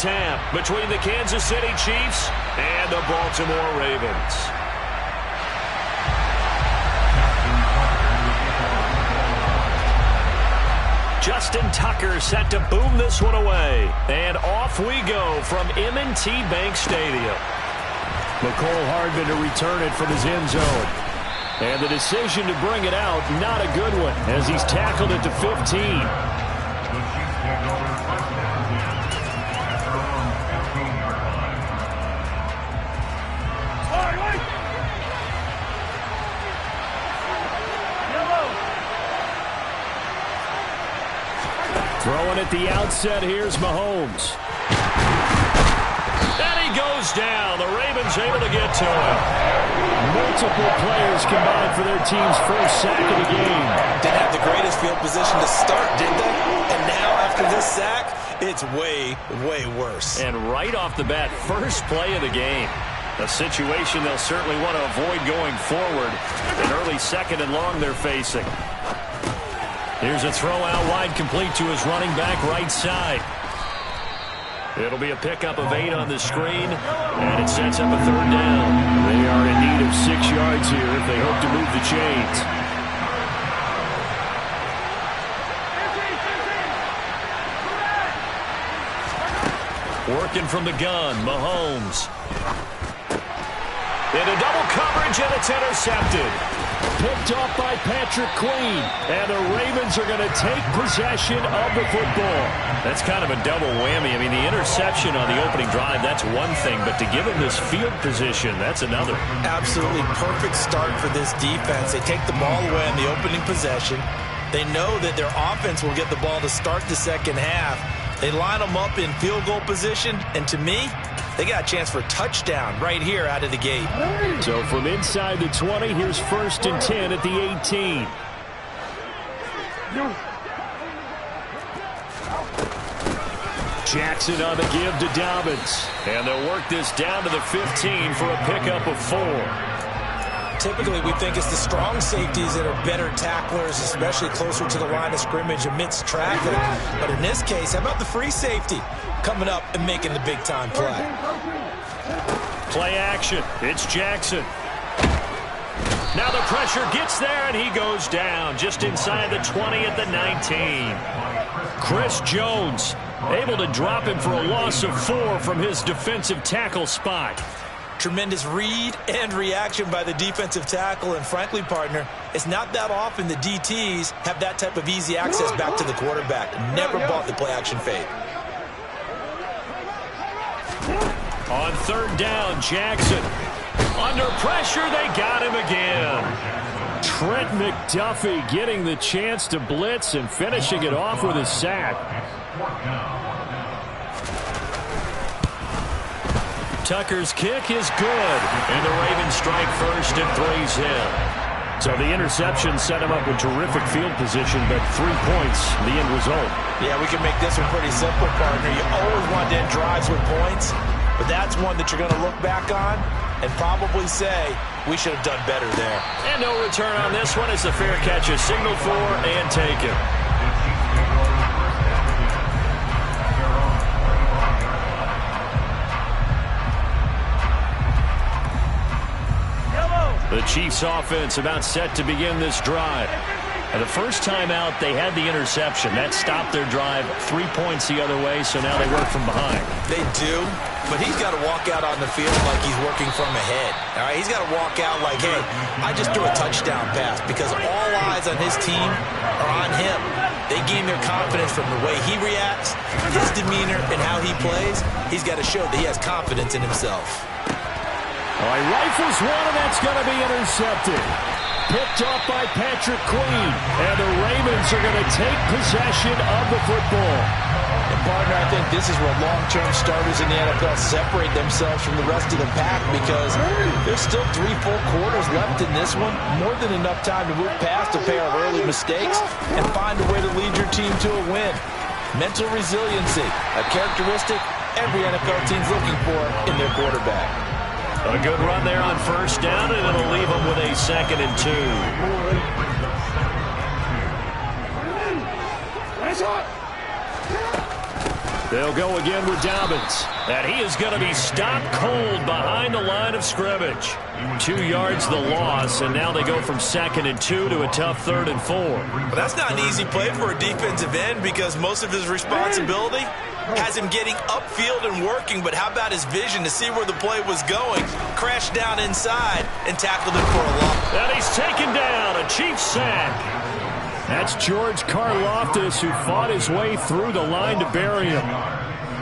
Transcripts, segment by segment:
tap between the Kansas City Chiefs and the Baltimore Ravens. Justin Tucker set to boom this one away. And off we go from M&T Bank Stadium. McCole Hardman to return it from his end zone. And the decision to bring it out, not a good one, as he's tackled it to 15. Throwing at the outset, here's Mahomes. And he goes down. The Ravens able to get to him. Multiple players combined for their team's first sack of the game. Didn't have the greatest field position to start, did they? And now after this sack, it's way, way worse. And right off the bat, first play of the game. A situation they'll certainly want to avoid going forward. An early second and long they're facing. Here's a throw out wide, complete to his running back right side. It'll be a pickup of 8 on the screen, and it sets up a third down. They are in need of 6 yards here if they hope to move the chains. Working from the gun, Mahomes. Into double coverage, and it's intercepted. Picked off by Patrick Queen, and the Ravens are going to take possession of the football. That's kind of a double whammy. I mean, the interception on the opening drive, that's one thing, but to give him this field position, that's another. Absolutely perfect start for this defense. They take the ball away on the opening possession. They know that their offense will get the ball to start the second half. They line them up in field goal position, and to me, they got a chance for a touchdown right here out of the gate. So from inside the 20, here's 1st and 10 at the 18. Jackson on the give to Dobbins. And they'll work this down to the 15 for a pickup of 4. Typically, we think it's the strong safeties that are better tacklers, especially closer to the line of scrimmage amidst traffic. But in this case, how about the free safety coming up and making the big-time play? Play action. It's Jackson. Now the pressure gets there, and he goes down just inside the 20 at the 19. Chris Jones able to drop him for a loss of 4 from his defensive tackle spot. Tremendous read and reaction by the defensive tackle, and frankly, partner, it's not that often the DTs have that type of easy access back to the quarterback. Never bought the play-action fade. On 3rd down, Jackson. Under pressure, they got him again. Trent McDuffie getting the chance to blitz and finishing it off with a sack. Tucker's kick is good, and the Ravens strike first and 3's in. So the interception set him up with terrific field position, but 3 points, the end result. Yeah, we can make this one pretty simple, partner. You always want to end drives with points, but that's one that you're going to look back on and probably say, we should have done better there. And no return on this one as the fair catch is signaled for and taken. The Chiefs offense about set to begin this drive. And the first time out, they had the interception. That stopped their drive 3 points the other way, so now they work from behind. They do, but he's got to walk out on the field like he's working from ahead. All right, he's got to walk out like, hey, I just threw a touchdown pass, because all eyes on his team are on him. They gain their confidence from the way he reacts, his demeanor, and how he plays. He's got to show that he has confidence in himself. All right, rifles one, and that's going to be intercepted. Picked off by Patrick Queen, and the Ravens are going to take possession of the football. And partner, I think this is where long-term starters in the NFL separate themselves from the rest of the pack, because there's still 3 full quarters left in this one. More than enough time to move past a pair of early mistakes and find a way to lead your team to a win. Mental resiliency, a characteristic every NFL team's looking for in their quarterback. A good run there on 1st down, and it'll leave them with a 2nd and 2. They'll go again with Dobbins. And he is going to be stopped cold behind the line of scrimmage. 2 yards the loss, and now they go from 2nd and 2 to a tough 3rd and 4. Well, that's not an easy play for a defensive end because most of his responsibility has him getting upfield and working, but how about his vision to see where the play was going, crashed down inside, and tackled him for a loss. And he's taken down, a Chiefs sack. That's George Karlaftis, who fought his way through the line to bury him.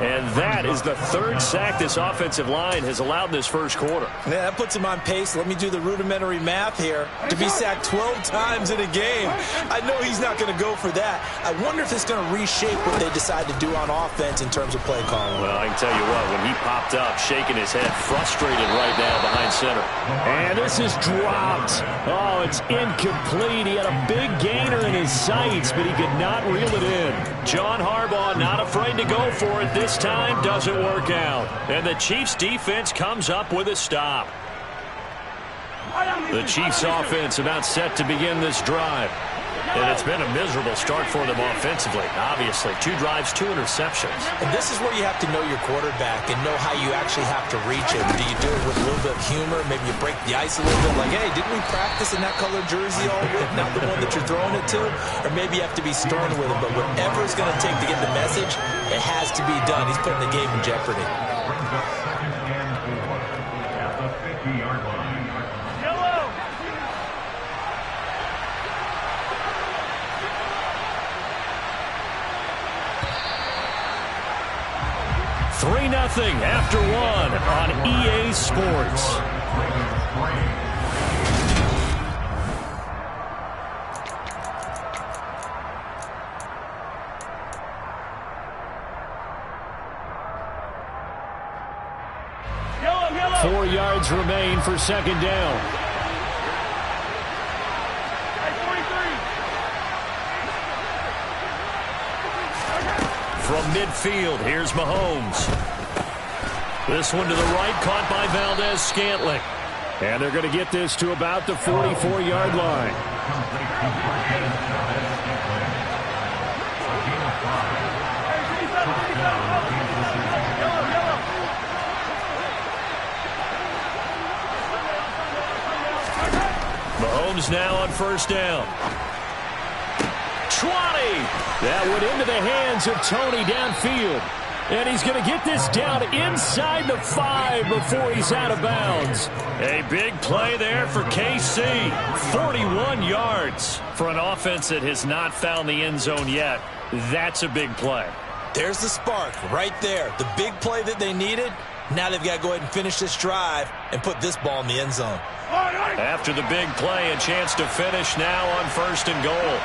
And that is the 3rd sack this offensive line has allowed in this first quarter. Yeah, that puts him on pace. Let me do the rudimentary math here. To be sacked 12 times in a game, I know he's not going to go for that. I wonder if it's going to reshape what they decide to do on offense in terms of play calling. Well, I can tell you what, when he popped up, shaking his head, frustrated right now behind center. And this is dropped. Oh, it's incomplete. He had a big gainer in his sights, but he could not reel it in. John Harbaugh not afraid to go for it this time, doesn't work out. And the Chiefs defense comes up with a stop. The Chiefs offense about set to begin this drive. And it's been a miserable start for them offensively, obviously. 2 drives, 2 interceptions. And this is where you have to know your quarterback and know how you actually have to reach him. Do you do it with a little bit of humor? Maybe you break the ice a little bit, like, hey, didn't we practice in that colored jersey all week, not the one that you're throwing it to? Or maybe you have to be stern with him, but whatever it's going to take to get the message, it has to be done. He's putting the game in jeopardy. 3-0 after 1 on EA Sports. Yellow. 4 yards remain for 2nd down. From midfield, here's Mahomes. This one to the right, caught by Valdez-Scantling. And they're going to get this to about the 44-yard line. Mahomes now on 1st down. 20. That went into the hands of Tony downfield. And he's going to get this down inside the 5 before he's out of bounds. A big play there for KC. 41 yards for an offense that has not found the end zone yet. That's a big play. There's the spark right there. The big play that they needed. Now they've got to go ahead and finish this drive and put this ball in the end zone. After the big play, a chance to finish now on 1st and goal.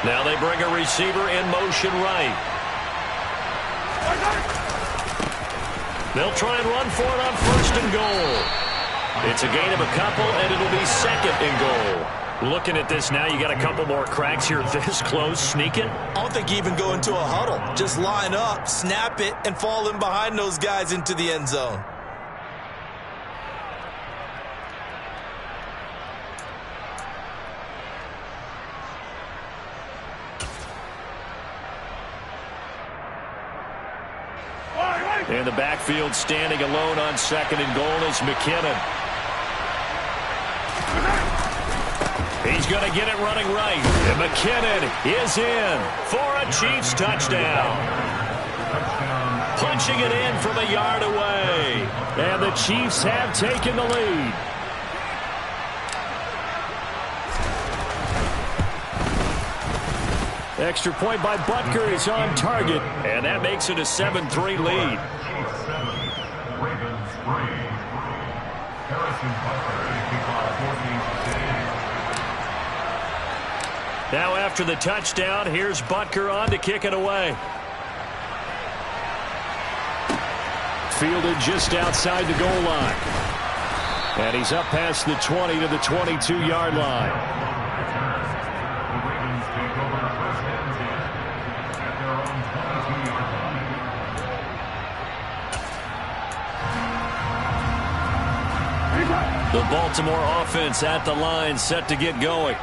Now they bring a receiver in motion right. They'll try and run for it on 1st and goal. It's a gain of a couple, and it'll be 2nd and goal. Looking at this now, you got a couple more cracks here this close. Sneak it. I don't think you even go into a huddle. Just line up, snap it, and fall in behind those guys into the end zone. In the backfield, standing alone on 2nd and goal is McKinnon. He's going to get it running right. And McKinnon is in for a Chiefs touchdown. Punching it in from a yard away. And the Chiefs have taken the lead. Extra point by Butker is on target. And that makes it a 7-3 lead. Now after the touchdown, here's Butker on to kick it away. Fielded just outside the goal line. And he's up past the 20 to the 22-yard line. The Baltimore offense at the line, set to get going.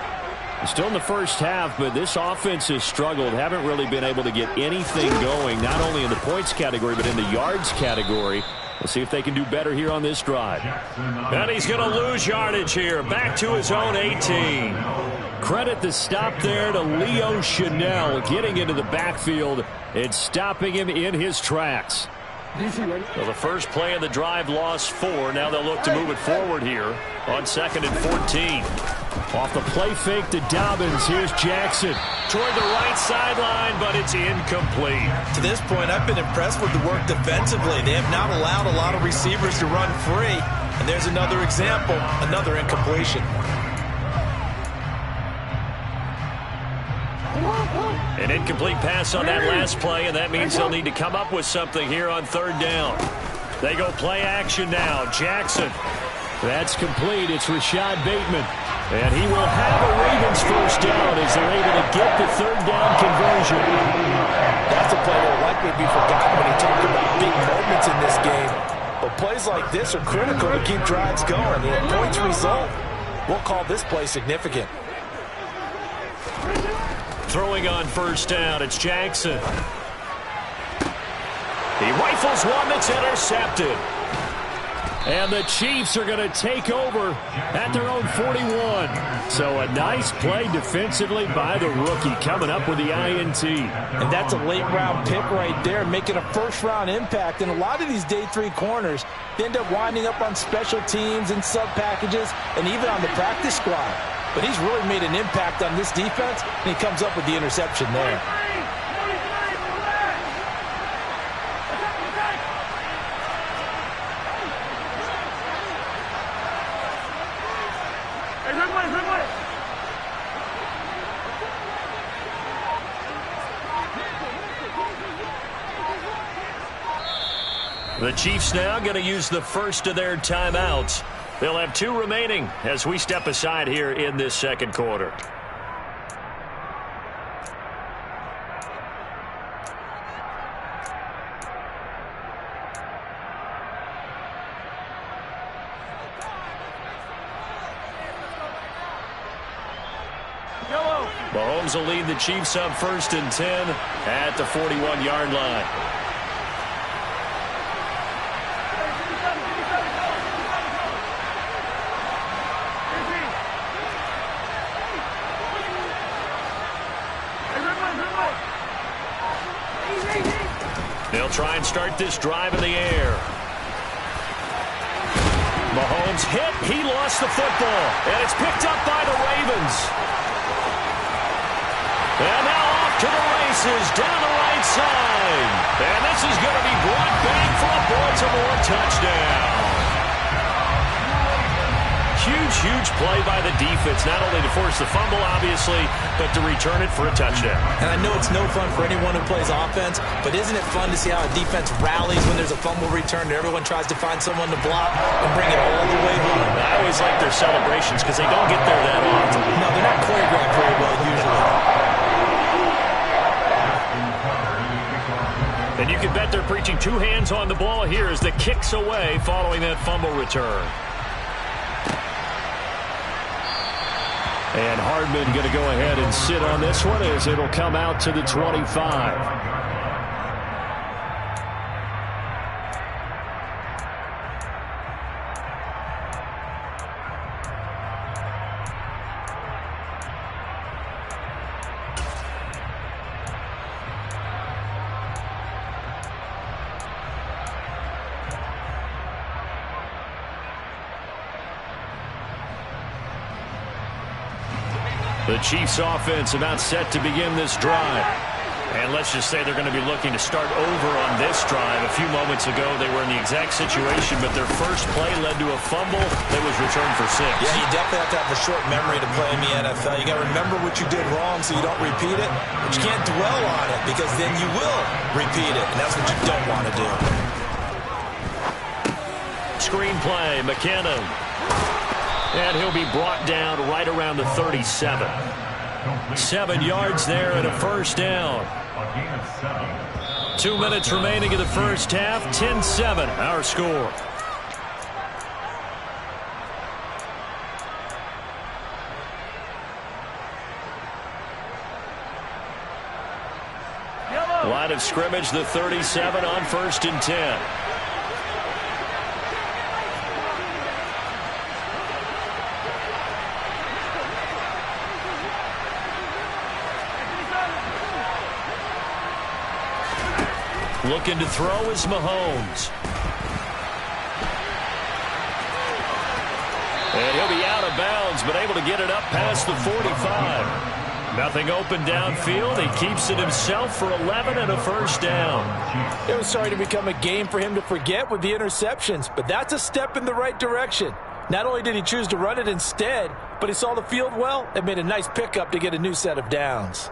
Still in the first half, but this offense has struggled. Haven't really been able to get anything going, not only in the points category, but in the yards category. We'll see if they can do better here on this drive. And he's going to lose yardage here. Back to his own 18. Credit the stop there to Leo Chanel, getting into the backfield and stopping him in his tracks. Well, the first play of the drive lost 4. Now they'll look to move it forward here on 2nd and 14. Off the play fake to Dobbins. Here's Jackson toward the right sideline, but it's incomplete. To this point, I've been impressed with the work defensively. They have not allowed a lot of receivers to run free. And there's another example, another incompletion. An incomplete pass on that last play, and that means they'll need to come up with something here on 3rd down. They go play action now. Jackson. That's complete. It's Rashad Bateman. And he will have a Ravens first down as they're able to get the 3rd down conversion. That's a play that will likely be forgotten when you talk about big moments in this game. But plays like this are critical to keep drives going. And if points result, we'll call this play significant. Throwing on 1st down, it's Jackson. He rifles one that's intercepted. And the Chiefs are going to take over at their own 41. So a nice play defensively by the rookie coming up with the INT. And that's a late-round pick right there, making a first-round impact. And a lot of these day 3 corners end up winding up on special teams and sub-packages and even on the practice squad. But he's really made an impact on this defense, and he comes up with the interception there. The Chiefs now going to use the first of their timeouts. They'll have 2 remaining as we step aside here in this 2nd quarter. Mahomes will lead the Chiefs up 1st and 10 at the 41-yard line. They'll try and start this drive in the air. Mahomes hit. He lost the football. And it's picked up by the Ravens. And now off to the races down the right side. And this is going to be brought back for a Baltimore touchdown. Huge play by the defense, not only to force the fumble, obviously, but to return it for a touchdown. And I know it's no fun for anyone who plays offense, but isn't it fun to see how a defense rallies when there's a fumble return and everyone tries to find someone to block and bring it all the way home? I always like their celebrations because they don't get there that often. No, they're not choreographed very well usually. And you can bet they're preaching 2 hands on the ball here as the kick's away following that fumble return. And Hardman going to go ahead and sit on this one as it'll come out to the 25. The Chiefs offense about set to begin this drive. And let's just say they're going to be looking to start over on this drive. A few moments ago, they were in the exact situation, but their first play led to a fumble that was returned for 6. Yeah, you definitely have to have a short memory to play in the NFL. You got to remember what you did wrong so you don't repeat it, but you can't dwell on it because then you will repeat it, and that's what you don't want to do. Screen play, McKinnon. And he'll be brought down right around the 37. 7 yards there and a first down. 2 minutes remaining in the first half. 10-7, our score. Line of scrimmage, the 37 on 1st and 10. Looking to throw is Mahomes. And he'll be out of bounds, but able to get it up past the 45. Nothing open downfield. He keeps it himself for 11 and a first down. It was starting to become a game for him to forget with the interceptions, but that's a step in the right direction. Not only did he choose to run it instead, but he saw the field well and made a nice pickup to get a new set of downs.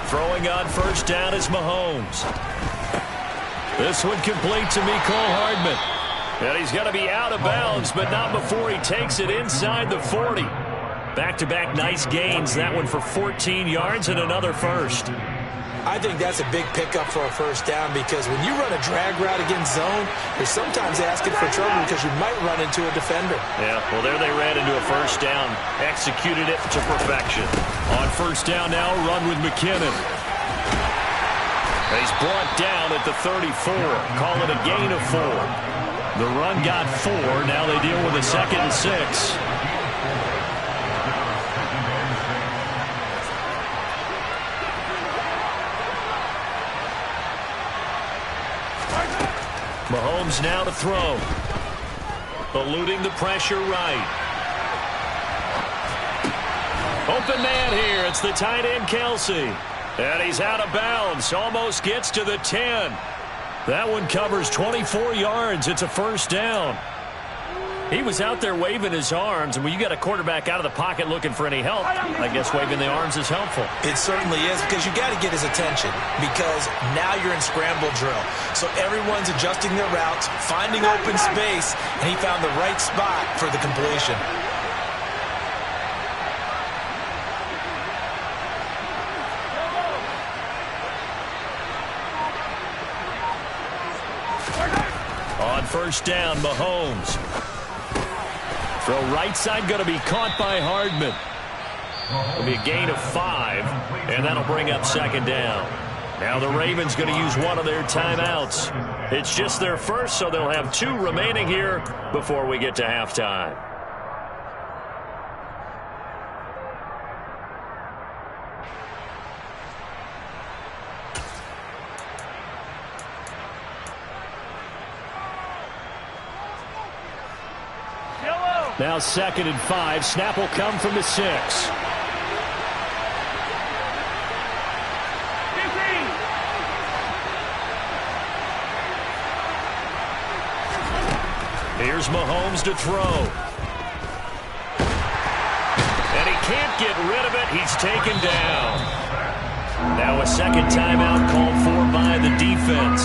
Throwing on first down is Mahomes. This one complete to Mecole Hardman. And he's going to be out of bounds, but not before he takes it inside the 40. Back-to-back nice gains. That one for 14 yards and another first. I think that's a big pickup for a first down because when you run a drag route against zone, you're sometimes asking for trouble because you might run into a defender. Yeah, well, there they ran into a first down. Executed it to perfection. On first down now, run with McKinnon. He's brought down at the 34. Call it a gain of 4. The run got 4. Now they deal with a 2nd and 6. Mahomes now to throw. Eluding the pressure right. Open man here. It's the tight end, Kelsey. And he's out of bounds. Almost gets to the 10. That one covers 24 yards. It's a first down. He was out there waving his arms, and when you got a quarterback out of the pocket looking for any help, I guess waving the arms is helpful. It certainly is because you got to get his attention because now you're in scramble drill. So everyone's adjusting their routes, finding open space, and he found the right spot for the completion. On first down, Mahomes. Throw right side going to be caught by Hardman. It'll be a gain of 5, and that'll bring up 2nd down. Now the Ravens going to use one of their timeouts. It's just their first, so they'll have 2 remaining here before we get to halftime. Now 2nd and 5. Snap will come from the 6. Here's Mahomes to throw. And he can't get rid of it. He's taken down. Now a 2nd timeout called for by the defense,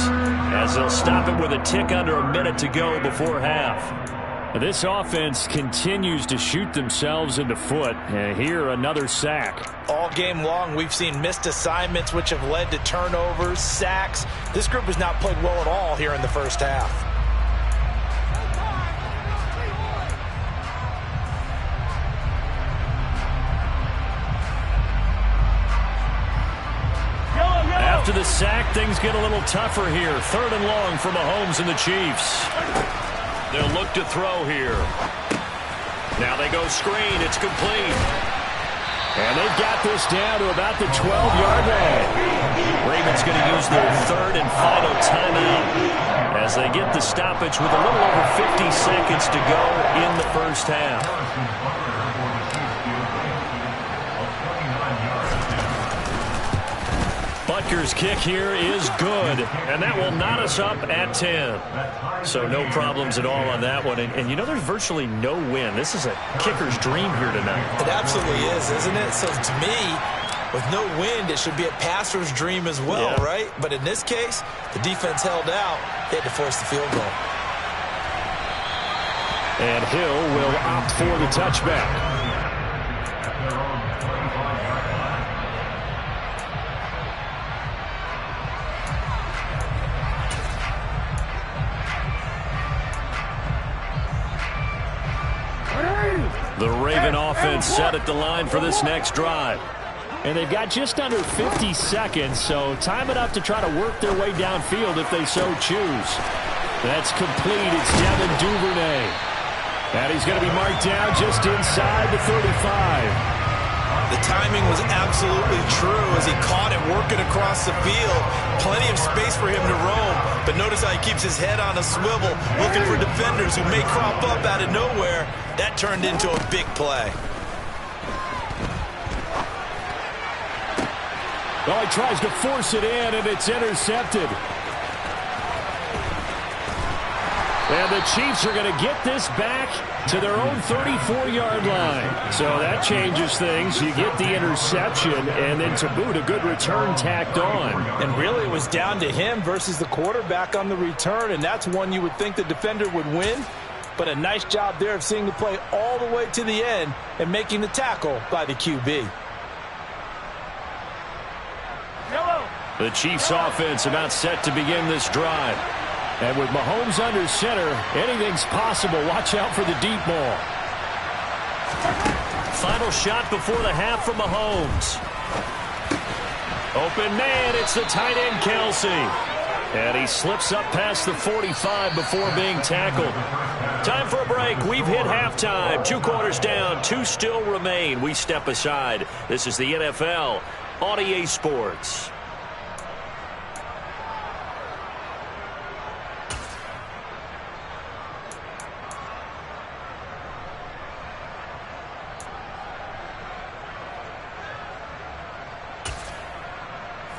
as they'll stop it with a tick under a minute to go before half. This offense continues to shoot themselves in the foot. And here, another sack. All game long, we've seen missed assignments, which have led to turnovers, sacks. This group has not played well at all here in the first half. After the sack, things get a little tougher here. 3rd and long for Mahomes and the Chiefs. They'll look to throw here. Now they go screen. It's complete. And they've got this down to about the 12-yard line. Ravens going to use their 3rd and final timeout as they get the stoppage with a little over 50 seconds to go in the first half. Butker's kick here is good, and that will knot us up at 10. So no problems at all on that one. And you know, there's virtually no win. This is a kicker's dream here tonight. It absolutely is, isn't it? So to me, with no wind, it should be a passer's dream as well, yeah. Right? But in this case, the defense held out. They had to force the field goal. And Hill will opt for the touchback. offense set at the line for this next drive. And they've got just under 50 seconds, so time enough to try to work their way downfield if they so choose. That's complete. It's Devin Duvernay. And he's going to be marked down just inside the 35. The timing was absolutely true as he caught it working across the field. Plenty of space for him to roam. But notice how he keeps his head on a swivel, looking for defenders who may crop up out of nowhere. That turned into a big play. Well, he tries to force it in, and it's intercepted. And the Chiefs are going to get this back to their own 34-yard line. So that changes things. You get the interception, and then to boot, a good return tacked on. And really, it was down to him versus the quarterback on the return, and that's one you would think the defender would win. But a nice job there of seeing the play all the way to the end and making the tackle by the QB. The Chiefs offense about set to begin this drive. And with Mahomes under center, anything's possible. Watch out for the deep ball. Final shot before the half from Mahomes. Open man, it's the tight end Kelsey. And he slips up past the 45 before being tackled. Time for a break. We've hit halftime. 2 quarters down, 2 still remain. We step aside. This is the NFL on EA Sports.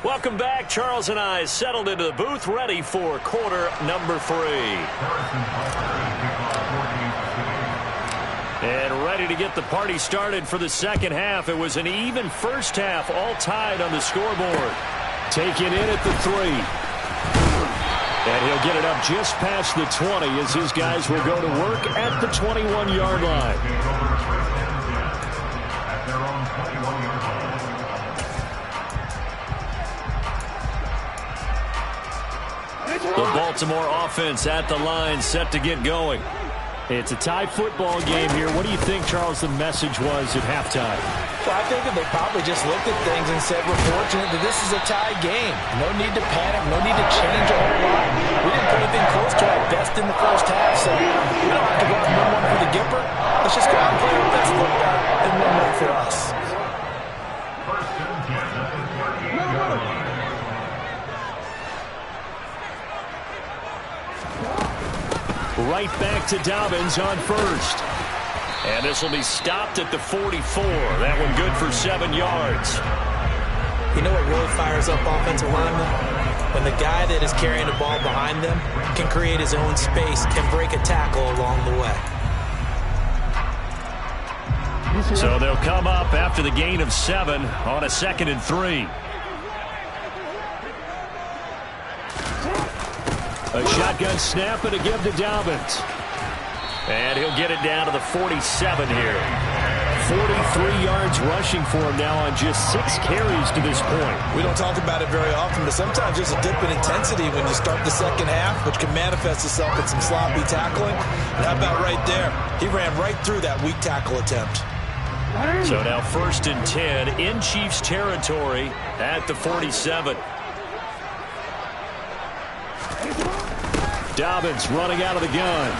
Welcome back. Charles and I settled into the booth, ready for quarter number 3. And ready to get the party started for the second half. It was an even first half, all tied on the scoreboard. Taken in at the 3. And he'll get it up just past the 20 as his guys will go to work at the 21-yard line. The Baltimore offense at the line, set to get going. It's a tie football game here. What do you think, Charles, the message was at halftime? Well, I think that they probably just looked at things and said, we're fortunate that this is a tie game. No need to panic, no need to change a whole lot. We didn't put anything close to our best in the first half, so we don't have to go out and win one for the Gipper. Let's just go out and play our best football and win one for us. Right back to Dobbins on first. And this will be stopped at the 44. That one good for 7 yards. You know what really fires up offensive linemen? When the guy that is carrying the ball behind them can create his own space, can break a tackle along the way. So they'll come up after the gain of 7 on a 2nd and 3. A shotgun snap and a give to Dobbins. And he'll get it down to the 47 here. 43 yards rushing for him now on just 6 carries to this point. We don't talk about it very often, but sometimes there's a dip in intensity when you start the second half, which can manifest itself in some sloppy tackling. And how about right there? He ran right through that weak tackle attempt. So now 1st and 10 in Chiefs territory at the 47. Dobbins running out of the gun.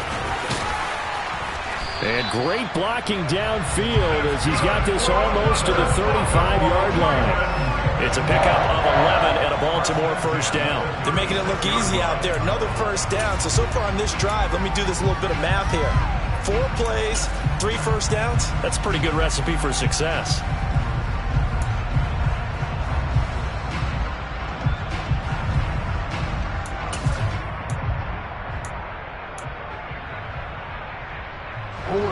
And great blocking downfield as he's got this almost to the 35-yard line. It's a pickup of 11 and a Baltimore first down. They're making it look easy out there. Another first down. So far on this drive, let me do this little bit of math here. 4 plays, 3 first downs. That's a pretty good recipe for success.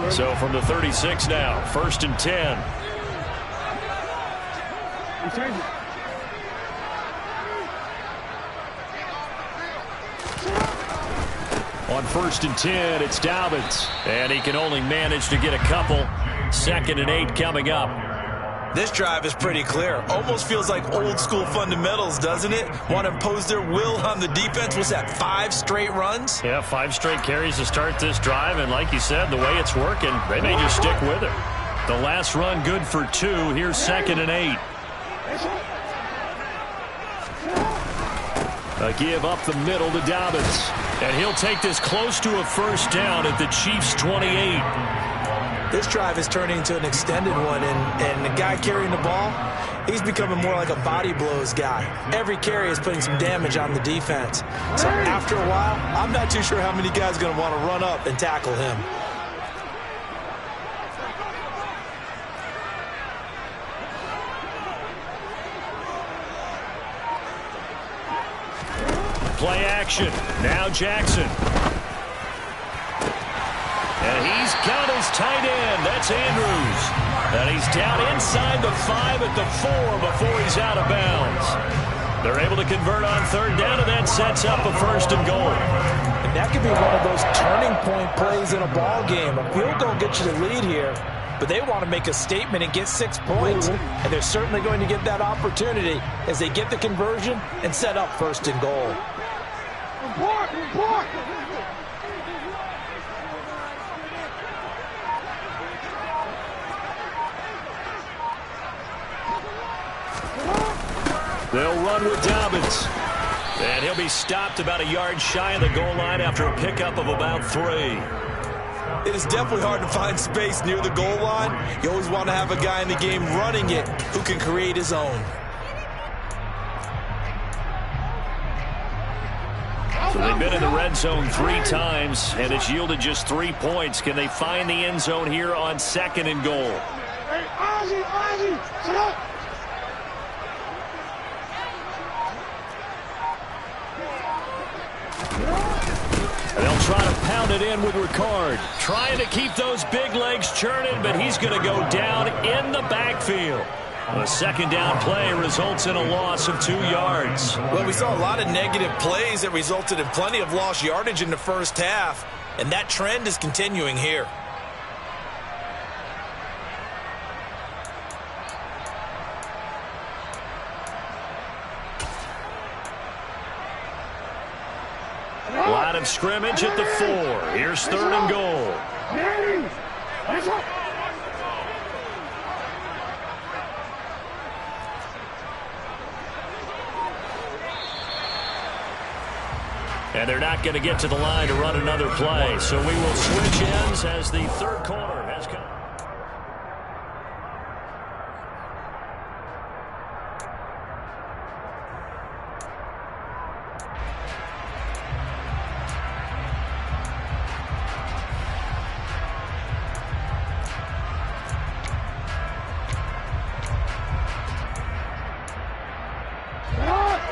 So from the 36 now, 1st and 10. On 1st and 10, it's Dobbins. And he can only manage to get a couple. 2nd and 8 coming up. This drive is pretty clear. Almost feels like old school fundamentals, doesn't it? Want to impose their will on the defense. What's that, 5 straight runs? Yeah, 5 straight carries to start this drive. And like you said, the way it's working, they may just stick with it. The last run good for 2. Here's 2nd and 8. A give up the middle to Dobbins. And he'll take this close to a first down at the Chiefs' 28. This drive is turning into an extended one, and the guy carrying the ball, he's becoming more like a body blows guy. Every carry is putting some damage on the defense. So after a while, I'm not too sure how many guys are going to want to run up and tackle him. Play action. Now Jackson. And he's got his tight end. That's Andrews. And he's down inside the 5 at the 4 before he's out of bounds. They're able to convert on 3rd down, and that sets up a 1st and goal. And that could be one of those turning point plays in a ball game. A field goal gets you the lead here, but they want to make a statement and get 6 points. And they're certainly going to get that opportunity as they get the conversion and set up 1st and goal. They'll run with Dobbins. And he'll be stopped about a yard shy of the goal line after a pickup of about 3. It is definitely hard to find space near the goal line. You always want to have a guy in the game running it who can create his own. So they've been in the red zone 3 times, and it's yielded just 3 points. Can they find the end zone here on 2nd and goal? Hey, Ozzie, sit up. They'll try to pound it in with Ricard. Trying to keep those big legs churning, but he's going to go down in the backfield. A 2nd down play results in a loss of 2 yards. Well, we saw a lot of negative plays that resulted in plenty of lost yardage in the first half, and that trend is continuing here. Line of scrimmage at the 4. Here's 3rd and goal. And they're not going to get to the line to run another play. So we will switch ends as the 3rd quarter has come.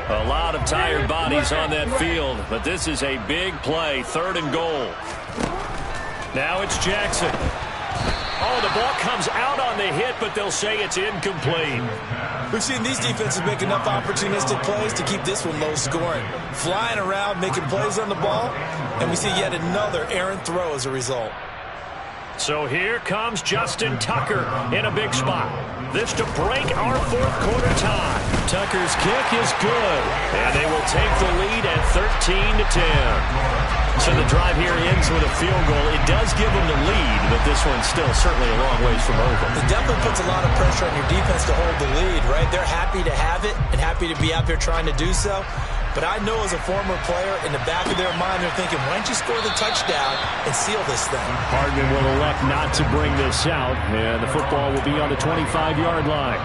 A lot of tired bodies on that field, but this is a big play, 3rd and goal. Now it's Jackson. Oh, the ball comes out on the hit, but they'll say it's incomplete. We've seen these defenses make enough opportunistic plays to keep this one low scoring. Flying around, making plays on the ball, and we see yet another errant throw as a result. So here comes Justin Tucker in a big spot. This to break our 4th quarter tie. Tucker's kick is good, and they will take the lead at 13-10. So the drive here ends with a field goal. It does give them the lead, but this one's still certainly a long ways from over. It definitely puts a lot of pressure on your defense to hold the lead, right? They're happy to have it and happy to be out there trying to do so. But I know as a former player, in the back of their mind, they're thinking, why don't you score the touchdown and seal this thing? Hardman will elect not to bring this out, and the football will be on the 25-yard line.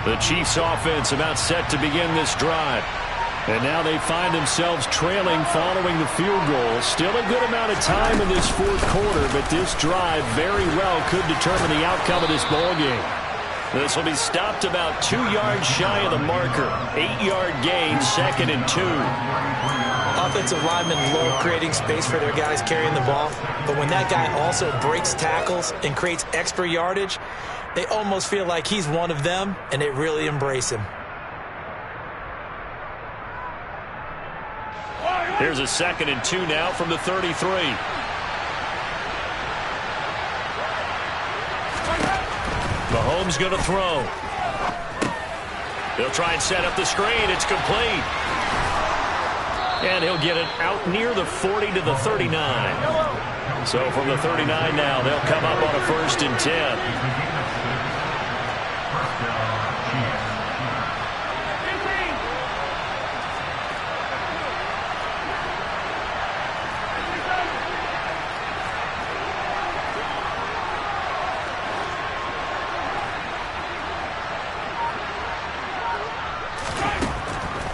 The Chiefs offense about set to begin this drive. And now they find themselves trailing following the field goal. Still a good amount of time in this 4th quarter, but this drive very well could determine the outcome of this ball game. This will be stopped about 2 yards shy of the marker. 8-yard gain, 2nd and 2. Offensive linemen love creating space for their guys carrying the ball, but when that guy also breaks tackles and creates extra yardage, they almost feel like he's one of them, and they really embrace him. Here's a 2nd and 2 now from the 33. Mahomes going to throw. He'll try and set up the screen. It's complete. And he'll get it out near the 40 to the 39. So from the 39 now, they'll come up on a 1st and 10.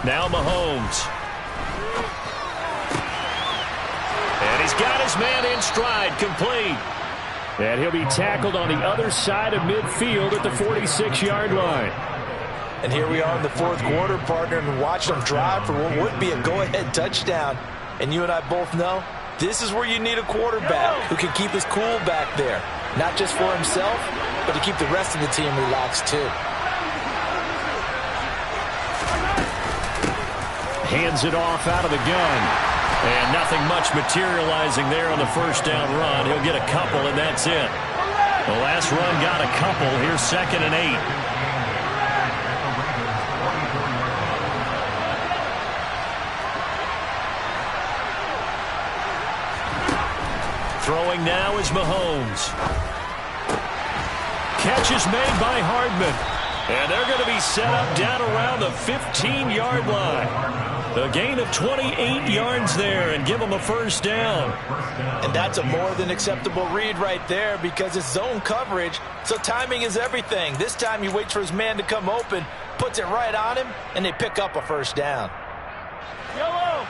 Now Mahomes. And he's got his man in stride, complete. And he'll be tackled on the other side of midfield at the 46-yard line. And here we are in the 4th quarter, partner, and watch them drive for what would be a go-ahead touchdown. And you and I both know this is where you need a quarterback who can keep his cool back there. Not just for himself, but to keep the rest of the team relaxed too. Hands it off out of the gun. And nothing much materializing there on the 1st down run. He'll get a couple, and that's it. The last run got a couple. Here's 2nd and 8. Throwing now is Mahomes. Catch is made by Hardman. And they're going to be set up down around the 15-yard line. A gain of 28 yards there and give them a 1st down. And that's a more than acceptable read right there because it's zone coverage, so timing is everything. This time he waits for his man to come open, puts it right on him, and they pick up a 1st down. Yellow.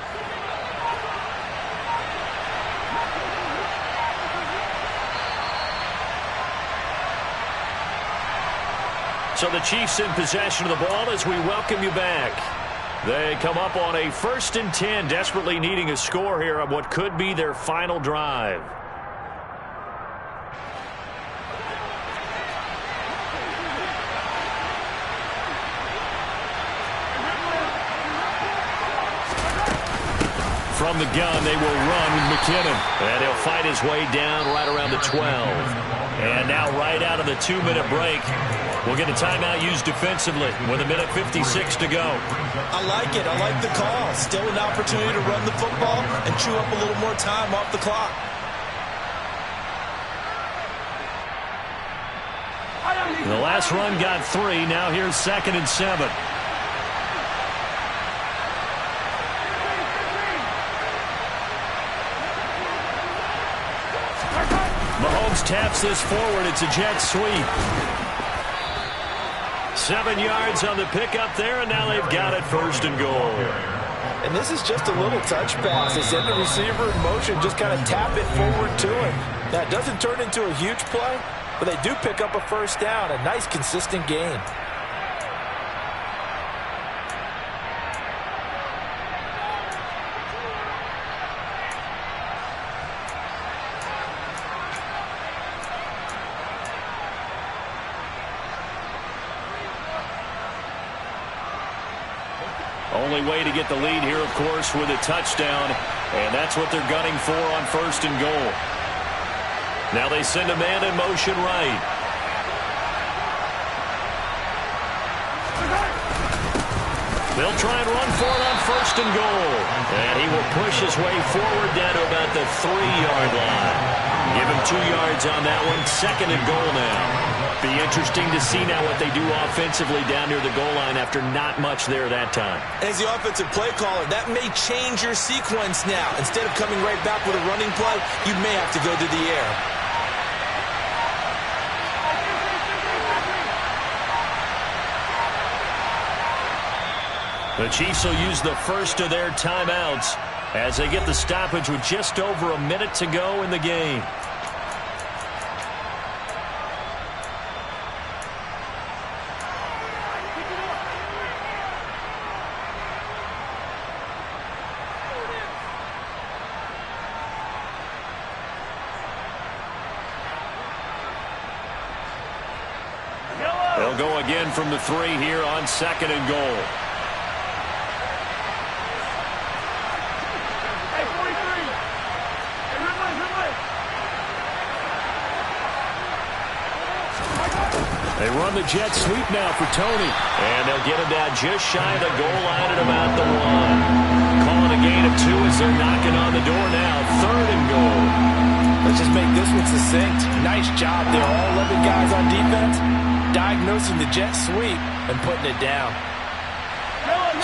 So the Chiefs in possession of the ball as we welcome you back. They come up on a 1st and 10, desperately needing a score here on what could be their final drive. From the gun, they will run with McKinnon. And he'll fight his way down right around the 12. And now right out of the 2-minute break, we'll get a timeout used defensively with 1:56 to go. I like it. I like the call. Still an opportunity to run the football and chew up a little more time off the clock. The last run got 3. Now here's 2nd and 7. Mahomes taps this forward. It's a jet sweep. 7 yards on the pickup there, and now they've got it 1st and goal. And this is just a little touch pass. They send the receiver in motion, just kind of tap it forward to him. Now, it doesn't turn into a huge play, but they do pick up a 1st down. A nice, consistent gain. Only way to get the lead here, of course, with a touchdown, and that's what they're gunning for on 1st and goal. Now they send a man in motion right. They'll try and run for it on 1st and goal, and he will push his way forward down to about the 3-yard line. Give him 2 yards on that one. 2nd and goal now. Be interesting to see now what they do offensively down near the goal line after not much there that time. As the offensive play caller, that may change your sequence now. Instead of coming right back with a running play, you may have to go to the air. The Chiefs will use the first of their timeouts as they get the stoppage with just over a minute to go in the game. again from the 3 here on 2nd and goal. Hey, 43. Hey, run. They run the jet sweep now for Tony. And they'll get him down just shy of the goal line at about the 1. Calling a gain of 2 as they're knocking on the door now. 3rd and goal. Let's just make this one succinct. Nice job there. All 11 guys on defense diagnosing the jet sweep and putting it down.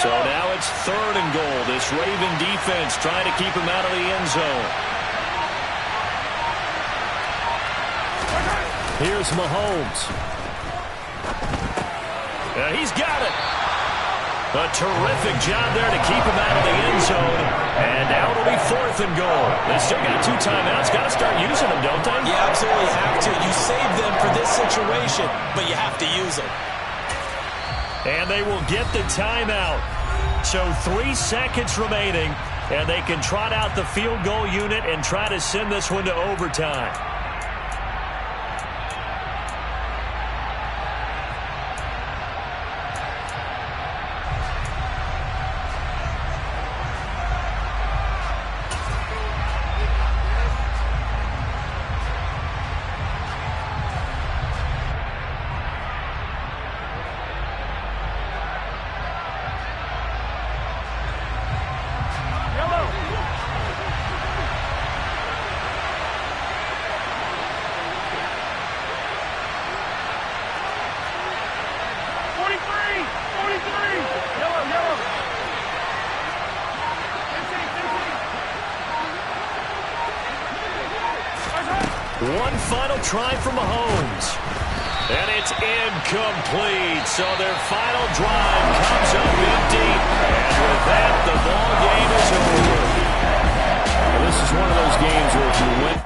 So now it's 3rd and goal. This Raven defense trying to keep him out of the end zone. Here's Mahomes. He's got it. A terrific job there to keep him out of the end zone. And now it'll be 4th and goal. They still got 2 timeouts. Got to start using them, don't they? You absolutely have to. You save them for this situation, but you have to use them. And they will get the timeout. So 3 seconds remaining, and they can trot out the field goal unit and try to send this one to overtime. One final try from Mahomes. And it's incomplete. So their final drive comes up empty. And with that, the ball game is over. Well, this is one of those games where if you win.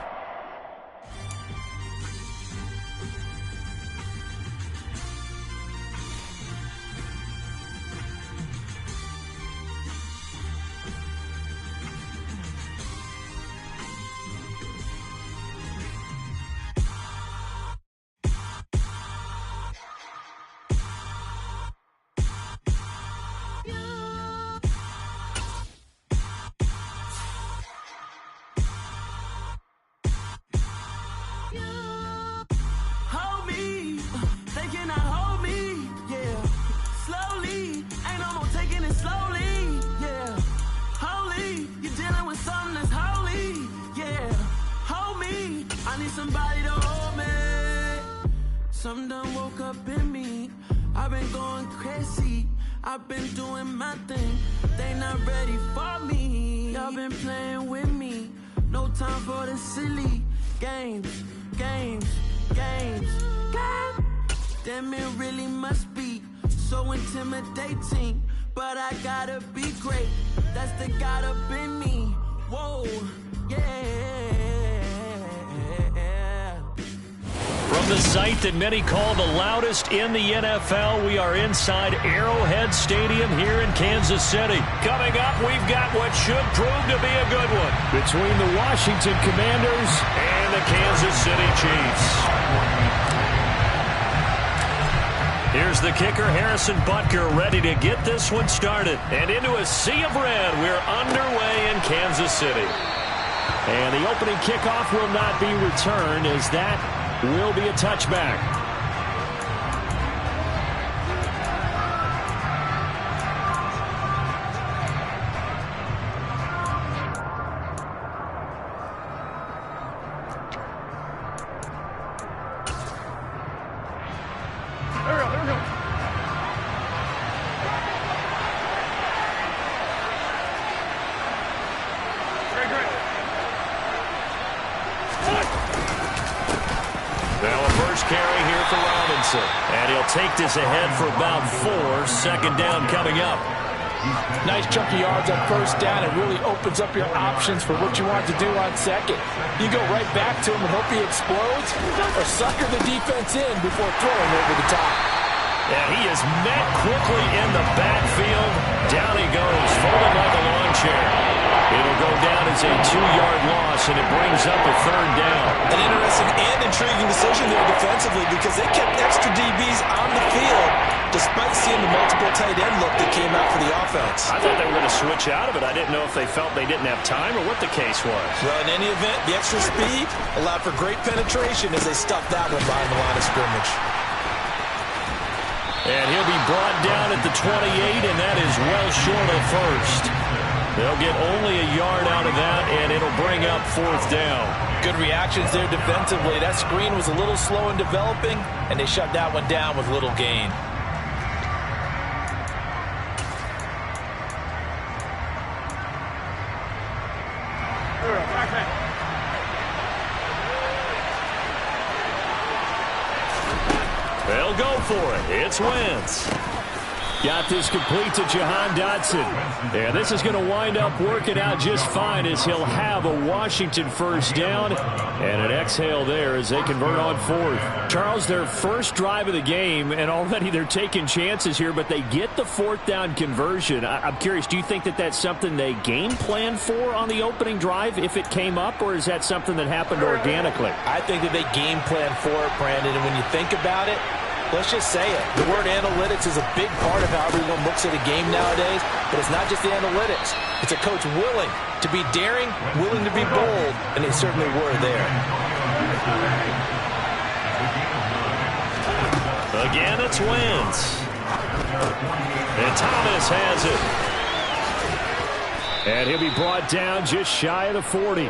Somebody to hold me. Something done woke up in me. I've been going crazy. I've been doing my thing. They not ready for me. Y'all been playing with me. No time for the silly games. Damn, it really must be so intimidating. But I gotta be great. That's the God up in me. Whoa, yeah. From the site that many call the loudest in the NFL, we are inside Arrowhead Stadium here in Kansas City. Coming up, we've got what should prove to be a good one Between the Washington Commanders and the Kansas City Chiefs. Here's the kicker, Harrison Butker, ready to get this one started. And into a sea of red, we're underway in Kansas City. And the opening kickoff will not be returned as that will be a touchback. There we go. Great. Now a first carry here for Robinson. And he'll take this ahead for about 4. Second down coming up. Nice chunk of yards on first down. It really opens up your options for what you want to do on second. You go right back to him and hope he explodes, or sucker the defense in before throwing over the top. And he is met quickly in the backfield. Down he goes, folded like a lawn chair. It'll go down as is a 2-yard loss, and it brings up a 3rd down. An interesting and intriguing decision there defensively because they kept extra DBs on the field despite seeing the multiple tight end look that came out for the offense. I thought they were going to switch out of it. I didn't know if they felt they didn't have time or what the case was. Well, in any event, the extra speed allowed for great penetration as they stuffed that one behind the line of scrimmage. And he'll be brought down at the 28, and that is well short of first. They'll get only a yard out of that, and it'll bring up 4th down. Good reactions there defensively. That screen was a little slow in developing, and they shut that one down with little gain. They'll go for it. It's Wentz. Got this complete to Jahan Dotson. And this is going to wind up working out just fine as he'll have a Washington 1st down. And an exhale there as they convert on 4th. Charles, their first drive of the game, and already they're taking chances here, but they get the 4th down conversion. I'm curious, do you think that that's something they game plan for on the opening drive if it came up, or is that something that happened organically? I think that they game plan for it, Brandon, and when you think about it, let's just say it. The word analytics is a big part of how everyone looks at a game nowadays, but it's not just the analytics. It's a coach willing to be daring, willing to be bold, and they certainly were there. Again, it's Wentz. And Thomas has it. And he'll be brought down just shy of the 40.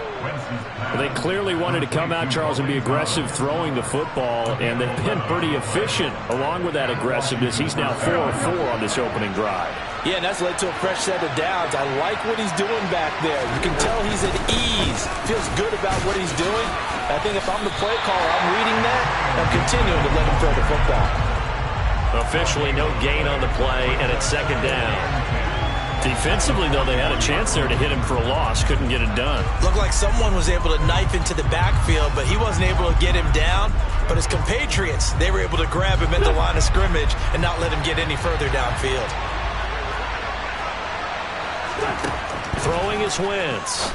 They clearly wanted to come out, Charles, and be aggressive throwing the football, and they've been pretty efficient along with that aggressiveness. He's now 4 of 4 on this opening drive. Yeah, and that's led to a fresh set of downs. I like what he's doing back there. You can tell he's at ease, feels good about what he's doing. I think if I'm the play caller, I'm reading that, and I'm continuing to let him throw the football. Officially no gain on the play, and it's 2nd down. Defensively, though, they had a chance there to hit him for a loss. Couldn't get it done. Looked like someone was able to knife into the backfield, but he wasn't able to get him down. But his compatriots, they were able to grab him at the line of scrimmage and not let him get any further downfield. Throwing is Wentz.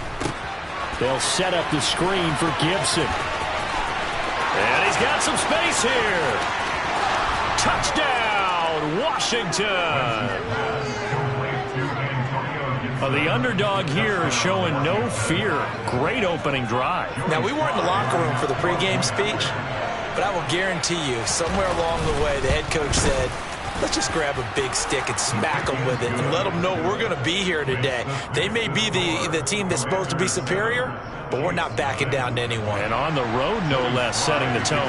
They'll set up the screen for Gibson. And he's got some space here. Touchdown, Washington. The underdog here is showing no fear. Great opening drive. Now, we weren't in the locker room for the pregame speech, but I will guarantee you, somewhere along the way, the head coach said, let's just grab a big stick and smack them with it and let them know we're going to be here today. They may be the team that's supposed to be superior, but we're not backing down to anyone. And on the road, no less, setting the tone.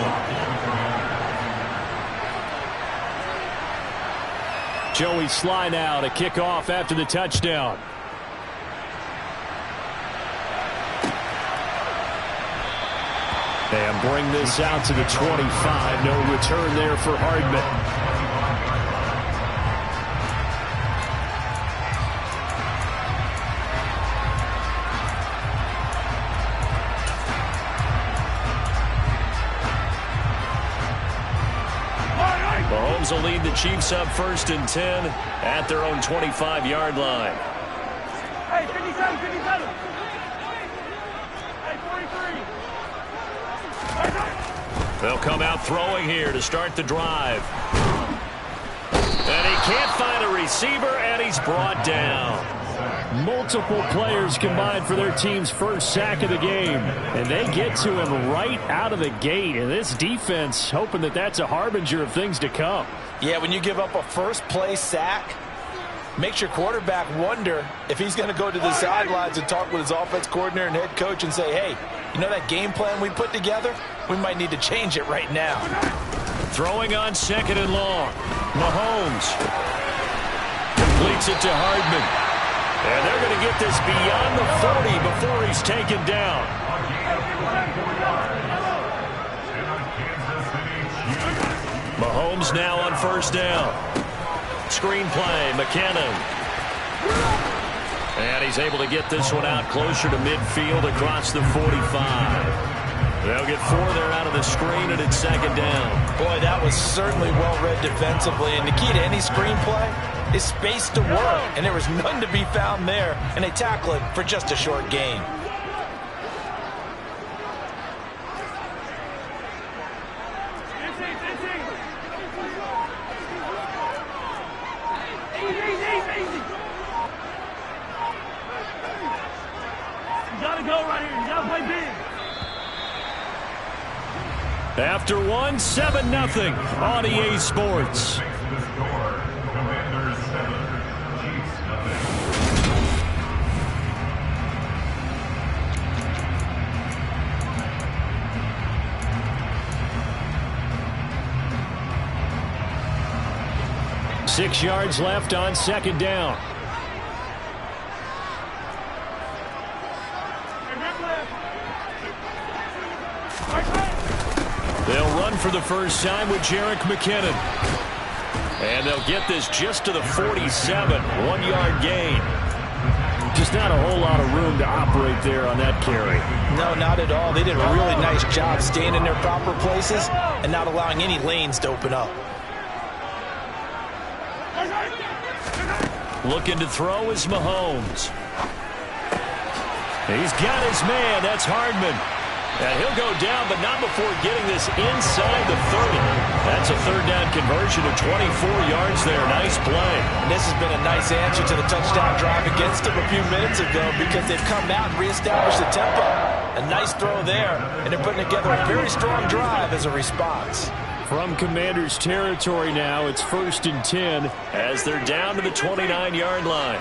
Joey Sly now to kick off after the touchdown. And bring this out to the 25. No return there for Hardman. Mahomes will lead the Chiefs up 1st and 10 at their own 25-yard line. Hey, 57, 57. Hey, 43. They'll come out throwing here to start the drive. And he can't find a receiver, and he's brought down. Multiple players combined for their team's first sack of the game. And they get to him right out of the gate. And this defense hoping that that's a harbinger of things to come. Yeah, when you give up a first-play sack, makes your quarterback wonder if he's going to go to the sidelines and talk with his offense coordinator and head coach and say, hey, you know that game plan we put together? We might need to change it right now. Throwing on 2nd and long. Mahomes completes it to Hardman. And they're going to get this beyond the 40 before he's taken down. Mahomes now on 1st down. Screen play, McKinnon. And he's able to get this one out closer to midfield across the 45. They'll get 4 there out of the screen, and it's 2nd down. Boy, that was certainly well read defensively. And the key to any screen play, is space to work, and there was none to be found there, and they tackle it for just a short gain. After one, 7-0 on EA Sports. 6 yards left on second down. They'll run for the first time with Jerick McKinnon. And they'll get this just to the 47. 1-yard gain. Just not a whole lot of room to operate there on that carry. No, not at all. They did a really nice job staying in their proper places and not allowing any lanes to open up. Looking to throw is Mahomes. He's got his man. That's Hardman. And he'll go down, but not before getting this inside the 30. That's a third down conversion of 24 yards there. Nice play. And this has been a nice answer to the touchdown drive against them a few minutes ago because they've come out and reestablished the tempo. A nice throw there, and they're putting together a very strong drive as a response. From Commanders territory now, it's 1st and 10 as they're down to the 29-yard line.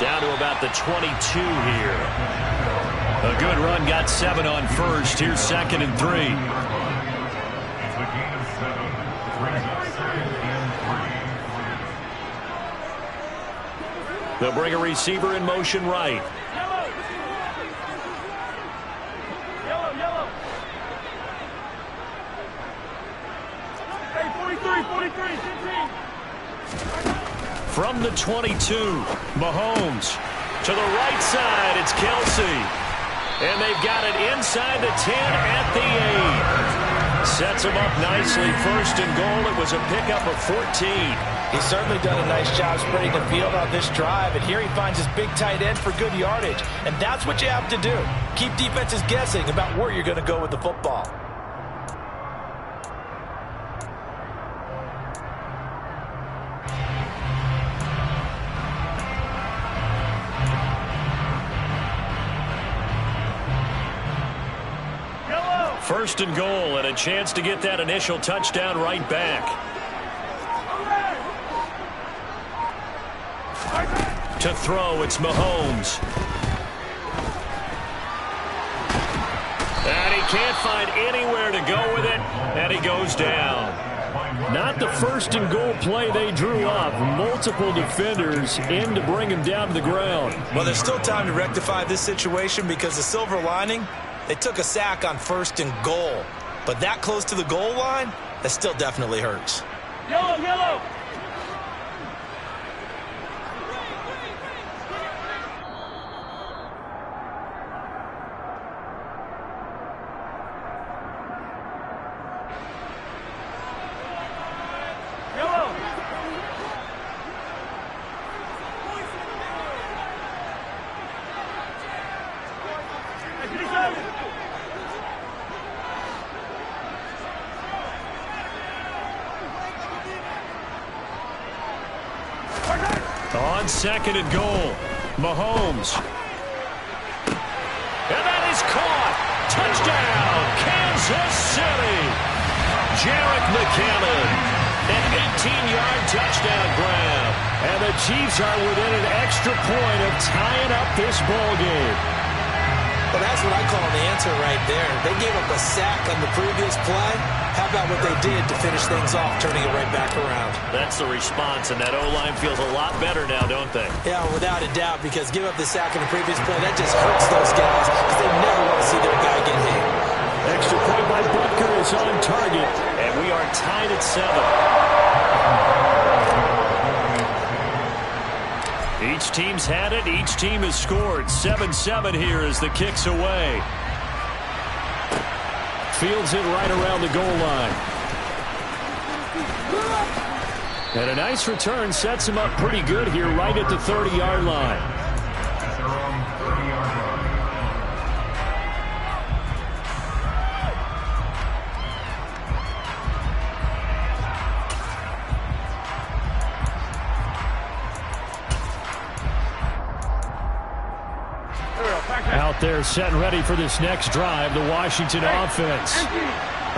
Down to about the 22 here. A good run, got 7 on first. Here's 2nd and 3. They'll bring a receiver in motion right. From the 22, Mahomes to the right side. It's Kelsey. And they've got it inside the 10 at the 8. Sets him up nicely. 1st and goal. It was a pickup of 14. He's certainly done a nice job spreading the field on this drive. And here he finds his big tight end for good yardage. And that's what you have to do. Keep defenses guessing about where you're going to go with the football. First and goal, and a chance to get that initial touchdown right back. To throw, it's Mahomes. And he can't find anywhere to go with it, and he goes down. Not the first and goal play they drew up. Multiple defenders in to bring him down to the ground. Well, there's still time to rectify this situation because the silver lining, they took a sack on 1st and goal. But that close to the goal line, that still definitely hurts. Yellow, yellow. On 2nd and goal, Mahomes. And that is caught. Touchdown, Kansas City. Jerick McKinnon. An 18-yard touchdown grab. And the Chiefs are within an extra point of tying up this ball game. Well, that's what I call the answer right there. They gave up a sack on the previous play. How about what they did to finish things off, turning it right back around? That's the response, and that O-line feels a lot better now, don't they? Yeah, without a doubt, because give up the sack in the previous play, that just hurts those guys because they never want to see their guy get hit. Extra point by Butker is on target, and we are tied at 7. Each team's had it. Each team has scored. 7-7 here as the kick's away. fields it right around the goal line. And a nice return sets him up pretty good here right at the 30-yard line. Out there set and ready for this next drive, the Washington offense.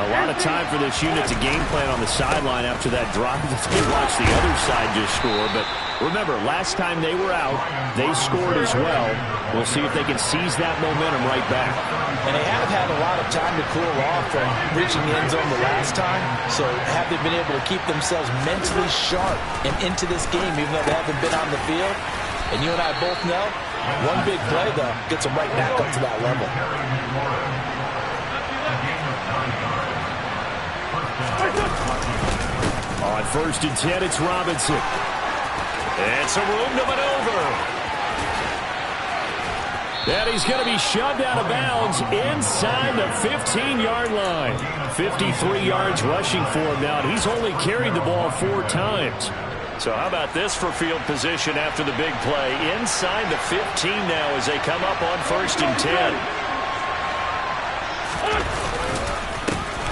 A lot of time for this unit to game plan on the sideline after that drive. They watch the other side just score. But remember, last time they were out, they scored as well. We'll see if they can seize that momentum right back. And they have had a lot of time to cool off from reaching the end zone the last time. So have they been able to keep themselves mentally sharp and into this game, even though they haven't been on the field? And you and I both know, one big play, though, gets them right back up to that level. On 1st and 10, it's Robinson. And some room to maneuver. And he's going to be shoved out of bounds inside the 15-yard line. 53 yards rushing for him now, and he's only carried the ball 4 times. So how about this for field position after the big play? Inside the 15 now as they come up on 1st and 10.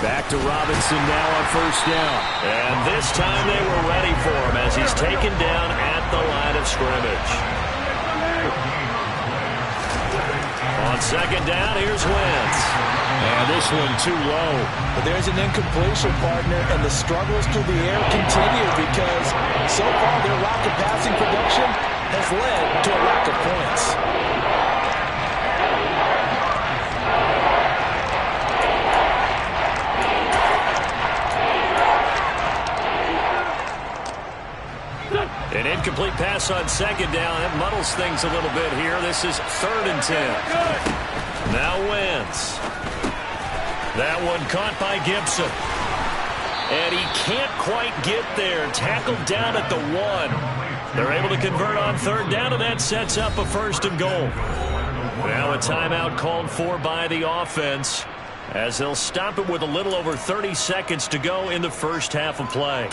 Back to Robinson now on 1st down. And this time they were ready for him as he's taken down at the line of scrimmage. On 2nd down, here's Wentz. And this one too low. But there's an incompletion, partner, and the struggles through the air continue because so far their lack of passing production has led to a lack of points. An incomplete pass on 2nd down. That muddles things a little bit here. This is 3rd and 10. Now Wentz. That one caught by Gibson. And he can't quite get there. Tackled down at the 1. They're able to convert on 3rd down, and that sets up a 1st and goal. Now a timeout called for by the offense as they'll stop it with a little over 30 seconds to go in the first half of play.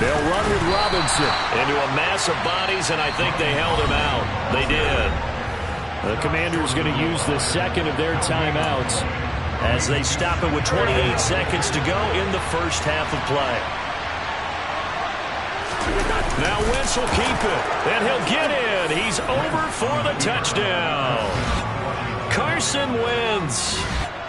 They'll run with Robinson. Into a mass of bodies, and I think they held him out. They did. The Commanders going to use the 2nd of their timeouts as they stop it with 28 seconds to go in the first half of play. Now Wentz will keep it, and he'll get in. He's over for the touchdown. Carson Wentz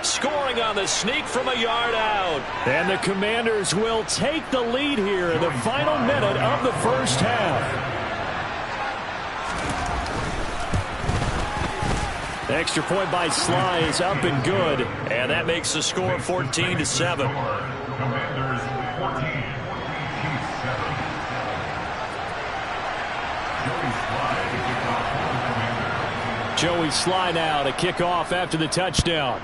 scoring on the sneak from a yard out. And the Commanders will take the lead here in the final minute of the first half. The extra point by Sly is up and good. And that makes the score 14-7. Joey Sly now to kick off after the touchdown.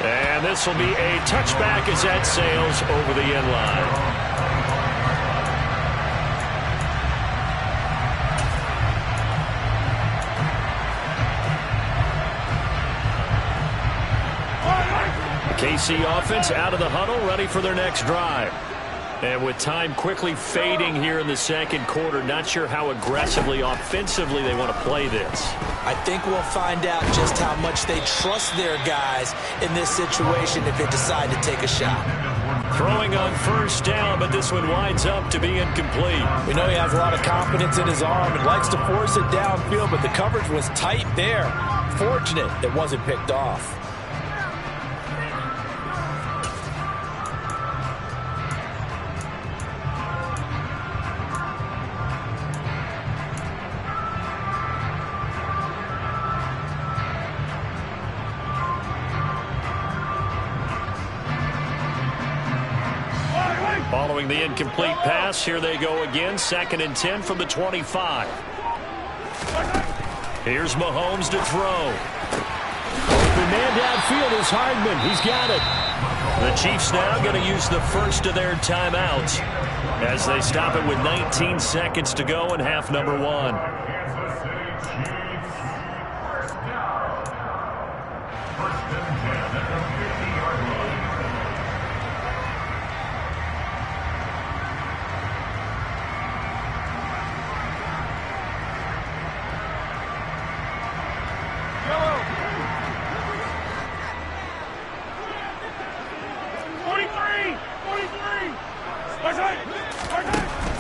And this will be a touchback as that sails over the end line. The KC offense out of the huddle, ready for their next drive. And with time quickly fading here in the 2nd quarter, not sure how aggressively, offensively they want to play this. I think we'll find out just how much they trust their guys in this situation if they decide to take a shot. Throwing on 1st down, but this one winds up to be incomplete. We know he has a lot of confidence in his arm and likes to force it downfield, but the coverage was tight there. Fortunate it wasn't picked off. Following the incomplete pass, here they go again. 2nd and 10 from the 25. Here's Mahomes to throw. Open man downfield is Hardman. He's got it. The Chiefs now going to use the first of their timeouts as they stop it with 19 seconds to go in half number 1.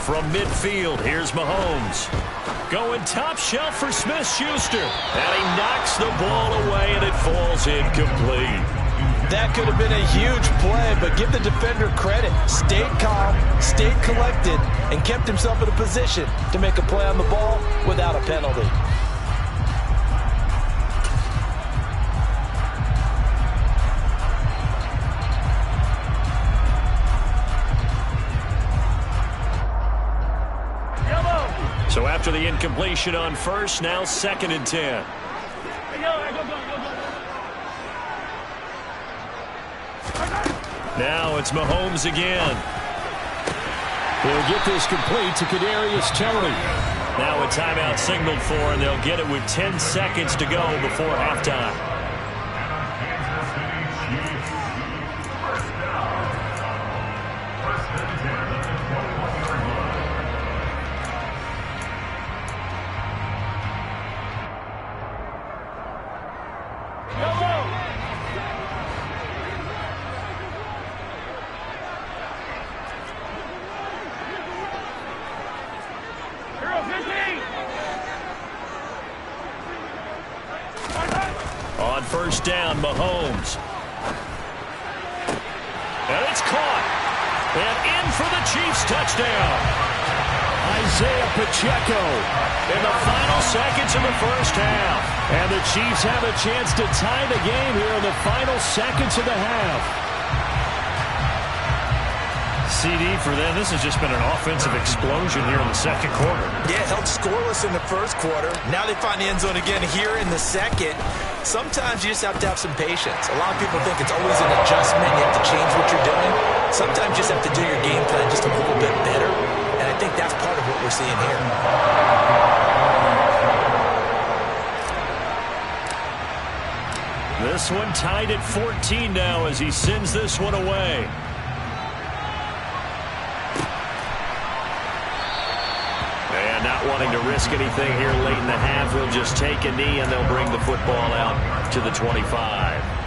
From midfield, here's Mahomes. Going top shelf for Smith-Schuster. And he knocks the ball away, and it falls incomplete. That could have been a huge play, but give the defender credit. Stayed calm, stayed collected, and kept himself in a position to make a play on the ball without a penalty. So after the incompletion on first, now 2nd and 10. Now it's Mahomes again. He'll get this complete to Kadarius Toney. Now a timeout signaled for, and they'll get it with 10 seconds to go before halftime. On first down, Mahomes. And it's caught. And in for the Chiefs touchdown. Isaiah Pacheco In the final seconds of the first half. And the Chiefs have a chance to tie the game here in the final seconds of the half. CD for them, this has just been an offensive explosion here in the second quarter. Yeah, held scoreless in the first quarter. Now they find the end zone again here in the second. Sometimes you just have to have some patience. A lot of people think it's always an adjustment. You have to change what you're doing. Sometimes you just have to do your game plan just a little bit better. And I think that's part of what we're seeing here. This one tied at 14 now as he sends this one away. And not wanting to risk anything here late in the half, he'll just take a knee and they'll bring the football out to the 25.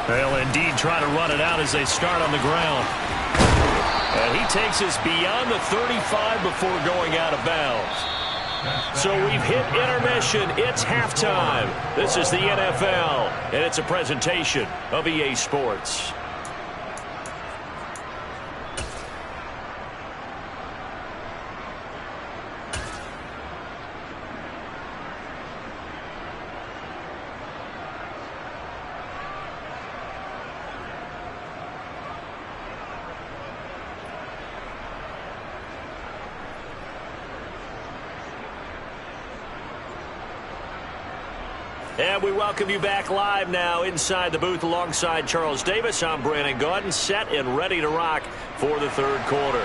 They'll indeed try to run it out as they start on the ground. And he takes us beyond the 35 before going out of bounds. So we've hit intermission. It's halftime. This is the NFL, and it's a presentation of EA Sports. And we welcome you back live now inside the booth alongside Charles Davis. I'm Brandon Gaudin, set and ready to rock for the third quarter.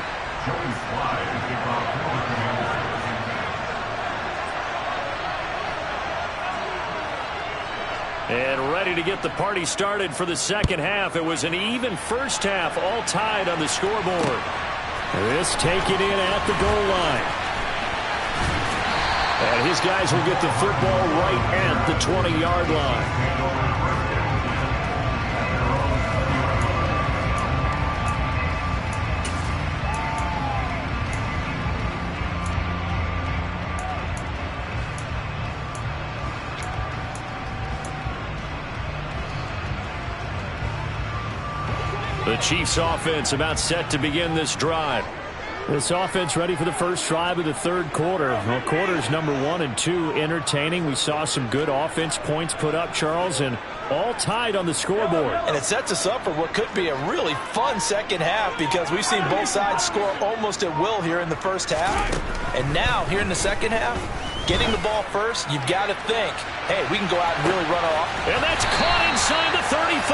And ready to get the party started for the second half. It was an even first half, all tied on the scoreboard. This taken in at the goal line. And his guys will get the football right at the 20-yard line. The Chiefs offense about set to begin this drive. This offense ready for the first drive of the third quarter. Well, quarters number 1 and 2 entertaining. We saw some good offense points put up, Charles, and all tied on the scoreboard. And it sets us up for what could be a really fun second half because we've seen both sides score almost at will here in the first half. And now, here in the second half, getting the ball first, you've got to think, hey, we can go out and really run off. And that's caught inside the 35.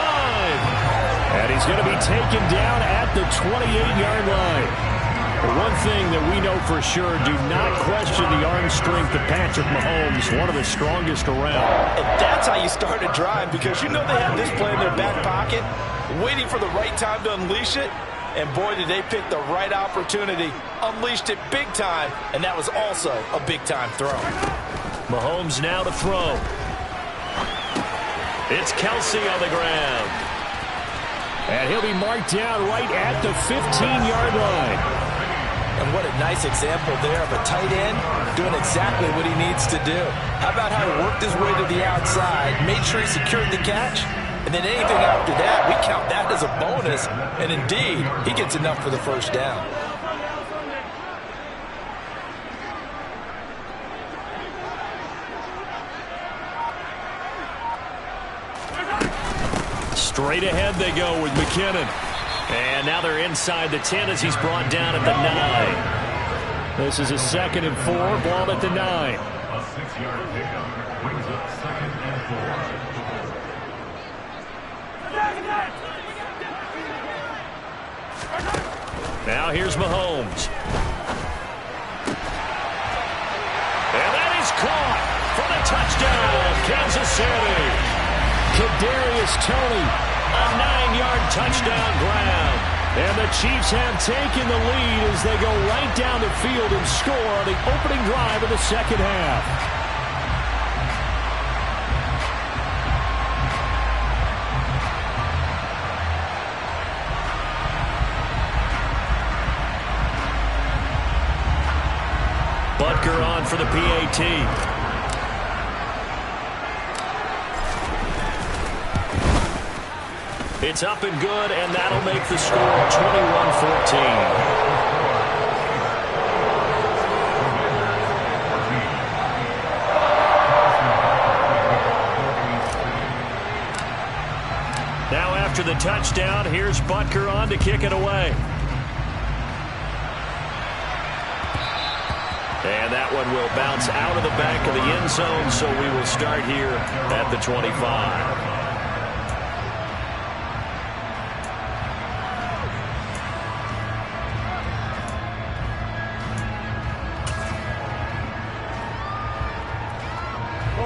And he's going to be taken down at the 28-yard line. But one thing that we know for sure, do not question the arm strength of Patrick Mahomes, one of the strongest around. And that's how you start a drive because you know they have this play in their back pocket, waiting for the right time to unleash it. And boy, did they pick the right opportunity, unleashed it big time, and that was also a big-time throw. Mahomes now to throw. It's Kelsey on the ground. And he'll be marked down right at the 15-yard line. And what a nice example there of a tight end doing exactly what he needs to do. How about how he worked his way to the outside, made sure he secured the catch, and then anything after that, we count that as a bonus. And indeed, he gets enough for the first down. Straight ahead they go with McKinnon. And now they're inside the 10 as he's brought down at the 9. This is a 2nd and 4, ball at the 9. A 6-yard pickup brings up 2nd and 4. Now here's Mahomes. And that is caught for the touchdown, Kansas City. Kadarius Toney. A 9-yard touchdown grab. And the Chiefs have taken the lead as they go right down the field and score on the opening drive of the second half. Butker on for the PAT. It's up and good, and that'll make the score 21-14. Now after the touchdown, here's Butker on to kick it away. And that one will bounce out of the back of the end zone, so we will start here at the 25.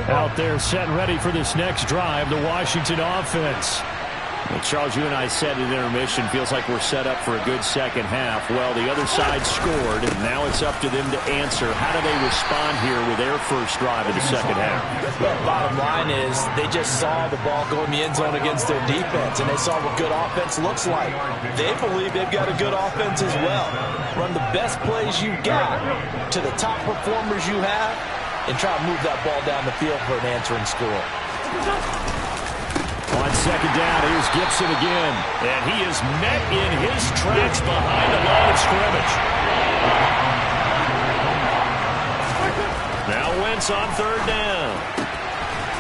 Out there set and ready for this next drive, the Washington offense. Well, Charles, you and I said at intermission, feels like we're set up for a good second half. Well, the other side scored, and now it's up to them to answer. How do they respond here with their first drive of the second half? Well, bottom line is they just saw the ball go in the end zone against their defense, and they saw what good offense looks like. They believe they've got a good offense as well. Run the best plays you got to the top performers you have, and try to move that ball down the field for an answering score. On second down, here's Gibson again. And he is met in his tracks behind the line of scrimmage. Now Wentz on third down.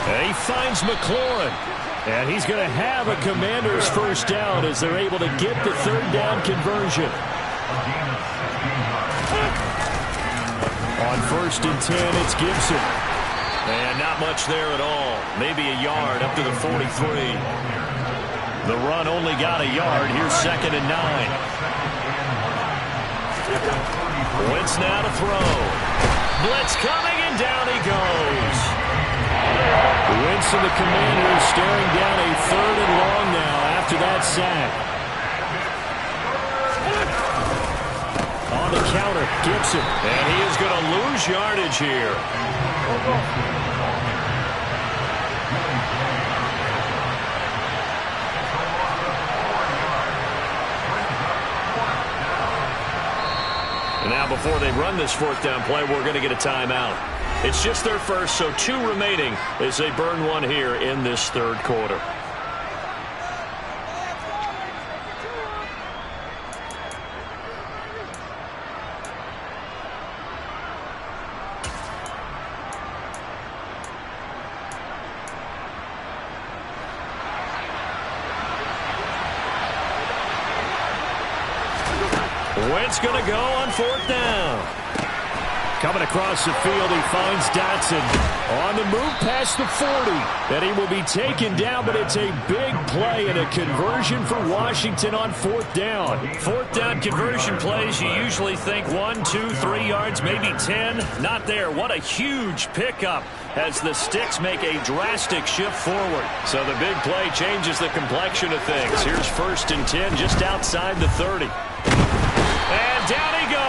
And he finds McLaurin. And he's going to have a Commander's first down as they're able to get the third down conversion. On 1st and 10, it's Gibson. And not much there at all. Maybe a yard up to the 43. The run only got a yard. Here's 2nd and 9. Wentz now to throw. Blitz coming, and down he goes. Wentz and the Commanders staring down a 3rd and long now after that sack. On the counter, Gibson. And he is going to lose yardage here. And now before they run this 4th down play, we're going to get a timeout. It's just their first, so 2 remaining as they burn one here in this 3rd quarter. Wentz going to go on 4th down. Coming across the field, he finds Dotson on the move past the 40. And he will be taken down, but it's a big play and a conversion for Washington on 4th down. 4th down conversion plays, you usually think 1, 2, 3 yards, maybe 10. Not there. What a huge pickup as the Sticks make a drastic shift forward. So the big play changes the complexion of things. Here's 1st and 10 just outside the 30. And down he goes.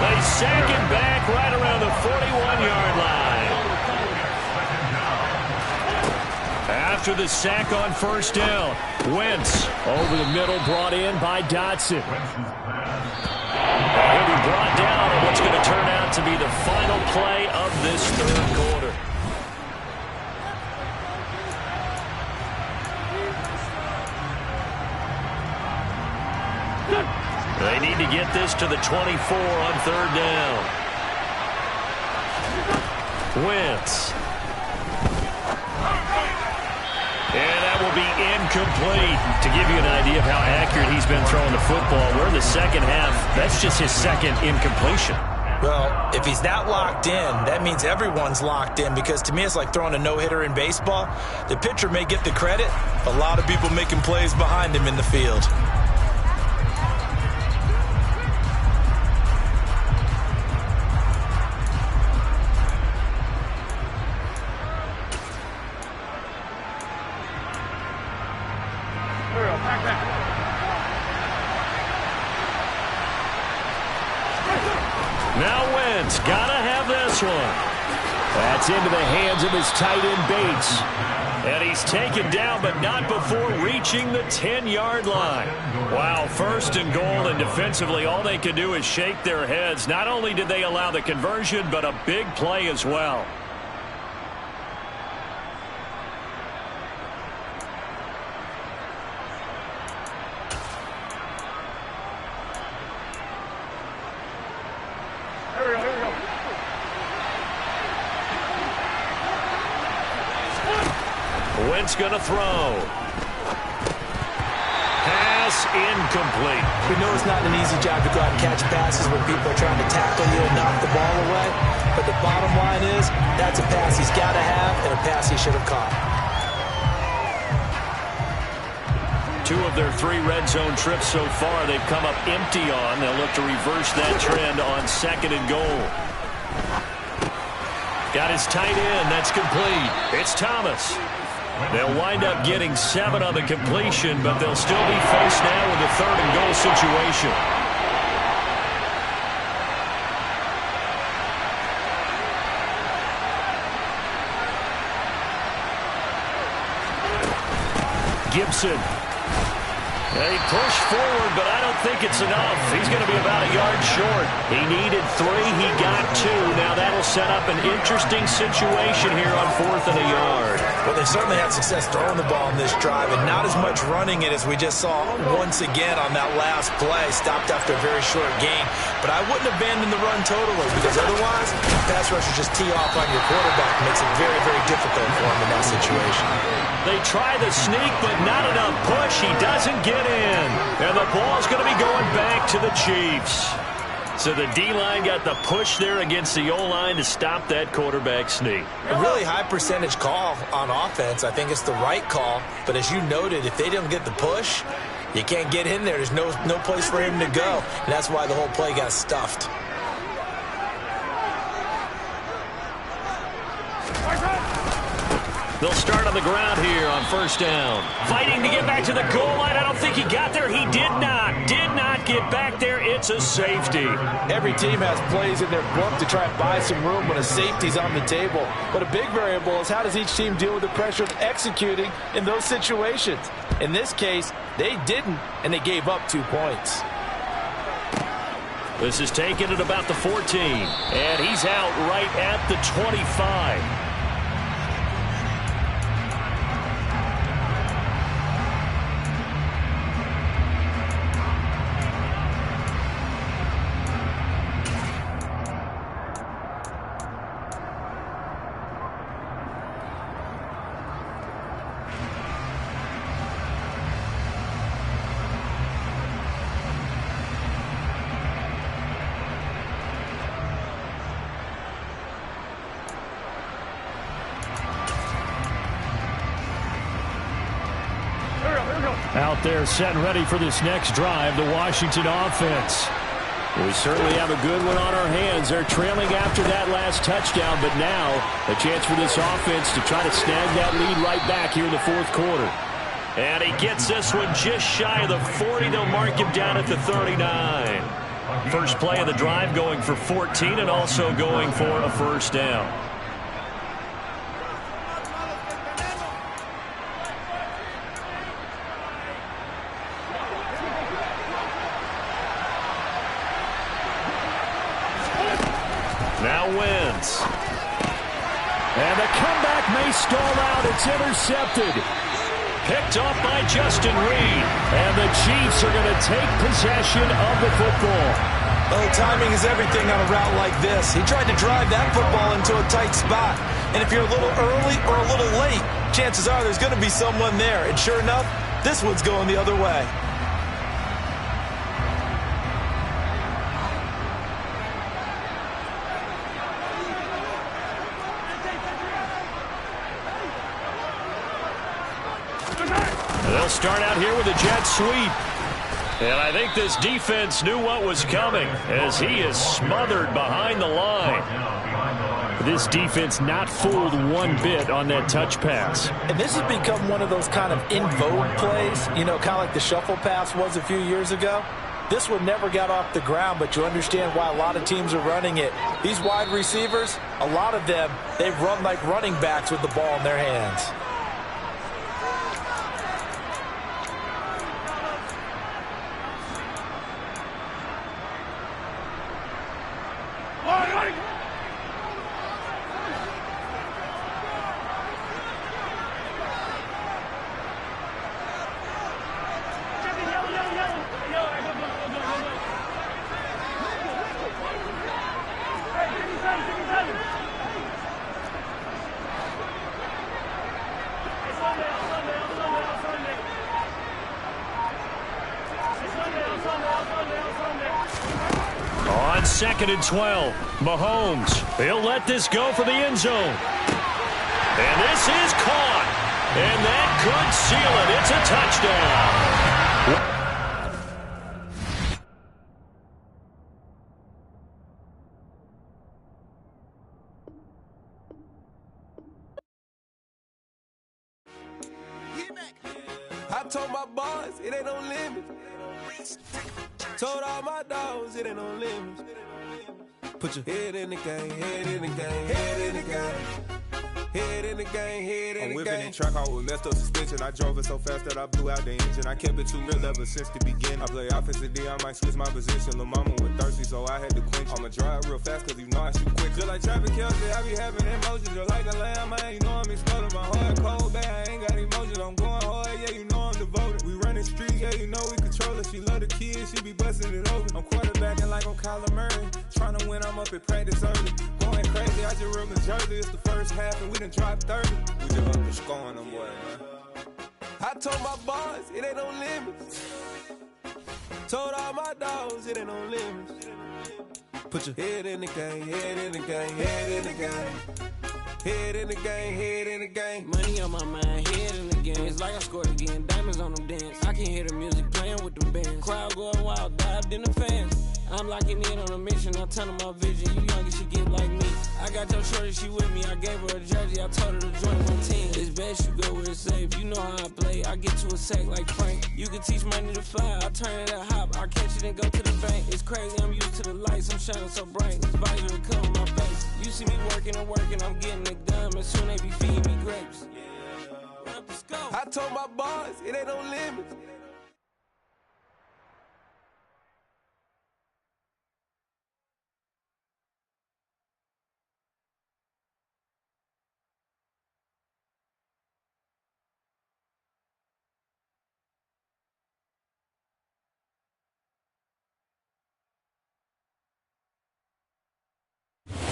They sack him back right around the 41-yard line. After the sack on 1st down, Wentz over the middle, brought in by Dotson. He'll be brought down on what's going to turn out to be the final play of this 3rd quarter. They need to get this to the 24 on 3rd down. Wentz. And that will be incomplete. To give you an idea of how accurate he's been throwing the football, we're in the second half. That's just his 2nd incompletion. Well, if he's that locked in, that means everyone's locked in, because to me it's like throwing a no-hitter in baseball. The pitcher may get the credit, a lot of people making plays behind him in the field. Now Wentz, gotta have this one. That's into the hands of his tight end Bates. And he's taken down, but not before reaching the 10-yard line. Wow, 1st and goal, and defensively all they could do is shake their heads. Not only did they allow the conversion, but a big play as well. Wentz going to throw. Pass incomplete. We know it's not an easy job to go out and catch passes when people are trying to tackle you and knock the ball away. But the bottom line is, that's a pass he's got to have and a pass he should have caught. 2 of their 3 red zone trips so far, they've come up empty on. They'll look to reverse that trend on 2nd and goal. Got his tight end. That's complete. It's Thomas. They'll wind up getting 7 on the completion, but they'll still be faced now with a 3rd and goal situation. Gibson. They push forward, but I don't think it's enough. He's going to be about a yard short. He needed 3. He got 2. Now that'll set up an interesting situation here on 4th and a yard. Well, they certainly had success throwing the ball in this drive, and not as much running it as we just saw once again on that last play. Stopped after a very short gain. But I wouldn't abandon the run totally, because otherwise, pass rushers just tee off on your quarterback. It makes it very, very difficult for him in that situation. They try the sneak, but not enough push. He doesn't get in. And the ball's going to be going back to the Chiefs. So the D-line got the push there against the O-line to stop that quarterback sneak. A really high percentage call on offense. I think it's the right call. But as you noted, if they don't get the push, you can't get in there. There's no place for him to go. And that's why the whole play got stuffed. They'll start on the ground here on 1st down. Fighting to get back to the goal line. I don't think he got there. He did not get back there. It's a safety. Every team has plays in their book to try and buy some room when a safety's on the table. But a big variable is how does each team deal with the pressure of executing in those situations. In this case, they didn't, and they gave up 2 points. This is taken at about the 14. And he's out right at the 25. Out there set and ready for this next drive, the Washington offense. We certainly have a good one on our hands. They're trailing after that last touchdown, but now a chance for this offense to try to snag that lead right back here in the fourth quarter. And he gets this one just shy of the 40. They'll mark him down at the 39. First play of the drive going for 14 and also going for a first down. Now wins. And the comeback may stall out. It's intercepted. Picked off by Justin Reed. And the Chiefs are going to take possession of the football. Oh, timing is everything on a route like this. He tried to drive that football into a tight spot. And if you're a little early or a little late, chances are there's going to be someone there. And sure enough, this one's going the other way. They'll start out here with a jet sweep. And I think this defense knew what was coming as he is smothered behind the line. This defense not fooled one bit on that touch pass. And this has become one of those kind of in vogue plays, you know, kind of like the shuffle pass was a few years ago. This one never got off the ground, but you understand why a lot of teams are running it. These wide receivers, a lot of them, they've run like running backs with the ball in their hands. On 2nd and 12, Mahomes. He'll let this go for the end zone. And this is caught. And that could seal it. It's a touchdown. I told my boys it ain't no limit. Told all my dogs it ain't no limit. Put your head in the game, head in the game, head in the game. Head in the game, head in the game. I'm whipping in track, I was messed up suspension. I drove it so fast that I blew out the engine. I kept it too real ever since the beginning. I play offensive D, I might switch my position. Lil' mama was thirsty, so I had to quench. I'ma drive real fast, cause you know I shoot quick. Just like traffic Kelsey, I be having emotions. Just like a lamb, man, you know I'm exploding. My heart cold, bad, I ain't got emotions. I'm going hard, yeah, you know I'm devoted. We running streets, yeah, you know we control it. She love the kids, she be busting it over. I'm quarterbacking like I'm Kyler Murray. Trying to win, I'm up at practice early. Going crazy, I just real the jersey. It's the first half, and we done dropped 30. We just up to scoring them, boy, man. I told my boys it ain't no limits. Told all my dogs it ain't no limits. Put your head in the game, head in the game, head in the game. Head in the game, head in the game. Money on my mind, head in the game. It's like I scored again, diamonds on them dance. I can hear the music playing with them bands. Crowd going wild, dived in the fans. I'm locking in on a mission, I tell them my vision. You young, you should get like me. I got your shorty, she with me. I gave her a jersey, I told her to join my team. It's best you go where it's safe. You know how I play. I get to a sack like Frank. You can teach money to fly. I turn it a hop. I catch it and go to the bank. It's crazy, I'm used to the lights. I'm shining so bright. This visor will cover my face. You see me working and working. I'm getting it done. And soon they be feeding me grapes. Let's go. I told my boys it ain't no limits.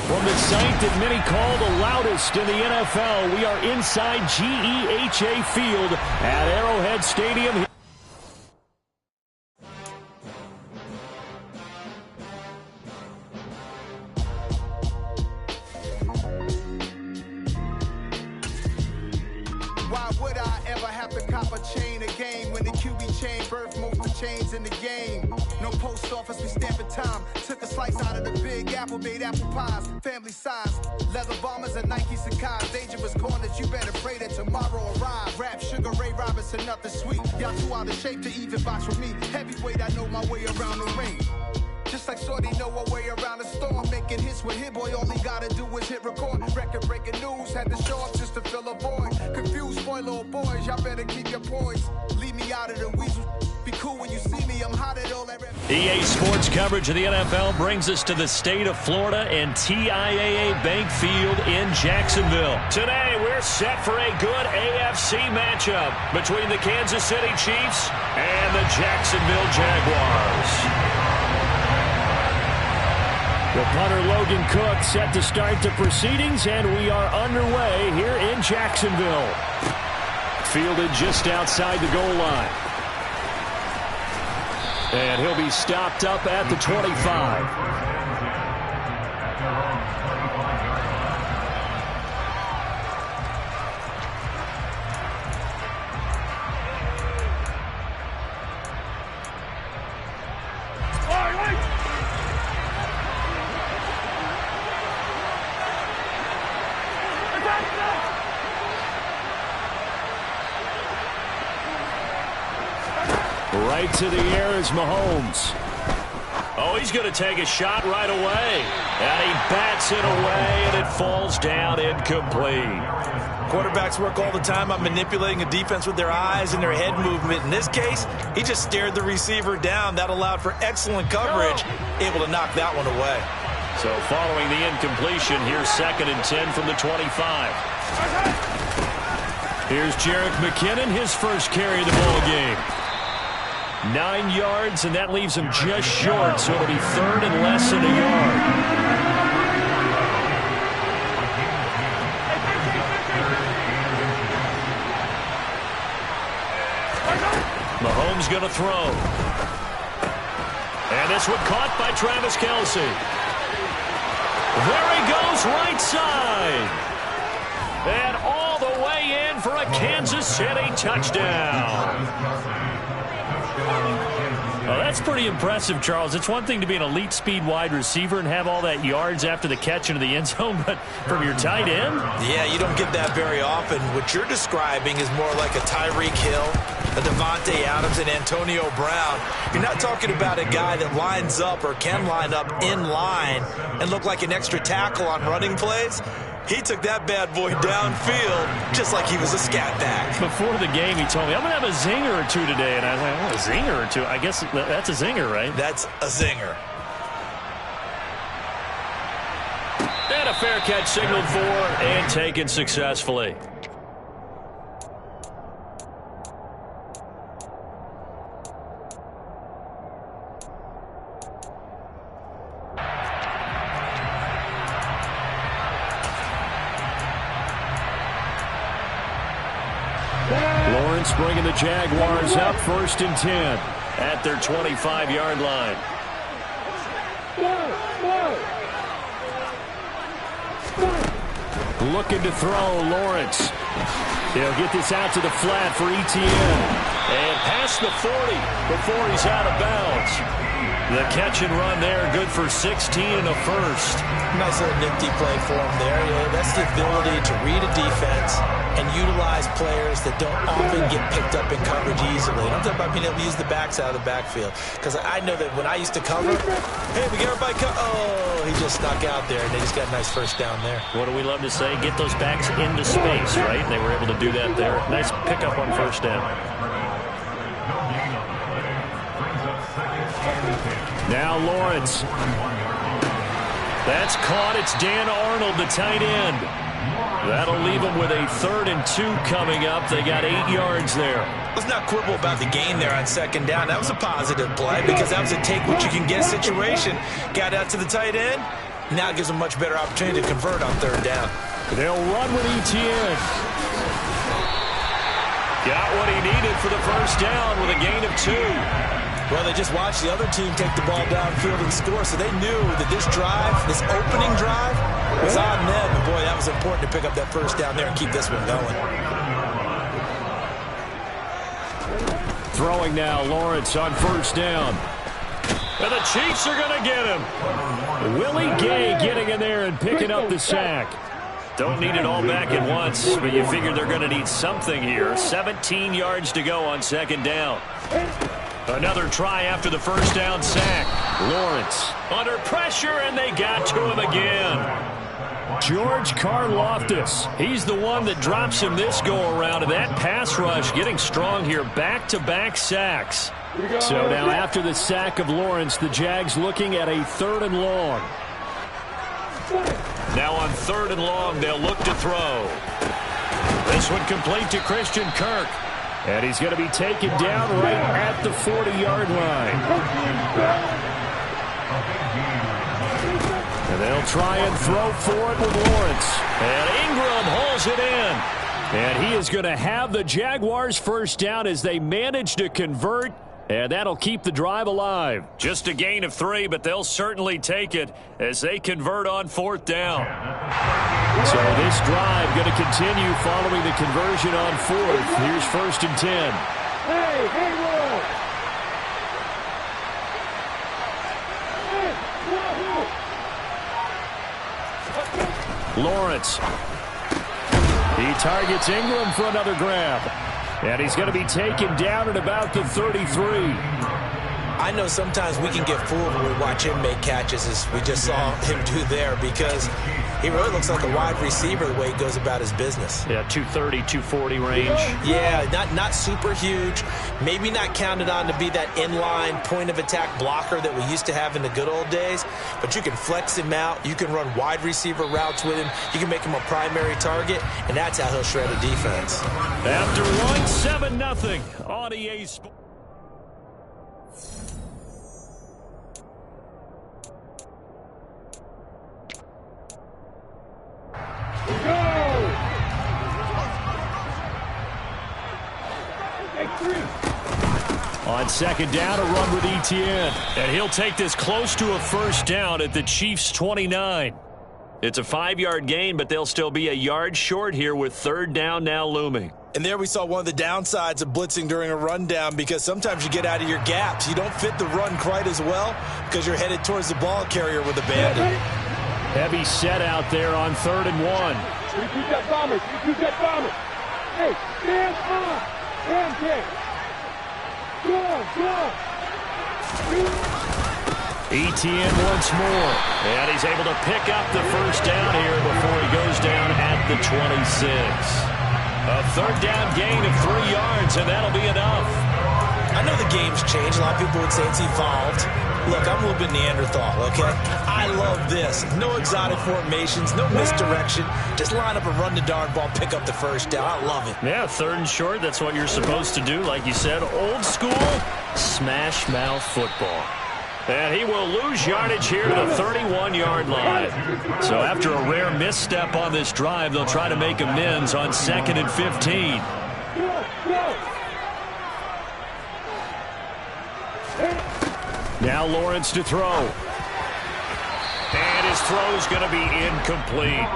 From the site that many call the loudest in the NFL, we are inside GEHA Field at Arrowhead Stadium. Why would I ever have to cop a chain a game when the QB chain, birth most of the chains in the game. No post office, we stamping time. Took a slice out of the big apple, made apple pies. Family size, leather bombers and Nike Sacai's. Dangerous corners, you better pray that tomorrow arrives. Rap, Sugar Ray Robinson, nothing sweet. Y'all too out of shape to even box with me. Heavyweight, I know my way around the ring. Just like Shorty know her way around the storm. Making hits with Hit Boy, all he gotta do is hit record. Record breaking news, had to show up just to fill a void. Confused, spoil little boys, y'all better keep your poise. Leave me out of the weasel. Be cool when you see me, I'm hot at all that rap. EA Sports coverage of the NFL brings us to the state of Florida and TIAA Bank Field in Jacksonville. Today, we're set for a good AFC matchup between the Kansas City Chiefs and the Jacksonville Jaguars. The punter Logan Cook set to start the proceedings, and we are underway here in Jacksonville. Fielded just outside the goal line. And he'll be stopped up at the 25. Right to the air is Mahomes. Oh, he's going to take a shot right away. And he bats it away, and it falls down incomplete. Quarterbacks work all the time on manipulating a defense with their eyes and their head movement. In this case, he just stared the receiver down. That allowed for excellent coverage, able to knock that one away. So following the incompletion, here's 2nd and 10 from the 25. Here's Jerick McKinnon, his first carry of the ball game. 9 yards, and that leaves him just short, so it'll be 3rd and less than a yard. Mahomes going to throw. And this one caught by Travis Kelce. There he goes, right side. And all the way in for a Kansas City touchdown. Well, that's pretty impressive, Charles. It's one thing to be an elite speed wide receiver and have all that yards after the catch into the end zone, but from your tight end? Yeah, you don't get that very often. What you're describing is more like a Tyreek Hill, a Devontae Adams, and Antonio Brown. You're not talking about a guy that lines up or can line up in line and look like an extra tackle on running plays. He took that bad boy downfield just like he was a scat back. Before the game, he told me, I'm going to have a zinger or two today. And I was like, oh, a zinger or two? I guess that's a zinger, right? That's a zinger. And a fair catch signaled for and taken successfully. Lawrence bringing the Jaguars up 1st and 10 at their 25-yard line. Looking to throw, Lawrence. He'll get this out to the flat for Etienne. And past the 40 before he's out of bounds. The catch and run there, good for 16 and a first. Nice little nifty play for him there. Yeah, that's the ability to read a defense and utilize players that don't often get picked up in coverage easily. And I'm talking about being able to use the backs out of the backfield. Because I know that when I used to cover, hey, we get everybody oh, he just snuck out there, and they just got a nice first down there. What do we love to say? Get those backs into space, right? They were able to do that there. Nice pickup on 1st down. Now Lawrence. That's caught. It's Dan Arnold, the tight end. That'll leave them with a 3rd and 2 coming up. They got 8 yards there. Let's not quibble about the gain there on 2nd down. That was a positive play because that was a take-what-you-can-get situation. Got out to the tight end. Now it gives them a much better opportunity to convert on 3rd down. They'll run with Etienne. Got what he needed for the 1st down with a gain of 2. Well, they just watched the other team take the ball downfield and score, so they knew that this drive, this opening drive, was on them. And, boy, that was important to pick up that 1st down there and keep this one going. Throwing now, Lawrence on first down. And the Chiefs are going to get him. Willie Gay getting in there and picking up the sack. Don't need it all back at once, but you figure they're going to need something here. 17 yards to go on second down. Another try after the first down sack. Lawrence under pressure, and they got to him again. George Karlaftis, he's the one that drops him this go-around, and that pass rush getting strong here. Back-to-back sacks. So now after the sack of Lawrence, the Jags looking at a 3rd and long. Now on 3rd and long, they'll look to throw. This one complete to Christian Kirk. And he's going to be taken down right at the 40-yard line. And they'll try and throw for it with Lawrence. And Ingram holds it in. And he is going to have the Jaguars first down as they manage to convert. And that'll keep the drive alive. Just a gain of 3, but they'll certainly take it as they convert on 4th down. So this drive going to continue following the conversion on 4th. Here's 1st and 10. Hey, Will. Lawrence. He targets Ingram for another grab. And he's going to be taken down at about the 33. I know sometimes we can get fooled when we watch him make catches, as we just saw him do there, because he really looks like a wide receiver the way he goes about his business. Yeah, 230, 240 range. Yeah, not super huge. Maybe not counted on to be that inline point-of-attack blocker that we used to have in the good old days, but you can flex him out. You can run wide receiver routes with him. You can make him a primary target, and that's how he'll shred a defense. After one, 7-0 on EA Sports. On second down, a run with Etienne. And he'll take this close to a first down at the Chiefs' 29. It's a 5-yard gain, but they'll still be a yard short here with 3rd down now looming. And there we saw one of the downsides of blitzing during a rundown, because sometimes you get out of your gaps. You don't fit the run quite as well because you're headed towards the ball carrier with a bandit. Heavy set out there on 3rd and 1. Repeat that bomber. Repeat that bomber. Hey, stand up. Stand there. Etienne once more. And he's able to pick up the first down here before he goes down at the 26. A 3rd down gain of 3 yards, and that'll be enough. I know the game's changed. A lot of people would say it's evolved. Look, I'm a little bit Neanderthal, okay? I love this. No exotic formations, no misdirection. Just line up and run the darn ball, pick up the first down. I love it. Yeah, 3rd and short, that's what you're supposed to do. Like you said, old school, smash mouth football. And he will lose yardage here at the 31-yard line. So after a rare misstep on this drive, they'll try to make amends on 2nd and 15. Now Lawrence to throw. And his throw's going to be incomplete.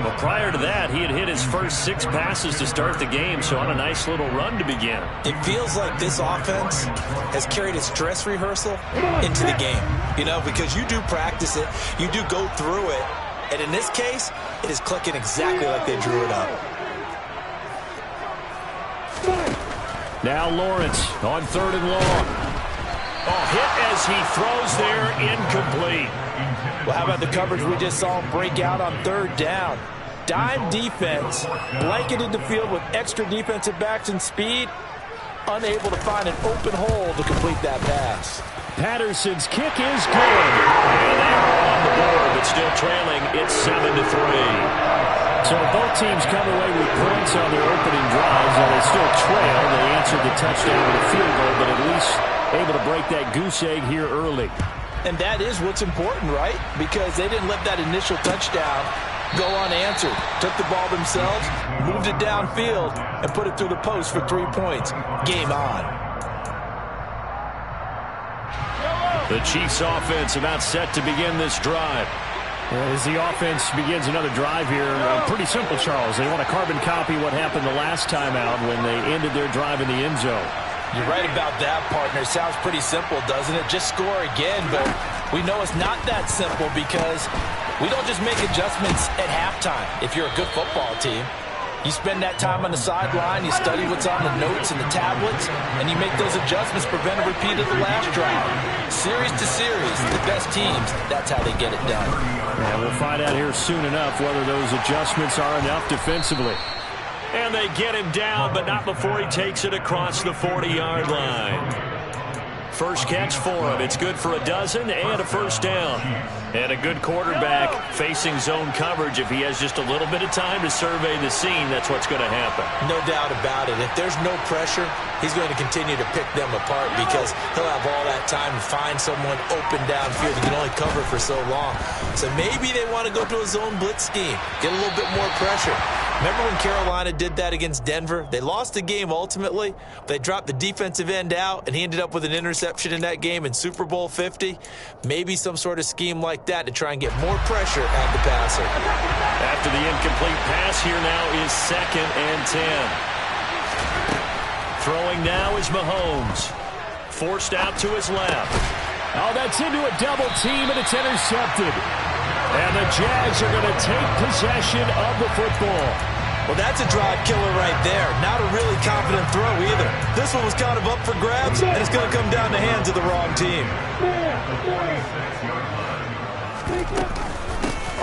Well, prior to that, he had hit his first 6 passes to start the game, so on a nice little run to begin. It feels like this offense has carried its dress rehearsal into the game, you know, because you do practice it, you do go through it, and in this case, it is clicking exactly like they drew it up. Now Lawrence on 3rd and long. Oh, hit as he throws there, incomplete. Well, how about the coverage we just saw him break out on 3rd down? Dime defense, blanketed the field with extra defensive backs and speed, unable to find an open hole to complete that pass. Patterson's kick is good. And they are on the board, but still trailing. It's 7-3. So both teams come away with points on their opening drives, and they still trail. They answered the touchdown with a field goal, but at least able to break that goose egg here early. And that is what's important, right? Because they didn't let that initial touchdown go unanswered. Took the ball themselves, moved it downfield, and put it through the post for 3 points. Game on. The Chiefs offense about set to begin this drive. As the offense begins another drive here, pretty simple, Charles. They want to carbon copy what happened the last time out when they ended their drive in the end zone. You're right about that, partner. Sounds pretty simple, doesn't it? Just score again, but we know it's not that simple because we don't just make adjustments at halftime if you're a good football team. You spend that time on the sideline, you study what's on the notes and the tablets, and you make those adjustments, prevent a repeat of the last drive. Series to series, the best teams, that's how they get it done. Yeah, we'll find out here soon enough whether those adjustments are enough defensively. And they get him down, but not before he takes it across the 40-yard line. First catch for him. It's good for a dozen and a first down. And a good quarterback facing zone coverage. If he has just a little bit of time to survey the scene, that's what's going to happen. No doubt about it. If there's no pressure, he's going to continue to pick them apart because he'll have all that time to find someone open downfield. He can only cover for so long. So maybe they want to go to a zone blitz scheme, get a little bit more pressure. Remember when Carolina did that against Denver? They lost the game ultimately. They dropped the defensive end out, and he ended up with an interception in that game in Super Bowl 50. Maybe some sort of scheme like that to try and get more pressure at the passer. After the incomplete pass, here now is 2nd and 10. Throwing now is Mahomes. Forced out to his left. Oh, that's into a double team, and it's intercepted. And the Jags are going to take possession of the football. Well, that's a drive killer right there. Not a really confident throw either. This one was kind of up for grabs, and it's going to come down the hands of the wrong team.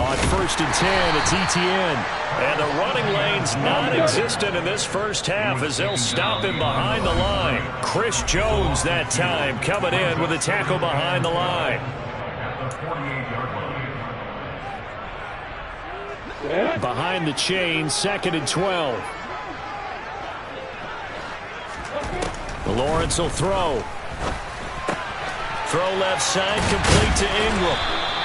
On 1st and 10, it's Etienne. And the running lane's non-existent in this first half as they'll stop him behind the line. Chris Jones that time coming in with a tackle behind the line. Behind the chain, 2nd and 12. Lawrence will throw. Throw left side, complete to Ingram.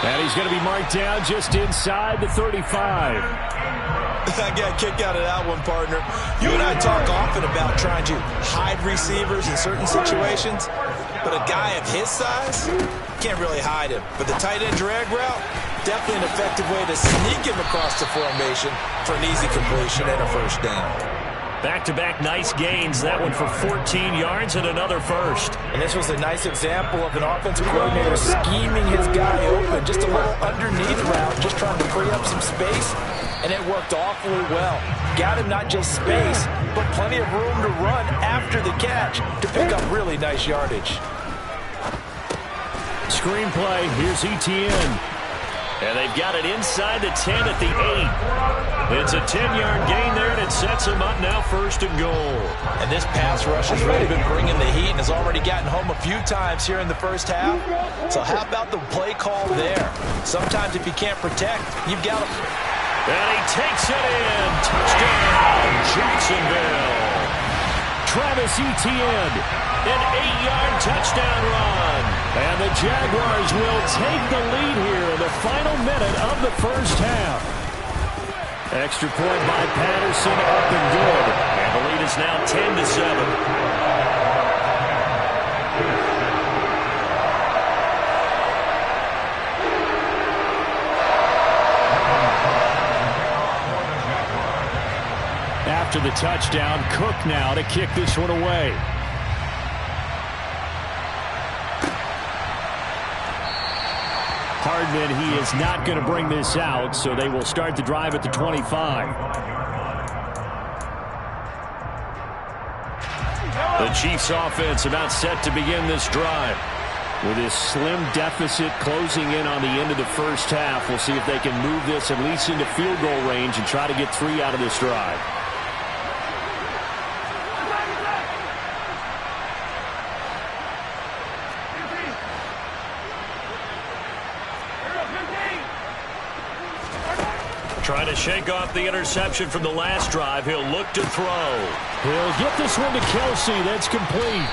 And he's going to be marked down just inside the 35. I got a kick out of that one, partner. You and I talk often about trying to hide receivers in certain situations, but a guy of his size, can't really hide him. But the tight end drag route, definitely an effective way to sneak him across the formation for an easy completion and a first down. Back-to-back nice gains. That one for 14 yards and another first. And this was a nice example of an offensive coordinator scheming his guy open. Just a little underneath route, just trying to free up some space, and it worked awfully well. Got him not just space, but plenty of room to run after the catch to pick up really nice yardage. Screenplay, here's Etienne. And they've got it inside the 10 at the 8. It's a 10-yard gain there, and it sets them up now 1st and goal. And this pass rush has really been bringing the heat and has already gotten home a few times here in the first half. So how about the play call there? Sometimes if you can't protect, you've got to... And he takes it in. Touchdown, Jacksonville. Travis Etienne, an 8-yard touchdown run. And the Jaguars will take the lead here in the final minute of the first half. Extra point by Patterson, up and good. And the lead is now 10-7. After the touchdown, Cook now to kick this one away. Hardman, he is not going to bring this out, so they will start the drive at the 25. The Chiefs offense about set to begin this drive. With this slim deficit closing in on the end of the first half, we'll see if they can move this at least into field goal range and try to get 3 out of this drive. Trying to shake off the interception from the last drive. He'll look to throw. He'll get this one to Kelsey. That's complete.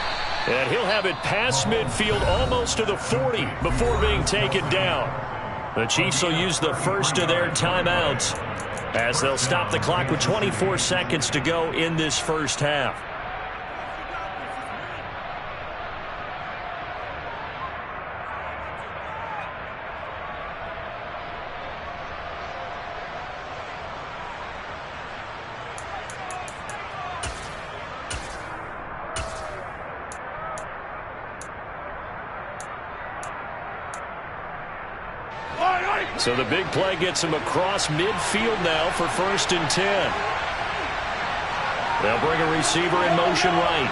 And he'll have it past midfield almost to the 40 before being taken down. The Chiefs will use the first of their timeouts as they'll stop the clock with 24 seconds to go in this first half. So the big play gets him across midfield now for 1st and 10. They'll bring a receiver in motion right.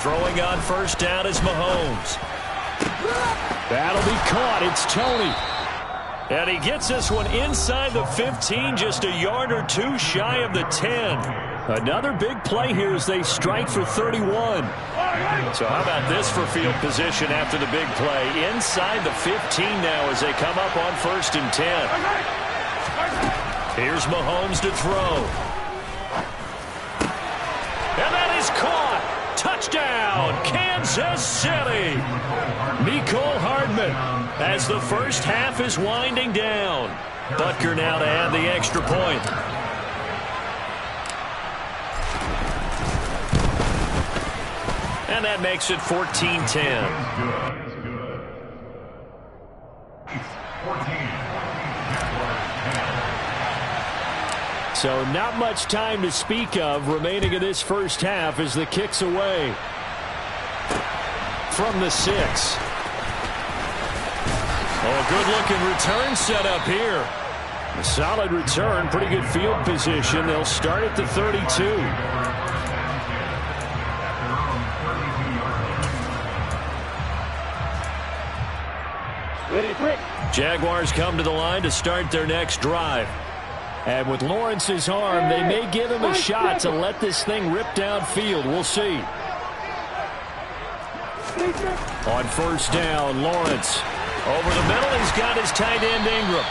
Throwing on 1st down is Mahomes. That'll be caught. It's Tony. And he gets this one inside the 15, just a yard or two shy of the 10. Another big play here as they strike for 31. So how about this for field position after the big play? Inside the 15 now as they come up on 1st and 10. Here's Mahomes to throw. And that is caught. Touchdown, Kansas City. Mecole Hardman as the first half is winding down. Butker now to add the extra point. And that makes it 14-10. So not much time to speak of remaining in this first half as the kick's away. From the 6. Oh, good-looking return set up here. A solid return, pretty good field position. They'll start at the 32. Jaguars come to the line to start their next drive. And with Lawrence's arm, they may give him a shot to let this thing rip downfield. We'll see. On 1st down, Lawrence. Over the middle, he's got his tight end Ingram.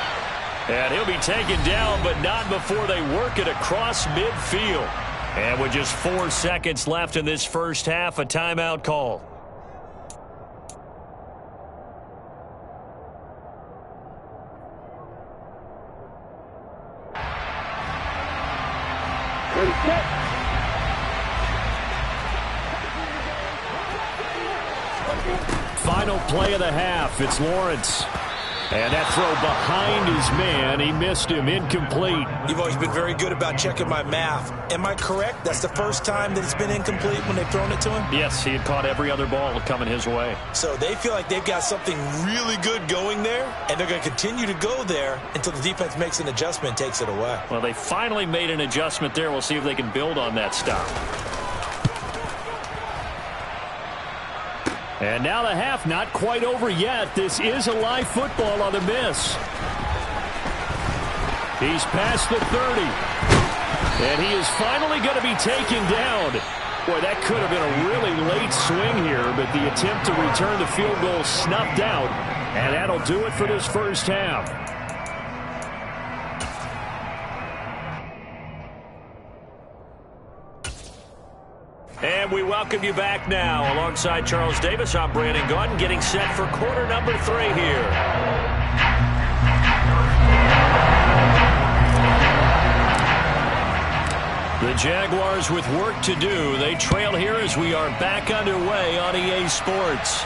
And he'll be taken down, but not before they work it across midfield. And with just 4 seconds left in this first half, a timeout call. Final play of the half. It's Lawrence. And that throw behind his man. He missed him. Incomplete. You've always been very good about checking my math. Am I correct? That's the first time that it's been incomplete when they've thrown it to him? Yes, he had caught every other ball coming his way. So they feel like they've got something really good going there, and they're going to continue to go there until the defense makes an adjustment and takes it away. Well, they finally made an adjustment there. We'll see if they can build on that stop. And now the half not quite over yet. This is a live football on the miss. He's past the 30. And he is finally going to be taken down. Boy, that could have been a really late swing here, but the attempt to return the field goal snuffed out. And that'll do it for this first half. And we welcome you back now. Alongside Charles Davis, I'm Brandon Gaudin, getting set for quarter number 3 here. The Jaguars with work to do. They trail here as we are back underway on EA Sports.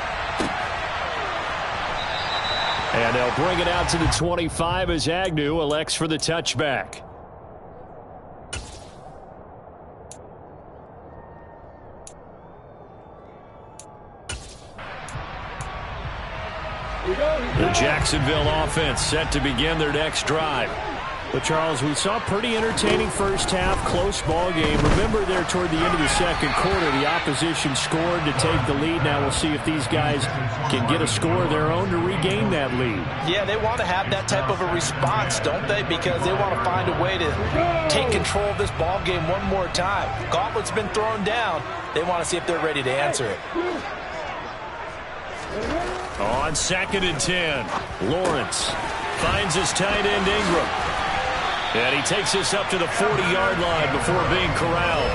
And they'll bring it out to the 25 as Agnew elects for the touchback. The Jacksonville offense set to begin their next drive. But, Charles, we saw a pretty entertaining first half, close ball game. Remember there toward the end of the second quarter, the opposition scored to take the lead. Now we'll see if these guys can get a score of their own to regain that lead. Yeah, they want to have that type of a response, don't they? Because they want to find a way to take control of this ball game one more time. Gauntlet's been thrown down. They want to see if they're ready to answer it. On 2nd and 10, Lawrence finds his tight end Ingram. And he takes this up to the 40-yard line before being corralled.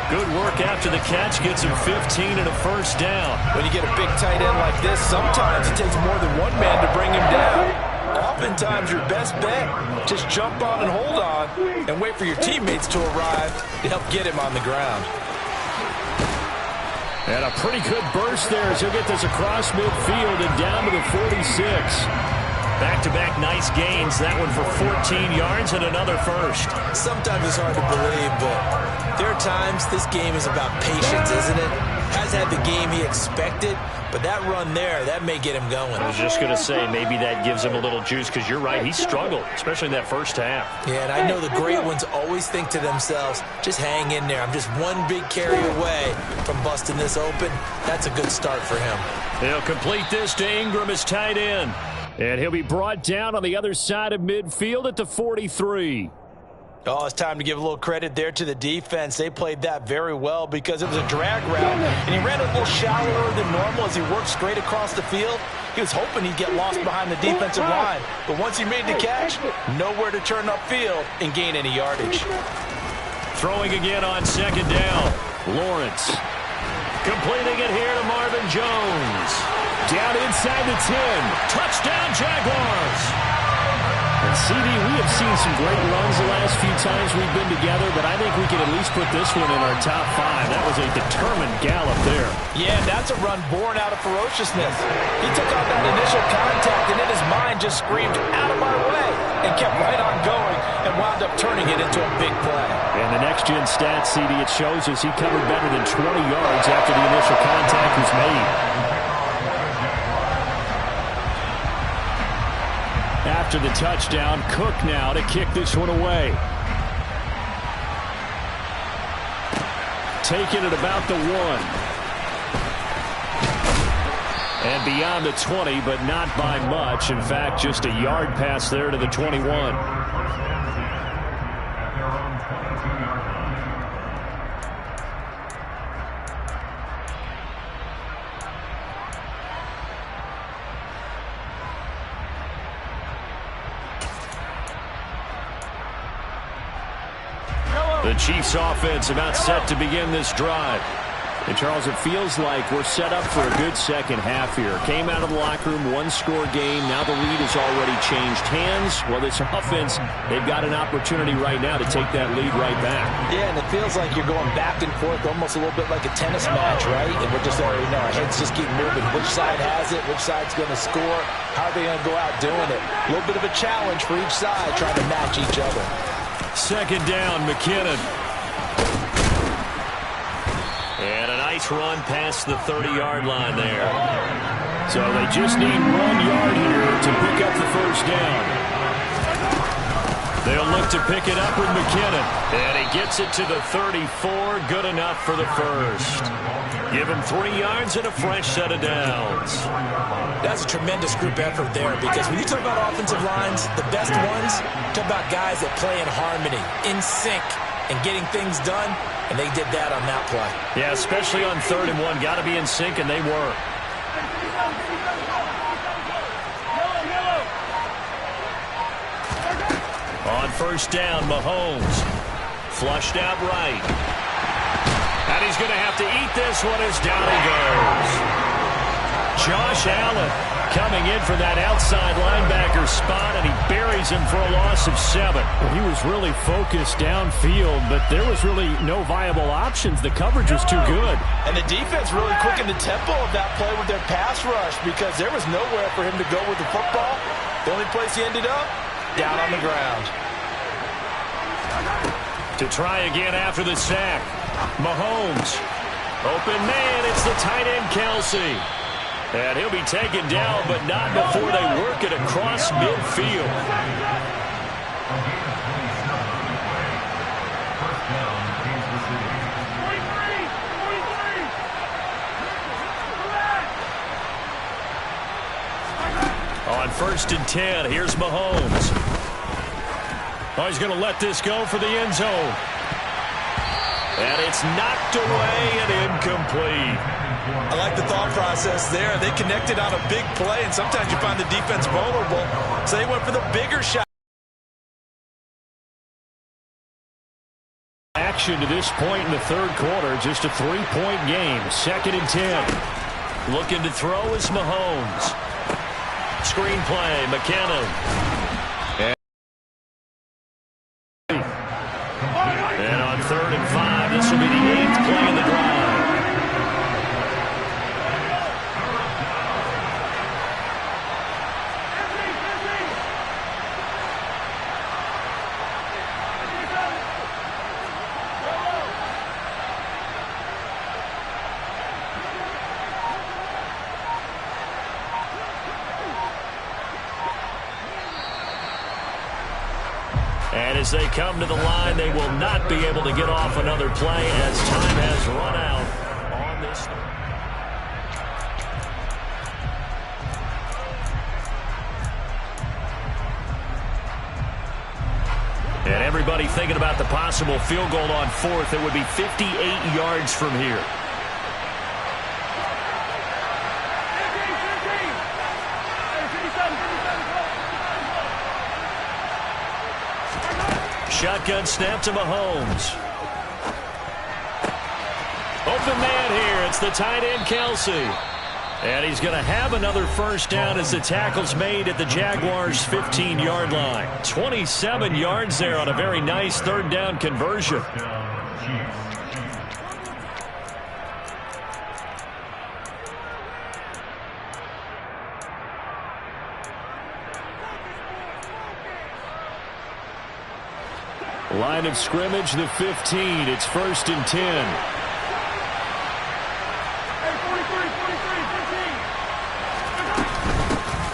Good work after the catch, gets him 15 and a first down. When you get a big tight end like this, sometimes it takes more than one man to bring him down. Oftentimes your best bet, just jump on and hold on and wait for your teammates to arrive to help get him on the ground. And a pretty good burst there as he'll get this across midfield and down to the 46. Back-to-back nice gains. That one for 14 yards and another first. Sometimes it's hard to believe, but there are times this game is about patience, isn't it? the game he expected, but that run there, that may get him going. I was just going to say, maybe that gives him a little juice, because you're right, he struggled, especially in that first half. Yeah, and I know the great ones always think to themselves, just hang in there. I'm just one big carry away from busting this open. That's a good start for him. He'll complete this to Ingram as tight end. And he'll be brought down on the other side of midfield at the 43. Oh, it's time to give a little credit there to the defense. They played that very well because it was a drag route, and he ran a little shallower than normal as he worked straight across the field. He was hoping he'd get lost behind the defensive line, but once he made the catch, nowhere to turn upfield and gain any yardage. Throwing again on second down. Lawrence completing it here to Marvin Jones. Down inside the 10. Touchdown, Jaguars. And CD, we have seen some great runs the last few times we've been together, but I think we can at least put this one in our top 5. That was a determined gallop there. Yeah, that's a run born out of ferociousness. He took out that initial contact, and in his mind just screamed, out of my way, and kept right on going and wound up turning it into a big play. And the next-gen stats, CD, it shows us he covered better than 20 yards after the initial contact was made. After the touchdown, Cook now to kick this one away. Taking it about the 1. And beyond the 20, but not by much. In fact, just a yard pass there to the 21. The Chiefs offense about set to begin this drive. And Charles, it feels like we're set up for a good second half here. Came out of the locker room, one-score game. Now the lead has already changed hands. Well, this offense, they've got an opportunity right now to take that lead right back. Yeah, and it feels like you're going back and forth almost a little bit like a tennis match, right? And we're just already know our heads just keep moving. Which side has it? Which side's going to score? How are they going to go out doing it? A little bit of a challenge for each side trying to match each other. Second down, McKinnon. And a nice run past the 30-yard line there. So they just need 1 yard here to pick up the first down. They'll look to pick it up with McKinnon. And he gets it to the 34. Good enough for the first. Give him 3 yards and a fresh set of downs. That's a tremendous group effort there, because when you talk about offensive lines, the best ones, talk about guys that play in harmony, in sync, and getting things done, and they did that on that play. Yeah, especially on 3rd and 1. Got to be in sync, and they were. On first down, Mahomes. Flushed out right. And he's going to have to eat this one as down he goes. Josh Allen coming in for that outside linebacker spot, and he buries him for a loss of 7. Well, he was really focused downfield, but there was really no viable options. The coverage was too good. And the defense really quickened the tempo of that play with their pass rush, because there was nowhere for him to go with the football. The only place he ended up, down on the ground. To try again after the sack. Mahomes. Open man, it's the tight end Kelsey. And he'll be taken down, but not before they work it across midfield. On 1st and 10, here's Mahomes. Oh, he's going to let this go for the end zone. And it's knocked away and incomplete. I like the thought process there. They connected on a big play, and sometimes you find the defense vulnerable, so they went for the bigger shot. Action to this point in the 3rd quarter, just a 3-point game. 2nd and 10. Looking to throw is Mahomes. Screenplay, McKinnon. And on 3rd and 5, this will be the 8th play of the drive. And as they come to the line, they will not be able to get off another play as time has run out on this. And everybody thinking about the possible field goal on fourth. It would be 58 yards from here. Shotgun snap to Mahomes. Open man here. It's the tight end, Kelsey. And he's going to have another first down as the tackle's made at the Jaguars' 15-yard line. 27 yards there on a very nice third down conversion. Line of scrimmage, the 15. It's 1st and 10.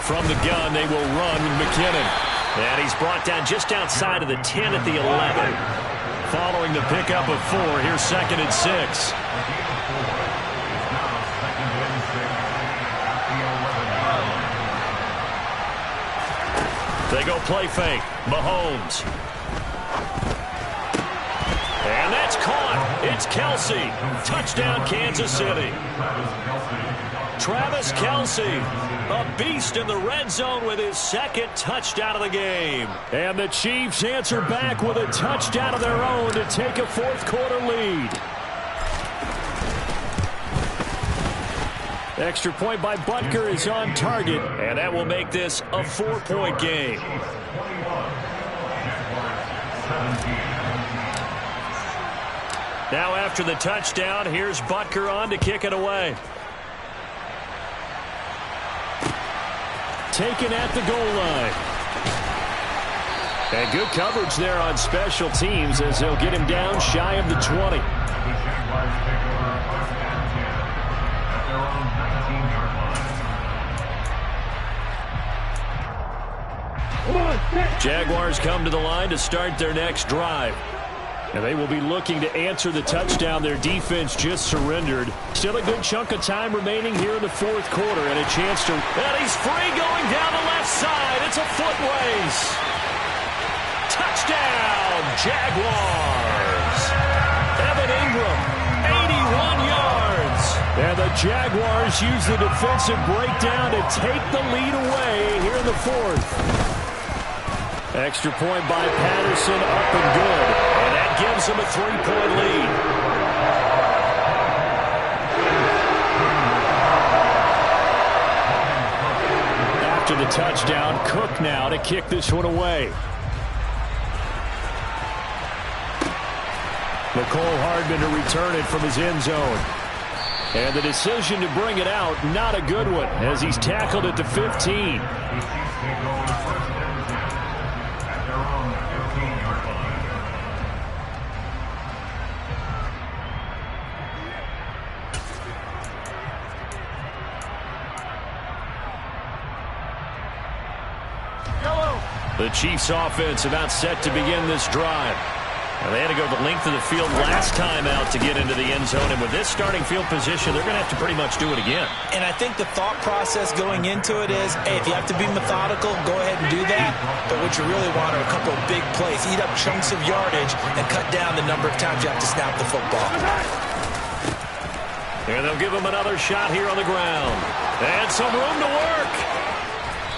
From the gun, they will run with McKinnon. And he's brought down just outside of the 10 at the 11. Following the pickup of 4, here's 2nd and 6. They go play fake. Mahomes. And that's caught. It's Kelsey. Touchdown, Kansas City. Travis Kelsey, a beast in the red zone with his 2nd touchdown of the game. And the Chiefs answer back with a touchdown of their own to take a 4th quarter lead. Extra point by Butker is on target, and that will make this a 4-point game. Now after the touchdown, here's Butker on to kick it away. Taken at the goal line. And good coverage there on special teams as they'll get him down shy of the 20. Jaguars come to the line to start their next drive. And they will be looking to answer the touchdown their defense just surrendered. Still a good chunk of time remaining here in the 4th quarter and a chance to... And he's free going down the left side. It's a foot race. Touchdown, Jaguars. Evan Ingram, 81 yards. And the Jaguars use the defensive breakdown to take the lead away here in the 4th. Extra point by Patterson, up and good. And that gives him a 3-point lead. After the touchdown, Cook now to kick this one away. Mecole Hardman to return it from his end zone. And the decision to bring it out, not a good one, as he's tackled at the 15. The Chiefs offense about set to begin this drive. And they had to go the length of the field last time out to get into the end zone. And with this starting field position, they're going to have to pretty much do it again. And I think the thought process going into it is, hey, if you have to be methodical, go ahead and do that. But what you really want are a couple of big plays. Eat up chunks of yardage and cut down the number of times you have to snap the football. And they'll give him another shot here on the ground. And some room to work.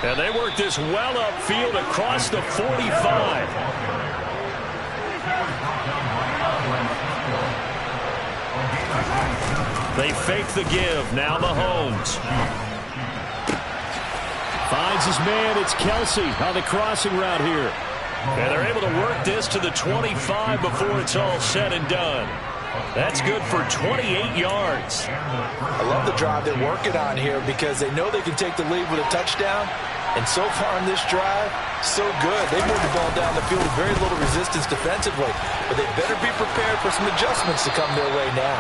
And they work this well upfield across the 45. They fake the give. Now Mahomes. Finds his man. It's Kelsey on the crossing route here. And they're able to work this to the 25 before it's all said and done. That's good for 28 yards. I love the drive they're working on here because they know they can take the lead with a touchdown. And so far in this drive, so good. They moved the ball down the field with very little resistance defensively. But they better be prepared for some adjustments to come their way now.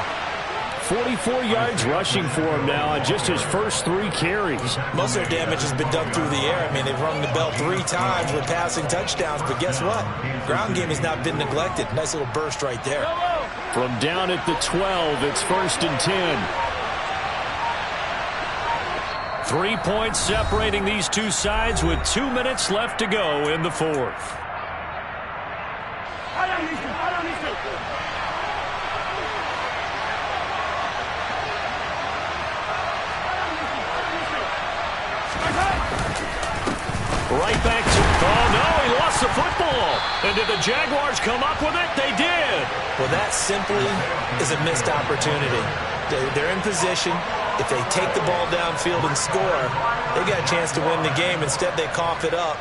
44 yards rushing for him now on just his first 3 carries. Most of their damage has been done through the air. I mean, they've rung the bell 3 times with passing touchdowns, but guess what? Ground game has not been neglected. Nice little burst right there. From down at the 12, it's 1st and 10. 3 points separating these two sides with 2 minutes left to go in the 4th. Right back to, oh no, he lost the football. And did the Jaguars come up with it? They did. Well, that simply is a missed opportunity. They're in position. If they take the ball downfield and score, they got a chance to win the game. Instead, they cough it up.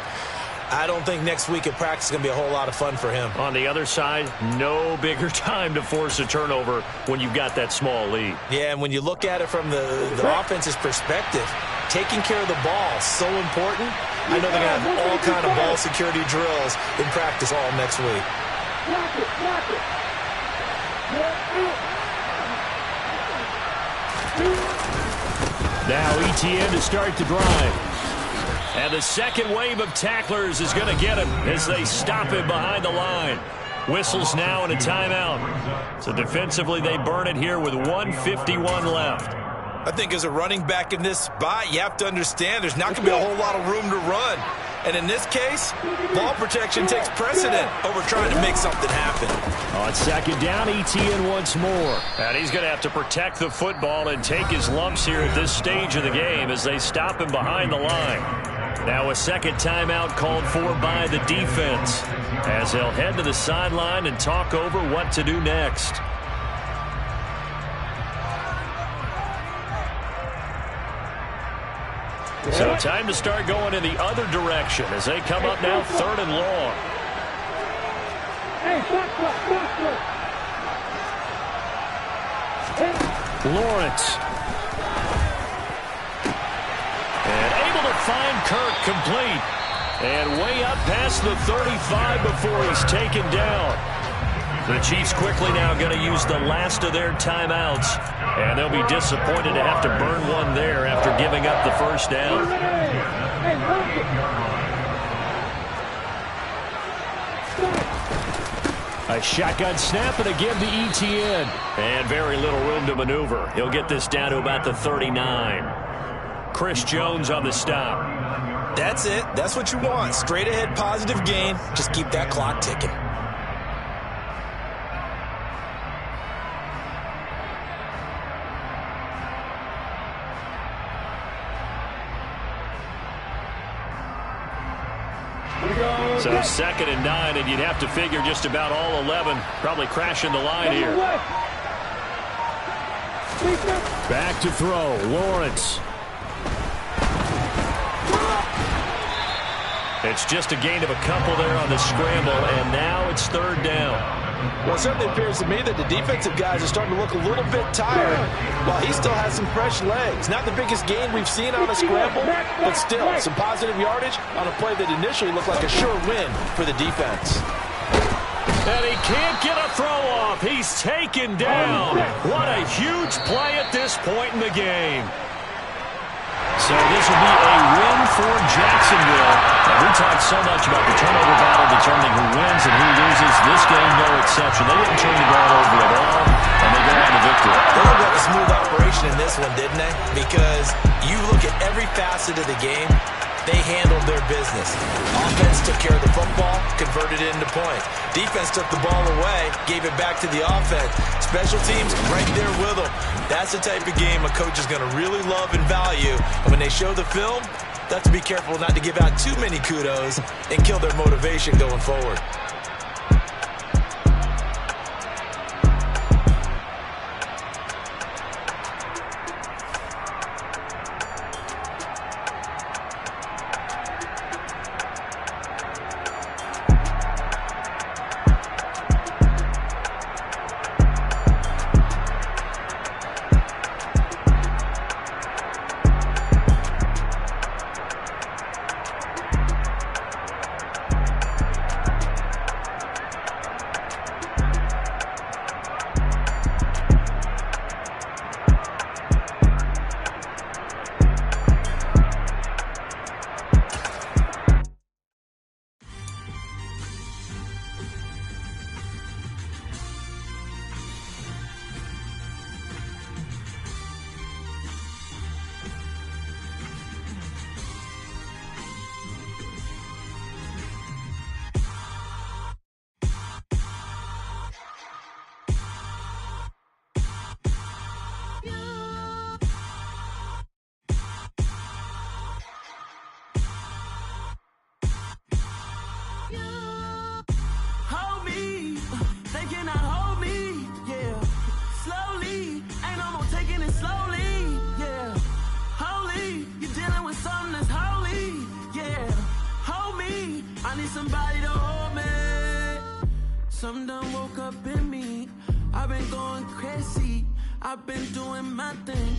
I don't think next week at practice is going to be a whole lot of fun for him. On the other side, no bigger time to force a turnover when you've got that small lead. Yeah, and when you look at it from the offense's perspective, taking care of the ball is so important. I know they're going to have all kind of ball security drills in practice all next week. Now ETN to start the drive. And the second wave of tacklers is going to get him as they stop him behind the line. Whistles now and a timeout. So defensively they burn it here with 1:51 left. I think as a running back in this spot, you have to understand there's not going to be a whole lot of room to run. And in this case, ball protection takes precedent over trying to make something happen. On 2nd down, ETN once more. And he's going to have to protect the football and take his lumps here at this stage of the game as they stop him behind the line. Now a second timeout called for by the defense as they'll head to the sideline and talk over what to do next. So time to start going in the other direction as they come up now 3rd and long. Lawrence. And able to find Kirk complete. And way up past the 35 before he's taken down. The Chiefs quickly now going to use the last of their timeouts. And they'll be disappointed to have to burn one there after giving up the first down. A shotgun snap and again to ETN. And very little room to maneuver. He'll get this down to about the 39. Chris Jones on the stop. That's it. That's what you want. Straight ahead positive gain. Just keep that clock ticking. So 2nd and 9, and you'd have to figure just about all 11 probably crashing the line here. Back to throw, Lawrence. It's just a gain of a couple there on the scramble, and now it's 3rd down. Well, it certainly appears to me that the defensive guys are starting to look a little bit tired while he still has some fresh legs. Not the biggest gain we've seen on a scramble, but still some positive yardage on a play that initially looked like a sure win for the defense. And he can't get a throw off. He's taken down. What a huge play at this point in the game. So this will be a win for Jacksonville. And we talked so much about the turnover battle determining who wins and who loses. This game, no exception. They didn't turn the ball over at all, and they go on to victory. They looked like a smooth operation in this one, didn't they? Because you look at every facet of the game, they handled their business. Offense took care of the football, converted it into points. Defense took the ball away, gave it back to the offense. Special teams right there with them. That's the type of game a coach is going to really love and value. And when they show the film, they have to be careful not to give out too many kudos and kill their motivation going forward. somebody to hold me. Some done woke up in me. I've been going crazy. I've been doing my thing.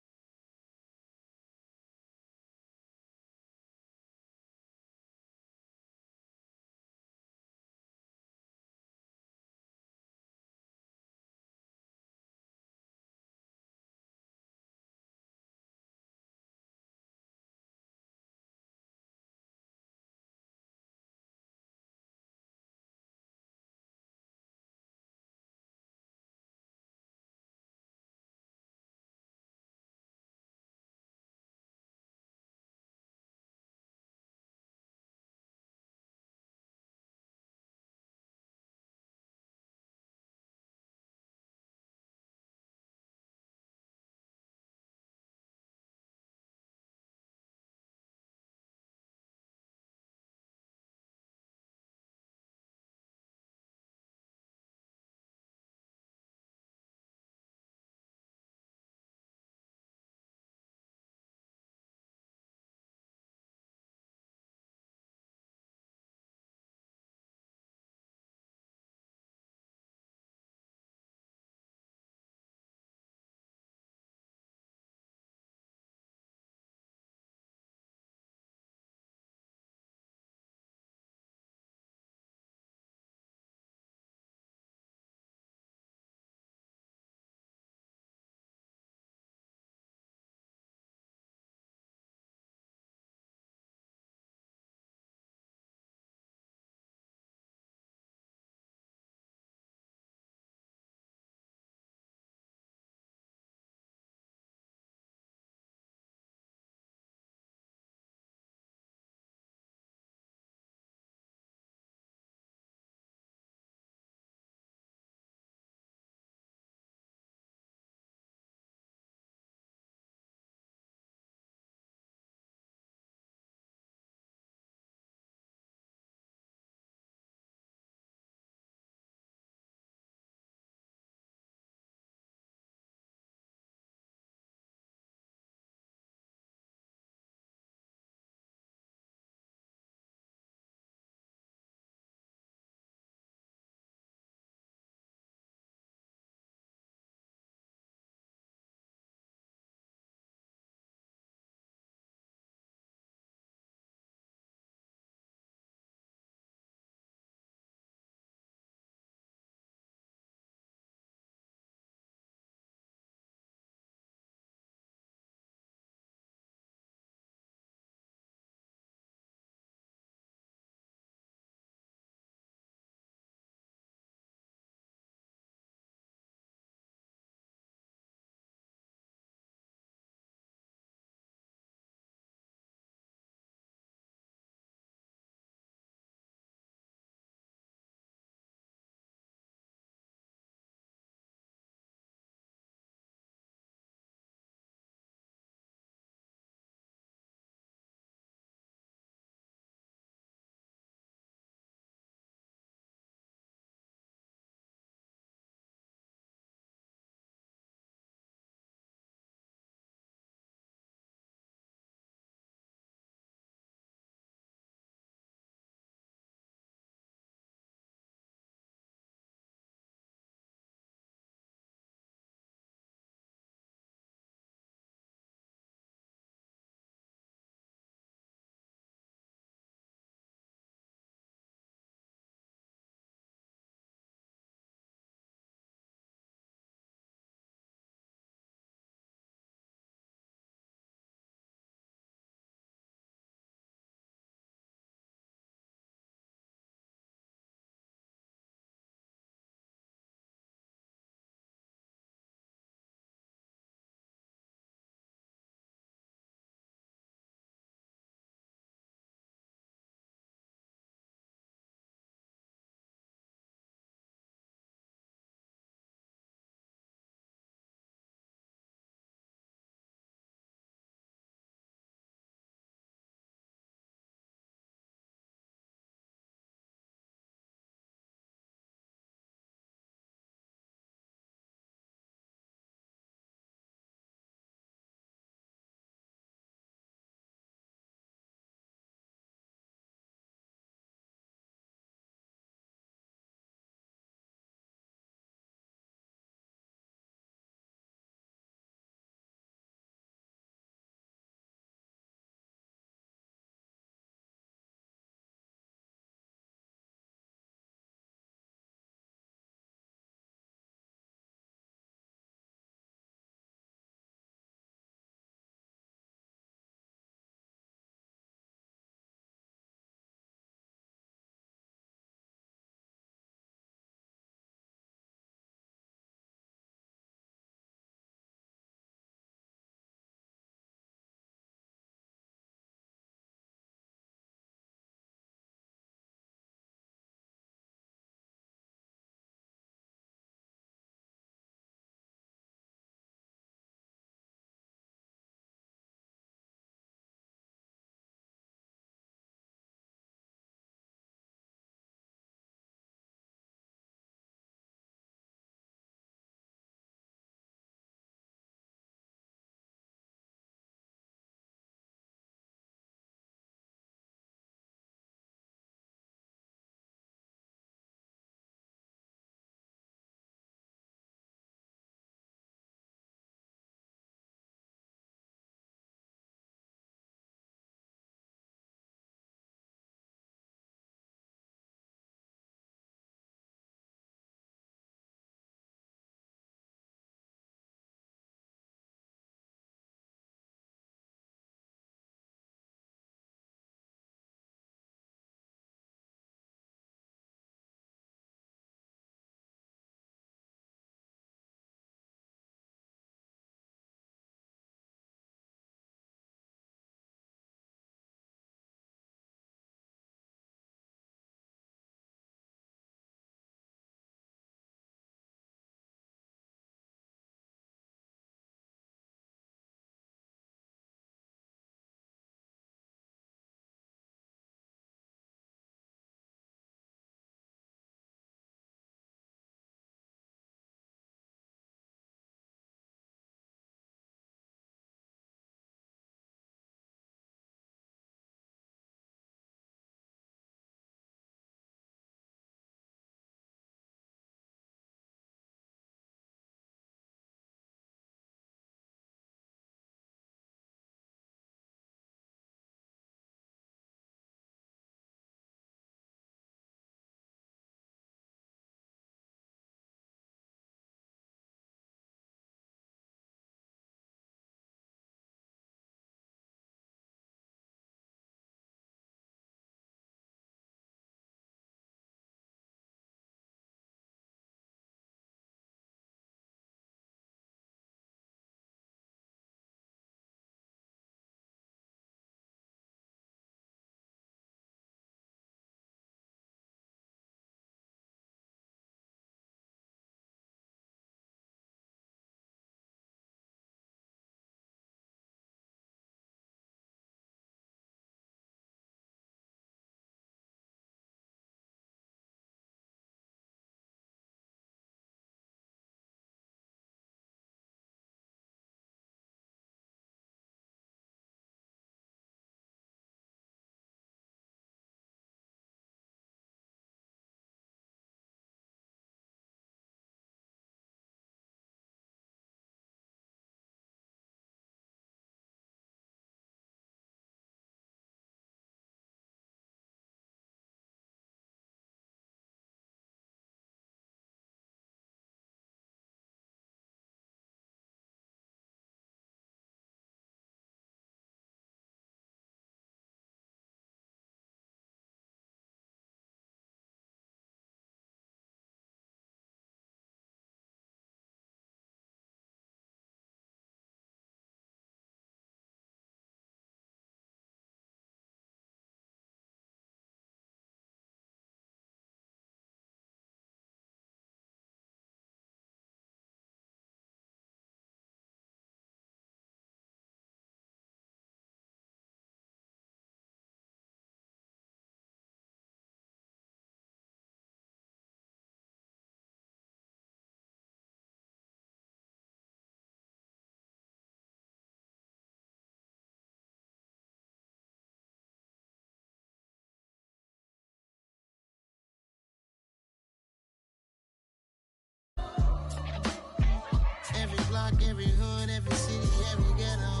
every city, every ghetto.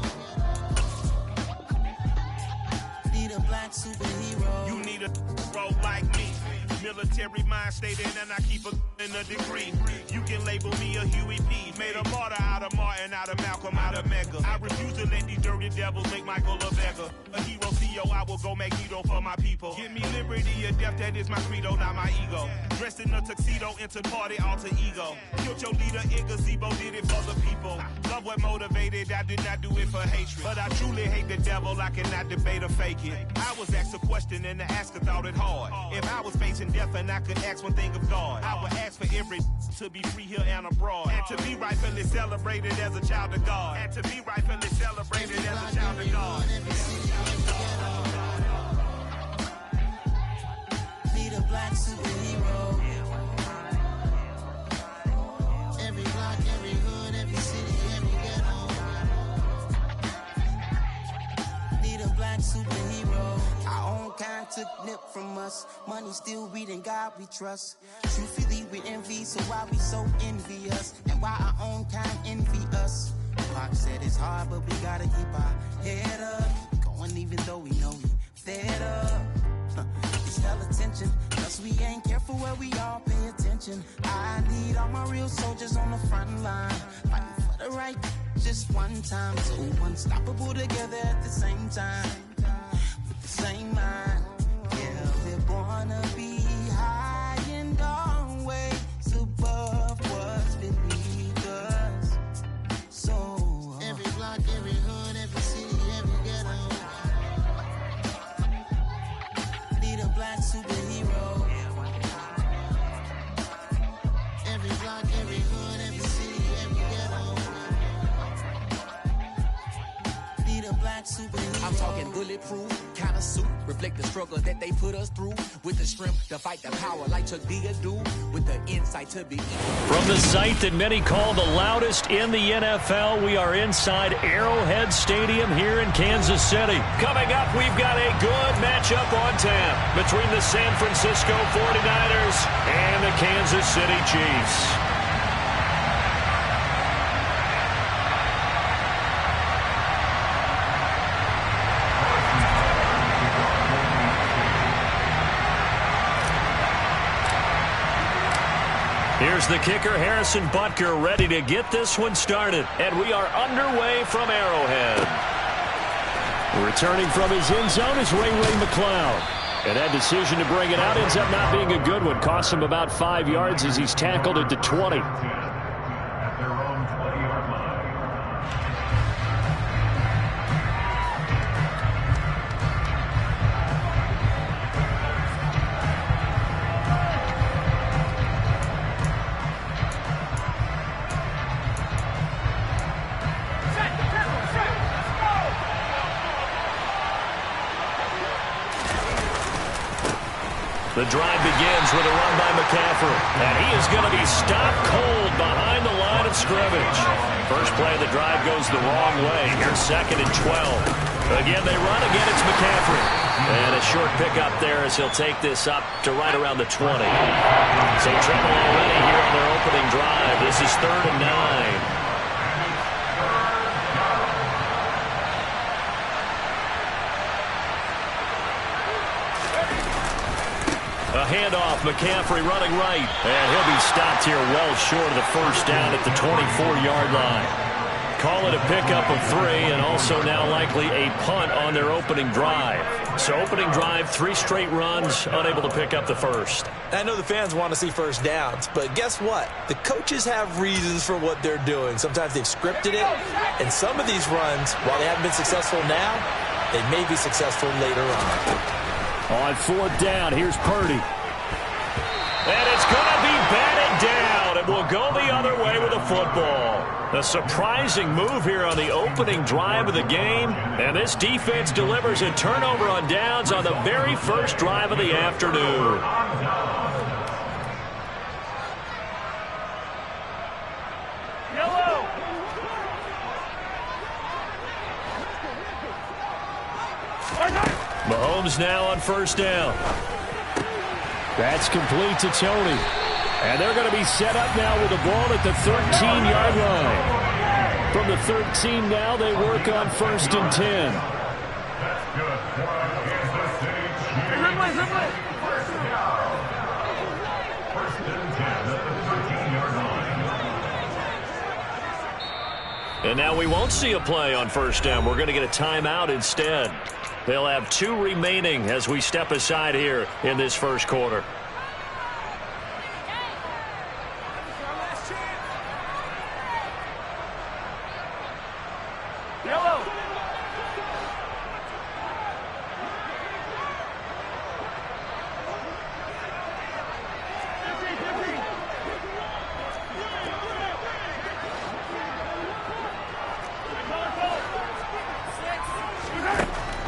Need a black superhero. You need a bro like me. Military mind state and I keep in a degree. You can label me a Huey P. Made a martyr out of Martin, out of Malcolm, out of Mega. I refuse to let these dirty devils make Michael a beggar. A hero CEO, I will go Magneto for my people. Give me liberty or death, that is my credo, not my ego. Dressed in a tuxedo, enter party, alter ego. Killed your leader, Gazebo, did it for the people. Love what motivated, I did not do it for hatred. But I truly hate the devil, I cannot debate or fake it. I was asked a question and the asker thought it hard. If I was facing death and I could ask one thing of God, I would ask for every to be free here and abroad, and to be rightfully celebrated as a child of God, and to be rightfully celebrated as a child of God. Need a black superhero. Every block, every hood, every city, every ghetto. Need a black superhero. Our own kind took nip from us. Money still reading God we trust. Truthfully we envy, so why we so envious? And why our own kind envy us? Pac said it's hard, but we gotta keep our head up. Going even though we know we fed up. It's hell attention, cause we ain't careful where we all pay attention. I need all my real soldiers on the front line, fighting for the right just one time. So unstoppable together at the same time, with the same mind. Yeah, we're gonna be high and always above what's beneath us. So every block, every hood, every city, every ghetto. Need a black superhero. Every block, every hood, every city, every ghetto. Need a black superhero. I'm talking bulletproof kind of suit, reflect the struggle that they put us through, with the strength to fight the power like Chuck D do, with the insight to be. From the site that many call the loudest in the NFL, we are inside Arrowhead Stadium here in Kansas City. Coming up, we've got a good matchup on tap between the San Francisco 49ers and the Kansas City Chiefs. Here's the kicker, Harrison Butker, ready to get this one started. And we are underway from Arrowhead. Returning from his end zone is Ray McCloud. And that decision to bring it out ends up not being a good one. Costs him about 5 yards as he's tackled at the 20. At their own 20-yard line. The drive begins with a run by McCaffrey. And he is going to be stopped cold behind the line of scrimmage. First play of the drive goes the wrong way. Here's 2nd and 12. Again, they run. Again, it's McCaffrey. And a short pickup there as he'll take this up to right around the 20. So trouble already here on their opening drive. This is 3rd and 9. A handoff, McCaffrey running right, and he'll be stopped here well short of the first down at the 24-yard line. Call it a pickup of 3, and also now likely a punt on their opening drive. So opening drive, 3 straight runs, unable to pick up the first. I know the fans want to see first downs, but guess what? The coaches have reasons for what they're doing. Sometimes they've scripted it, and some of these runs, while they haven't been successful now, they may be successful later on. On 4th down, here's Purdy. And it's going to be batted down. It will go the other way with the football. A surprising move here on the opening drive of the game. And this defense delivers a turnover on downs on the very first drive of the afternoon. Mahomes now on 1st down. That's complete to Tony. And they're going to be set up now with the ball at the 13-yard line. From the 13 now, they work on 1st and 10. That's good for Kansas City Chiefs. First and 10 at the 13-yard line. And now we won't see a play on 1st down. We're going to get a timeout instead. They'll have 2 remaining as we step aside here in this first quarter.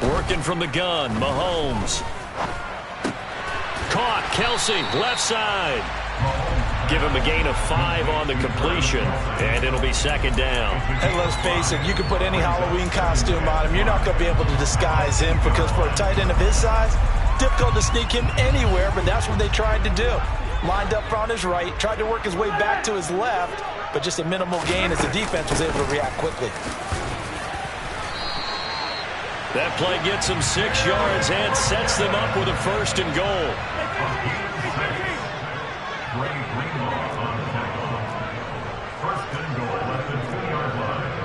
Working from the gun, Mahomes. Caught, Kelsey, left side. Give him a gain of 5 on the completion, and it'll be 2nd down. And let's face it, you can put any Halloween costume on him. You're not going to be able to disguise him because for a tight end of his size, difficult to sneak him anywhere, but that's what they tried to do. Lined up on his right, tried to work his way back to his left, but just a minimal gain as the defense was able to react quickly. That play gets them 6 yards and sets them up with a 1st and goal. First and goal at the 2-yard line.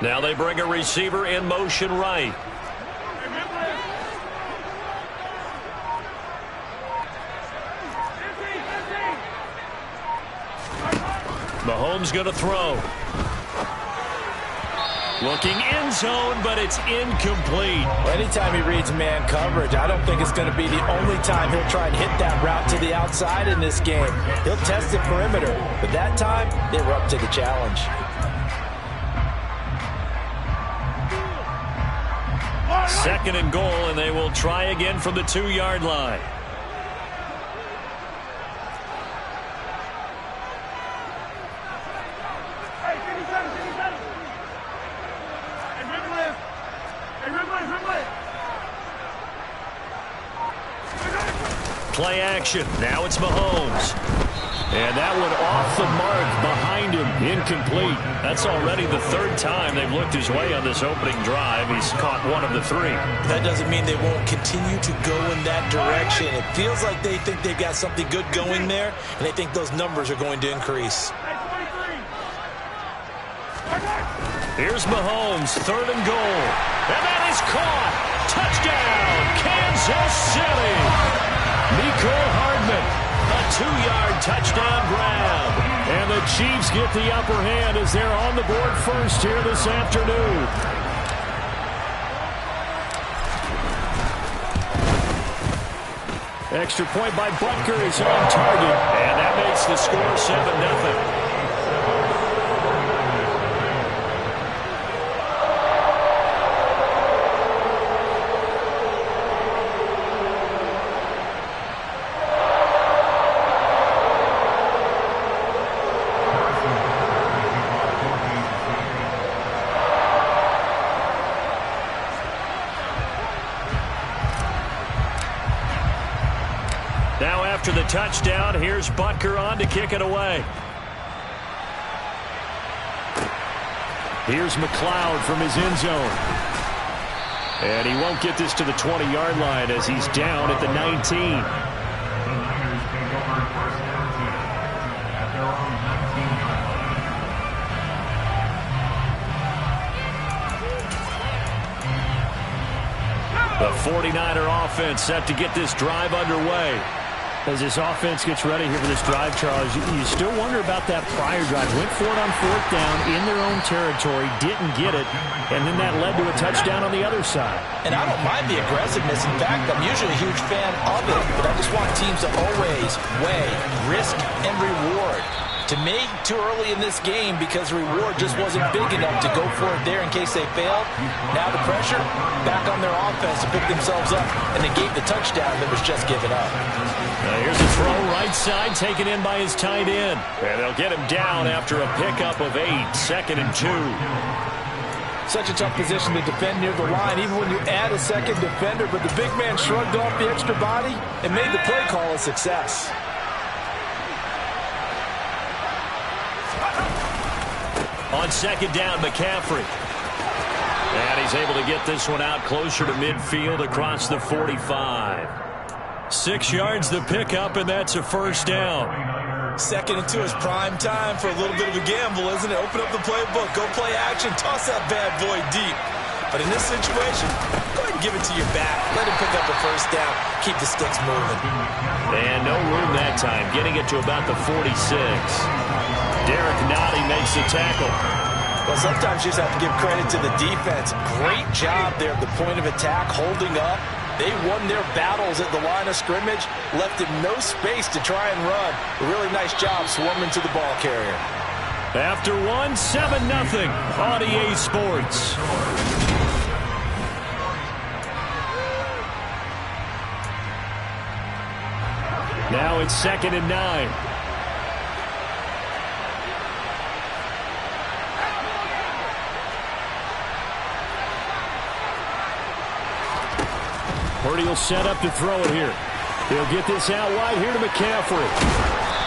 43! Now they bring a receiver in motion right. Mahomes going to throw. Looking end zone, but it's incomplete. Anytime he reads man coverage, I don't think it's going to be the only time he'll try and hit that route to the outside in this game. He'll test the perimeter, but that time, they were up to the challenge. Second and goal, and they will try again from the 2-yard line. Play action. Now it's Mahomes. And that one off the mark behind him. Incomplete. That's already the 3rd time they've looked his way on this opening drive. He's caught 1 of the 3. That doesn't mean they won't continue to go in that direction. It feels like they think they've got something good going there, and they think those numbers are going to increase. Here's Mahomes, 3rd and goal. And that is caught. Touchdown, Kansas City. Nicole Hardman, a 2-yard touchdown grab. And the Chiefs get the upper hand as they're on the board first here this afternoon. Extra point by Butker is on target. And that makes the score 7-0. After the touchdown, here's Butker on to kick it away. Here's McLeod from his end zone. And he won't get this to the 20-yard line as he's down at the 19. The Niners take over 1st and 10 at their own 19-yard line. The 49er offense set to get this drive underway. As this offense gets ready here for this drive, Charles, you still wonder about that prior drive. Went for it on 4th down in their own territory, didn't get it, and then that led to a touchdown on the other side. And I don't mind the aggressiveness. In fact, I'm usually a huge fan of it, but I just want teams to always weigh risk and reward. To me, too early in this game because the reward just wasn't big enough to go for it there in case they failed. Now the pressure, back on their offense to pick themselves up, and they gave the touchdown that was just given up. Now here's a throw right side taken in by his tight end. And they'll get him down after a pickup of 8, 2nd and 2. Such a tough position to defend near the line, even when you add a second defender. But the big man shrugged off the extra body and made the play call a success. On second down, McCaffrey. And he's able to get this one out closer to midfield across the 45. 6 yards the pickup, and that's a first down. 2nd and 2 is prime time for a little bit of a gamble, isn't it? Open up the playbook, go play action, toss that bad boy deep. But in this situation, go ahead and give it to your back. Let him pick up a first down. Keep the sticks moving. And no room that time, getting it to about the 46. Derek Nottie makes the tackle. Well, sometimes you just have to give credit to the defense. Great job there at the point of attack, holding up. They won their battles at the line of scrimmage, left him no space to try and run. A really nice job swarming to the ball carrier. After 1, 7-0 on EA Sports. Now it's 2nd and 9. Purdy will set up to throw it here. He'll get this out wide here to McCaffrey.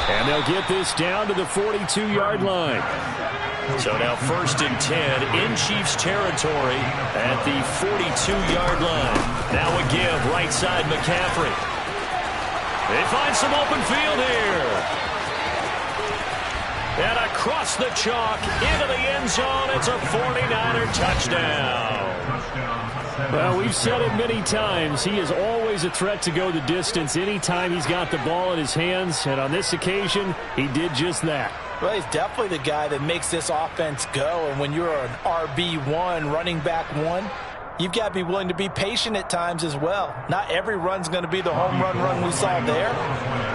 And they'll get this down to the 42-yard line. So now 1st and 10 in Chiefs territory at the 42-yard line. Now a give right side McCaffrey. They find some open field here. And across the chalk into the end zone. It's a 49er touchdown. Well, we've said it many times. He is always a threat to go the distance anytime he's got the ball in his hands. And on this occasion, he did just that. Well, he's definitely the guy that makes this offense go. And when you're an RB1, running back 1, you've got to be willing to be patient at times as well. Not every run's going to be the home run we saw there.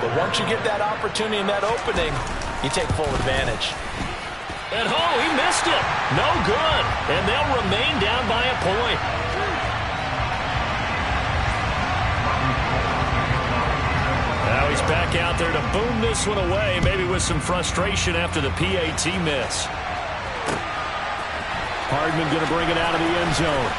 But once you get that opportunity and that opening, you take full advantage. And he missed it. No good. And they'll remain down by a point. Now he's back out there to boom this one away, maybe with some frustration after the PAT miss. Hardman going to bring it out of the end zone.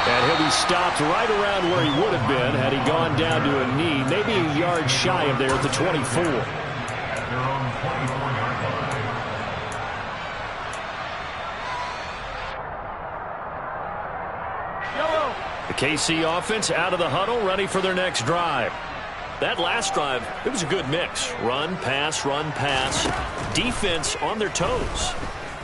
And he'll be stopped right around where he would have been had he gone down to a knee, maybe a yard shy of there at the 24. The KC offense out of the huddle, ready for their next drive. That last drive, it was a good mix. Run, pass, defense on their toes.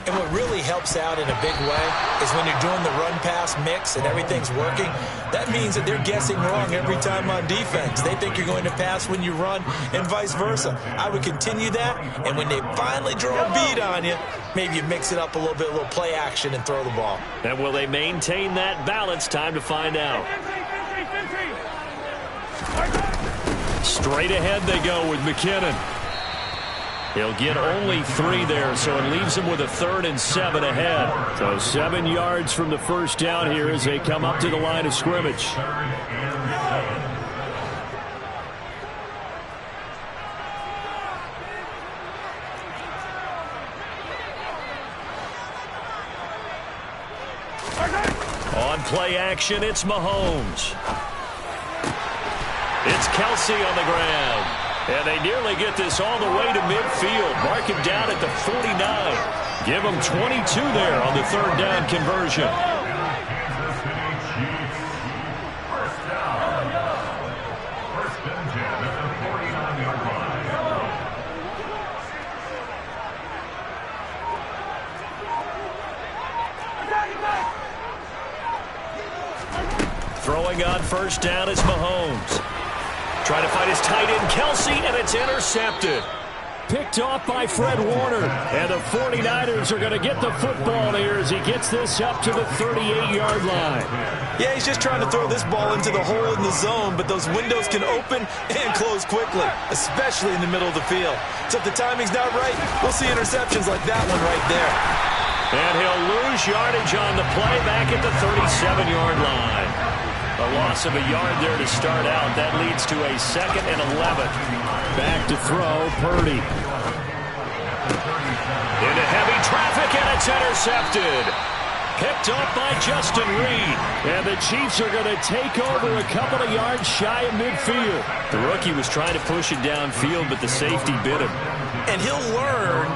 And what really helps out in a big way is when you're doing the run-pass mix and everything's working, that means that they're guessing wrong every time on defense. They think you're going to pass when you run and vice versa. I would continue that, and when they finally draw a bead on you, maybe you mix it up a little play action and throw the ball. And will they maintain that balance? Time to find out. Straight ahead they go with McKinnon. He'll get only 3 there, so it leaves him with a 3rd and 7 ahead. So 7 yards from the first down here as they come up to the line of scrimmage. On play action, it's Mahomes. It's Kelsey on the ground. And they nearly get this all the way to midfield. Mark him down at the 49. Give him 22 there on the 3rd down conversion. Throwing on first down is Mahomes. Trying to find his tight end, Kelsey, and it's intercepted. Picked off by Fred Warner. And the 49ers are going to get the football here as he gets this up to the 38-yard line. Yeah, he's just trying to throw this ball into the hole in the zone, but those windows can open and close quickly, especially in the middle of the field. So if the timing's not right, we'll see interceptions like that one right there. And he'll lose yardage on the play back at the 37-yard line. A loss of a yard there to start out. That leads to a 2nd and 11. Back to throw, Purdy. Into heavy traffic. quick, and it's intercepted. Picked up by Justin Reed. And the Chiefs are going to take over a couple of yards shy of midfield. The rookie was trying to push it downfield, but the safety bit him. And he'll learn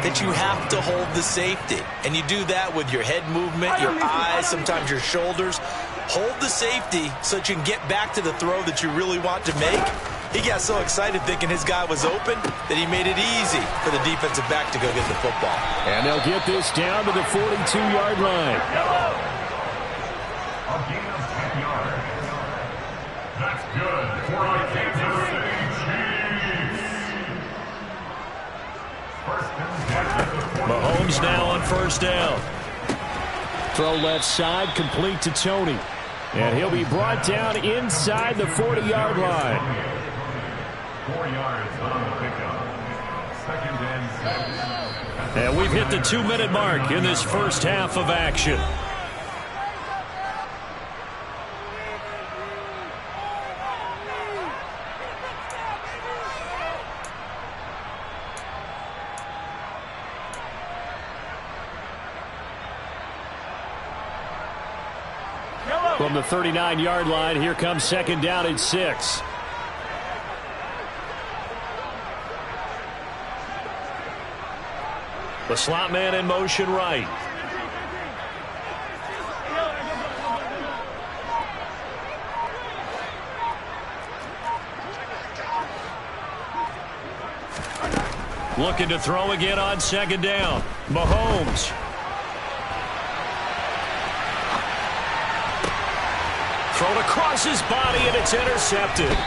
that you have to hold the safety. And you do that with your head movement, your eyes, sometimes your shoulders. Hold the safety so that you can get back to the throw that you really want to make. He got so excited thinking his guy was open that he made it easy for the defensive back to go get the football. And they'll get this down to the 42-yard line. A gain of 10 yards. That's good for the Kansas City Chiefs. First and 10. Mahomes now on first down. Throw left side, complete to Tony. And he'll be brought down inside the 40-yard line. 4 yards on the pickup. Second and 6. And we've hit the 2-minute mark in this first half of action. From the 39-yard line, here comes second down and 6. The slot man in motion right. Looking to throw again on second down. Mahomes. Thrown across his body, and it's intercepted.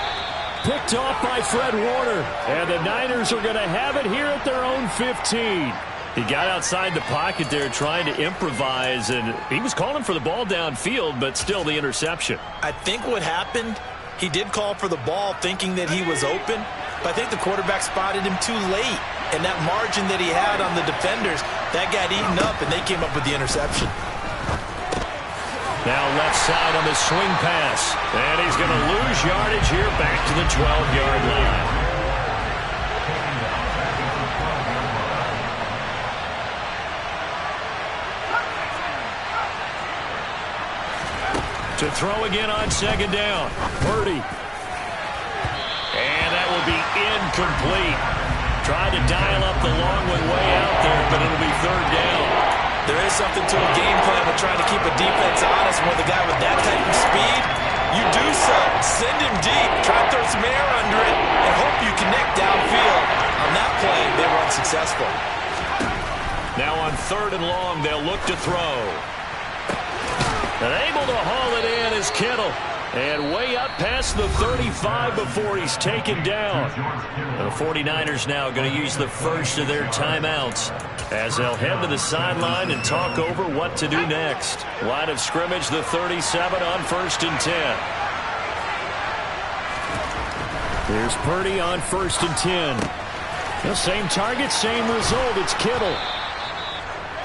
Picked off by Fred Warner. And the Niners are going to have it here at their own 15. He got outside the pocket there trying to improvise, and he was calling for the ball downfield, but still the interception. I think what happened, he did call for the ball thinking that he was open, but I think the quarterback spotted him too late. And that margin that he had on the defenders, that got eaten up, and they came up with the interception. Now left side on the swing pass. And he's going to lose yardage here back to the 12-yard line. To throw again on second down. Purdy. And that will be incomplete. Tried to dial up the long way out there, but it'll be third down. There is something to a game plan with trying to keep a defense honest with a guy with that type of speed. You do so. Send him deep. Try to throw some air under it and hope you connect downfield. On that play, they were unsuccessful. Now on third and long, they'll look to throw. And able to haul it in is Kittle. And way up past the 35 before he's taken down. The 49ers now going to use the first of their timeouts as they'll head to the sideline and talk over what to do next. Line of scrimmage, the 37 on first and 10. Here's Purdy on first and 10. The same target, same result. It's Kittle.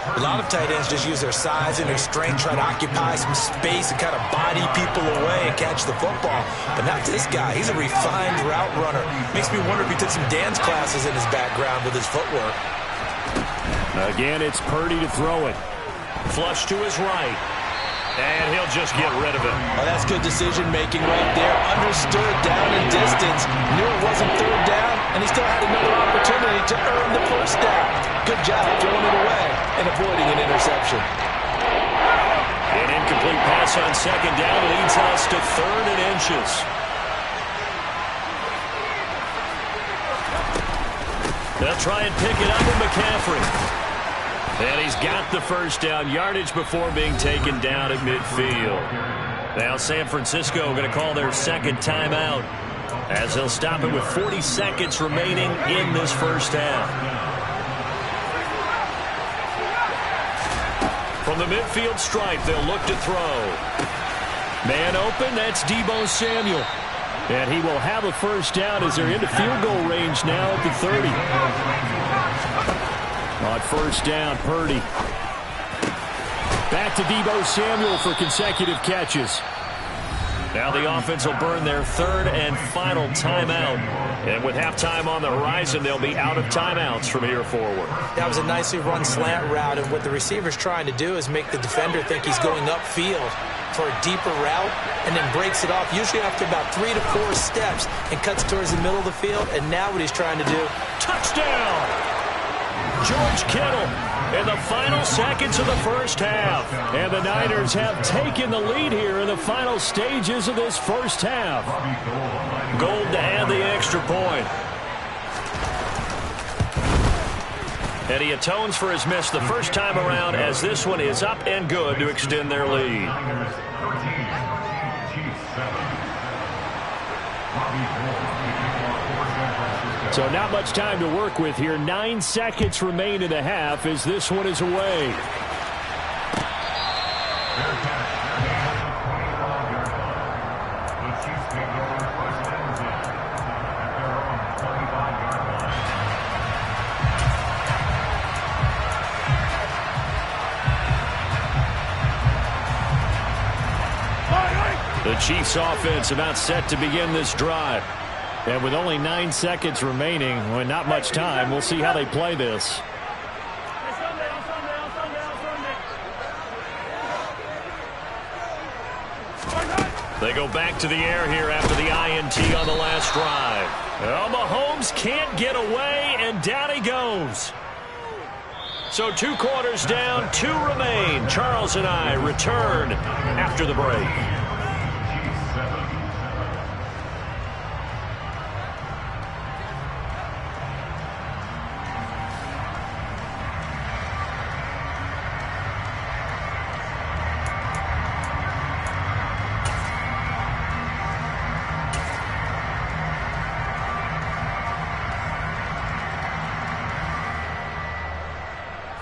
A lot of tight ends just use their size and their strength, try to occupy some space and kind of body people away and catch the football. But not this guy. He's a refined route runner. Makes me wonder if he took some dance classes in his background with his footwork. Again, it's Purdy to throw it. Flush to his right. And he'll just get rid of it. Oh, that's good decision-making right there. Understood down and distance. Knew it wasn't third down, and he still had another opportunity to earn the first down. Good job throwing it away and avoiding an interception. An incomplete pass on second down leads us to third and inches. They'll try and pick it up with McCaffrey. And he's got the first down yardage before being taken down at midfield. Now San Francisco going to call their second timeout as they'll stop it with 40 seconds remaining in this first half. From the midfield stripe, they'll look to throw. Man open, that's Deebo Samuel. And he will have a first down as they're into field goal range now at the 30. On first down, Purdy. Back to Deebo Samuel for consecutive catches. Now the offense will burn their third and final timeout. And with halftime on the horizon, they'll be out of timeouts from here forward. That was a nicely run slant route, and what the receiver's trying to do is make the defender think he's going upfield for a deeper route, and then breaks it off, usually after about 3 to 4 steps, and cuts towards the middle of the field. And now what he's trying to do. Touchdown! George Kittle in the final seconds of the first half. And the Niners have taken the lead here in the final stages of this first half. Gold to add the extra point. And he atones for his miss the first time around, as this one is up and good to extend their lead. So not much time to work with here. 9 seconds remain in the half as this one is away. The Chiefs offense about set to begin this drive. And with only 9 seconds remaining, well, not much time, we'll see how they play this. They go back to the air here after the INT on the last drive. Well, Mahomes can't get away, and down he goes. So 2 quarters down, 2 remain. Charles and I return after the break.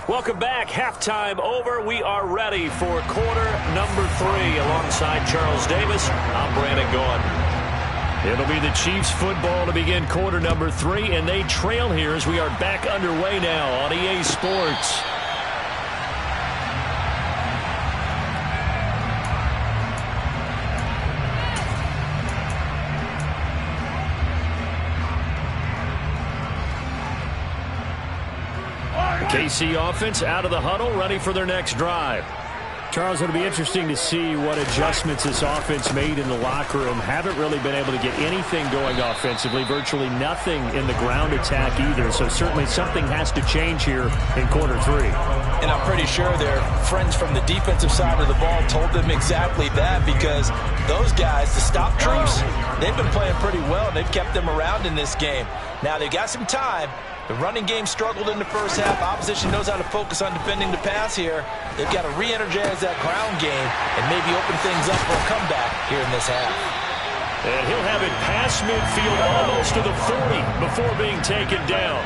Welcome back. Halftime over. We are ready for quarter number 3. Alongside Charles Davis, I'm Brandon Gaudin. It'll be the Chiefs football to begin quarter number 3, and they trail here as we are back underway now on EA Sports. KC offense out of the huddle, ready for their next drive. Charles, it'll be interesting to see what adjustments this offense made in the locker room. Haven't really been able to get anything going offensively, virtually nothing in the ground attack either. So certainly something has to change here in quarter 3. And I'm pretty sure their friends from the defensive side of the ball told them exactly that, because those guys, the stop troops, they've been playing pretty well. They've kept them around in this game. Now they've got some time. The running game struggled in the first half. Opposition knows how to focus on defending the pass here. They've got to re-energize that ground game and maybe open things up for a comeback here in this half. And he'll have it past midfield almost to the 40 before being taken down.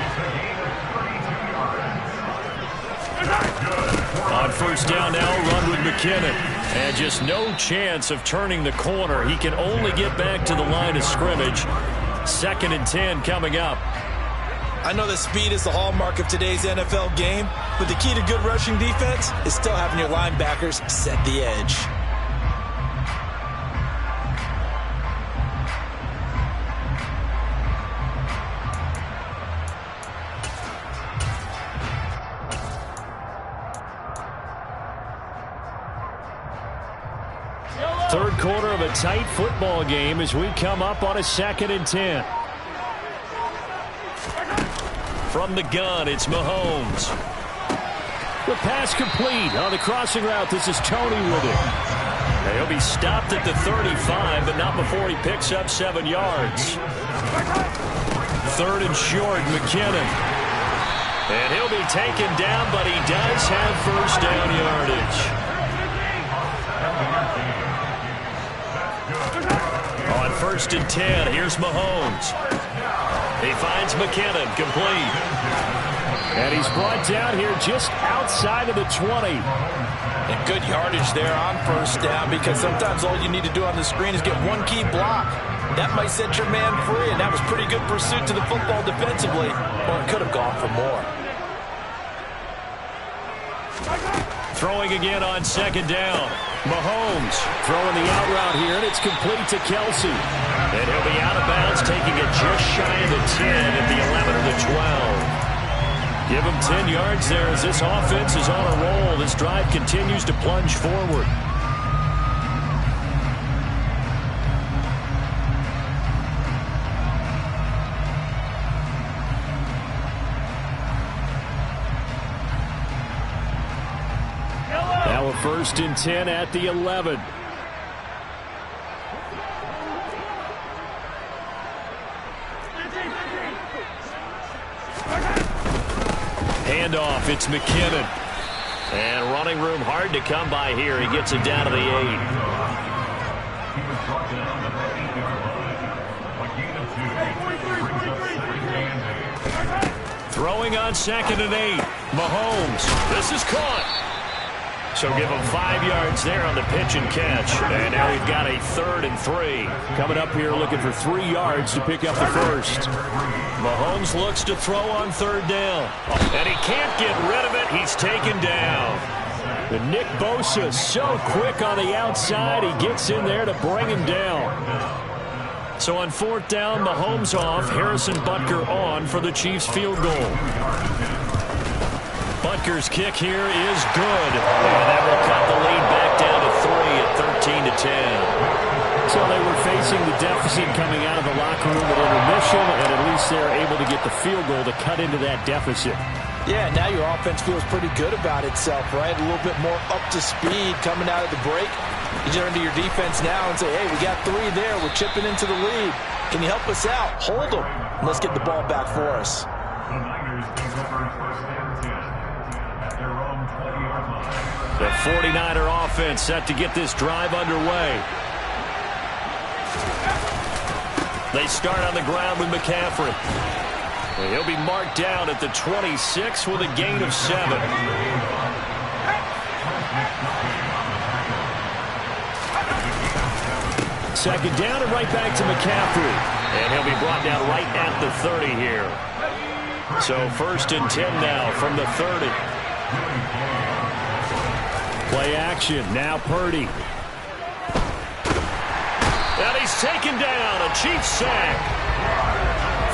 On first down now, run with McKinnon. And just no chance of turning the corner. He can only get back to the line of scrimmage. 2nd and 10 coming up. I know that speed is the hallmark of today's NFL game, but the key to good rushing defense is still having your linebackers set the edge. Third quarter of a tight football game as we come up on a 2nd and 10. From the gun, it's Mahomes. The pass complete on the crossing route. This is Tony with it. He'll be stopped at the 35, but not before he picks up 7 yards. 3rd and short, McKinnon. And he'll be taken down, but he does have first down yardage. On 1st and 10, here's Mahomes. He finds McKinnon, complete. And he's brought down here just outside of the 20. And good yardage there on first down, because sometimes all you need to do on the screen is get one key block. That might set your man free, and that was pretty good pursuit to the football defensively. Well, it could have gone for more. Throwing again on second down. Mahomes throwing the out route here, and it's complete to Kelsey. And he'll be out of bounds, taking it just shy of the 10 at the 11 or the 12. Give him 10 yards there as this offense is on a roll. This drive continues to plunge forward. Now a 1st and 10 at the 11. Handoff, it's McKinnon. And running room hard to come by here. He gets it down to the 8. Throwing on 2nd and 8. Mahomes. This is caught. So give him 5 yards there on the pitch and catch. And now we've got a 3rd and 3. Coming up here looking for 3 yards to pick up the first. Mahomes looks to throw on 3rd down. And he can't get rid of it. He's taken down. And Nick Bosa so quick on the outside. He gets in there to bring him down. So on 4th down, Mahomes off. Harrison Butker on for the Chiefs field goal. Butker's kick here is good. And that will cut the lead back down to 3 at 13-10. So they were facing the deficit coming out of the locker room at intermission, and at least they're able to get the field goal to cut into that deficit. Yeah, now your offense feels pretty good about itself, right? A little bit more up to speed coming out of the break. You turn to your defense now and say, hey, we got 3 there. We're chipping into the lead. Can you help us out? Hold them. Let's get the ball back for us. The Niners take over 1st and 10 at their own 20-yard line. The 49er offense set to get this drive underway. They start on the ground with McCaffrey. And he'll be marked down at the 26 with a gain of 7. Second down and right back to McCaffrey. And he'll be brought down right at the 30 here. So 1st and 10 now from the 30. Play action. Now Purdy. And he's taken down. A Chiefs sack.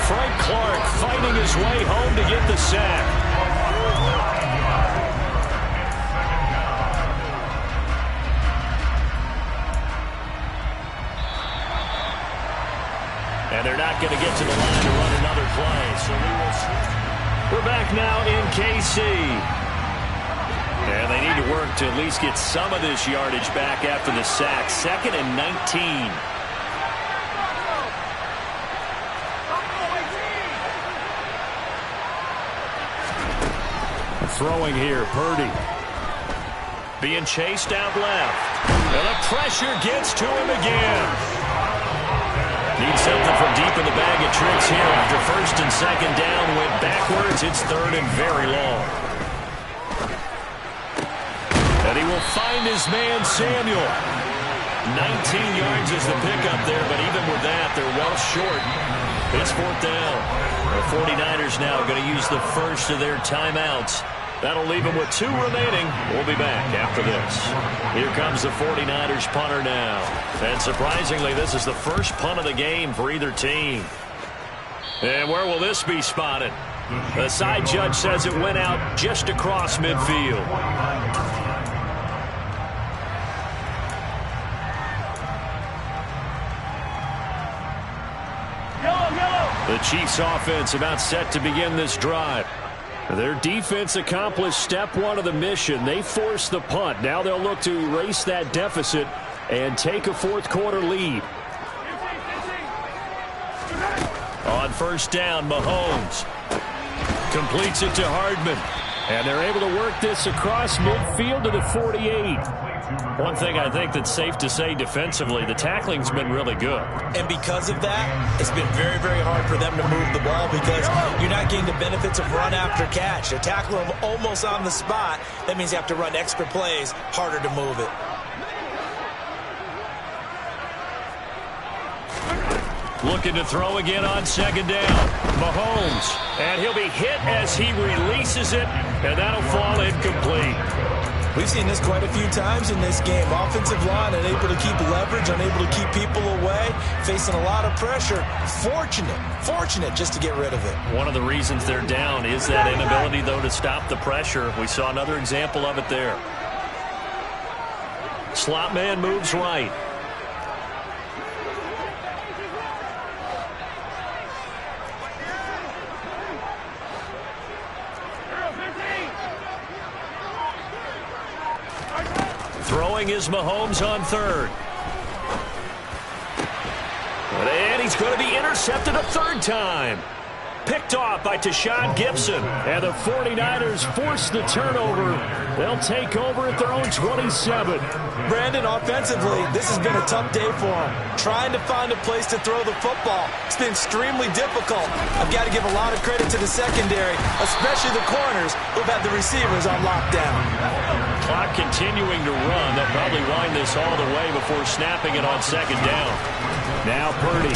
Frank Clark fighting his way home to get the sack. And they're not going to get to the line to run another play. So we're back now in KC. And they need to work to at least get some of this yardage back after the sack. 2nd and 19. Throwing here, Purdy. Being chased out left. And the pressure gets to him again. Needs something from deep in the bag of tricks here. After 1st and 2nd down, went backwards. It's 3rd and very long. And he will find his man, Samuel. 19 yards is the pickup there, but even with that, they're well short. It's 4th down. The 49ers now going to use the first of their timeouts. That'll leave them with 2 remaining. We'll be back after this. Here comes the 49ers punter now. And surprisingly, this is the first punt of the game for either team. And where will this be spotted? The side judge says it went out just across midfield. The Chiefs offense about set to begin this drive. Their defense accomplished step 1 of the mission. They forced the punt. Now they'll look to erase that deficit and take a 4th quarter lead. On 1st down, Mahomes completes it to Hardman. And they're able to work this across midfield to the 48. One thing I think that's safe to say defensively, the tackling's been really good. And because of that, it's been very, very hard for them to move the ball because you're not getting the benefits of run after catch. They're tackling them almost on the spot. That means you have to run extra plays, harder to move it. Looking to throw again on 2nd down. Mahomes. And he'll be hit as he releases it. And that'll fall incomplete. We've seen this quite a few times in this game. Offensive line unable to keep leverage, unable to keep people away, facing a lot of pressure. Fortunate just to get rid of it. One of the reasons they're down is that inability, though, to stop the pressure. We saw another example of it there. Slot man moves right. Throwing is Mahomes on third. And he's going to be intercepted a third time. Picked off by Tashawn Gibson. And the 49ers force the turnover. They'll take over at their own 27. Brandon, offensively, this has been a tough day for him. Trying to find a place to throw the football. It's been extremely difficult. I've got to give a lot of credit to the secondary, especially the corners who've had the receivers on lockdown. Clock continuing to run. They'll probably wind this all the way before snapping it on second down. Now Purdy.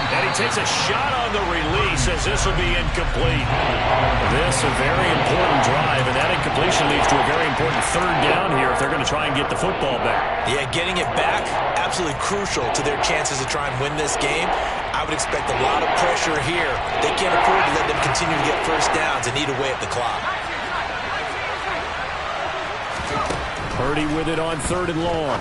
And he takes a shot on the release as this will be incomplete. This a very important drive, and that incompletion leads to a very important third down here if they're going to try and get the football back. Yeah, getting it back, absolutely crucial to their chances to try and win this game. I would expect a lot of pressure here. They can't afford to let them continue to get first downs and eat away at the clock. Purdy with it on third and long.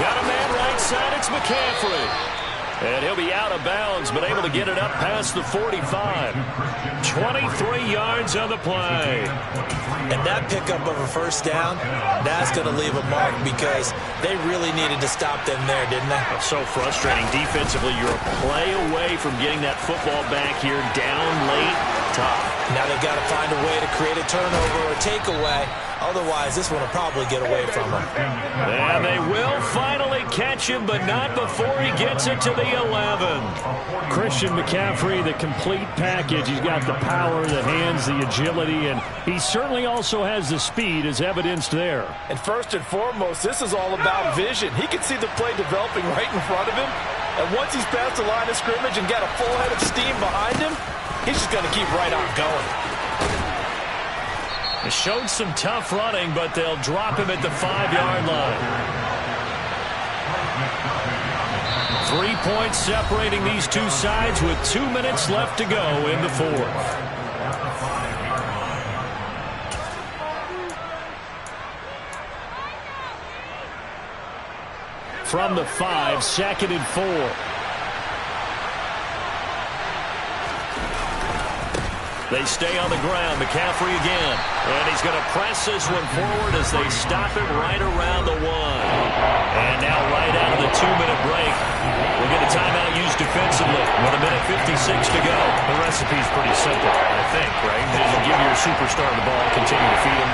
Got a man right side, it's McCaffrey. And he'll be out of bounds, but able to get it up past the 45. 23 yards on the play. And that pickup of a first down, that's going to leave a mark because they really needed to stop them there, didn't they? That's so frustrating. Defensively, you're a play away from getting that football back here down late. Tough. Now they've got to find a way to create a turnover or a takeaway. Otherwise, this one will probably get away from them. And they will finally catch him, but not before he gets it to the 11. Christian McCaffrey, the complete package. He's got the power, the hands, the agility, and he certainly also has the speed as evidenced there. And first and foremost, this is all about vision. He can see the play developing right in front of him. And once he's past the line of scrimmage and got a full head of steam behind him, he's just going to keep right on going. It showed some tough running, but they'll drop him at the 5-yard line. 3 points separating these two sides with 2 minutes left to go in the fourth. From the 5, 2nd and 4. They stay on the ground. McCaffrey again. And he's going to press this one forward as they stop him right around the 1. And now right out of the 2-minute break, we'll get a timeout used defensively with 1:56 to go. The recipe's pretty simple, I think, right? Just give your superstar the ball, continue to feed him.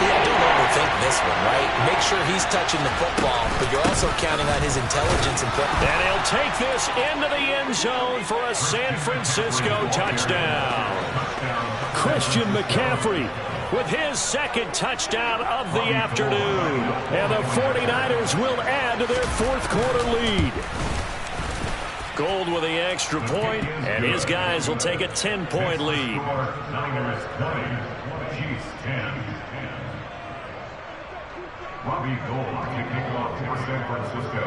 Yeah, don't overthink this one, right? Make sure he's touching the football, but you're also counting on his intelligence and And he'll take this into the end zone for a San Francisco touchdown. Christian McCaffrey with his second touchdown of the afternoon. And the 49ers will add to their fourth quarter lead. Gold with the extra point, and his guys will take a 10-point lead. Niners 20, Chiefs 10. Robbie Gould to kick off for San Francisco.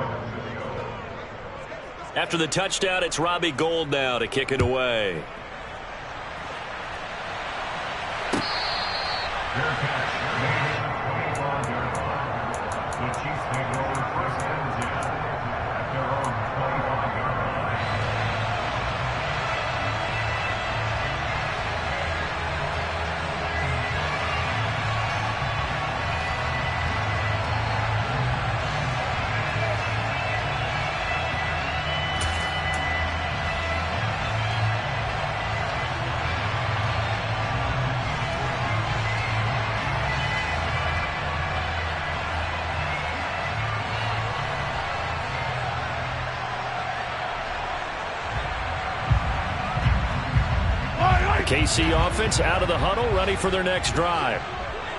After the touchdown, it's Robbie Gould now to kick it away. Fair catch, made 25-yard line. The Chiefs take over first and 10 at their own 25-yard line. KC offense out of the huddle, ready for their next drive.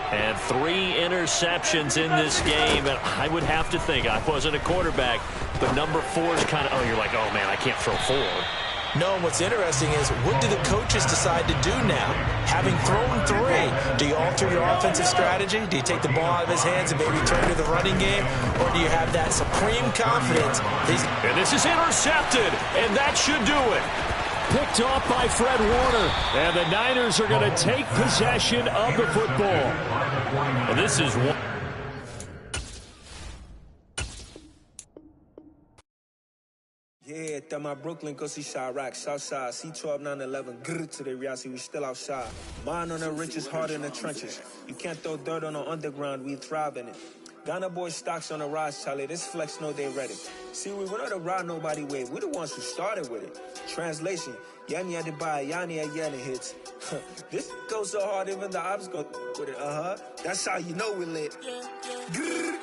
And 3 interceptions in this game. And I would have to think, I wasn't a quarterback, but number 4 is kind of, oh, you're like, oh, man, I can't throw 4. No, and what's interesting is, what do the coaches decide to do now? Having thrown 3, do you alter your offensive strategy? Do you take the ball out of his hands and maybe turn to the running game? Or do you have that supreme confidence? And this is intercepted, and that should do it. Picked off by Fred Warner, and the Niners are going to take possession of the football. Well, this is one. Yeah, that my Brooklyn, go see Chirac, Southside, C12, 911, grrr to the reality, we still outside. Mine on the richest, heart in the trenches. You can't throw dirt on the underground, we thrive in it. Ghana boys stocks on the rise, Charlie, this flex know they ready. See, we went on the ride nobody wave, we the ones who started with it. Translation, Yanni had to buy, Yanni had Yanni hits. This goes so hard, even the ops go with it, That's how you know we lit. Grrr,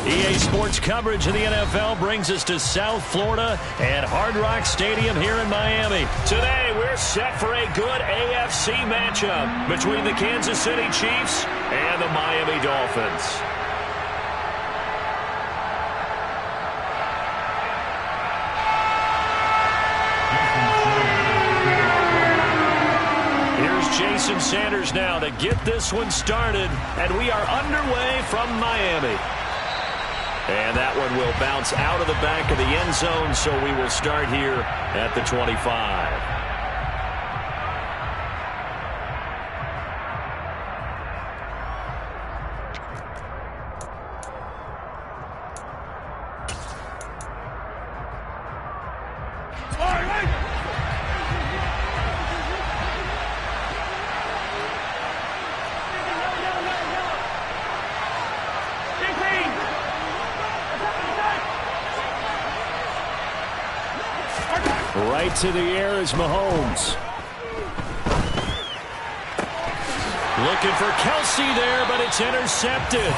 EA Sports coverage of the NFL brings us to South Florida at Hard Rock Stadium here in Miami. Today, we're set for a good AFC matchup between the Kansas City Chiefs and the Miami Dolphins. Jason Sanders now to get this one started, and we are underway from Miami. And that one will bounce out of the back of the end zone, so we will start here at the 25. Right to the air is Mahomes. Looking for Kelsey there, but it's intercepted.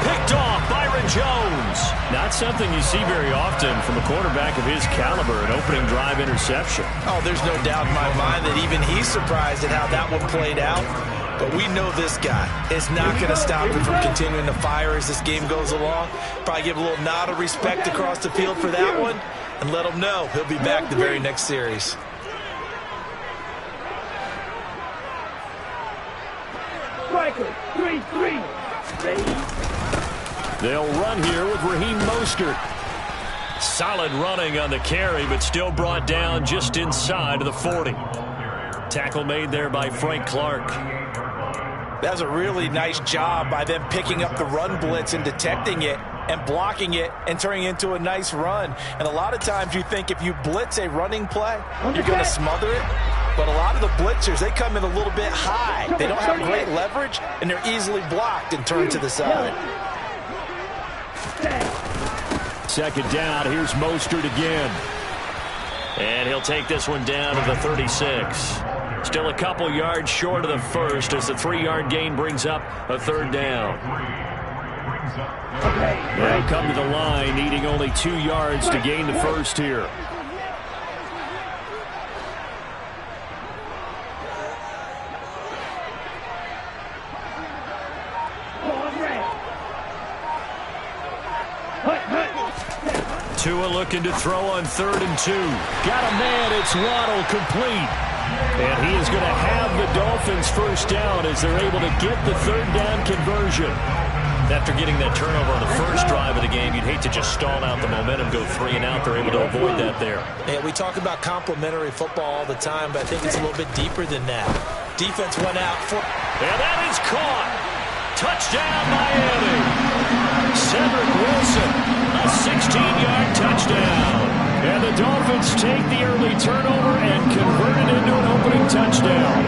Picked off Byron Jones. Not something you see very often from a quarterback of his caliber, an opening drive interception. Oh, there's no doubt in my mind that even he's surprised at how that one played out. But we know this guy is not going to stop him from continuing to fire as this game goes along. Probably give a little nod of respect across the field for that one, and let him know he'll be back the very next series. Striker, 3-3. They'll run here with Raheem Mostert. Solid running on the carry, but still brought down just inside of the 40. Tackle made there by Frank Clark. That was a really nice job by them picking up the run blitz and detecting it and blocking it and turning it into a nice run. And a lot of times you think if you blitz a running play, you're going to smother it. But a lot of the blitzers, they come in a little bit high. They don't have great leverage, and they're easily blocked and turned to the side. Second down, here's Mostert again. And he'll take this one down to the 36. Still a couple yards short of the first as the 3-yard gain brings up a third down. They'll come to the line, needing only 2 yards to gain the first here. Tua looking to throw on 3rd and 2. Got a man, it's Waddle, complete. And he is going to have the Dolphins first down as they're able to get the 3rd down conversion. After getting that turnover on the first drive of the game, you'd hate to just stall out the momentum, go 3 and out. They're able to avoid that there. Yeah, we talk about complementary football all the time, but I think it's a little bit deeper than that. Defense went out for... And that is caught. Touchdown, Miami. Cedric Wilson, a 16-yard touchdown. And the Dolphins take the early turnover and convert it into an opening touchdown.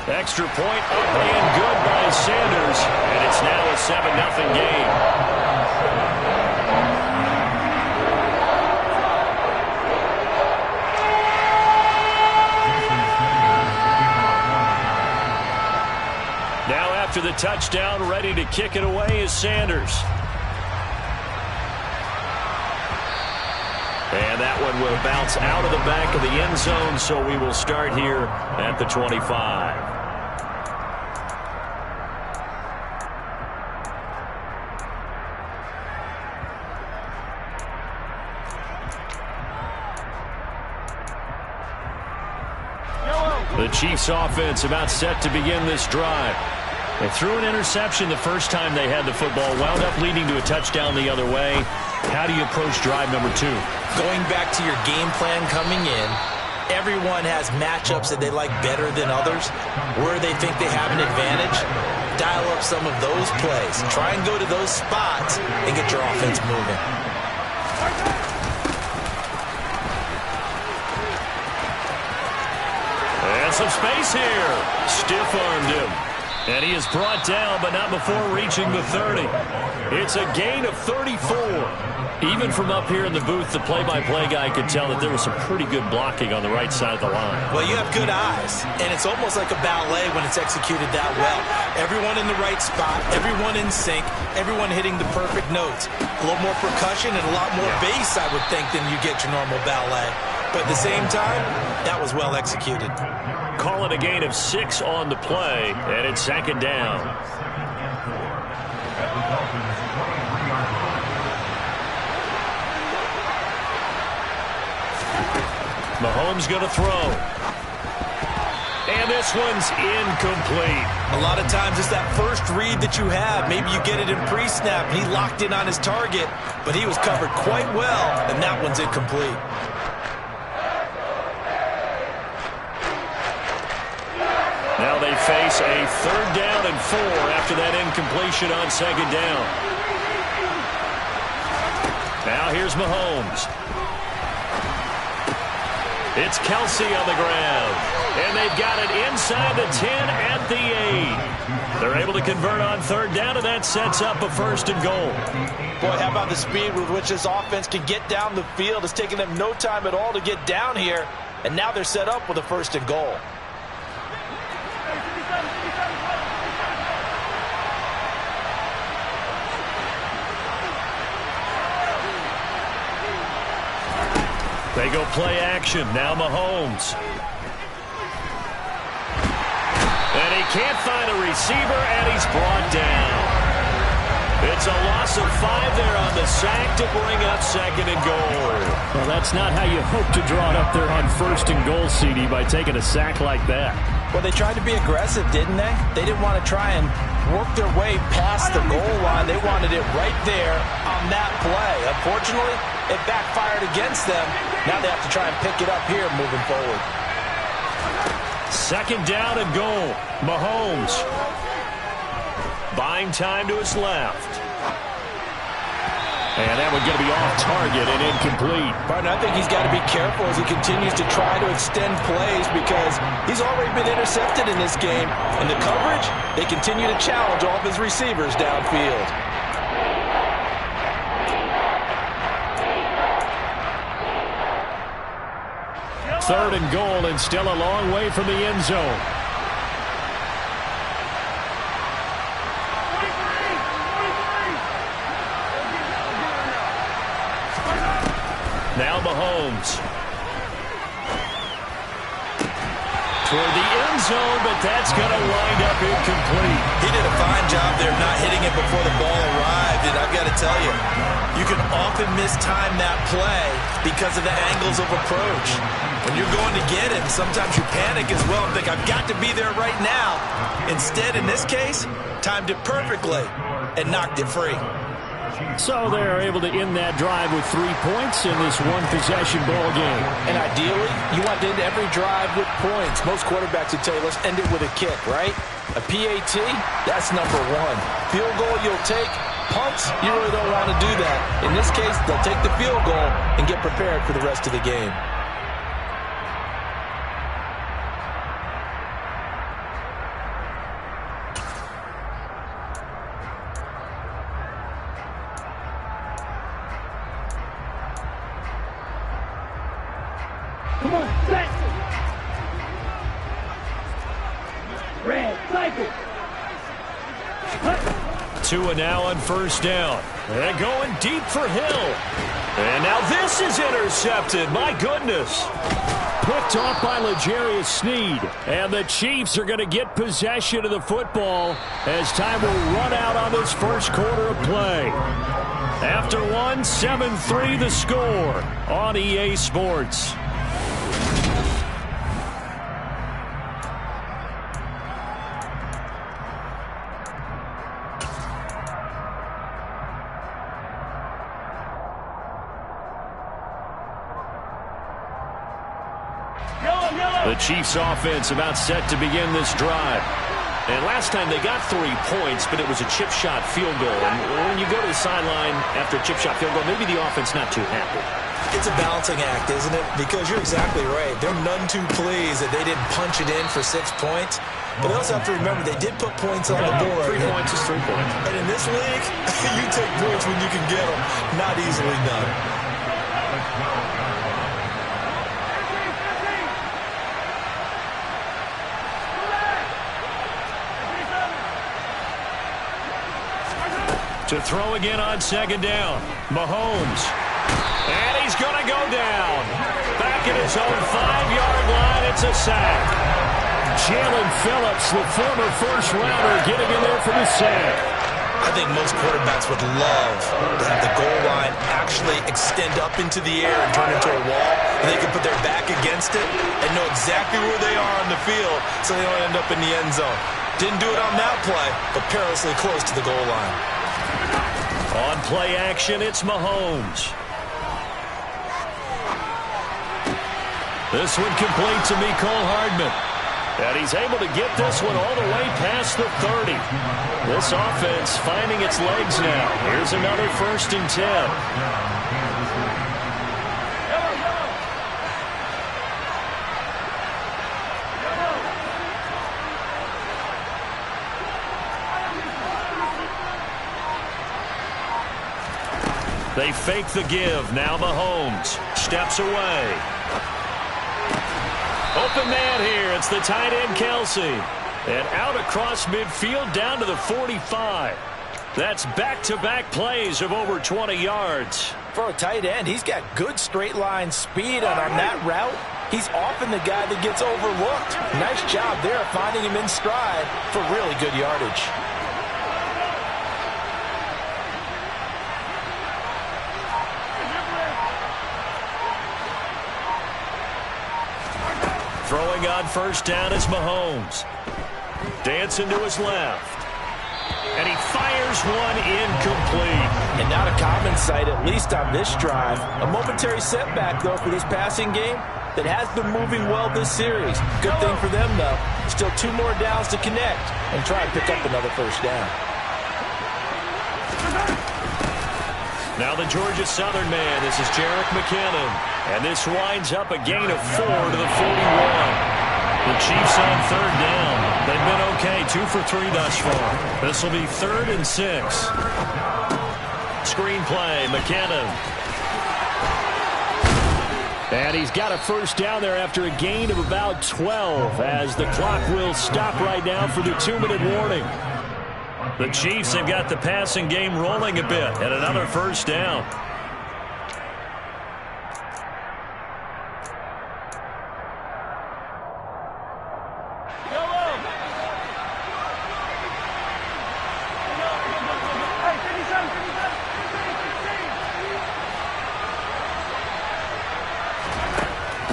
Extra point up and good by Sanders, and it's now a 7-0 game. Now after the touchdown, ready to kick it away is Sanders. And that one will bounce out of the back of the end zone, so we will start here at the 25. The Chiefs offense about set to begin this drive. They threw an interception the first time they had the football, wound up leading to a touchdown the other way. How do you approach drive number 2? Going back to your game plan coming in, everyone has matchups that they like better than others. Where they think they have an advantage, dial up some of those plays. Try and go to those spots and get your offense moving. And some space here. Stiff-armed him. And he is brought down, but not before reaching the 30. It's a gain of 34. Even from up here in the booth, the play-by-play guy could tell that there was some pretty good blocking on the right side of the line. Well, you have good eyes, and it's almost like a ballet when it's executed that well. Everyone in the right spot, everyone in sync, everyone hitting the perfect notes. A little more percussion and a lot more bass, I would think, than you get your normal ballet. But at the same time, that was well executed. Call it a gain of 6 on the play, and it's second down. Mahomes going to throw. And this one's incomplete. A lot of times it's that first read that you have. Maybe you get it in pre-snap. He locked in on his target, but he was covered quite well, and that one's incomplete. Now they face a 3rd down and 4 after that incompletion on second down. Now here's Mahomes. It's Kelsey on the ground. And they've got it inside the 10 at the 8. They're able to convert on 3rd down, and that sets up a 1st and goal. Boy, how about the speed with which this offense can get down the field? It's taken them no time at all to get down here, and now they're set up with a 1st and goal. They go play action. Now Mahomes. And he can't find a receiver, and he's brought down. It's a loss of 5 there on the sack to bring up 2nd and goal. Well, that's not how you hope to draw it up there on 1st and goal, CD, by taking a sack like that. Well, they tried to be aggressive, didn't they? They didn't want to try and work their way past the goal line. They wanted it right there on that play. Unfortunately, it backfired against them. Now they have to try and pick it up here moving forward. 2nd down and goal. Mahomes. Buying time to his left. And that one going to be off target and incomplete. Partner, I think he's got to be careful as he continues to try to extend plays because he's already been intercepted in this game. And the coverage, they continue to challenge all of his receivers downfield. Third and goal, and still a long way from the end zone. Now Mahomes. Toward the end zone, but that's going to wind up incomplete. He did a fine job there not hitting it before the ball arrived, and I've got to tell you, you can often mistime that play because of the angles of approach. When you're going to get him, sometimes you panic as well and think, I've got to be there right now. Instead, in this case, timed it perfectly and knocked it free. So they're able to end that drive with 3 points in this one-possession ball game. And ideally, you want to end every drive with points. Most quarterbacks would tell you, let's end it with a kick, right? A PAT, that's number 1. Field goal you'll take. Punts, you really don't want to do that. In this case, they'll take the field goal and get prepared for the rest of the game. Come on, set. Red, cycle. 2 and now on first down. And going deep for Hill. And now this is intercepted. My goodness. Picked off by L'Jarius Sneed. And the Chiefs are going to get possession of the football as time will run out on this first quarter of play. After 1, 7-3 the score on EA Sports. The Chiefs offense about set to begin this drive. And last time they got 3 points, but it was a chip shot field goal. And when you go to the sideline after a chip shot field goal, maybe the offense not too happy. It's a balancing act, isn't it? Because you're exactly right. They're none too pleased that they didn't punch it in for 6 points. But they also have to remember they did put points on the board. 3 points is 3 points. And in this league, you take points when you can get them. Not easily done. To throw again on second down. Mahomes. And he's going to go down. Back at his own 5-yard line. It's a sack. Jalen Phillips, the former first-rounder, getting in there for the sack. I think most quarterbacks would love to have the goal line actually extend up into the air and turn into a wall. And they can put their back against it and know exactly where they are on the field so they don't end up in the end zone. Didn't do it on that play, but perilously close to the goal line. On play action, it's Mahomes. This one complete to Mecole Hardman. And he's able to get this one all the way past the 30. This offense finding its legs now. Here's another 1st and 10. They fake the give. Now Mahomes steps away. Open man here. It's the tight end, Kelsey. And out across midfield down to the 45. That's back-to-back plays of over 20 yards. For a tight end, he's got good straight-line speed, and on that route, he's often the guy that gets overlooked. Nice job there finding him in stride for really good yardage. Throwing on first down is Mahomes. Dancing to his left. And he fires one incomplete. And not a common sight, at least on this drive. A momentary setback, though, for this passing game that has been moving well this series. Good thing for them, though. Still 2 more downs to connect and try and pick up another first down. Now the Georgia Southern man. This is Jerick McKinnon. And this winds up a gain of 4 to the 41. The Chiefs on 3rd down. They've been okay, 2 for 3 thus far. This will be 3rd and 6. Screen play, McKinnon. And he's got a first down there after a gain of about 12 as the clock will stop right now for the 2-minute warning. The Chiefs have got the passing game rolling a bit and another first down.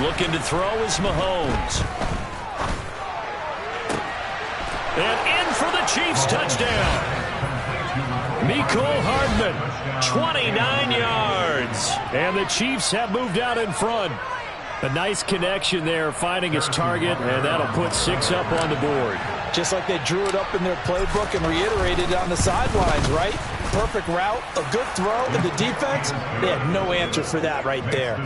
Looking to throw is Mahomes. And in for the Chiefs touchdown. Mecole Hardman, 29 yards. And the Chiefs have moved out in front. A nice connection there, finding his target, and that'll put 6 up on the board. Just like they drew it up in their playbook and reiterated it on the sidelines, right? Perfect route, a good throw, and the defense, they had no answer for that right there.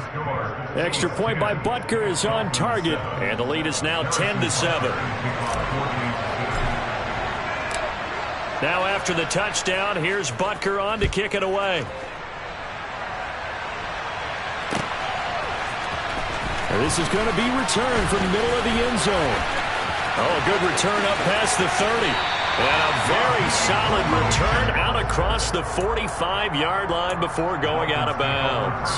Extra point by Butker is on target, and the lead is now 10-7. Now after the touchdown, here's Butker on to kick it away. This is going to be returned from the middle of the end zone. Oh, a good return up past the 30. And a very solid return out across the 45-yard line before going out of bounds.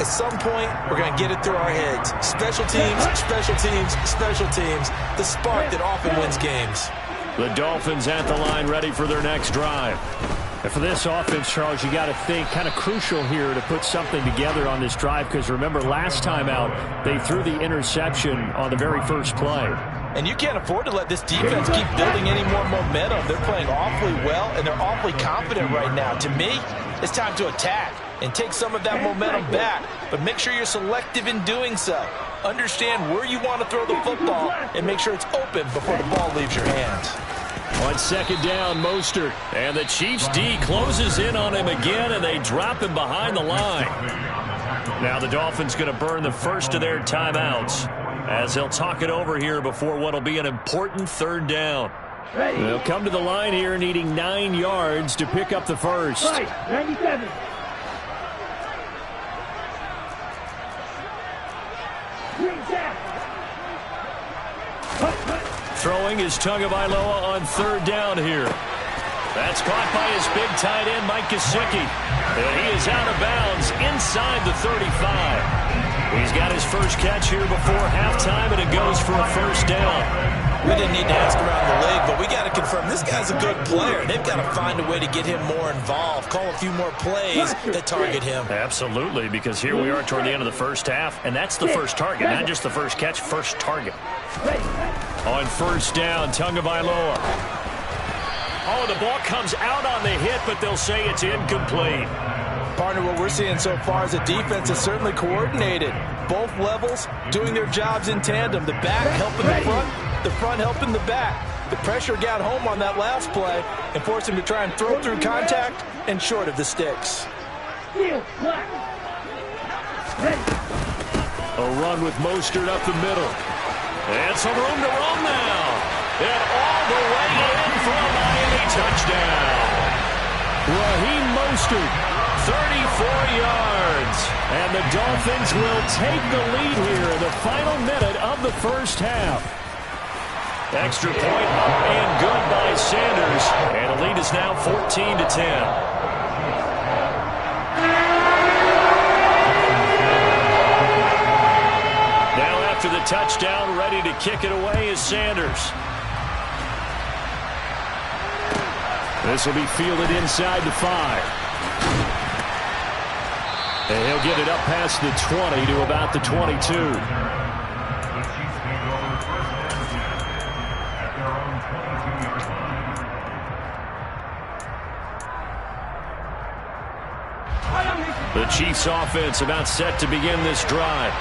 At some point, we're going to get it through our heads. Special teams, special teams, special teams. The spark that often wins games. The Dolphins at the line ready for their next drive. And for this offense, Charles, you got to think kind of crucial here to put something together on this drive because remember last time out they threw the interception on the very first play. And you can't afford to let this defense keep building any more momentum. They're playing awfully well, and they're awfully confident right now. To me, it's time to attack and take some of that momentum back. But make sure you're selective in doing so. Understand where you want to throw the football and make sure it's open before the ball leaves your hands. On second down, Mostert. And the Chiefs D closes in on him again, and they drop him behind the line. Now the Dolphins going to burn the first of their timeouts as they'll talk it over here before what will be an important third down. They'll come to the line here needing 9 yards to pick up the first. 97. Throwing is Tagovailoa on third down here. That's caught by his big tight end, Mike Gesicki. And he is out of bounds inside the 35. He's got his first catch here before halftime, and it goes for a first down. We didn't need to ask around the league, but we got to confirm this guy's a good player. They've got to find a way to get him more involved, call a few more plays that target him. Absolutely, because here we are toward the end of the first half, and that's the first target, not just the first catch, first target. On first down, Tagovailoa. Oh, the ball comes out on the hit, but they'll say it's incomplete. Partner, what we're seeing so far is the defense is certainly coordinated. Both levels doing their jobs in tandem. The back helping the front helping the back. The pressure got home on that last play and forced him to try and throw through contact and short of the sticks. A run with Mostert up the middle. And some room to roam now. And all the way in for a Miami touchdown. Raheem Mostert, 34 yards. And the Dolphins will take the lead here in the final minute of the first half. Extra point up and good by Sanders. And the lead is now 14-10. After the touchdown, ready to kick it away is Sanders. This will be fielded inside the 5. And he'll get it up past the 20 to about the 22. The Chiefs offense about set to begin this drive.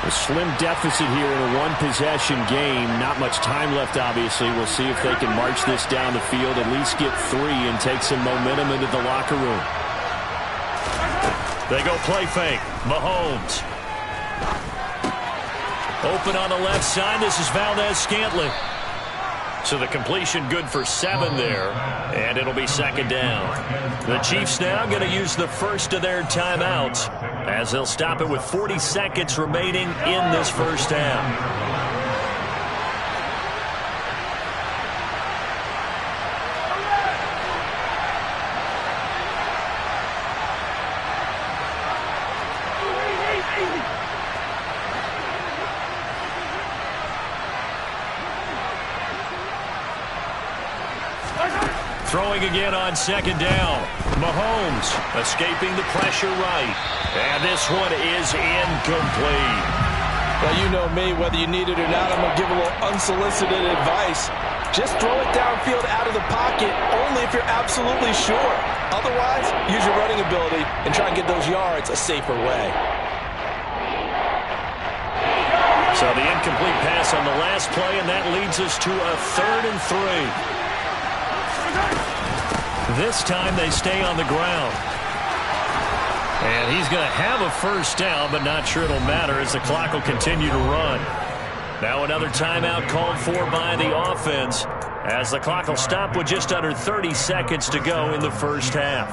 A slim deficit here in a one-possession game. Not much time left, obviously. We'll see if they can march this down the field, at least get 3 and take some momentum into the locker room. They go play fake. Mahomes. Open on the left side. This is Valdez-Scantling. So the completion good for 7 there, and it'll be second down. The Chiefs now going to use the first of their timeouts as they'll stop it with 40 seconds remaining in this first half. Throwing again on second down. Mahomes escaping the pressure right. And this one is incomplete. Well, you know me, whether you need it or not, I'm going to give a little unsolicited advice. Just throw it downfield out of the pocket only if you're absolutely sure. Otherwise, use your running ability and try and get those yards a safer way. So the incomplete pass on the last play, and that leads us to a 3rd and 3. This time they stay on the ground. And he's going to have a first down, but not sure it'll matter as the clock will continue to run. Now another timeout called for by the offense as the clock will stop with just under 30 seconds to go in the first half.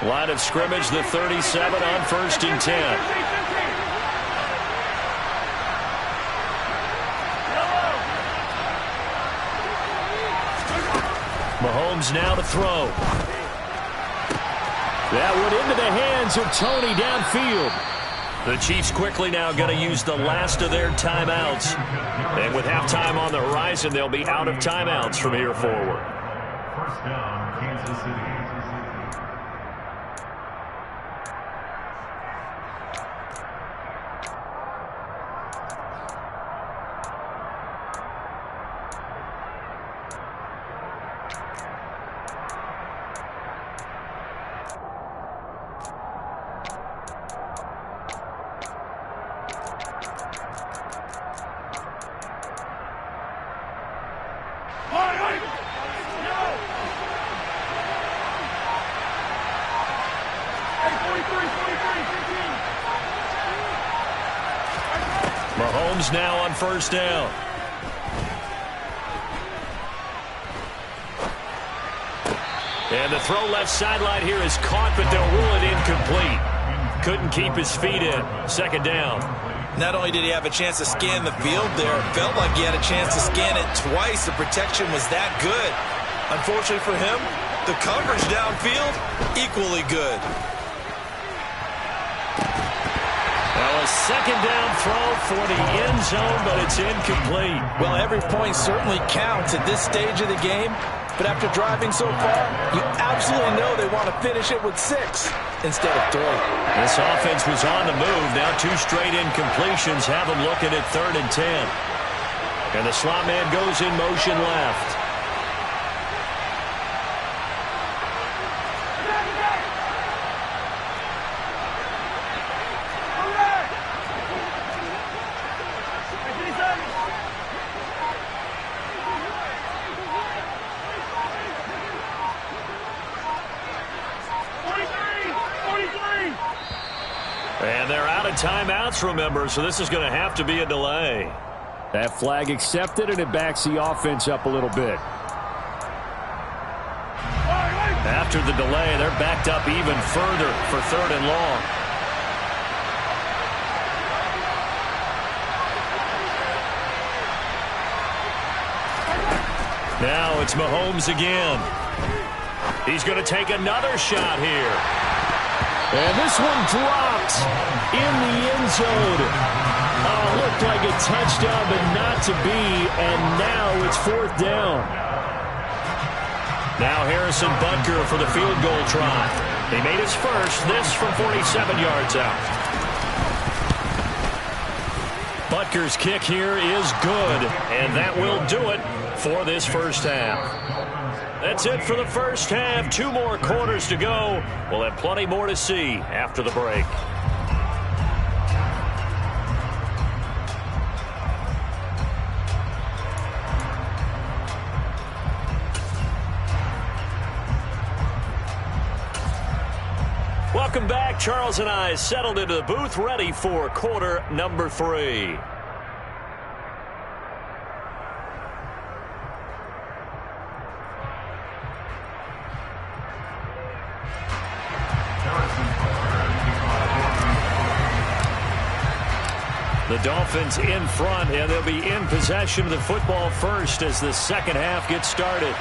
Line of scrimmage, the 37 on 1st and 10. Mahomes now to throw. That one into the hands of Tony downfield. The Chiefs quickly now going to use the last of their timeouts. And with halftime on the horizon, they'll be out of timeouts from here forward. First down, Kansas City. Mahomes now on 1st down. And the throw left sideline here is caught, but they'll rule it incomplete. Couldn't keep his feet in. 2nd down. Not only did he have a chance to scan the field there, it felt like he had a chance to scan it twice. The protection was that good. Unfortunately for him, the coverage downfield, equally good. Well, a 2nd down throw for the end zone, but it's incomplete. Well, every point certainly counts at this stage of the game. But after driving so far, you absolutely know they want to finish it with 6 instead of 3. This offense was on the move. Now 2 straight incompletions have them looking at 3rd and 10. And the slot man goes in motion left. And they're out of timeouts, remember, so this is going to have to be a delay. That flag accepted, and it backs the offense up a little bit. After the delay, they're backed up even further for 3rd and long. Now it's Mahomes again. He's going to take another shot here. And this one dropped in the end zone. Looked like a touchdown, but not to be. And now it's 4th down. Now Harrison Butker for the field goal try. He made his first, this from 47 yards out. Butker's kick here is good, and that will do it for this first half. That's it for the first half. 2 more quarters to go. We'll have plenty more to see after the break. Welcome back. Charles and I settled into the booth, ready for quarter number 3. The Dolphins in front, and they'll be in possession of the football first as the 2nd half gets started.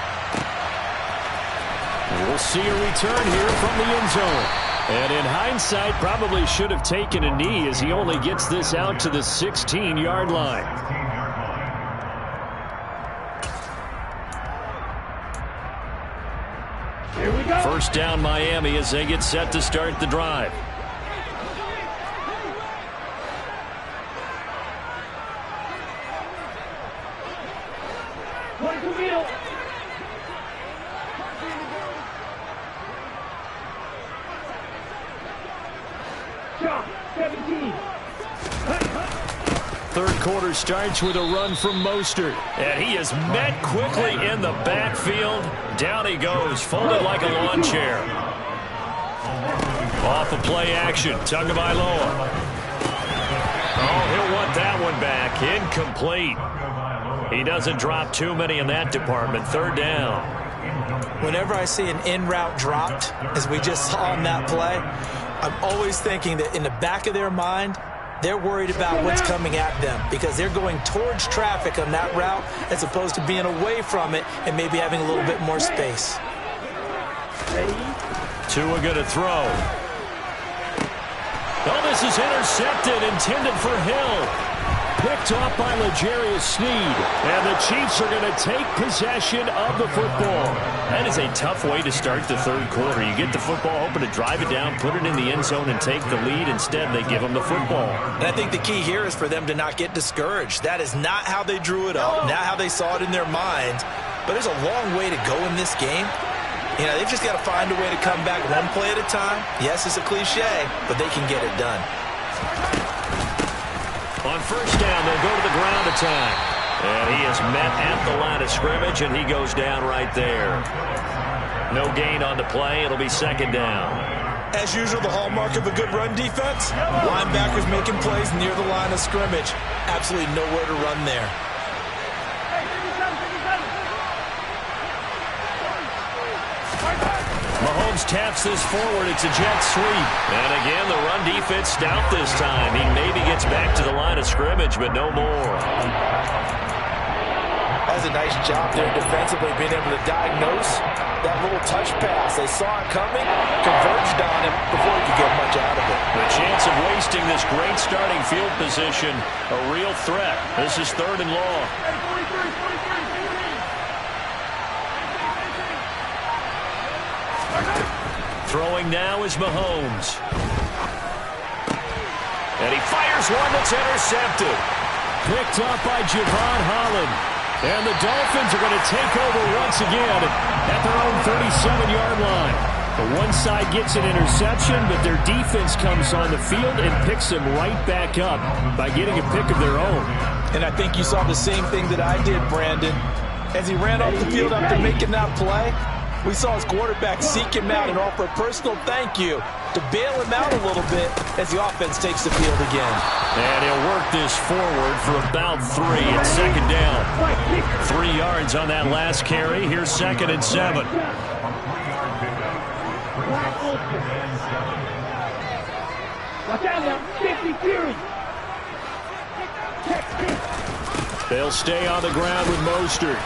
We'll see a return here from the end zone. And in hindsight, probably should have taken a knee as he only gets this out to the 16-yard line. Here we go. First down Miami as they get set to start the drive. Third quarter starts with a run from Mostert. And he is met quickly in the backfield. Down he goes, folded like a lawn chair. Off of play action, Tagovailoa. Oh, he'll want that one back. Incomplete. He doesn't drop too many in that department. 3rd down. Whenever I see an in-route dropped, as we just saw on that play, I'm always thinking that in the back of their mind, they're worried about what's coming at them because they're going towards traffic on that route as opposed to being away from it and maybe having a little bit more space. Tua going to throw. Oh, this is intercepted, intended for Hill. Picked off by L'Jarius Sneed. And the Chiefs are going to take possession of the football. That is a tough way to start the third quarter. You get the football, hoping to drive it down, put it in the end zone, and take the lead. Instead, they give them the football. And I think the key here is for them to not get discouraged. That is not how they drew it up, not how they saw it in their minds. But there's a long way to go in this game. You know, they've just got to find a way to come back one play at a time. Yes, it's a cliche, but they can get it done. On first down, they'll go to the ground attack. And he is met at the line of scrimmage, and he goes down right there. No gain on the play. It'll be second down. As usual, the hallmark of a good run defense, linebackers making plays near the line of scrimmage. Absolutely nowhere to run there. Mahomes taps this forward. It's a jet sweep. And again, the run defense stout this time. He maybe gets back to the line of scrimmage, but no more. That's a nice job there defensively, being able to diagnose that little touch pass. They saw it coming, converged on him before he could get much out of it. The chance of wasting this great starting field position, a real threat. This is third and long. Throwing now is Mahomes. And he fires one that's intercepted. Picked up by Javon Holland. And the Dolphins are going to take over once again at their own 37-yard line. The one side gets an interception, but their defense comes on the field and picks them right back up by getting a pick of their own. And I think you saw the same thing that I did, Brandon. As he ran off the field after making that play, we saw his quarterback seek him out and offer a personal thank you to bail him out a little bit as the offense takes the field again. And he'll work this forward for about 3. It's second down. 3 yards on that last carry. Here's second and 7. Watch out now, 50 Fury. They'll stay on the ground with Mostert.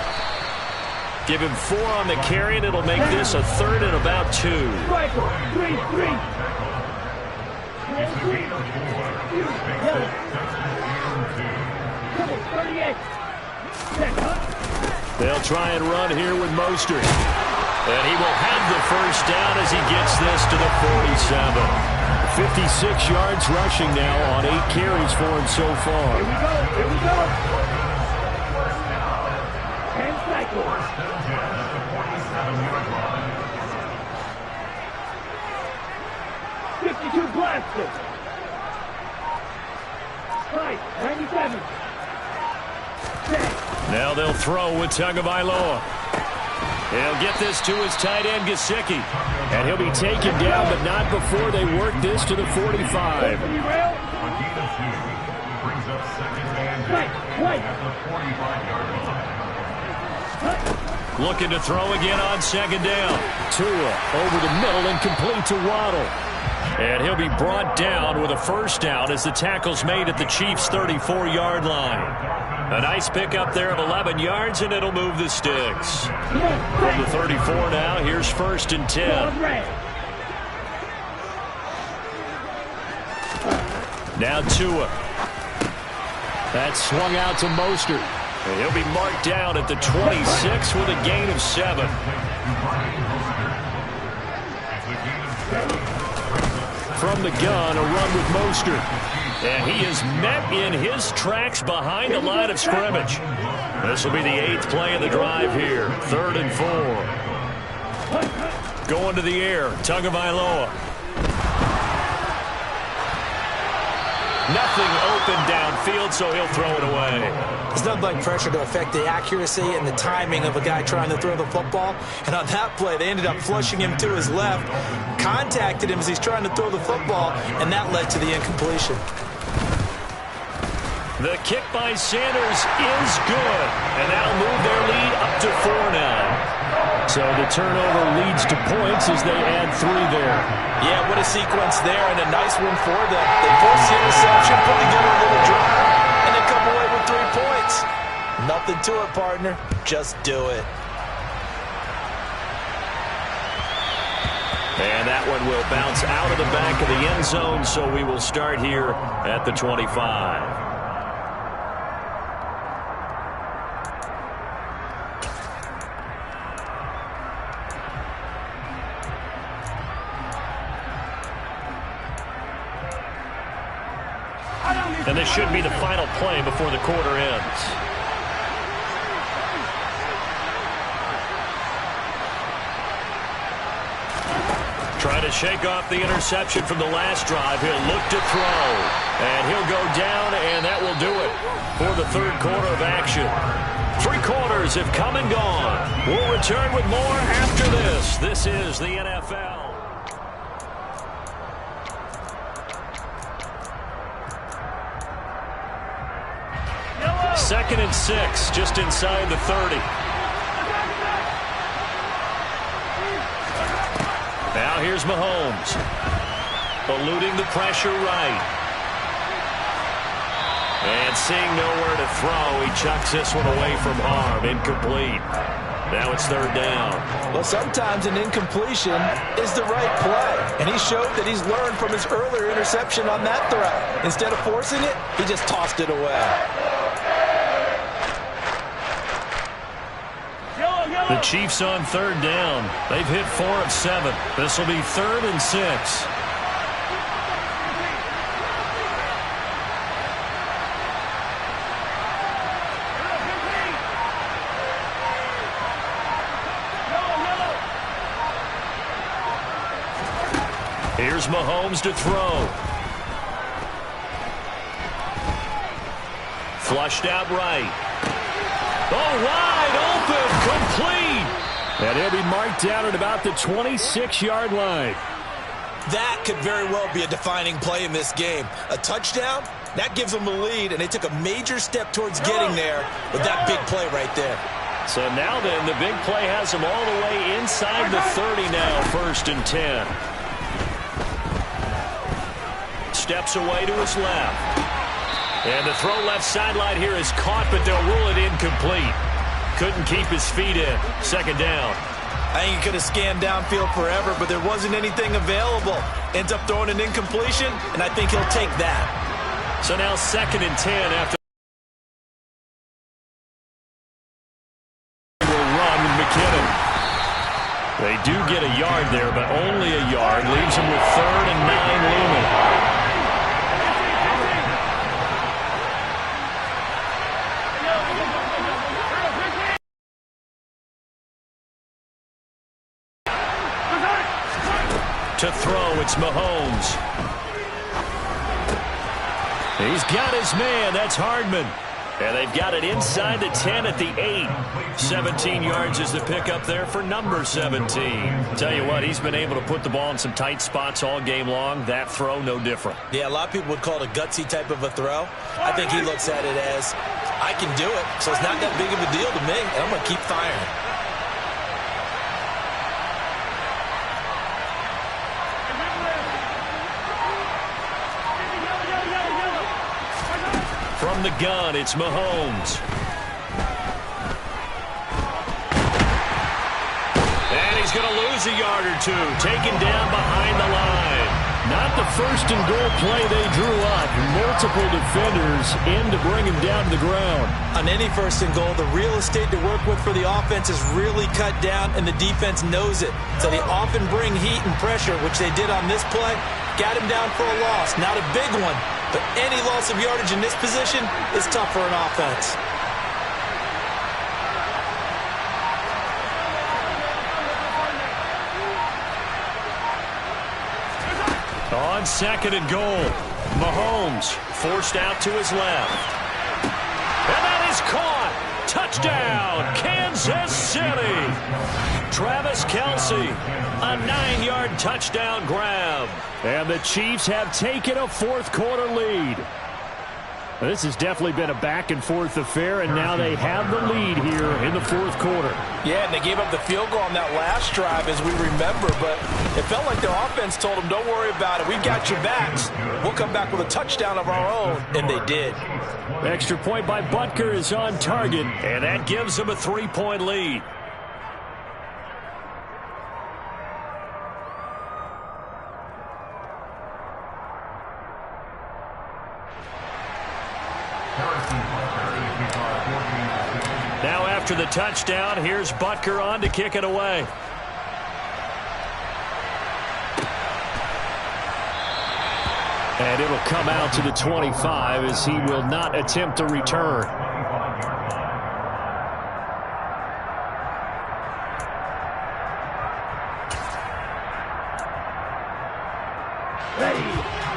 Give him 4 on the carry, and it'll make this a third and about 2. Rifle, 3. They'll try and run here with Mostert. And he will have the first down as he gets this to the 47. 56 yards rushing now on 8 carries for him so far. Here we go. And cycle. 52 blasted. Right, 97. Now they'll throw with Tagovailoa. He'll get this to his tight end, Gesicki. And he'll be taken down, but not before they work this to the 45. Looking to throw again on second down. Tua over the middle and complete to Waddle. And he'll be brought down with a first down as the tackle's made at the Chiefs' 34-yard line. A nice pickup there of 11 yards, and it'll move the sticks. From the 34 now, here's first and 10. Now Tua. That's swung out to Mostert. And he'll be marked down at the 26 with a gain of 7. From the gun, a run with Mostert. And he is met in his tracks behind the line of scrimmage. This will be the 8th play of the drive here. 3rd and 4. Going to the air, Tagovailoa. Nothing open downfield, so he'll throw it away. There's nothing like pressure to affect the accuracy and the timing of a guy trying to throw the football. And on that play, they ended up flushing him to his left, contacted him as he's trying to throw the football, and that led to the incompletion. The kick by Sanders is good, and that'll move their lead up to 4 now. So the turnover leads to points as they add 3 there. Yeah, what a sequence there, and a nice one for them. They force the interception, put together a little drive, and they come away with 3 points. Nothing to it, partner. Just do it. And that one will bounce out of the back of the end zone, so we will start here at the 25. And this should be the final play before the quarter ends. Trying to shake off the interception from the last drive. He'll look to throw. And he'll go down, and that will do it for the third quarter of action. 3 quarters have come and gone. We'll return with more after this. This is the NFL. 2nd and 6, just inside the 30. Now here's Mahomes. Eluding the pressure right. And seeing nowhere to throw, he chucks this one away from harm. Incomplete. Now it's 3rd down. Well, sometimes an incompletion is the right play. And he showed that he's learned from his earlier interception on that throw. Instead of forcing it, he just tossed it away. The Chiefs on 3rd down. They've hit 4 of 7. This will be 3rd and 6. Here's Mahomes to throw. Flushed out right. Oh, wide open, complete. And he'll be marked down at about the 26-yard line. That could very well be a defining play in this game. A touchdown, that gives them the lead, and they took a major step towards getting there with that big play right there. So now then, the big play has them all the way inside the 30 now, 1st and 10. Steps away to his left. And the throw left sideline here is caught, but they'll rule it incomplete. Couldn't keep his feet in. 2nd down. I think he could have scanned downfield forever, but there wasn't anything available. Ends up throwing an incompletion, and I think he'll take that. So now 2nd and 10 after will run with McKinnon. They do get a yard there, but only a yard. Leaves them with 3rd and 9 looming. To throw, it's Mahomes. He's got his man. That's Hardman. And they've got it inside the 10 at the 8. 17 yards is the pickup there for number 17. Tell you what, he's been able to put the ball in some tight spots all game long. That throw, no different. Yeah, a lot of people would call it a gutsy type of a throw. I think he looks at it as, I can do it, so it's not that big of a deal to me, and I'm going to keep firing. From the gun, it's Mahomes. And he's going to lose a yard or 2. Taken down behind the line. Not the 1st and goal play they drew up. Multiple defenders in to bring him down to the ground. On any 1st and goal, the real estate to work with for the offense is really cut down, and the defense knows it. So they often bring heat and pressure, which they did on this play. Got him down for a loss. Not a big one, but any loss of yardage in this position is tough for an offense. On 2nd and goal, Mahomes forced out to his left. And that is caught. Touchdown, Kansas City. Travis Kelce, a 9-yard touchdown grab. And the Chiefs have taken a 4th quarter lead. This has definitely been a back-and-forth affair, and now they have the lead here in the fourth quarter. Yeah, and they gave up the field goal on that last drive, as we remember, but it felt like their offense told them, don't worry about it. We've got your backs. We'll come back with a touchdown of our own, and they did. Extra point by Butker is on target, and that gives them a 3-point lead. Now after the touchdown, here's Butker on to kick it away. And it'll come out to the 25 as he will not attempt a return.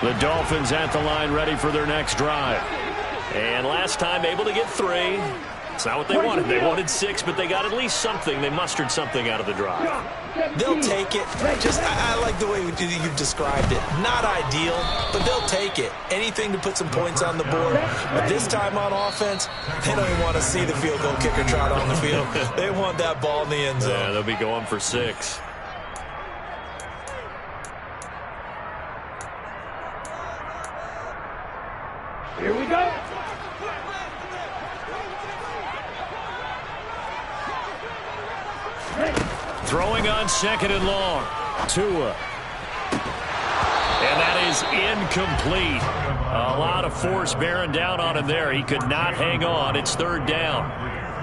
The Dolphins at the line ready for their next drive. And last time able to get 3. It's not what they wanted. They wanted 6, but they got at least something. They mustered something out of the drive. They'll take it. I like the way you've described it. Not ideal, but they'll take it. Anything to put some points on the board. But this time on offense, they don't even want to see the field goal kicker trot on the field. They want that ball in the end zone. Yeah, they'll be going for 6. Here we go. Throwing on 2nd and long. Tua. And that is incomplete. A lot of force bearing down on him there. He could not hang on. It's 3rd down.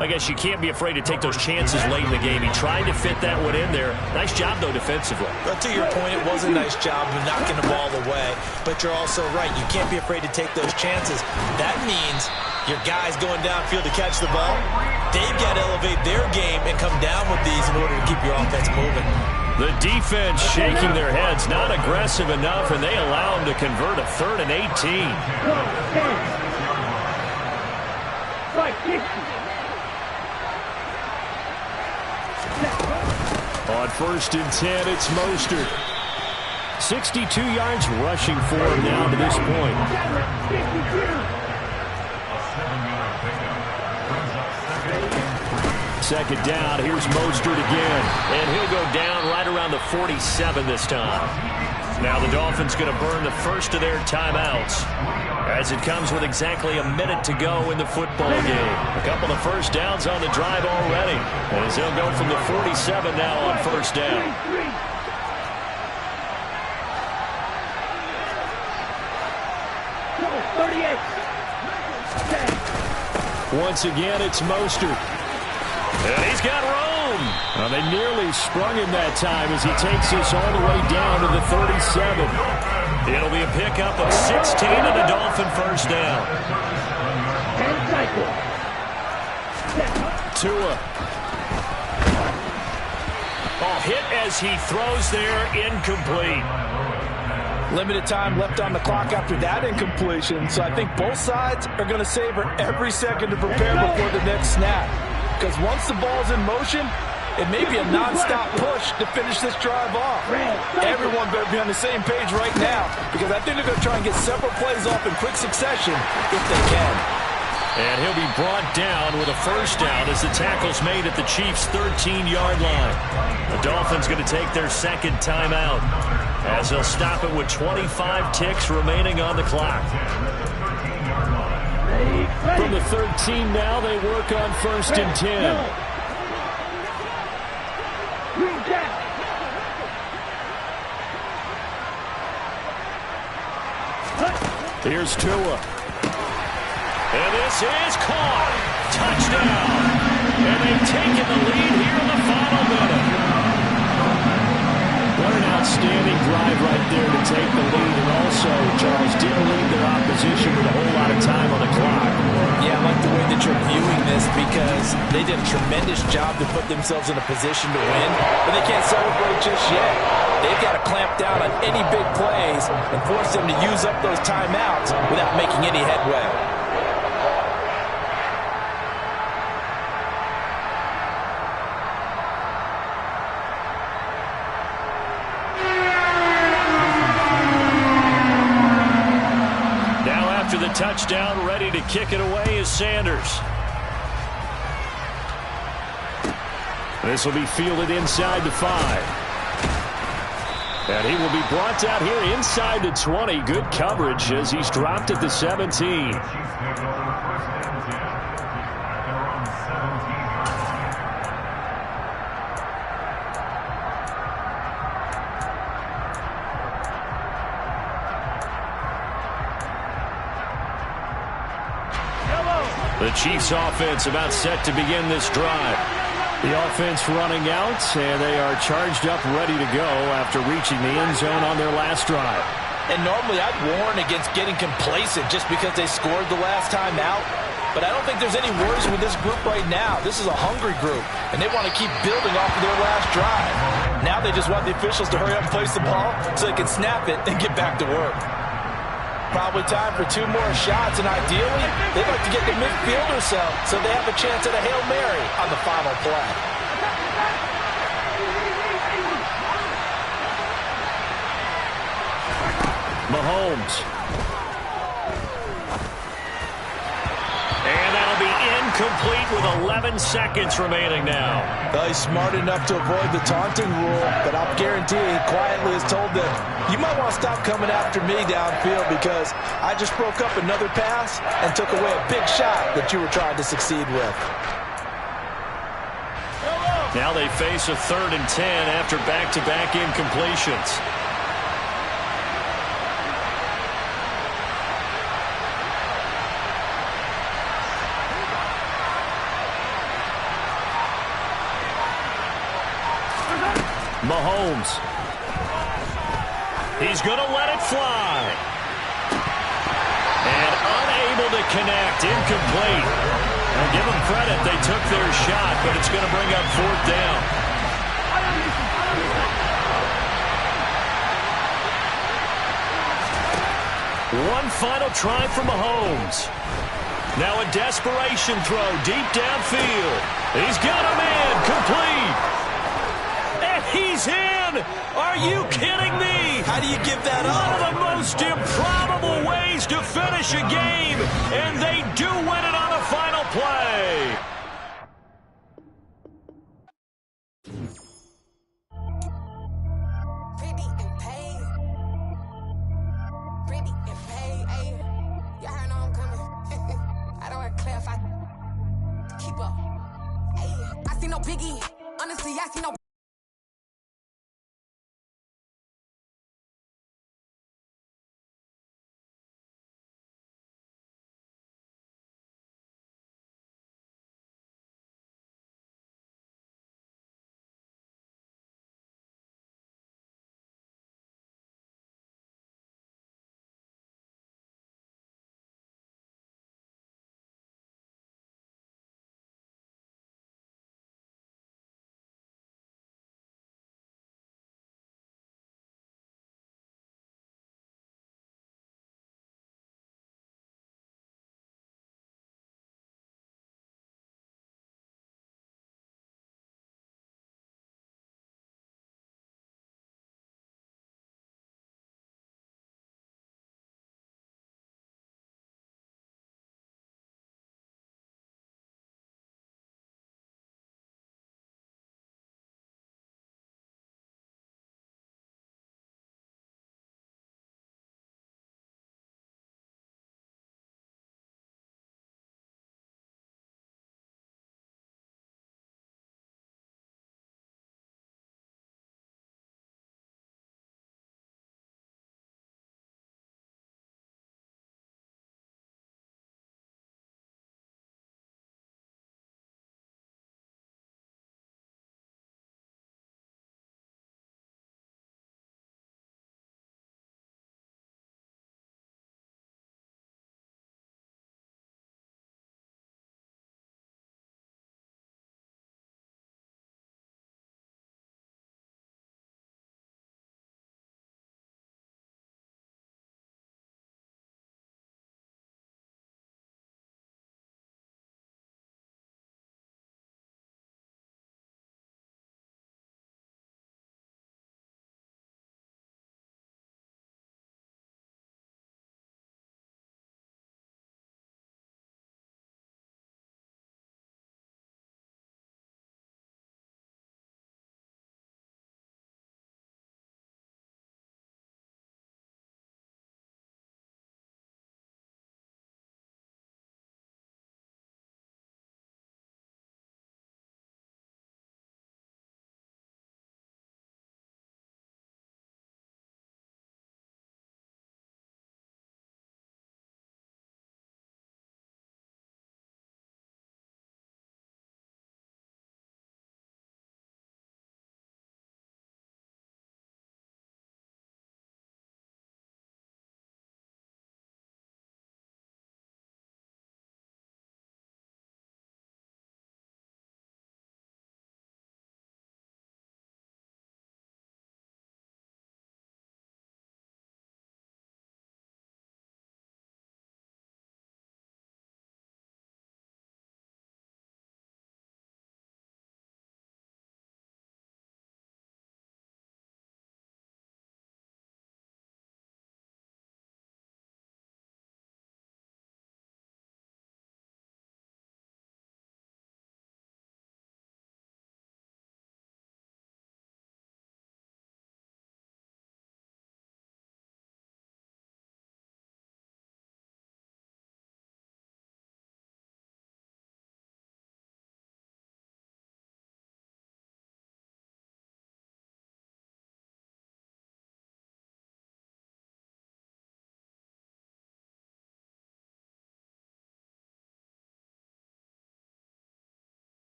I guess you can't be afraid to take those chances late in the game. He tried to fit that one in there. Nice job, though, defensively. But to your point, it was a nice job of knocking the ball away. But you're also right. You can't be afraid to take those chances. That means your guys going downfield to catch the ball, they've got to elevate their game and come down with these in order to keep your offense moving. The defense shaking their heads, not aggressive enough, and they allow them to convert a 3rd and 18. On 1st and 10, it's Mostert. 62 yards rushing for him now to this point. 2nd down, here's Mostert again. And he'll go down right around the 47 this time. Now the Dolphins going to burn the first of their timeouts, as it comes with exactly a minute to go in the football game. A couple of first downs on the drive already, as they'll go from the 47 now on 1st down. Once again, it's Mostert. And he's got room. Well, they nearly sprung him that time as he takes us all the way down to the 37. It'll be a pickup of 16 and a Dolphin first down. Tua. Oh, hit as he throws there, incomplete. Limited time left on the clock after that incompletion, so I think both sides are going to savor every second to prepare before the next snap. Because once the ball's in motion, it may be a non-stop push to finish this drive off. Everyone better be on the same page right now, because I think they're going to try and get several plays off in quick succession if they can. And he'll be brought down with a first down as the tackle's made at the Chiefs' 13-yard line. The Dolphins going to take their 2nd timeout, as they'll stop it with 25 ticks remaining on the clock. From the 13 now, they work on 1st and 10. Here's Tua. And this is caught. Touchdown. And they've taken the lead here in the final minute. What an outstanding drive right there to take the lead. And also, Charles, didn't leave their opposition with a whole lot of time on the clock. Yeah, I like the way that you're viewing this, because they did a tremendous job to put themselves in a position to win, but they can't celebrate just yet. They've got to clamp down on any big plays and force them to use up those timeouts without making any headway. Now after the touchdown, ready to to kick it away is Sanders. This will be fielded inside the 5. And he will be brought down here inside the 20. Good coverage as he's dropped at the 17. The Chiefs offense about set to begin this drive. The offense running out, and they are charged up, ready to go after reaching the end zone on their last drive. And normally I'd warn against getting complacent just because they scored the last time out. But I don't think there's any worries with this group right now. This is a hungry group, and they want to keep building off of their last drive. Now they just want the officials to hurry up and place the ball so they can snap it and get back to work. Probably time for 2 more shots, and ideally, they'd like to get the midfielder so they have a chance at a Hail Mary on the final play. Mahomes. And that'll be incomplete with 11 seconds remaining now. Well, he's smart enough to avoid the taunting rule, but I'll guarantee he quietly has told them, you might want to stop coming after me downfield because I just broke up another pass and took away a big shot that you were trying to succeed with. Now they face a 3rd and 10 after back-to-back incompletions. Mahomes. He's going to let it fly. And unable to connect. Incomplete. Now give them credit. They took their shot, but it's going to bring up 4th down. One final try for Mahomes. Now a desperation throw deep downfield. He's got a man complete. He's in! Are you kidding me? How do you give that up? One of the most improbable ways to finish a game, and they do win it on the final play. Pretty and paid. Pretty and paid, ayy. Y'all heard I'm coming. I don't want to clarify. Keep up. Ayy. I see no biggie. Honestly, I see no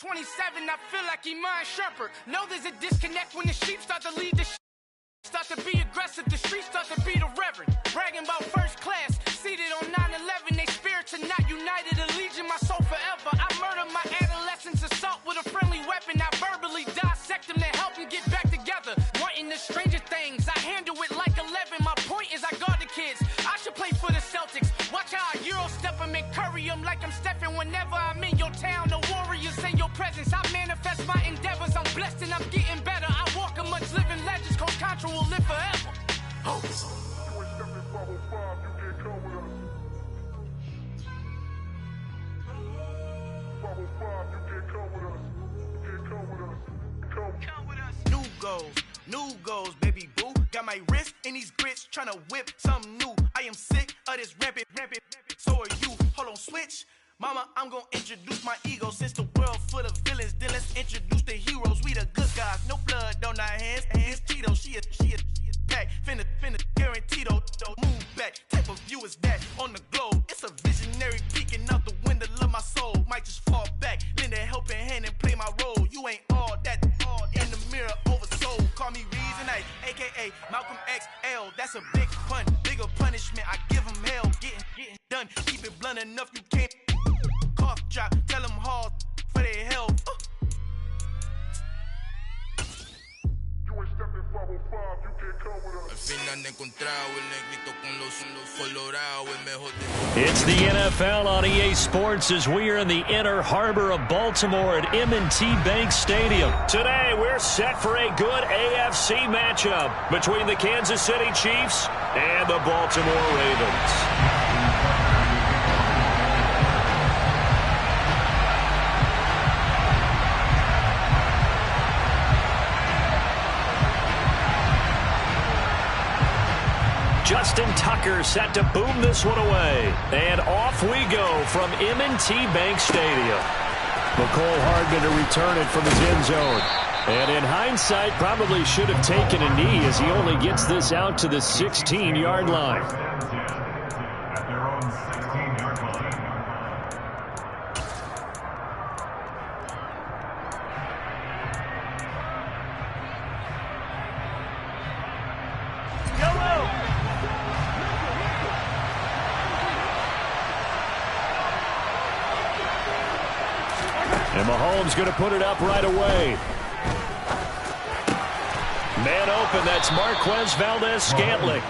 27, I feel like Iman Shumpert. Know there's a disconnect when the sheep start to lead the start to be aggressive, the streets start to be the reverend. Bragging about first class, seated on 9/11. They spirits are not united, a legion, my soul forever. I murdered my adolescence, assault with a friendly weapon. I verbally dissect them to help them get back together. Wanting the stranger things, I handle it like 11. My point is I guard the kids. I should play for the Celtics. Watch how I Euro step them and curry them like I'm Stephen. Whenever I'm in your town, the Warriors in your presence. I manifest my endeavors, I'm blessed and I'm getting better. I walk amongst living legends, Coach Contra will live forever. New goals, baby boo. Got my wrist in these grits, tryna whip something new. I am sick of this rampant. So are you. Hold on, switch. Mama, I'm gonna introduce my ego. Since the world full of villains, then let's introduce the heroes. We the good guys, no blood on our hands. Hands Tito, she a pack. Finna, guaranteed don't move back. Type of view is that on the globe. It's a visionary peeking out the window of my soul. Might just fall back, lend a helping hand and play my role. You ain't all that, in the mirror oversold. Call me Reason A, aka Malcolm XL. That's a big pun, bigger punishment. I give him hell, getting done. Keep it blunt enough, you can't cough drop. Tell them hard for their health. It's the NFL on EA Sports as we are in the inner harbor of Baltimore at M&T Bank Stadium. Today, we're set for a good AFC matchup between the Kansas City Chiefs and the Baltimore Ravens. Justin Tucker set to boom this one away. And off we go from M&T Bank Stadium. McCole Hardman to return it from his end zone. And in hindsight, probably should have taken a knee as he only gets this out to the 16-yard line. At their own 16-yard line. And Mahomes going to put it up right away. Man open, that's Marquez Valdez-Scantling.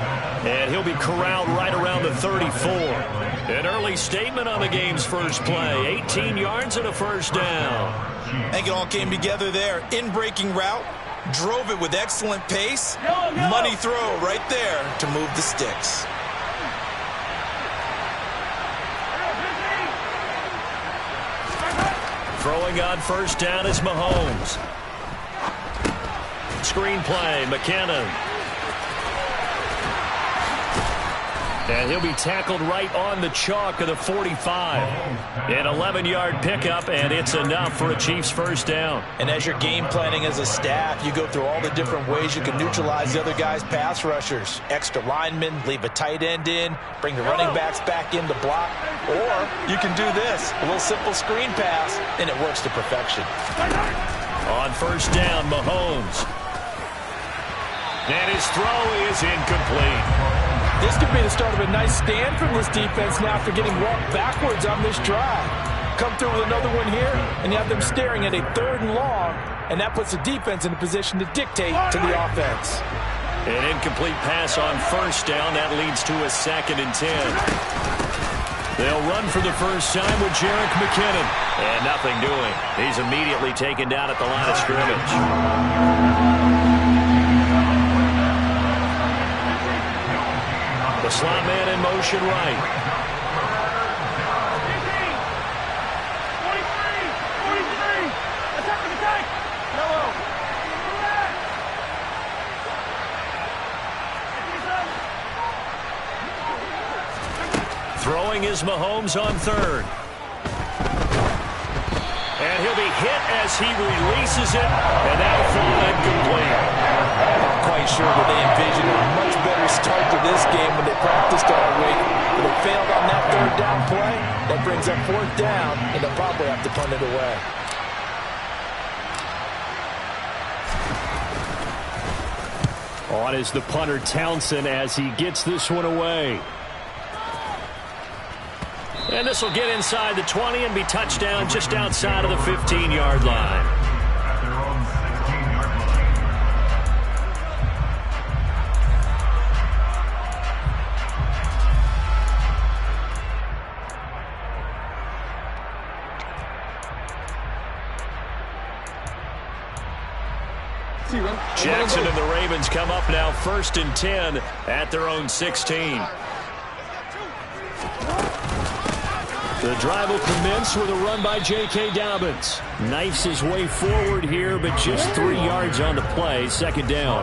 And he'll be corralled right around the 34. An early statement on the game's first play. 18 yards and a first down. I think it all came together there. In-breaking route, drove it with excellent pace. Money throw right there to move the sticks. Throwing on first down is Mahomes. Screenplay, McKinnon. And he'll be tackled right on the chalk of the 45. An 11-yard pickup, and it's enough for a Chiefs first down. And as you're game planning as a staff, you go through all the different ways you can neutralize the other guy's pass rushers. Extra linemen, leave a tight end in, bring the running backs back in to block. Or you can do this, a little simple screen pass, and it works to perfection. On first down, Mahomes. And his throw is incomplete. This could be the start of a nice stand from this defense now after getting walked backwards on this drive. Come through with another one here, and you have them staring at a 3rd and long, and that puts the defense in a position to dictate to the offense. An incomplete pass on first down. That leads to a 2nd and 10. They'll run for the first time with Jerick McKinnon. And nothing doing. He's immediately taken down at the line of scrimmage. The slot man in motion right. Throwing is Mahomes on 3rd. And he'll be hit as he releases it, and that'll fall incomplete. I'm quite sure that they envisioned a much better start to this game when they practiced all week. But they failed on that 3rd down play. That brings up 4th down, and they'll probably have to punt it away. On is the punter Townsend as he gets this one away. And this will get inside the 20 and be touchdown just outside of the 15-yard line. Jackson and the Ravens come up now 1st and 10 at their own 16. The drive will commence with a run by J.K. Dobbins. Knifes his way forward here, but just 3 yards on the play. 2nd down.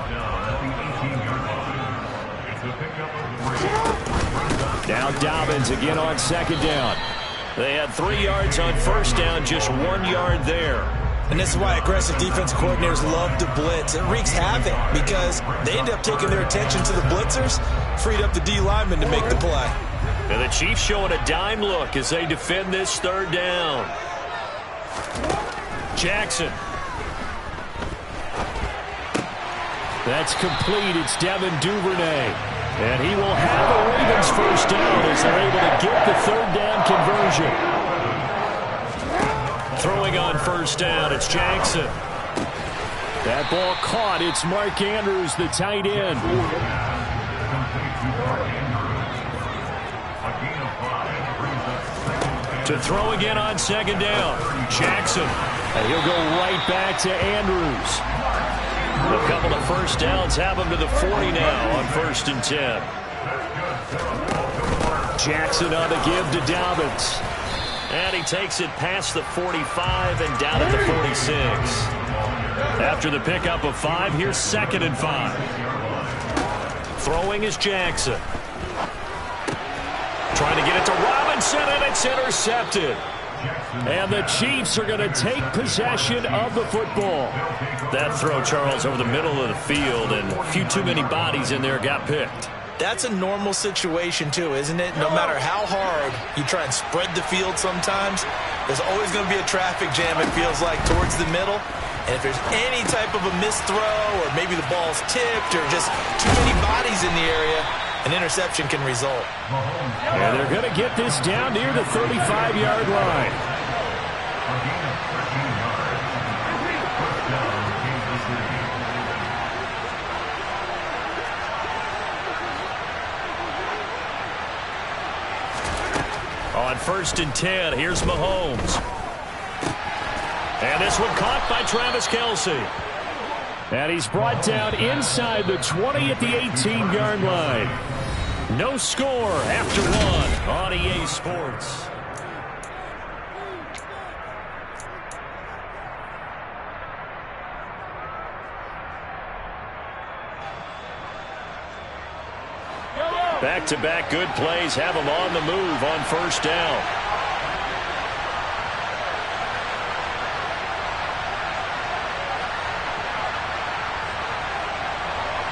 Now Dobbins again on 2nd down. They had 3 yards on 1st down, just 1 yard there. And this is why aggressive defense coordinators love to blitz. It wreaks havoc because they end up taking their attention to the blitzers, freed up the D lineman to make the play. And the Chiefs showing a dime look as they defend this 3rd down. Jackson. That's complete. It's Devin Duvernay. And he will have a Ravens 1st down as they're able to get the 3rd down conversion. Throwing on 1st down, it's Jackson. That ball caught. It's Mark Andrews, the tight end. To throw again on 2nd down, Jackson. And he'll go right back to Andrews. A couple of 1st downs have him to the 40 now on 1st and 10. Jackson on the give to Dobbins. And he takes it past the 45 and down at the 46. After the pickup of 5, here's 2nd and 5. Throwing is Jackson. Trying to get it to Robinson, and it's intercepted. And the Chiefs are going to take possession of the football. That throw, Charles, over the middle of the field, and a few too many bodies in there got picked. That's a normal situation, too, isn't it? No matter how hard you try and spread the field sometimes, there's always going to be a traffic jam, it feels like, towards the middle. And if there's any type of a missed throw or maybe the ball's tipped or just too many bodies in the area, an interception can result. And they're going to get this down near the 35-yard line. On 1st and 10, here's Mahomes. And this one caught by Travis Kelce. And he's brought down inside the 20 at the 18-yard line. No score after 1 on EA Sports. Back-to-back good plays have him on the move on 1st down.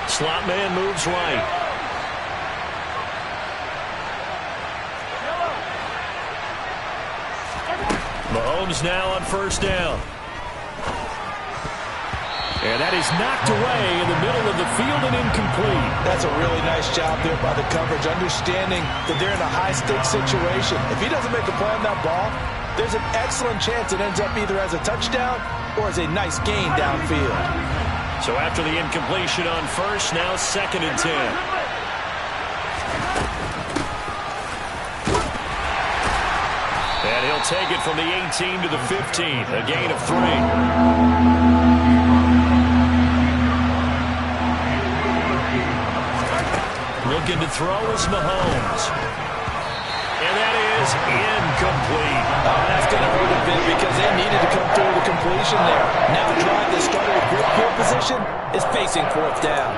Slot man moves right. Mahomes now on 1st down. And that is knocked away in the middle of the field and incomplete. That's a really nice job there by the coverage, understanding that they're in a high-stakes situation. If he doesn't make a play on that ball, there's an excellent chance it ends up either as a touchdown or as a nice gain downfield. So after the incompletion on 1st, now 2nd and 10. And he'll take it from the 18 to the 15, a gain of 3. Looking to throw is Mahomes. And that is incomplete. That's going to hurt a bit because they needed to come through the completion there. Now the drive that started with great field position is facing 4th down.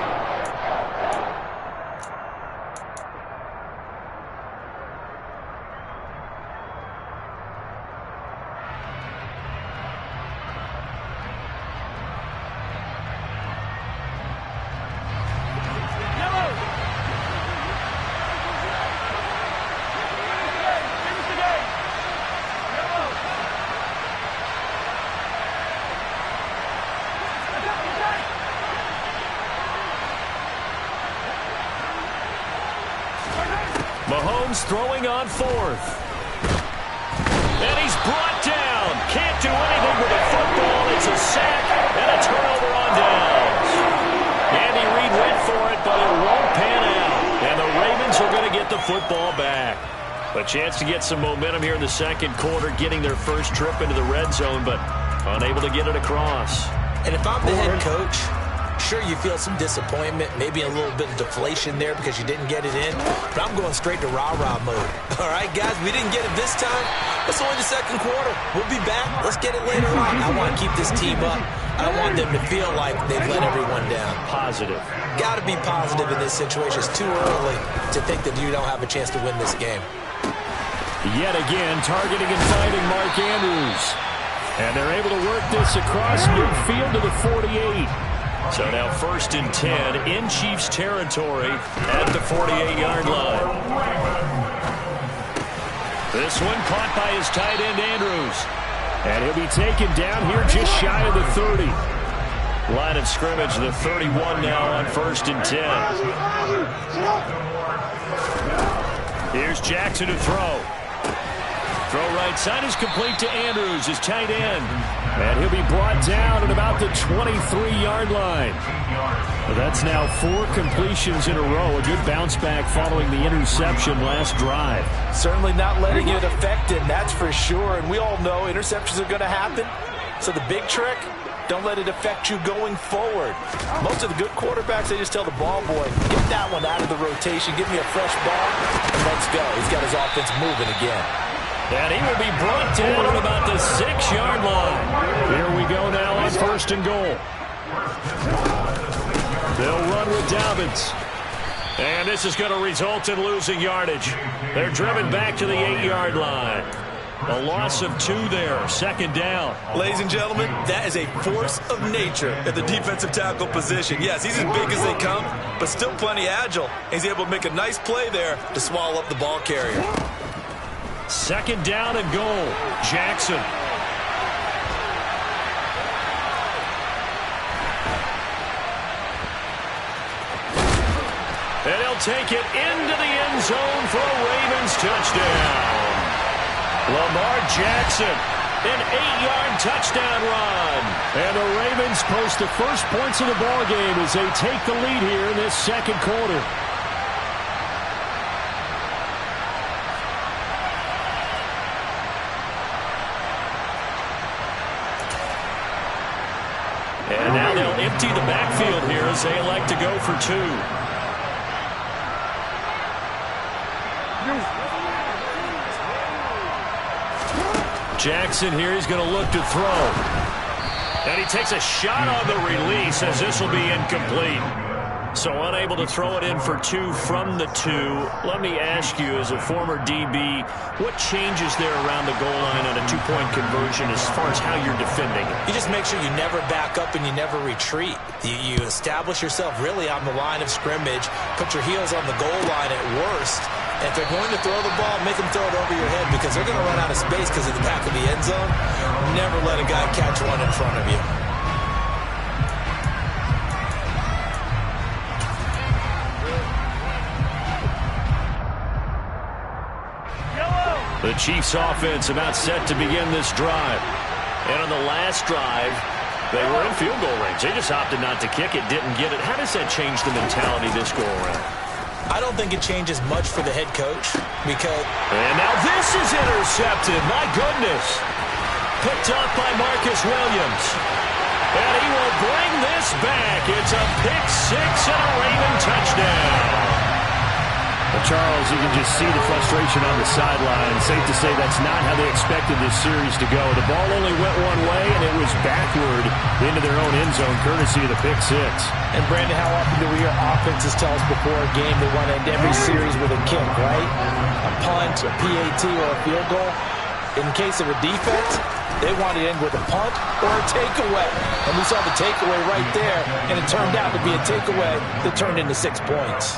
Mahomes throwing on fourth. And he's brought down. Can't do anything with the football. It's a sack and a turnover on downs. Andy Reid went for it, but it won't pan out. And the Ravens are going to get the football back. A chance to get some momentum here in the second quarter, getting their first trip into the red zone, but unable to get it across. And if I'm the head coach, sure, you feel some disappointment, maybe a little bit of deflation there because you didn't get it in, but I'm going straight to rah-rah mode. All right, guys, we didn't get it this time. It's only the second quarter. We'll be back. Let's get it later on. I want to keep this team up. I want them to feel like they've let everyone down. Positive. Got to be positive in this situation. It's too early to think that you don't have a chance to win this game. Yet again, targeting and finding Mark Andrews. And they're able to work this across midfield to the 48. So now 1st and 10 in Chiefs territory at the 48-yard line. This one caught by his tight end, Andrews. And he'll be taken down here just shy of the 30. Line of scrimmage, the 31 now on 1st and 10. Here's Jackson to throw. Throw right side is complete to Andrews, his tight end. And he'll be brought down at about the 23-yard line. Well, that's now 4 completions in a row. A good bounce back following the interception last drive. Certainly not letting it affect him, that's for sure. And we all know interceptions are going to happen. So the big trick, don't let it affect you going forward. Most of the good quarterbacks, they just tell the ball boy, get that one out of the rotation, give me a fresh ball, and let's go. He's got his offense moving again. And he will be brought down at about the 6-yard line. Here we go now on 1st and goal. They'll run with Dobbins. And this is going to result in losing yardage. They're driven back to the 8-yard line. A loss of 2 there, 2nd down. Ladies and gentlemen, that is a force of nature at the defensive tackle position. Yes, he's as big as they come, but still plenty agile. He's able to make a nice play there to swallow up the ball carrier. 2nd down and goal. Jackson. And he'll take it into the end zone for a Ravens touchdown. Lamar Jackson, an 8-yard touchdown run. And the Ravens post the first points of the ball game as they take the lead here in this second quarter. And now they'll empty the backfield here as they elect to go for 2. Jackson here, he's going to look to throw. And he takes a shot on the release as this will be incomplete. So unable to throw it in for 2 from the 2. Let me ask you, as a former DB, what changes there around the goal line on a 2-point conversion as far as how you're defending? You just make sure you never back up and you never retreat. You establish yourself really on the line of scrimmage, put your heels on the goal line at worst. And if they're going to throw the ball, make them throw it over your head because they're going to run out of space because of the back of the end zone. Never let a guy catch one in front of you. The Chiefs offense about set to begin this drive. And on the last drive, they were in field goal range. They just opted not to kick it, didn't get it. How does that change the mentality this go around? I don't think it changes much for the head coach because... And now this is intercepted. My goodness. Picked up by Marcus Williams. And he will bring this back. It's a pick 6 and a Raven touchdown. Well, Charles, you can just see the frustration on the sideline. Safe to say that's not how they expected this series to go. The ball only went one way, and it was backward into their own end zone, courtesy of the pick 6. And, Brandon, how often do we hear offenses tell us before a game they want to end every series with a kick, right? A punt, a PAT, or a field goal. In case of a defense, they want to end with a punt or a takeaway. And we saw the takeaway right there, and it turned out to be a takeaway that turned into 6 points.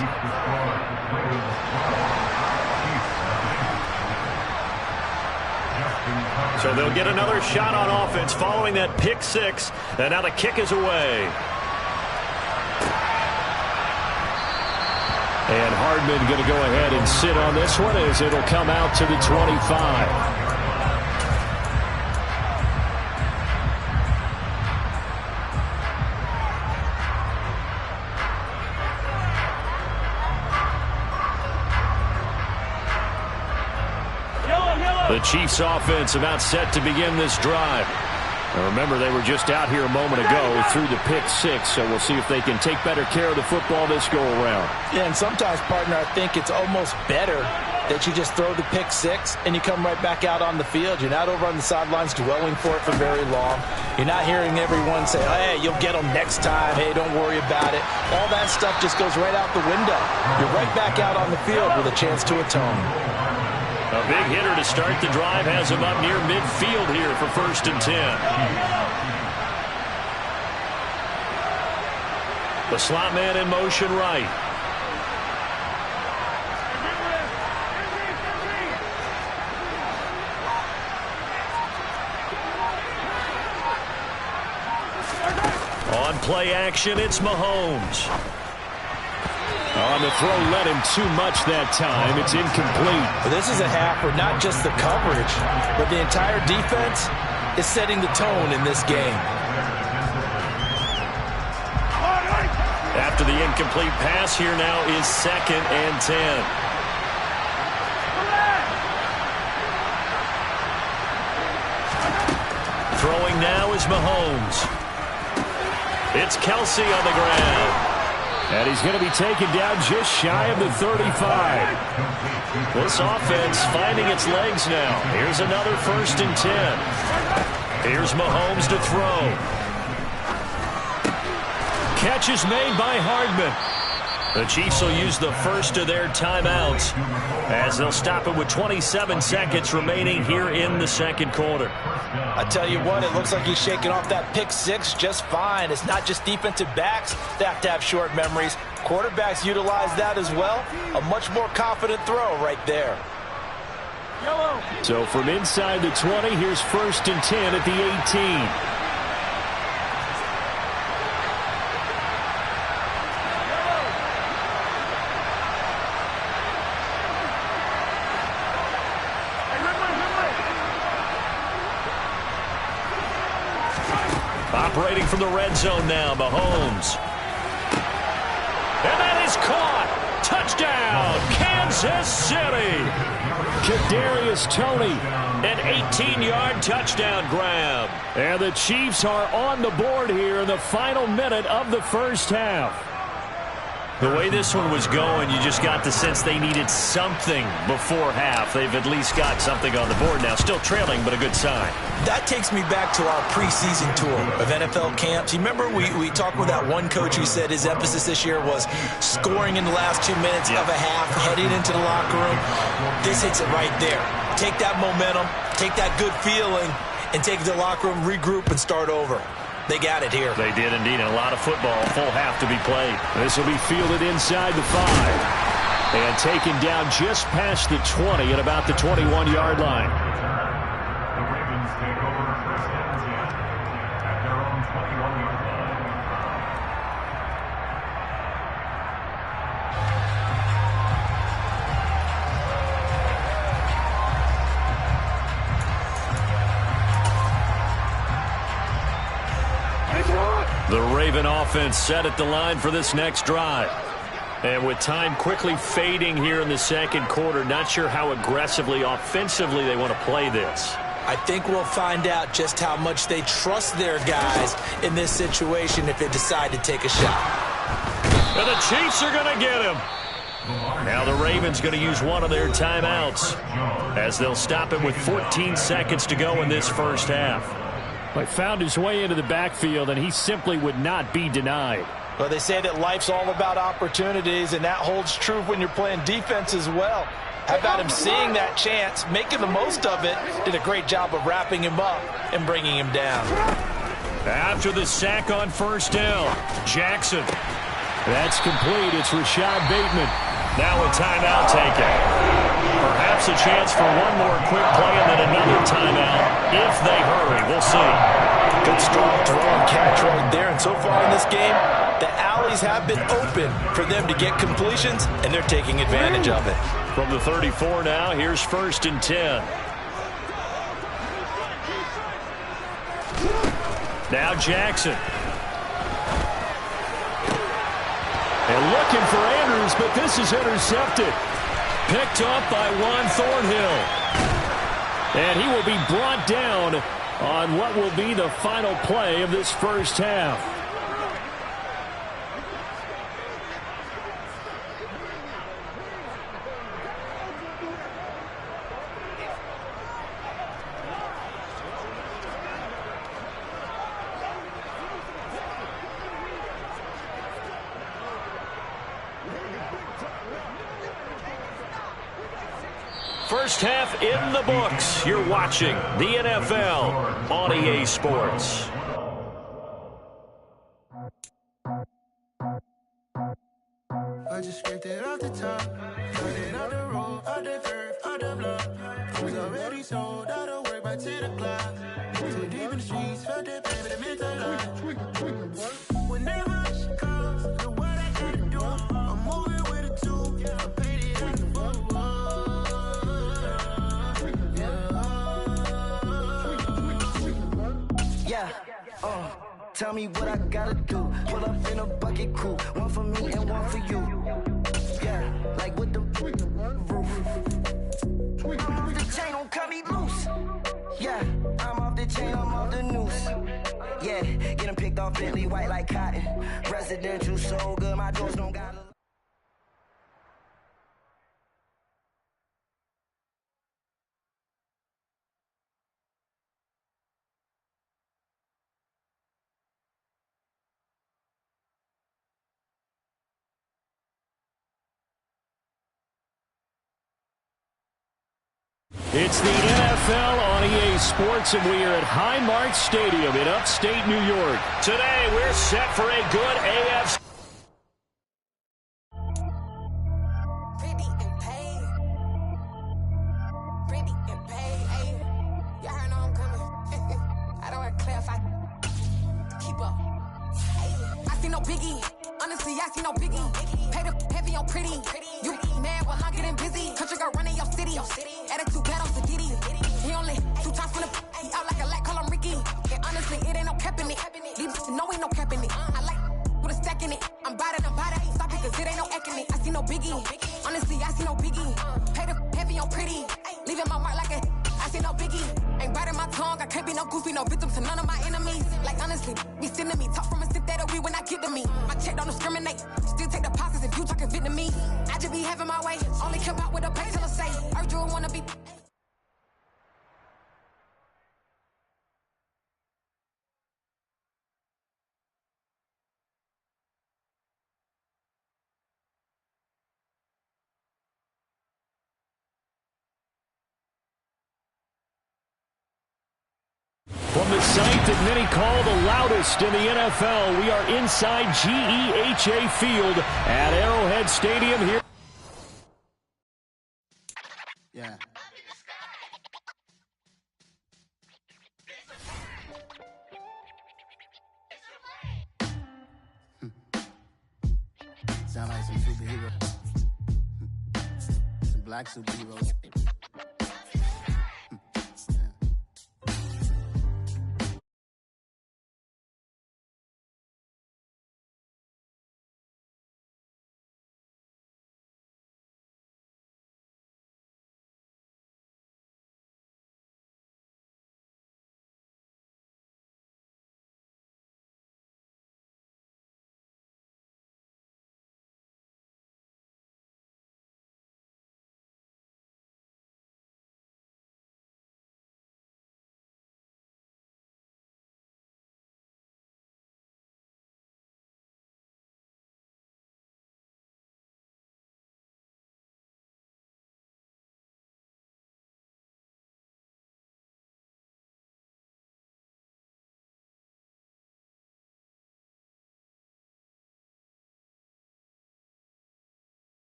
So they'll get another shot on offense following that pick 6. And now the kick is away. And Hardman going to go ahead and sit on this one as it'll come out to the 25. The Chiefs offense about set to begin this drive. Now remember, they were just out here a moment ago through the pick six, so we'll see if they can take better care of the football this go-around. Yeah, and sometimes, partner, I think it's almost better that you just throw the pick six and you come right back out on the field. You're not over on the sidelines dwelling for it for very long. You're not hearing everyone say, hey, you'll get them next time. Hey, don't worry about it. All that stuff just goes right out the window. You're right back out on the field with a chance to atone. A big hitter to start the drive has him up near midfield here for 1st and 10. The slot man in motion right. On play action, it's Mahomes. On the throw, led him too much that time. It's incomplete. But this is a half where not just the coverage, but the entire defense is setting the tone in this game. After the incomplete pass, here now is 2nd and 10. Throwing now is Mahomes. It's Kelsey on the ground. And he's going to be taken down just shy of the 35. This offense finding its legs now. Here's another 1st and 10. Here's Mahomes to throw. Catch is made by Hardman. The Chiefs will use the first of their timeouts as they'll stop it with 27 seconds remaining here in the 2nd quarter. I tell you what, it looks like he's shaking off that pick six just fine. It's not just defensive backs that have to have short memories. Quarterbacks utilize that as well. A much more confident throw right there. So from inside the 20, here's 1st and 10 at the 18. Operating from the red zone now, Mahomes. And that is caught. Touchdown, Kansas City. Kadarius Toney. An 18-yard touchdown grab. And the Chiefs are on the board here in the final minute of the first half. The way this one was going, you just got the sense they needed something before half. They've at least got something on the board now. Still trailing, but a good sign. That takes me back to our preseason tour of NFL camps. You remember we talked with that one coach who said his emphasis this year was scoring in the last 2 minutes of a half, heading into the locker room. This hits it right there. Take that momentum, take that good feeling, and take it to the locker room, regroup, and start over. They got it here. They did indeed, and a lot of football, full half to be played. This will be fielded inside the 5. And taken down just past the 20 at about the 21-yard line. The Ravens take over 1st and 10 at their own 21-yard line. The Raven offense set at the line for this next drive. And with time quickly fading here in the 2nd quarter, not sure how aggressively, offensively they want to play this. I think we'll find out just how much they trust their guys in this situation if they decide to take a shot. And the Chiefs are going to get him. Now the Ravens going to use one of their timeouts as they'll stop it with 14 seconds to go in this first half. But found his way into the backfield, and he simply would not be denied. Well, they say that life's all about opportunities, and that holds true when you're playing defense as well. How about him seeing that chance, making the most of it, did a great job of wrapping him up and bringing him down. After the sack on 1st down, Jackson. That's complete. It's Rashad Bateman. Now a timeout taken. Perhaps a chance for one more quick play and then another timeout if they hurry. We'll see. Good strong throw and catch right there. And so far in this game, the alley plays have been open for them to get completions, and they're taking advantage of it. From the 34 now, here's 1st and 10. Now Jackson. And looking for Andrews, but this is intercepted. Picked up by Juan Thornhill. And he will be brought down on what will be the final play of this first half. First half in the books. You're watching the NFL on EA Sports. I just scraped it off the top, cut it out the road, out the curve, out the block. Was already sold, out of work by 10 o'clock. Too deep in the streets, felt that baby, that meant a lot. Whenever she calls, know what I gotta do. I'm moving with a two, I paid it at the tell me what I gotta do. Pull up in a bucket crew, one for me and one for you. Yeah, like with the roof. I'm off the chain, don't cut me loose. Yeah, I'm off the chain, I'm off the noose. Yeah, getting picked off Bentley white like cotton. Residential so good, my doors don't got. It's the NFL on EA Sports, and we are at Highmark Stadium in upstate New York. Today, we're set for a good AFC. Honestly, I see no biggie. Pay the heavy on pretty. You mad while I'm getting busy. Country girl running your city. Attitude bad on Sadidi. He only 2 times from the he out like a light, call him Ricky. And honestly, it ain't no cap in it. Leave no ain't no cap in it. I like with a stack in it. I'm bad, ain't stop it, cause it ain't no acting it. I see no biggie. Honestly, I see no biggie. Pay the heavy on pretty. Leaving my mark like a I see no biggie. Ain't biting my tongue, I can't be no goofy, no victim to none of my enemies. Like honestly, be sending me talk from a sip that'll be when I get to me. My check don't discriminate, still take deposits if you talking Vietnamese. I just be having my way, only come out with a pay till I say, urge you wanna be. From the site that many call the loudest in the NFL, we are inside GEHA Field at Arrowhead Stadium here. Yeah. Sound like some superheroes. Some black superheroes.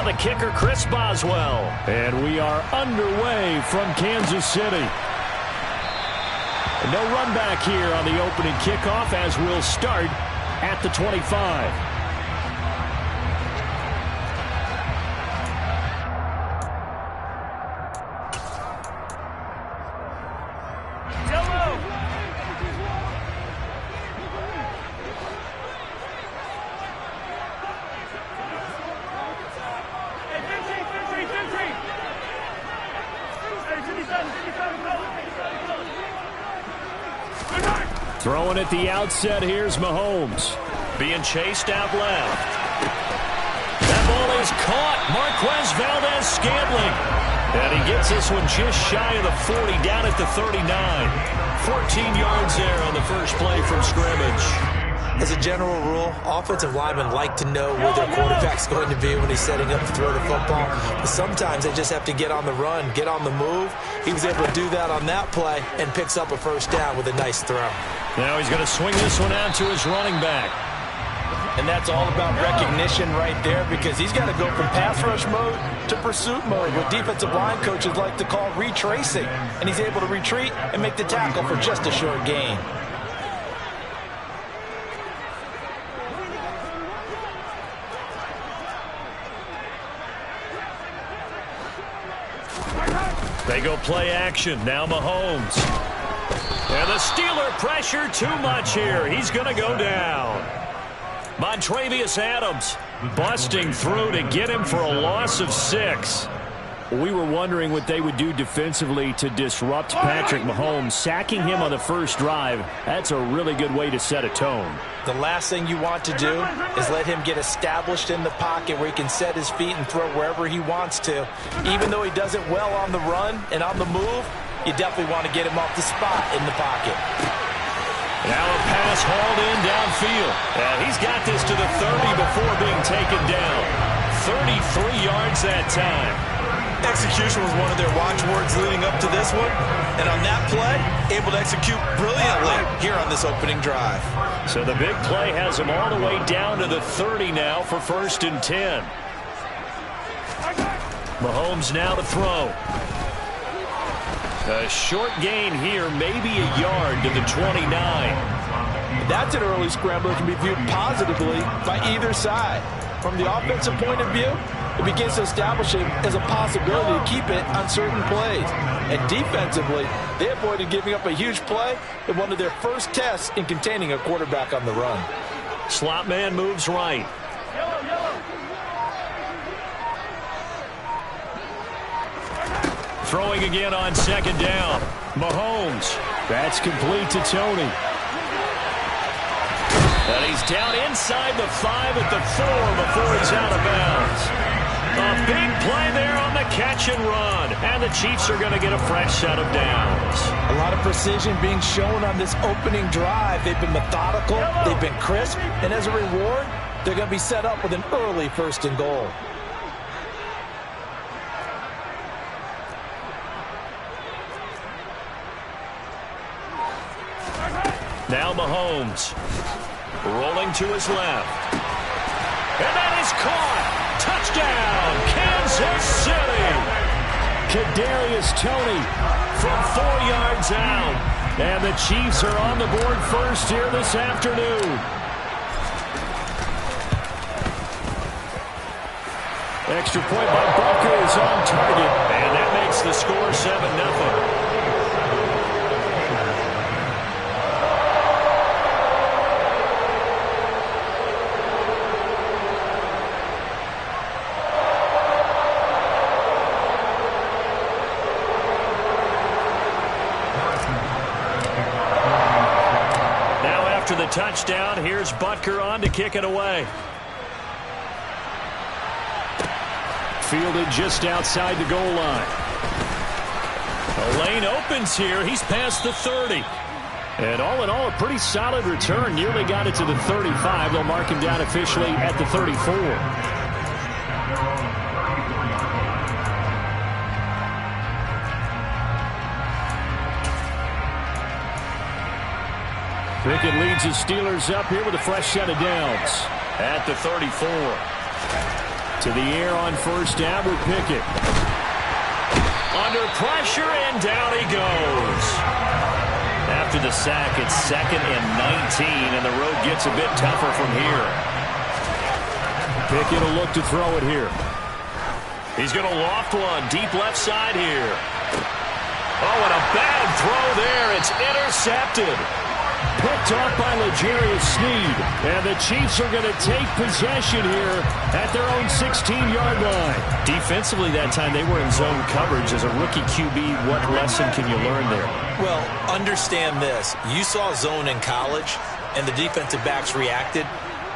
the kicker, Chris Boswell. And we are underway from Kansas City. No run back here on the opening kickoff as we'll start at the 25. Throwing at the outset, here's Mahomes. Being chased out left. That ball is caught. Marquez Valdez-Scantling. And he gets this one just shy of the 40, down at the 39. 14 yards there on the first play from scrimmage. As a general rule, offensive linemen like to know where their quarterback's going to be when he's setting up to throw the football. But sometimes they just have to get on the run, get on the move. He was able to do that on that play and picks up a first down with a nice throw. Now he's going to swing this one out to his running back. And that's all about recognition right there, because he's got to go from pass rush mode to pursuit mode, what defensive line coaches like to call retracing. And he's able to retreat and make the tackle for just a short gain. They go play action. Now Mahomes. And the Steeler pressure too much here. He's going to go down. Montravius Adams busting through to get him for a loss of 6. We were wondering what they would do defensively to disrupt Patrick Mahomes. Sacking him on the first drive, that's a really good way to set a tone. The last thing you want to do is let him get established in the pocket where he can set his feet and throw wherever he wants to. Even though he does it well on the run and on the move, you definitely want to get him off the spot in the pocket. Now a pass hauled in downfield. And he's got this to the 30 before being taken down. 33 yards that time. Execution was one of their watchwords leading up to this one. And on that play, able to execute brilliantly here on this opening drive. So the big play has him all the way down to the 30 now for 1st and 10. Mahomes now to throw. A short gain here, maybe a yard to the 29. That's an early scrambler that can be viewed positively by either side. From the offensive point of view, it begins to establish him as a possibility to keep it on certain plays. And defensively, they avoided giving up a huge play in one of their first tests in containing a quarterback on the run. Slot man moves right. Throwing again on 2nd down. Mahomes. That's complete to Tony. And he's down inside the 5 at the 4 before he's out of bounds. A big play there on the catch and run. And the Chiefs are going to get a fresh set of downs. A lot of precision being shown on this opening drive. They've been methodical. They've been crisp. And as a reward, they're going to be set up with an early 1st and goal. Now Mahomes. Rolling to his left. And that is caught. Touchdown, Kansas City. Kadarius Toney from 4 yards out. And the Chiefs are on the board first here this afternoon. Extra point by Butker is on target. And that makes the score 7-0. The touchdown. Here's Butker on to kick it away. Fielded just outside the goal line. The lane opens here. He's past the 30. And all in all, a pretty solid return. Nearly got it to the 35. They'll mark him down officially at the 34. Pickett leads his Steelers up here with a fresh set of downs. At the 34. To the air on first down with Pickett. Under pressure, and down he goes. After the sack, it's 2nd and 19, and the road gets a bit tougher from here. Pickett will look to throw it here. He's going to loft one deep left side here. Oh, and a bad throw there. It's intercepted. Picked off by L'Jarius Sneed. And the Chiefs are going to take possession here at their own 16-yard line. Defensively that time, they were in zone coverage. As a rookie QB, what lesson can you learn there? Well, understand this. You saw zone in college, and the defensive backs reacted,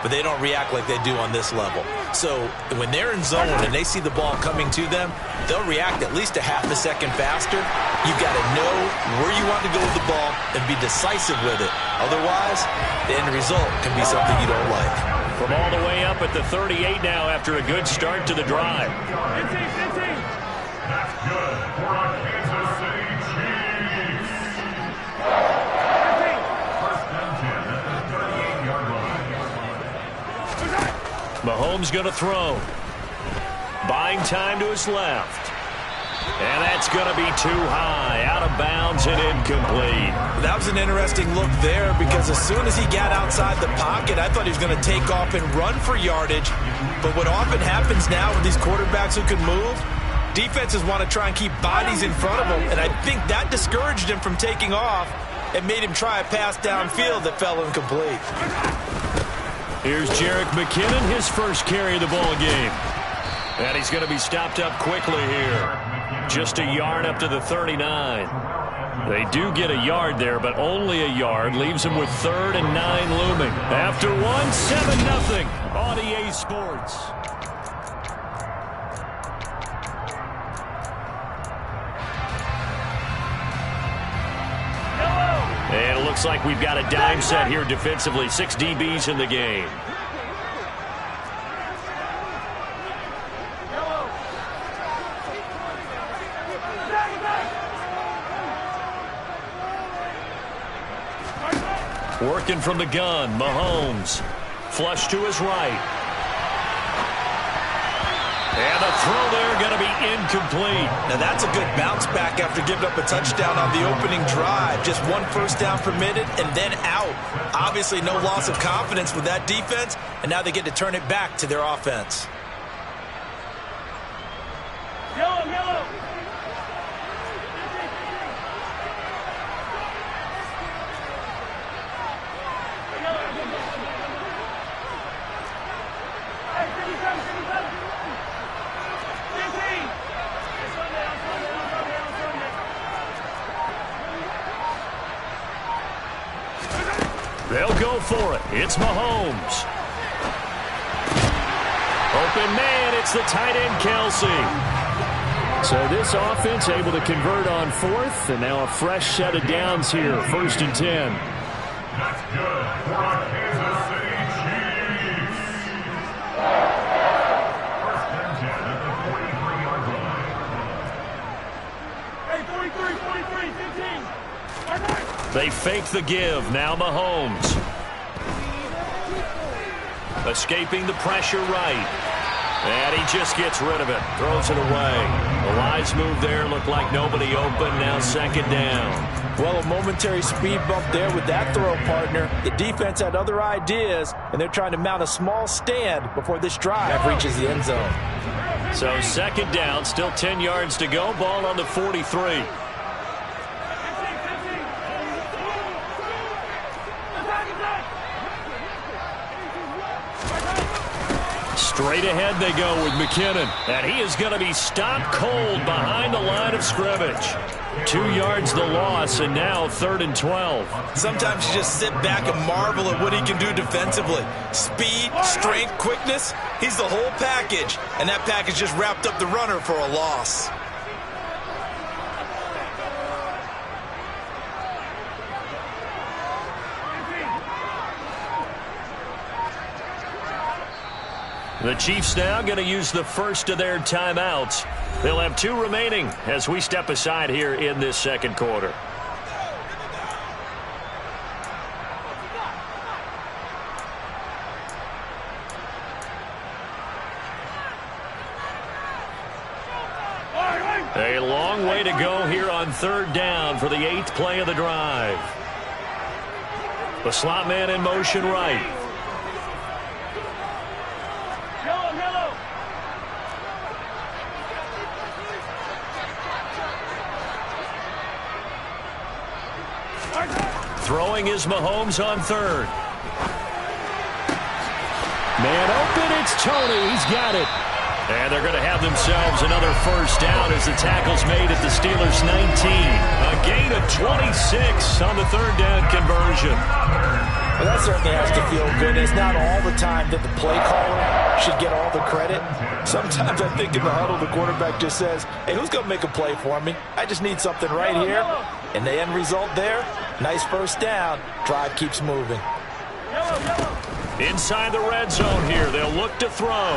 but they don't react like they do on this level. So when they're in zone and they see the ball coming to them, they'll react at least a half a second faster. You've got to know where you want to go with the ball and be decisive with it. Otherwise, the end result can be something you don't like. From all the way up at the 38 now after a good start to the drive. That's good for our Kansas City Chiefs. First and 10 at the 38-yard line. Mahomes going to throw. Buying time to his left. And that's going to be too high. Out of bounds and incomplete. That was an interesting look there because as soon as he got outside the pocket, I thought he was going to take off and run for yardage. But what often happens now with these quarterbacks who can move, defenses want to try and keep bodies in front of them. And I think that discouraged him from taking off and made him try a pass downfield that fell incomplete. Here's Jerick McKinnon, his first carry of the ball game. And he's going to be stopped up quickly here. Just a yard up to the 39. They do get a yard there, but only a yard. Leaves them with 3rd and 9 looming. After 7-0 on EA Sports. And it looks like we've got a dime set here defensively. 6 DBs in the game. Working from the gun, Mahomes. Flush to his right. And the throw there going to be incomplete. Now that's a good bounce back after giving up a touchdown on the opening drive. Just 1 first down permitted and then out. Obviously no loss of confidence with that defense, and now they get to turn it back to their offense. Yellow. They'll go for it. It's Mahomes. Open man, it's the tight end, Kelsey. So this offense able to convert on 4th, and now a fresh set of downs here. 1st and 10. That's good for our Kansas City Chiefs. First and 10 at the 43-yard line. Hey, 43, 15. They fake the give. Now Mahomes. Escaping the pressure right. And he just gets rid of it. Throws it away. A wise move there. Looked like nobody open. Now 2nd down. Well, a momentary speed bump there with that throw, partner. The defense had other ideas, and they're trying to mount a small stand before this drive reaches the end zone. So 2nd down. Still 10 yards to go. Ball on the 43. Straight ahead they go with McKinnon. And he is going to be stopped cold behind the line of scrimmage. 2 yards the loss, and now 3rd and 12. Sometimes you just sit back and marvel at what he can do defensively. Speed, strength, quickness, he's the whole package. And that package just wrapped up the runner for a loss. The Chiefs now going to use the first of their timeouts. They'll have 2 remaining as we step aside here in this 2nd quarter. A long way to go here on third down for the 8th play of the drive. The slot man in motion right. Throwing is Mahomes on third. Man open, it's Tony. He's got it. And they're going to have themselves another first down as the tackle's made at the Steelers' 19. A gain of 26 on the third down conversion. Well, that certainly has to feel good. It's not all the time that the play caller should get all the credit. Sometimes I think in the huddle, the quarterback just says, hey, who's going to make a play for me? I just need something right here. And the end result there, nice first down. Drive keeps moving. Inside the red zone here, they'll look to throw.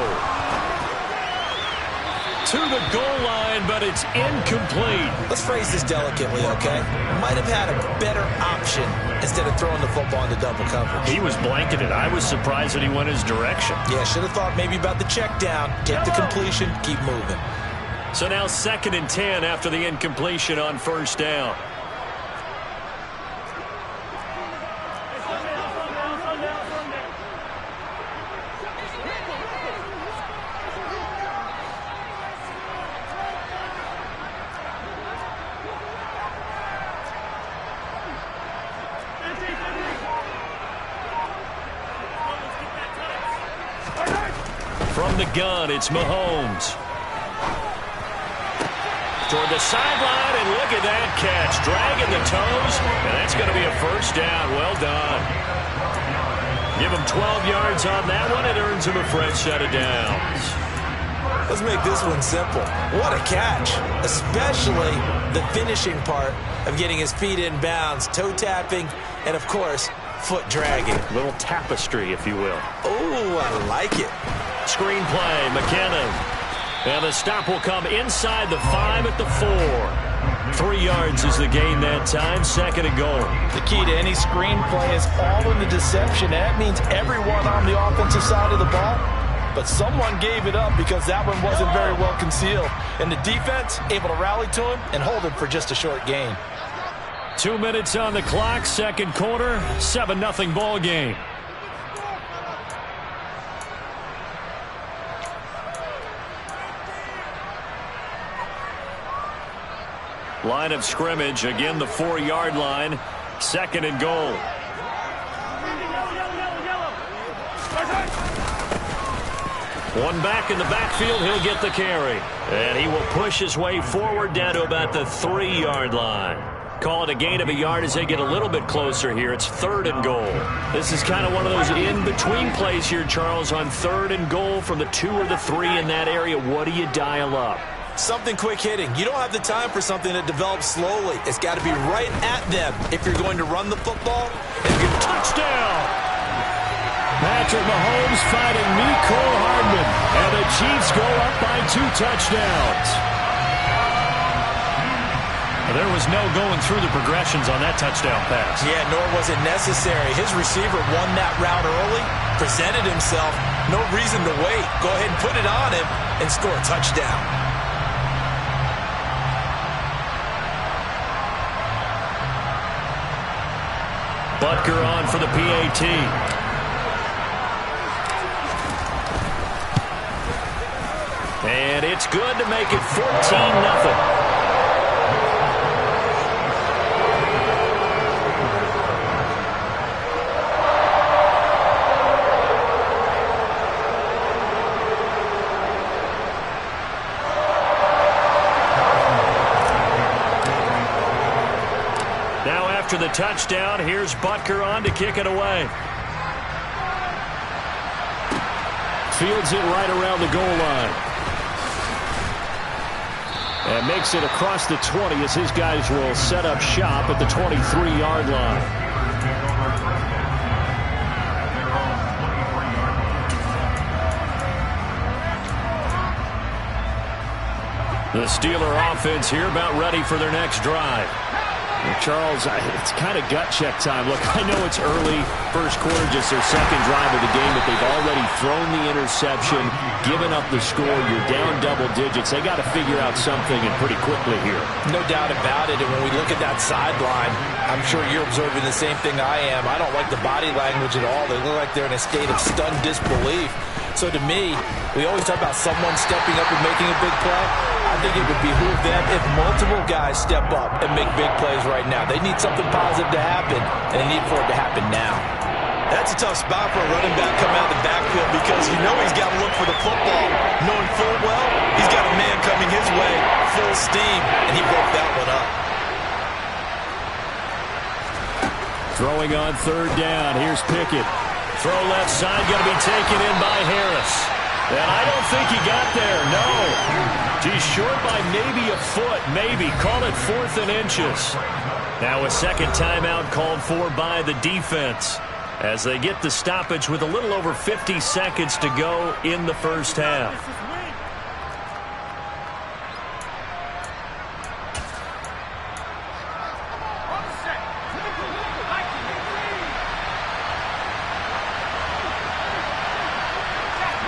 To the goal line, but it's incomplete. Let's phrase this delicately, okay? Might have had a better option instead of throwing the football into double coverage. He was blanketed. I was surprised that he went his direction. Yeah, should have thought maybe about the check down, get the completion, keep moving. So now 2nd and 10 after the incompletion on first down. From the gun, it's Mahomes. Toward the sideline, and look at that catch. Dragging the toes, and that's going to be a first down. Well done. Give him 12 yards on that one. It earns him a fresh set of downs. Let's make this one simple. What a catch, especially the finishing part of getting his feet in bounds, toe tapping, and, of course, foot dragging. Little tapestry, if you will. Oh, I like it. Screen play, McKinnon. And the stop will come inside the 5 at the 4. 3 yards is the gain that time, 2nd and goal. The key to any screen play is all in the deception. That means everyone on the offensive side of the ball. But someone gave it up because that one wasn't very well concealed. And the defense able to rally to him and hold him for just a short gain. 2 minutes on the clock, 2nd quarter, 7-0 ball game. Line of scrimmage, again the 4-yard line, 2nd and goal. One back in the backfield, he'll get the carry. And he will push his way forward down to about the 3-yard line. Call it a gain of a yard as they get a little bit closer here. It's 3rd and goal. This is kind of one of those in-between plays here, Charles, on 3rd and goal from the 2 or the 3 in that area. What do you dial up? Something quick hitting. You don't have the time for something that develops slowly. It's got to be right at them if you're going to run the football. And get touchdown. Patrick Mahomes fighting Mecole Hardman. And the Chiefs go up by 2 touchdowns. There was no going through the progressions on that touchdown pass. Yeah, nor was it necessary. His receiver won that route early, presented himself. No reason to wait. Go ahead and put it on him and score a touchdown. Butker on for the PAT. And it's good to make it 14-0. After the touchdown, here's Butker on to kick it away. Fields it right around the goal line. And makes it across the 20 as his guys will set up shop at the 23-yard line. The Steeler offense here about ready for their next drive. Charles, it's kind of gut check time. Look, I know it's early, first quarter, just their second drive of the game, but they've already thrown the interception, given up the score. You're down double digits. They got to figure out something, and pretty quickly here. No doubt about it. And when we look at that sideline, I'm sure you're observing the same thing I am. I don't like the body language at all. They look like they're in a state of stunned disbelief. So to me, we always talk about someone stepping up and making a big play. I think it would behoove them if multiple guys step up and make big plays right now. They need something positive to happen, and they need for it to happen now. That's a tough spot for a running back coming out of the backfield because you know he's got to look for the football. Knowing full well, he's got a man coming his way, full steam, and he broke that one up. Throwing on third down. Here's Pickett. Throw left side, going to be taken in by Harris. And I don't think he got there, no. He's short by maybe a foot, maybe. Call it 4th and inches. Now a second timeout called for by the defense as they get the stoppage with a little over 50 seconds to go in the first half.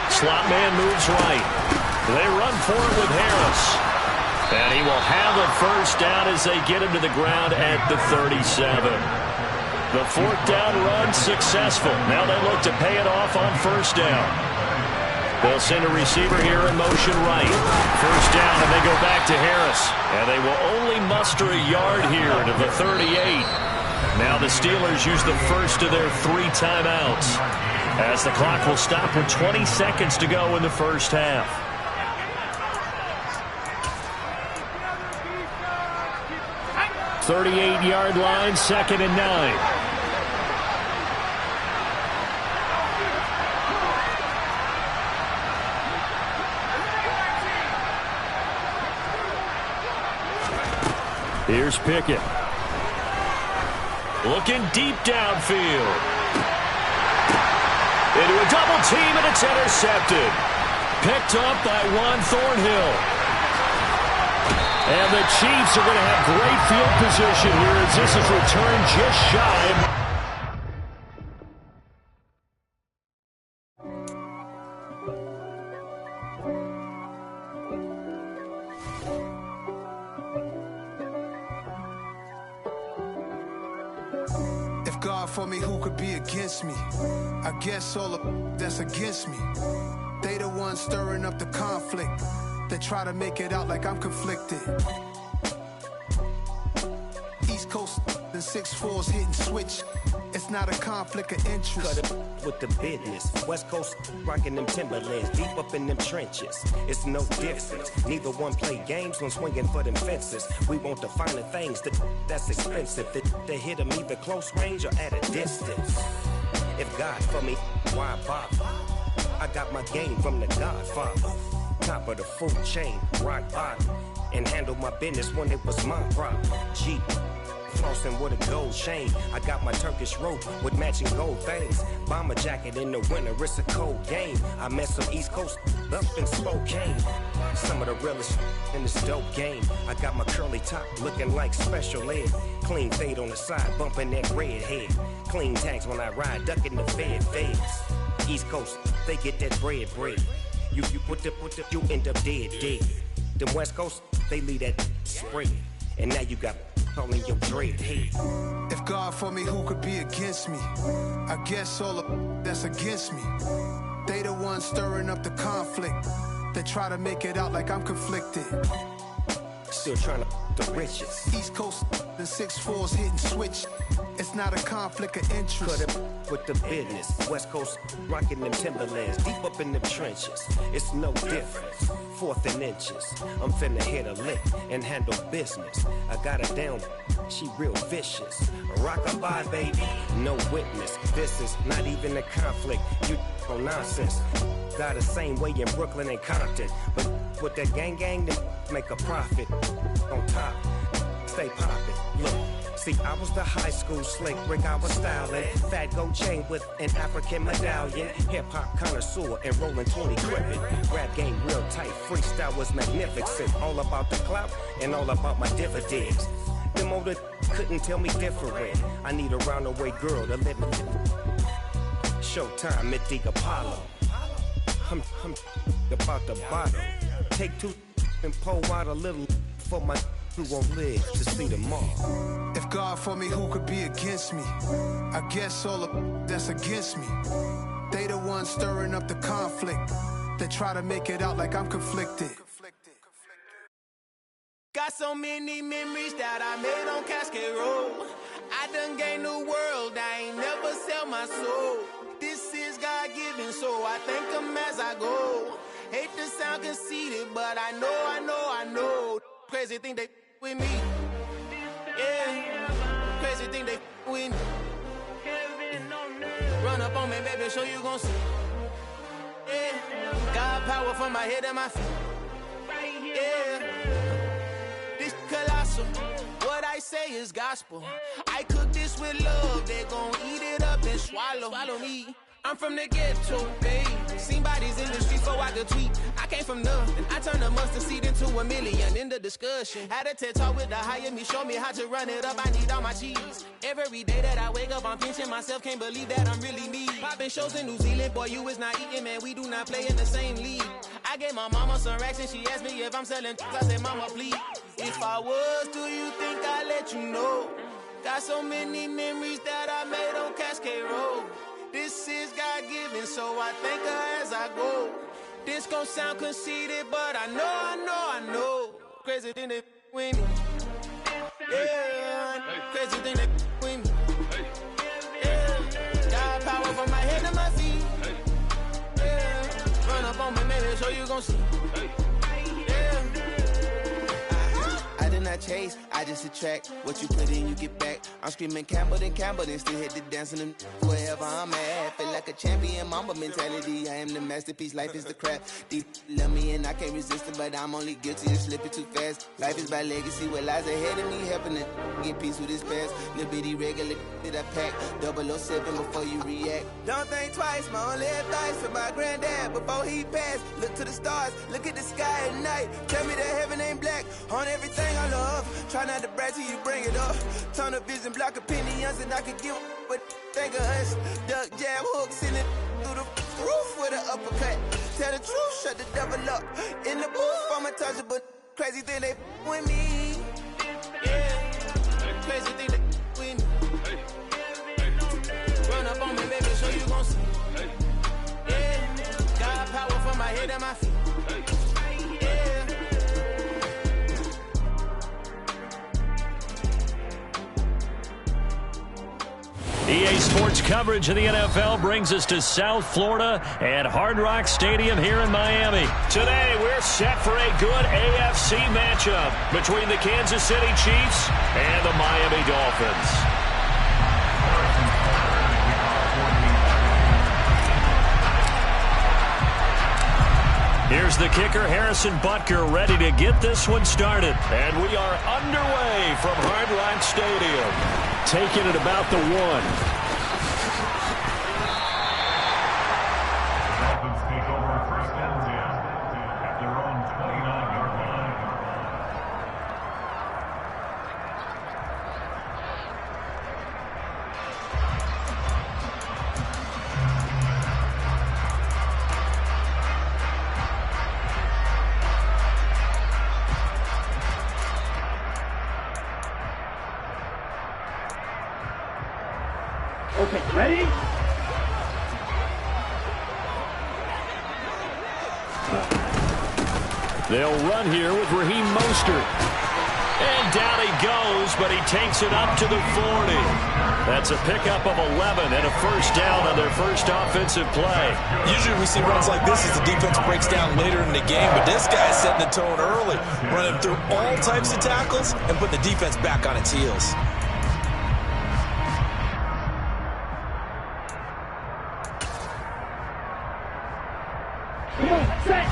Slot man moves right. They run for it with Harris. And he will have a first down as they get him to the ground at the 37. The 4th down run successful. Now they look to pay it off on first down. They'll send a receiver here in motion right. First down, and they go back to Harris. And they will only muster a yard here to the 38. Now the Steelers use the first of their 3 timeouts, as the clock will stop with 20 seconds to go in the first half. "38-yard line, 2nd and 9. Here's Pickett. Looking deep downfield. Into a double team, and it's intercepted. Picked up by Juan Thornhill. And the Chiefs are going to have great field position here as this is returned just shy. If God for me, who could be against me? I guess all of that's against me. They the ones stirring up the conflict. They try to make it out like I'm conflicted. East Coast and 6'4's hitting switch. It's not a conflict of interest. Cut it with the business. West Coast rocking them Timberlands, deep up in them trenches. It's no difference. Neither one play games when swinging for them fences. We want the finer things that's expensive. They hit them either close range or at a distance. If God for me, why bother? I got my game from the Godfather. Top of the food chain, rock bottom, and handle my business when it was my problem. Jeep, flossing with a gold chain. I got my Turkish rope with matching gold things. Bomber jacket in the winter, it's a cold game. I met some East Coast up in Spokane. Some of the realest in this dope game. I got my curly top looking like special ed. Clean fade on the side, bumping that red head. Clean tags when I ride, ducking the feds. East Coast, they get that bread. You put the, you end up dead. Them West Coast, they leave that spray. And now you got calling your dread head. If God for me, who could be against me? I guess all of that's against me. They the ones stirring up the conflict. They try to make it out like I'm conflicted. Still trying to the riches. East Coast and 6'4's hitting switch. It's not a conflict of interest. Cut it with the business. West Coast rocking them Timberlands, deep up in them trenches. It's no difference. 4th and inches. I'm finna hit a lick and handle business. I got her down, she real vicious. Rock-a-bye, baby, no witness. This is not even a conflict. You on nonsense. Got the same way in Brooklyn and Compton. But with that gang, they make a profit. On top, stay poppin'. Look. See, I was the high school slick Rick, I was styling. Fat gold chain with an African medallion. Hip-hop connoisseur and rolling 20 gripping. Rap game real tight, freestyle was magnificent. All about the clout and all about my dividends. Them older couldn't tell me different. I need a roundaway girl to let me. Showtime at the Apollo. I'm about the bottle. Take two and pour out a little for my who won't live to see tomorrow. If God for me, who could be against me? I guess all of that's against me. They the ones stirring up the conflict. They try to make it out like I'm conflicted. Got so many memories that I made on Cascade Road. I done gained the world, I ain't never sell my soul. This is God-given, so I thank him as I go. Hate to sound conceited, but I know. Crazy thing they with me. Yeah, crazy thing they with me. Run up on me, baby, show you gon' see. Yeah, got power from my head and my feet. Yeah, this colossal. What I say is gospel. I cook this with love. They gon' eat it up and swallow me. I'm from the ghetto, babe. Seen bodies in the streets before I could tweet. I came from nothing. I turned a mustard seed into a million. In the discussion, had a TED talk with the higher me. Show me how to run it up. I need all my cheese. Every day that I wake up, I'm pinching myself. Can't believe that I'm really me. Popping shows in New Zealand, boy, you is not eating, man. We do not play in the same league. I gave my mama some racks and she asked me if I'm selling. I said, mama, please. If I was, do you think I'd let you know? Got so many memories that I made on Cascade Road. This is God-given, so I thank her as I go. This gon' sound conceited, but I know. Crazy thing they with me. Yeah, crazy thing they with me. Yeah, got power from my head to my feet. Yeah, run up on me, maybe so you gon' see. Yeah. I did not chase, I just attract. What you put in, you get back. I'm screaming Campbell, then still hit the dance and them wherever I'm at. Feel like a champion, mamba mentality. I am the masterpiece, life is the crap. Deep love me and I can't resist it, but I'm only guilty of slipping too fast. Life is by legacy, what lies ahead of me, helping it get peace with this past. Little bitty regular that I pack, 007 before you react. Don't think twice, my only advice for my granddad before he passed. Look to the stars, look at the sky at night. Tell me that heaven ain't black on everything I love. Try not to brag till you bring it up. Tunnel vision, block opinions, and I could give but think of us. Duck jab hooks in it through the roof with an uppercut. Tell the truth, shut the devil up. In the booth, I'm untouchable. Crazy thing they with me. Yeah, crazy thing they with me. Run up on me, baby, so you gon' see. Yeah, got power from my head and my feet. EA Sports coverage of the NFL brings us to South Florida at Hard Rock Stadium here in Miami. Today, we're set for a good AFC matchup between the Kansas City Chiefs and the Miami Dolphins. Here's the kicker, Harrison Butker, ready to get this one started. And we are underway from Hard Rock Stadium. Taking it about the 1. Dolphins take over first and 10 at their own 29-yard line. Okay, ready? They'll run here with Raheem Mostert. And down he goes, but he takes it up to the 40. That's a pickup of 11 and a first down on their first offensive play. Usually we see runs like this as the defense breaks down later in the game, but this guy's setting the tone early, running through all types of tackles and putting the defense back on its heels. Come on, set!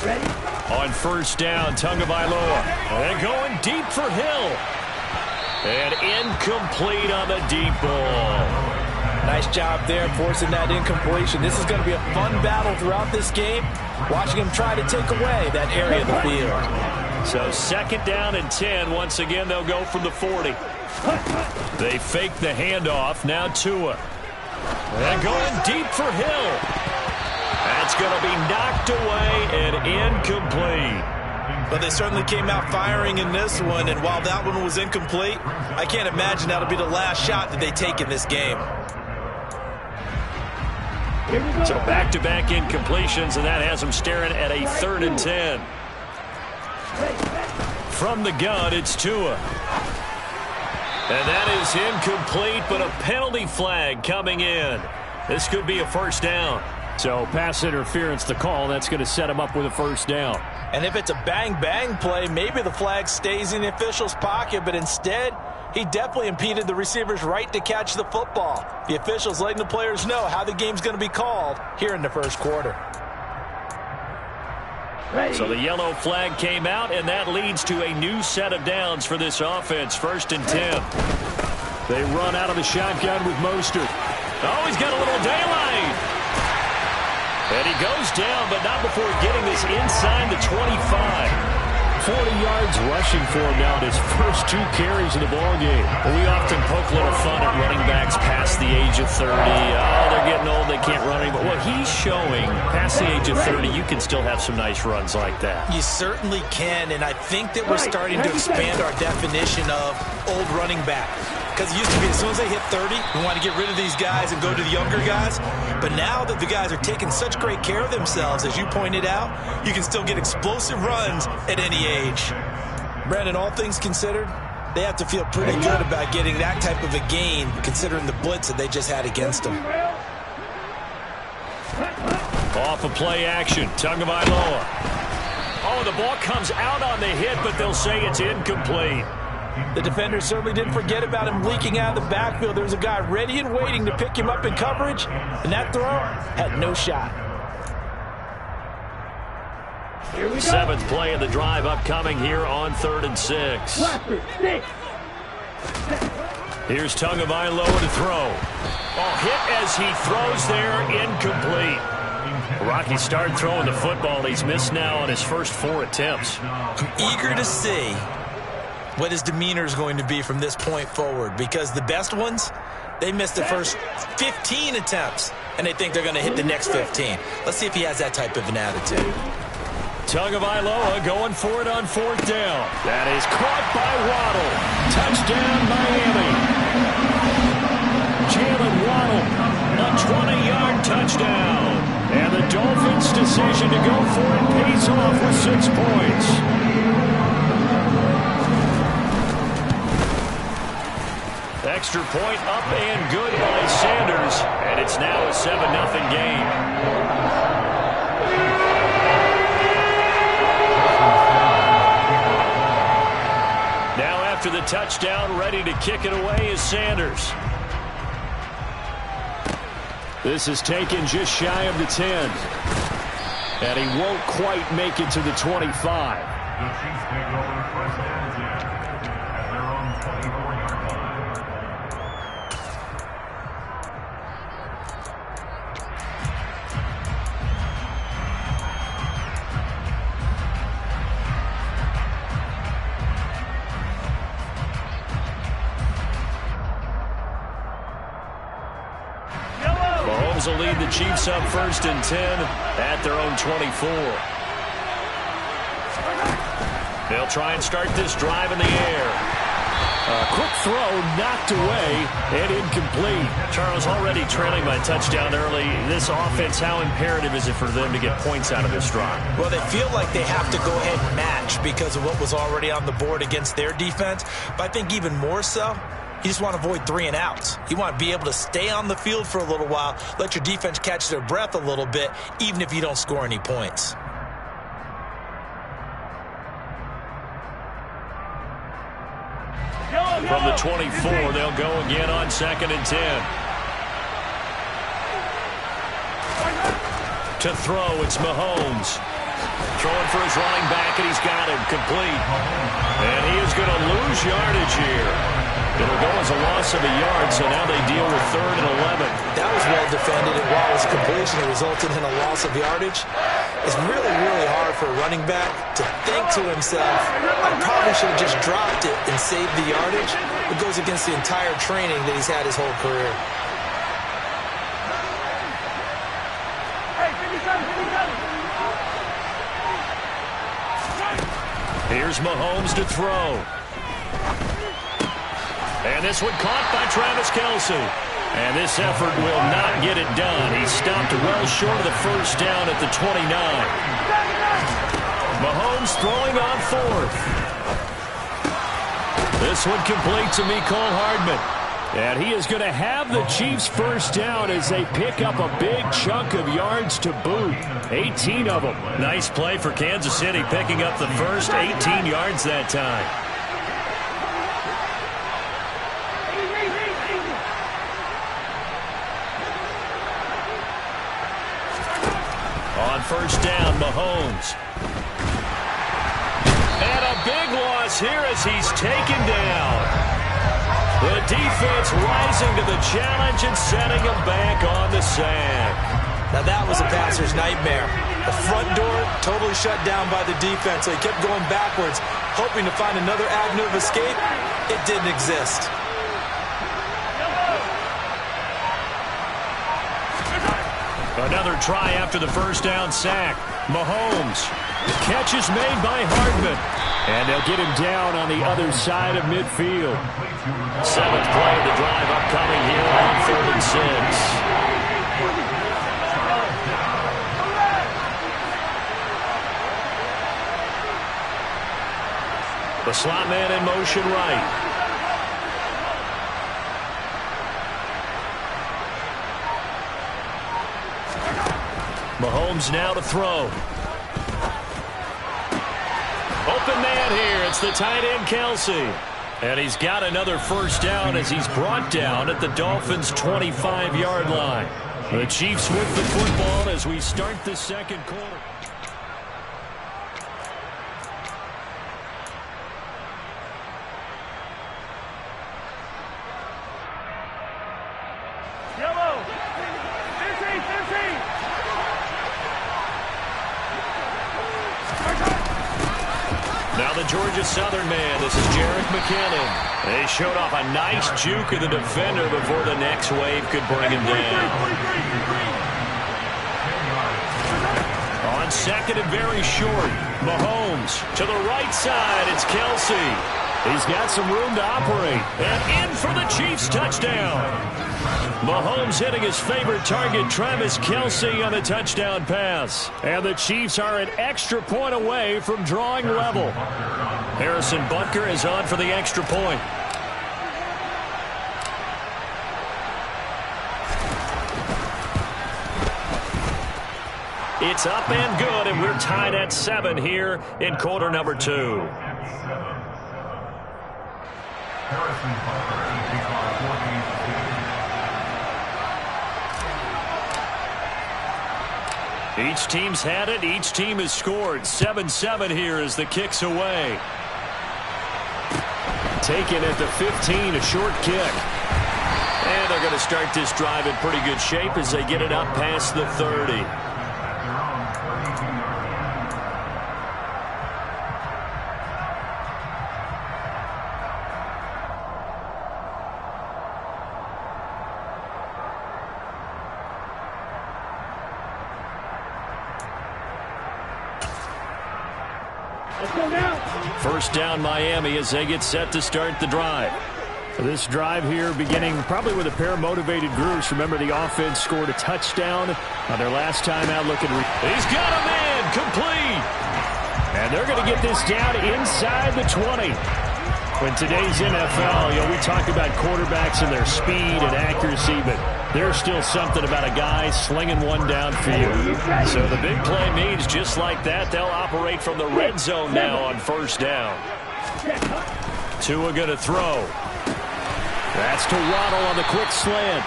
Ready? On first down, Tagovailoa. And going deep for Hill. And incomplete on the deep ball. Nice job there forcing that incompletion. This is going to be a fun battle throughout this game, watching him try to take away that area of the field. So 2nd down and 10. Once again, they'll go from the 40. They fake the handoff. Now Tua. And going deep for Hill. That's going to be knocked away and incomplete. But they certainly came out firing in this one, and while that one was incomplete, I can't imagine that'll be the last shot that they take in this game. So back-to-back incompletions, and that has them staring at a 3rd and 10. From the gun, it's Tua. And that is incomplete, but a penalty flag coming in. This could be a 1st down. So pass interference, the call. That's going to set him up with a 1st down. And if it's a bang-bang play, maybe the flag stays in the official's pocket, but instead, he definitely impeded the receiver's right to catch the football. The official's letting the players know how the game's going to be called here in the 1st quarter. So the yellow flag came out, and that leads to a new set of downs for this offense. 1st and 10. They run out of the shotgun with Mostert. Oh, he's got a little daylight. And he goes down, but not before getting this inside the 25. 40 yards rushing for him now in his first 2 carries in the ballgame. Well, we often poke a little fun at running backs past the age of 30. They're getting old, they can't run anymore. Well, he's showing past the age of 30, you can still have some nice runs like that. You certainly can, and I think that we're starting to expand our definition of old running back. Because it used to be as soon as they hit 30, we want to get rid of these guys and go to the younger guys. But now that the guys are taking such great care of themselves, as you pointed out, you can still get explosive runs at any age. Brandon, all things considered, they have to feel pretty good about getting that type of a gain, considering the blitz that they just had against them. Off of play action, Tagovailoa. Oh, the ball comes out on the hit, but they'll say it's incomplete. The defender certainly didn't forget about him leaking out of the backfield. There was a guy ready and waiting to pick him up in coverage, and that throw had no shot. 7th play of the drive upcoming here on 3rd and 6. Here's Tagovailoa to throw. Oh, hit as he throws there, incomplete. Rocky started throwing the football. He's missed now on his first 4 attempts. I'm eager to see what his demeanor is going to be from this point forward, because the best ones, they missed the first 15 attempts, and they think they're going to hit the next 15. Let's see if he has that type of an attitude. Tagovailoa going for it on 4th down. That is caught by Waddle. Touchdown, Miami. Jalen Waddle, a 20-yard touchdown. And the Dolphins' decision to go for it pays off with 6 points. Extra point up and good by Sanders. And it's now a 7-0 game. Now after the touchdown, ready to kick it away is Sanders. This is taken just shy of the 10. And he won't quite make it to the 25. The Chiefs take over 1st and 10 at their own 24-yard line. Mahomes will lead the Chiefs up 1st and 10 at their own 24. They'll try and start this drive in the air. A quick throw knocked away and incomplete. Charles, already trailing by touchdown early. This offense, how imperative is it for them to get points out of this drive? Well, they feel like they have to go ahead and match because of what was already on the board against their defense. But I think even more so, you just want to avoid 3 and outs. You want to be able to stay on the field for a little while, let your defense catch their breath a little bit, even if you don't score any points. From the 24, they'll go again on 2nd and 10. To throw, it's Mahomes. Throwing for his running back, and he's got him complete. And he is going to lose yardage here. It'll go as a loss of a yard, so now they deal with 3rd and 11. That was well defended, and while his completion resulted in a loss of yardage, it's really, really hard for a running back to think to himself, I probably should have just dropped it and saved the yardage. It goes against the entire training that he's had his whole career. Here's Mahomes to throw. And this one caught by Travis Kelce. And this effort will not get it done. He stopped well short of the first down at the 29. Mahomes throwing on 4th. This one complete to Mecole Hardman. And he is going to have the Chiefs first down as they pick up a big chunk of yards to boot. 18 of them. Nice play for Kansas City, picking up the first 18 yards that time. On first down, Mahomes. And a big loss here as he's taken down. The defense rising to the challenge and setting him back on the sack. Now that was a passer's nightmare. The front door totally shut down by the defense, so he kept going backwards, hoping to find another avenue of escape. It didn't exist. Another try after the first down sack. Mahomes. The catch is made by Hardman. And they'll get him down on the other side of midfield. 7th play of the drive upcoming here on 3rd and 6. The slot man in motion right. Mahomes now to throw. Open man here. It's the tight end, Kelce. And he's got another first down as he's brought down at the Dolphins' 25-yard line. The Chiefs with the football as we start the second quarter. Now the Georgia Southern man, this is Jerick McKinnon. They showed off a nice juke of the defender before the next wave could bring him down. On 2nd and very short, Mahomes to the right side, it's Kelce. He's got some room to operate. And in for the Chiefs touchdown. Mahomes hitting his favorite target, Travis Kelce, on a touchdown pass. And the Chiefs are an extra point away from drawing level. Harrison Butker is on for the extra point. It's up and good, and we're tied at 7 here in quarter number 2. Each team's had it. Each team has scored. 7-7 here as the kick's away. Taken at the 15, a short kick. And they're going to start this drive in pretty good shape as they get it up past the 30. First down Miami as they get set to start the drive. This drive here beginning probably with a pair of motivated groups. Remember, the offense scored a touchdown on their last time out looking. He's got a man complete. And they're going to get this down inside the 20. In today's NFL, we talk about quarterbacks and their speed and accuracy, but there's still something about a guy slinging one downfield. So the big play means just like that, they'll operate from the red zone now on first down. Tua going to throw. That's to Waddle on the quick slant.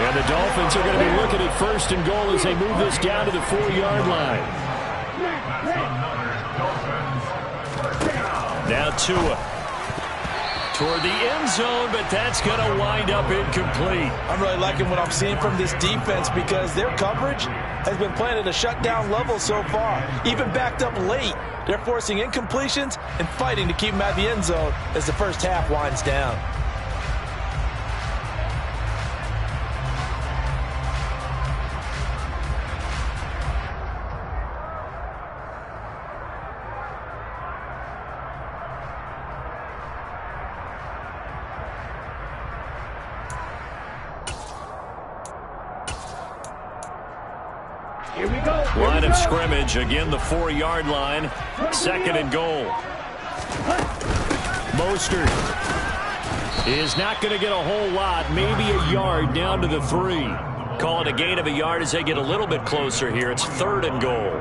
And the Dolphins are going to be looking at first and goal as they move this down to the 4-yard line. Now Tua. toward the end zone, but that's going to wind up incomplete. I'm really liking what I'm seeing from this defense because their coverage has been playing at a shutdown level so far. Even backed up late, they're forcing incompletions and fighting to keep them out of the end zone as the first half winds down. Here we go. Line of scrimmage, again the 4-yard line. Second and goal. Mostert is not going to get a whole lot, maybe a yard down to the 3. Call it a gain of a yard as they get a little bit closer here. It's third and goal.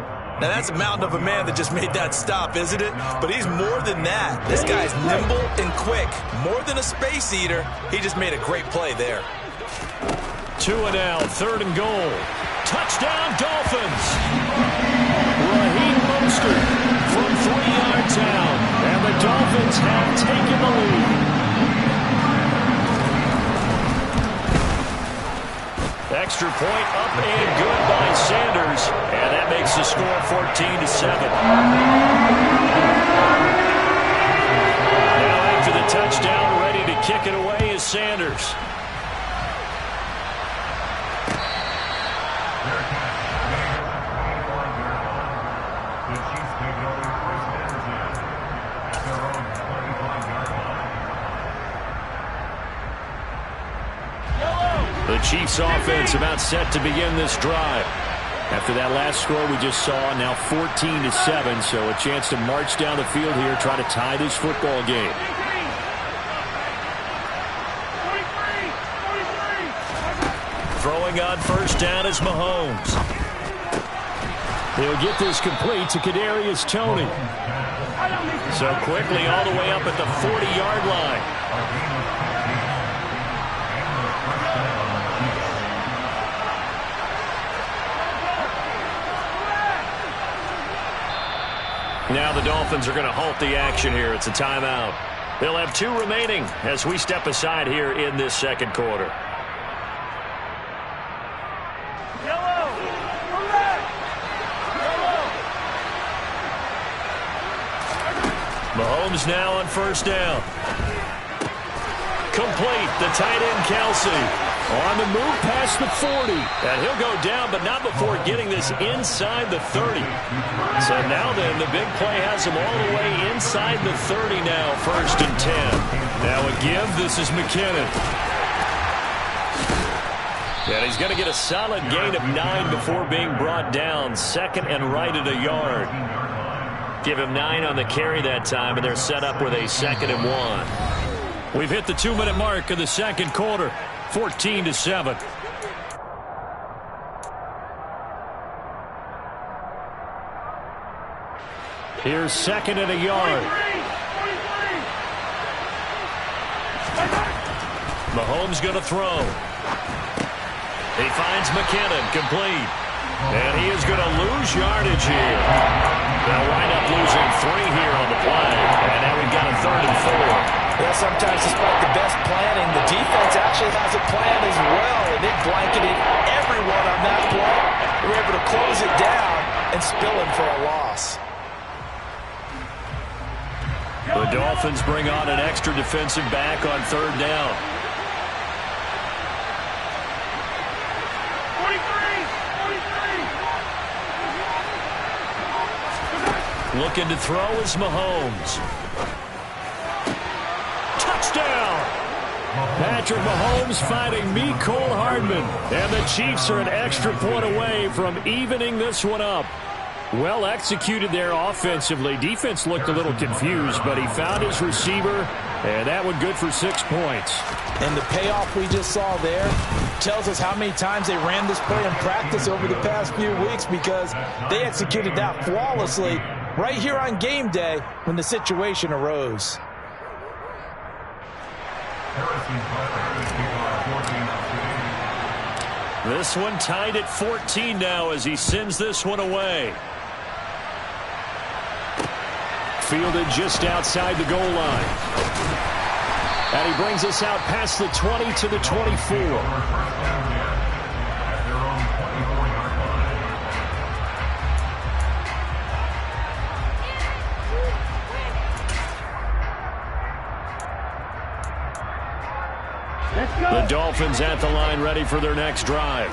Now that's a mountain of a man that just made that stop, isn't it? But he's more than that. This guy's nimble and quick. More than a space eater, he just made a great play there. 2 and out, third and goal. Touchdown, Dolphins! Raheem Mostert from 3 yards out, and the Dolphins have taken the lead. Extra point up and good by Sanders, and that makes the score 14-7. Now after the touchdown, ready to kick it away is Sanders. The Chiefs offense about set to begin this drive. After that last score we just saw, now 14-7, so a chance to march down the field here, try to tie this football game. Throwing on first down is Mahomes. He'll get this complete to Kadarius Toney. So quickly all the way up at the 40-yard line. Now the Dolphins are going to halt the action here. It's a timeout. They'll have 2 remaining as we step aside here in this second quarter. Mahomes now on first down. Complete. The tight end, Kelsey. On the move past the 40. And he'll go down, but not before getting this inside the 30. So now then, the big play has him all the way inside the 30 now, first and 10. Now a give. This is McKinnon. And he's going to get a solid gain of 9 before being brought down. Second and right at a yard. Give him 9 on the carry that time, and they're set up with a 2nd and 1. We've hit the 2-minute mark of the second quarter. 14-7. Here's second and a yard. Mahomes going to throw. He finds McKinnon, complete. And he is going to lose yardage here. They'll wind up losing 3 here on the play. And now we've got a 3rd and 4. Well, sometimes despite the best planning, the defense actually has a plan as well, and it blanketed everyone on that play. They were able to close it down and spill him for a loss. The Dolphins bring on an extra defensive back on 3rd down. 43. Looking to throw is Mahomes. Touchdown! Patrick Mahomes fighting Mecole Hardman. And the Chiefs are an extra point away from evening this one up. Well executed there offensively. Defense looked a little confused, but he found his receiver, and that one good for 6 points. And the payoff we just saw there tells us how many times they ran this play in practice over the past few weeks, because they executed that flawlessly right here on game day when the situation arose. This one tied at 14 now as he sends this one away. Fielded just outside the goal line. And he brings us out past the 20 to the 24. The Dolphins at the line ready for their next drive.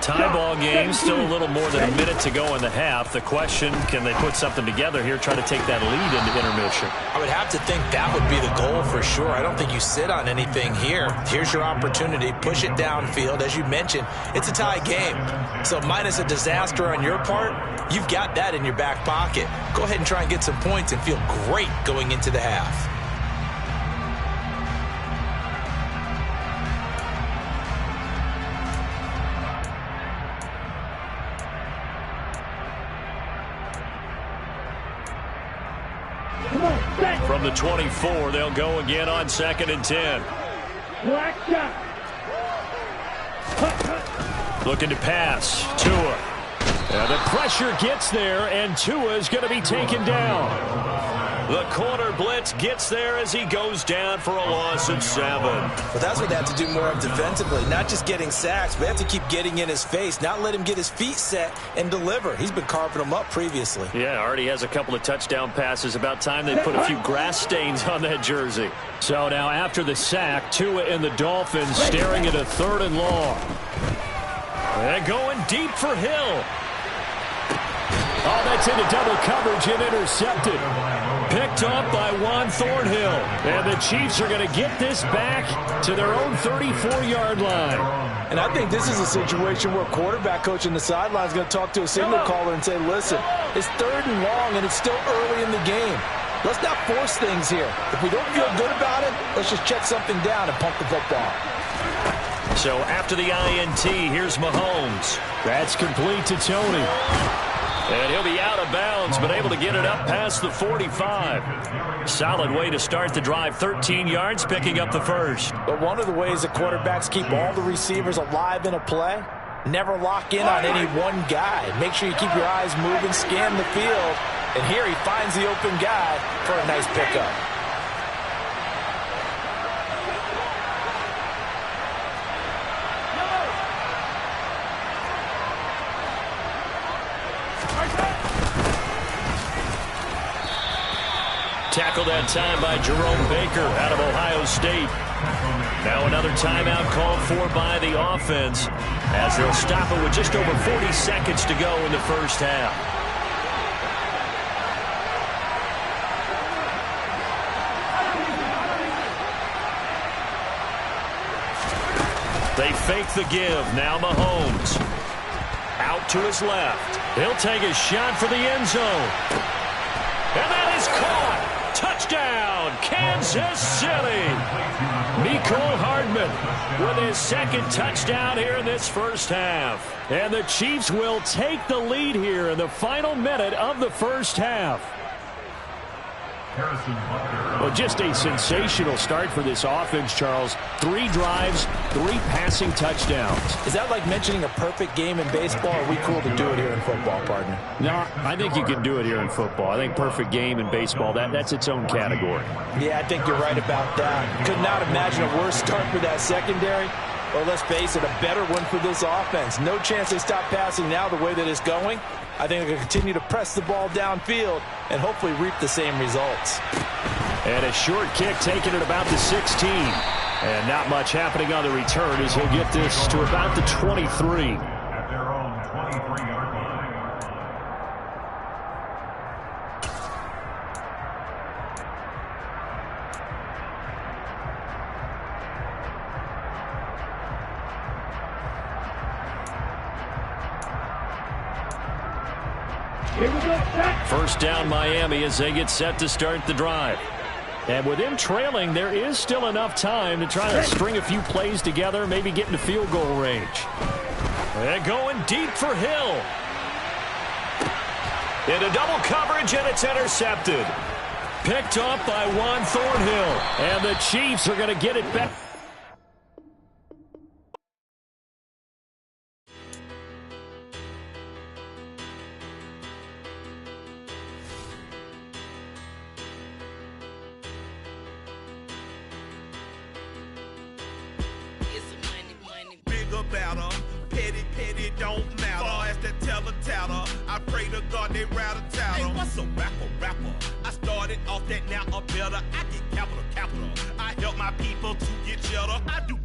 Tie ball game, still a little more than a minute to go in the half. The question, can they put something together here, try to take that lead into intermission? I would have to think that would be the goal for sure. I don't think you sit on anything here. Here's your opportunity. Push it downfield. As you mentioned, it's a tie game. So minus a disaster on your part, you've got that in your back pocket. Go ahead and try and get some points and feel great going into the half. From the 24, they'll go again on 2nd and 10. Black shot. Looking to pass. Tua. And the pressure gets there, and Tua is going to be taken down. The corner blitz gets there as he goes down for a loss of 7. Well, that's what they have to do more of defensively. Not just getting sacks, but they have to keep getting in his face, not let him get his feet set and deliver. He's been carving them up previously. Yeah, already has a couple of touchdown passes. About time they put a few grass stains on that jersey. So now after the sack, Tua and the Dolphins staring at a 3rd and long. And going deep for Hill. Oh, that's into double coverage and intercepted. Picked up by Juan Thornhill. And the Chiefs are going to get this back to their own 34-yard line. And I think this is a situation where quarterback coach in the sideline is going to talk to a signal caller and say, listen, it's 3rd and long and it's still early in the game. Let's not force things here. If we don't feel good about it, let's just check something down and pump the football. So after the INT, here's Mahomes. That's complete to Tony. And he'll be out of bounds, but able to get it up past the 45. Solid way to start the drive. 13 yards, picking up the first. But one of the ways that quarterbacks keep all the receivers alive in a play, never lock in on any one guy. Make sure you keep your eyes moving, scan the field. And here he finds the open guy for a nice pickup. Tackled that time by Jerome Baker out of Ohio State. Now another timeout called for by the offense as they'll stop it with just over 40 seconds to go in the first half. They fake the give. Now Mahomes. Out to his left. He'll take a shot for the end zone. And that is caught. Touchdown, Kansas City. Mecole Hardman with his 2nd touchdown here in this first half. And the Chiefs will take the lead here in the final minute of the first half. Well, just a sensational start for this offense, Charles. 3 drives, 3 passing touchdowns. Is that like mentioning a perfect game in baseball, or are we cool to do it here in football, partner? No, I think you can do it here in football. I think perfect game in baseball, that's its own category. Yeah, I think you're right about that. Could not imagine a worse start for that secondary. Or let's face it, a better one for this offense. No chance they stop passing now the way that it's going. I think they're going to continue to press the ball downfield and hopefully reap the same results. And a short kick taken at about the 16. And not much happening on the return as he'll get this to about the 23. At their own 23-yard line. First down Miami as they get set to start the drive. And with them trailing, there is still enough time to try to string a few plays together, maybe get into field goal range. And going deep for Hill. Into double coverage, and it's intercepted. Picked up by Juan Thornhill. And the Chiefs are going to get it back. don't matter. Far as that teller-tatter, I pray to God they rattle-tattle. Hey, what's a rapper? I started off that, now I'm better. I get capital. I help my people to get cheddar. I do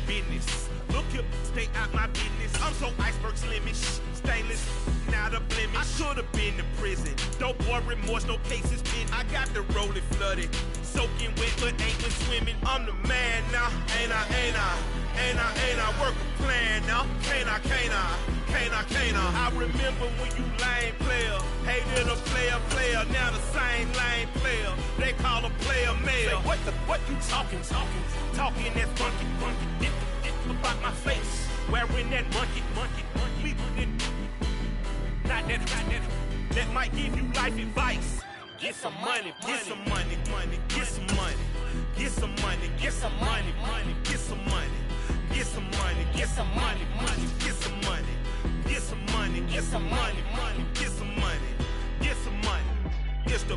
business. Look here, stay out my business. I'm so iceberg slimmish, stainless, not a blemish. I should have been to prison. Don't boy remorse, no cases pinned. I got the rolling flooded, soaking wet, but ain't been swimming. I'm the man now, ain't I work a plan now. Can't I? I remember when you lame player, hated a player, now the same lame player. They call a player male. Say, what you talking that funky, about my face, wearing that monkey, we not that might give you life advice. Get some money, get some money, get some money, get some money, get some money, get some money, get some money, get some money, get some money, get some money, get some money, get some money, get some money. It's the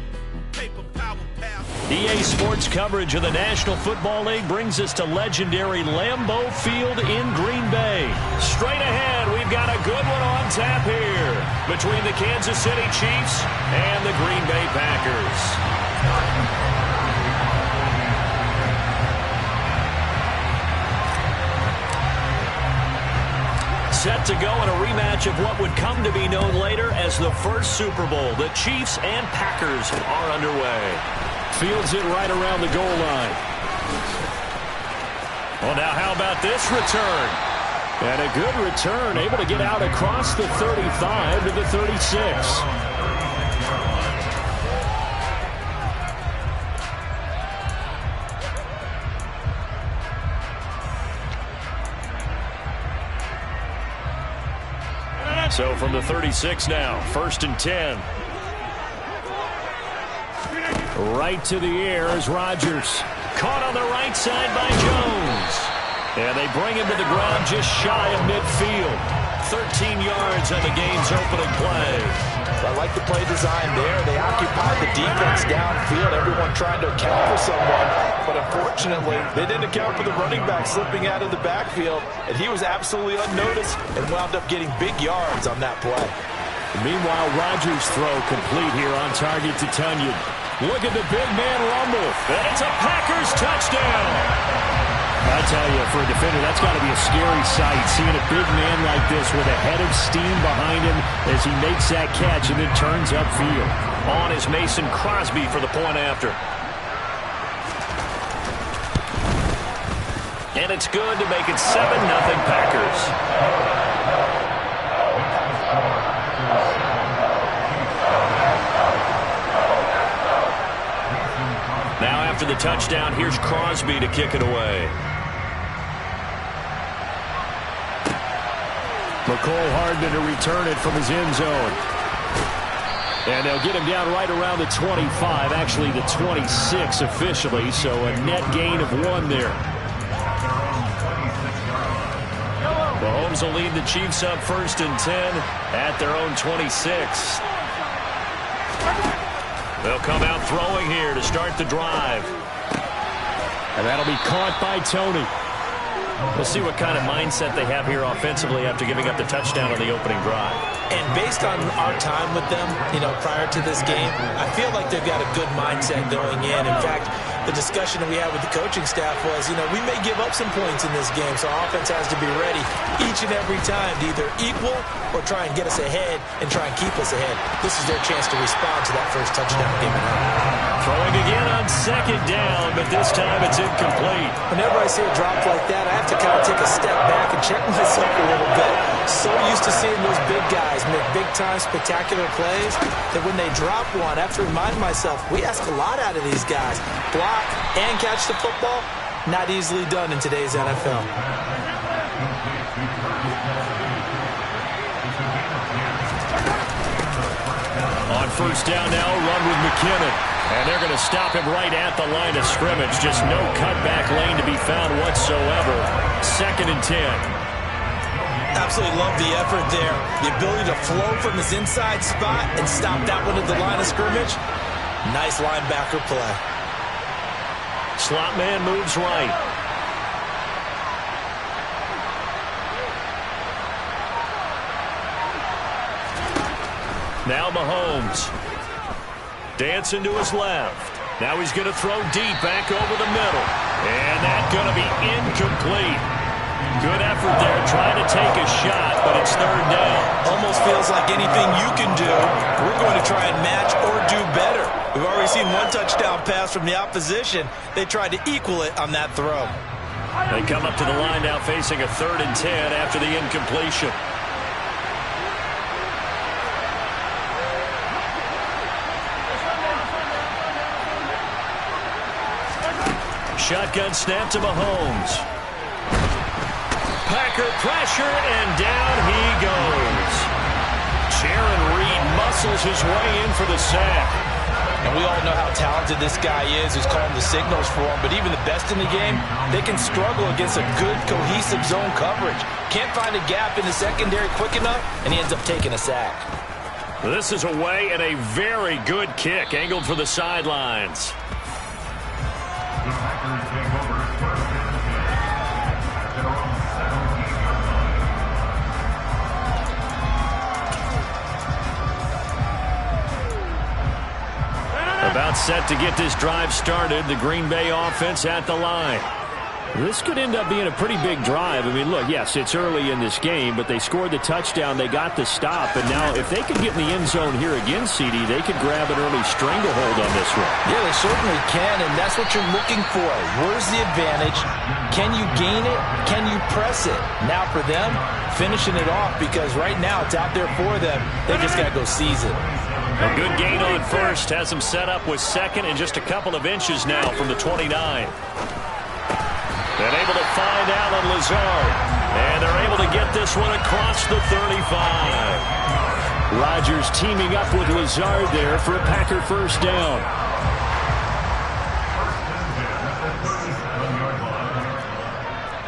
paper power pass. EA Sports coverage of the National Football League brings us to legendary Lambeau Field in Green Bay. Straight ahead, we've got a good one on tap here between the Kansas City Chiefs and the Green Bay Packers. Set to go in a rematch of what would come to be known later as the first Super Bowl. The Chiefs and Packers are underway. Fields it right around the goal line. Well, now how about this return? And a good return, able to get out across the 35 to the 36. So from the 36 now, 1st and 10. Right to the air is Rodgers. Caught on the right side by Jones. And they bring him to the ground just shy of midfield. 13 yards on the game's opening play. I like the play design there. They occupied the defense downfield, everyone trying to account for someone. But unfortunately, they didn't account for the running back slipping out of the backfield. And he was absolutely unnoticed and wound up getting big yards on that play. Meanwhile, Rodgers' throw complete here on target to Tunyon. Look at the big man rumble. And it's a Packers touchdown. I tell you, for a defender, that's got to be a scary sight, seeing a big man like this with a head of steam behind him as he makes that catch and then turns upfield. On is Mason Crosby for the point after. And it's good to make it 7-0 Packers. Now after the touchdown, here's Crosby to kick it away. McCole Hardman to return it from his end zone. And they'll get him down right around the 25, actually the 26 officially, so a net gain of 1 there. Mahomes will lead the Chiefs up 1st and 10 at their own 26. They'll come out throwing here to start the drive. And that'll be caught by Tony. We'll see what kind of mindset they have here offensively after giving up the touchdown on the opening drive. And based on our time with them, prior to this game, I feel like they've got a good mindset going in. In fact, the discussion that we had with the coaching staff was, we may give up some points in this game, so our offense has to be ready each and every time to either equal or try and get us ahead and try and keep us ahead. This is their chance to respond to that first touchdown given up. Throwing again on 2nd down, but this time it's incomplete. Whenever I see a drop like that, I have to kind of take a step back and check myself a little bit. So used to seeing those big guys make big-time spectacular plays that when they drop one, I have to remind myself, we ask a lot out of these guys. Block and catch the football, not easily done in today's NFL. On 1st down now, run with McKinnon. And they're going to stop him right at the line of scrimmage. Just no cutback lane to be found whatsoever. 2nd and 10. Absolutely love the effort there. The ability to flow from his inside spot and stop that one at the line of scrimmage. Nice linebacker play. Slot man moves right. Now Mahomes. Dancing to his left. Now he's going to throw deep back over the middle. And that's going to be incomplete. Good effort there trying to take a shot, but it's third down. Almost feels like anything you can do, we're going to try and match or do better. We've already seen one touchdown pass from the opposition. They tried to equal it on that throw. They come up to the line now facing a 3rd and 10 after the incompletion. Shotgun snap to Mahomes. Packer pressure, and down he goes. Jaron Reed muscles his way in for the sack. And we all know how talented this guy is who's calling the signals for him, but even the best in the game, they can struggle against a good, cohesive zone coverage. Can't find a gap in the secondary quick enough, and he ends up taking a sack. This is away and a very good kick, angled for the sidelines. The Packers take over 1st and 10 at their own 17-yard line. About set to get this drive started. The Green Bay offense at the line. This could end up being a pretty big drive. I mean, look, yes, it's early in this game, but they scored the touchdown. They got the stop. And now if they could get in the end zone here again, CD, they could grab an early stranglehold on this one. Yeah, they certainly can, and that's what you're looking for. Where's the advantage? Can you gain it? Can you press it? Now for them, finishing it off, because right now it's out there for them. They just got to go seize it. A good gain on first. Has them set up with second and just a couple of inches now from the 29. And able to find Alan Lazard. And they're able to get this one across the 35. Rodgers teaming up with Lazard there for a Packer first down.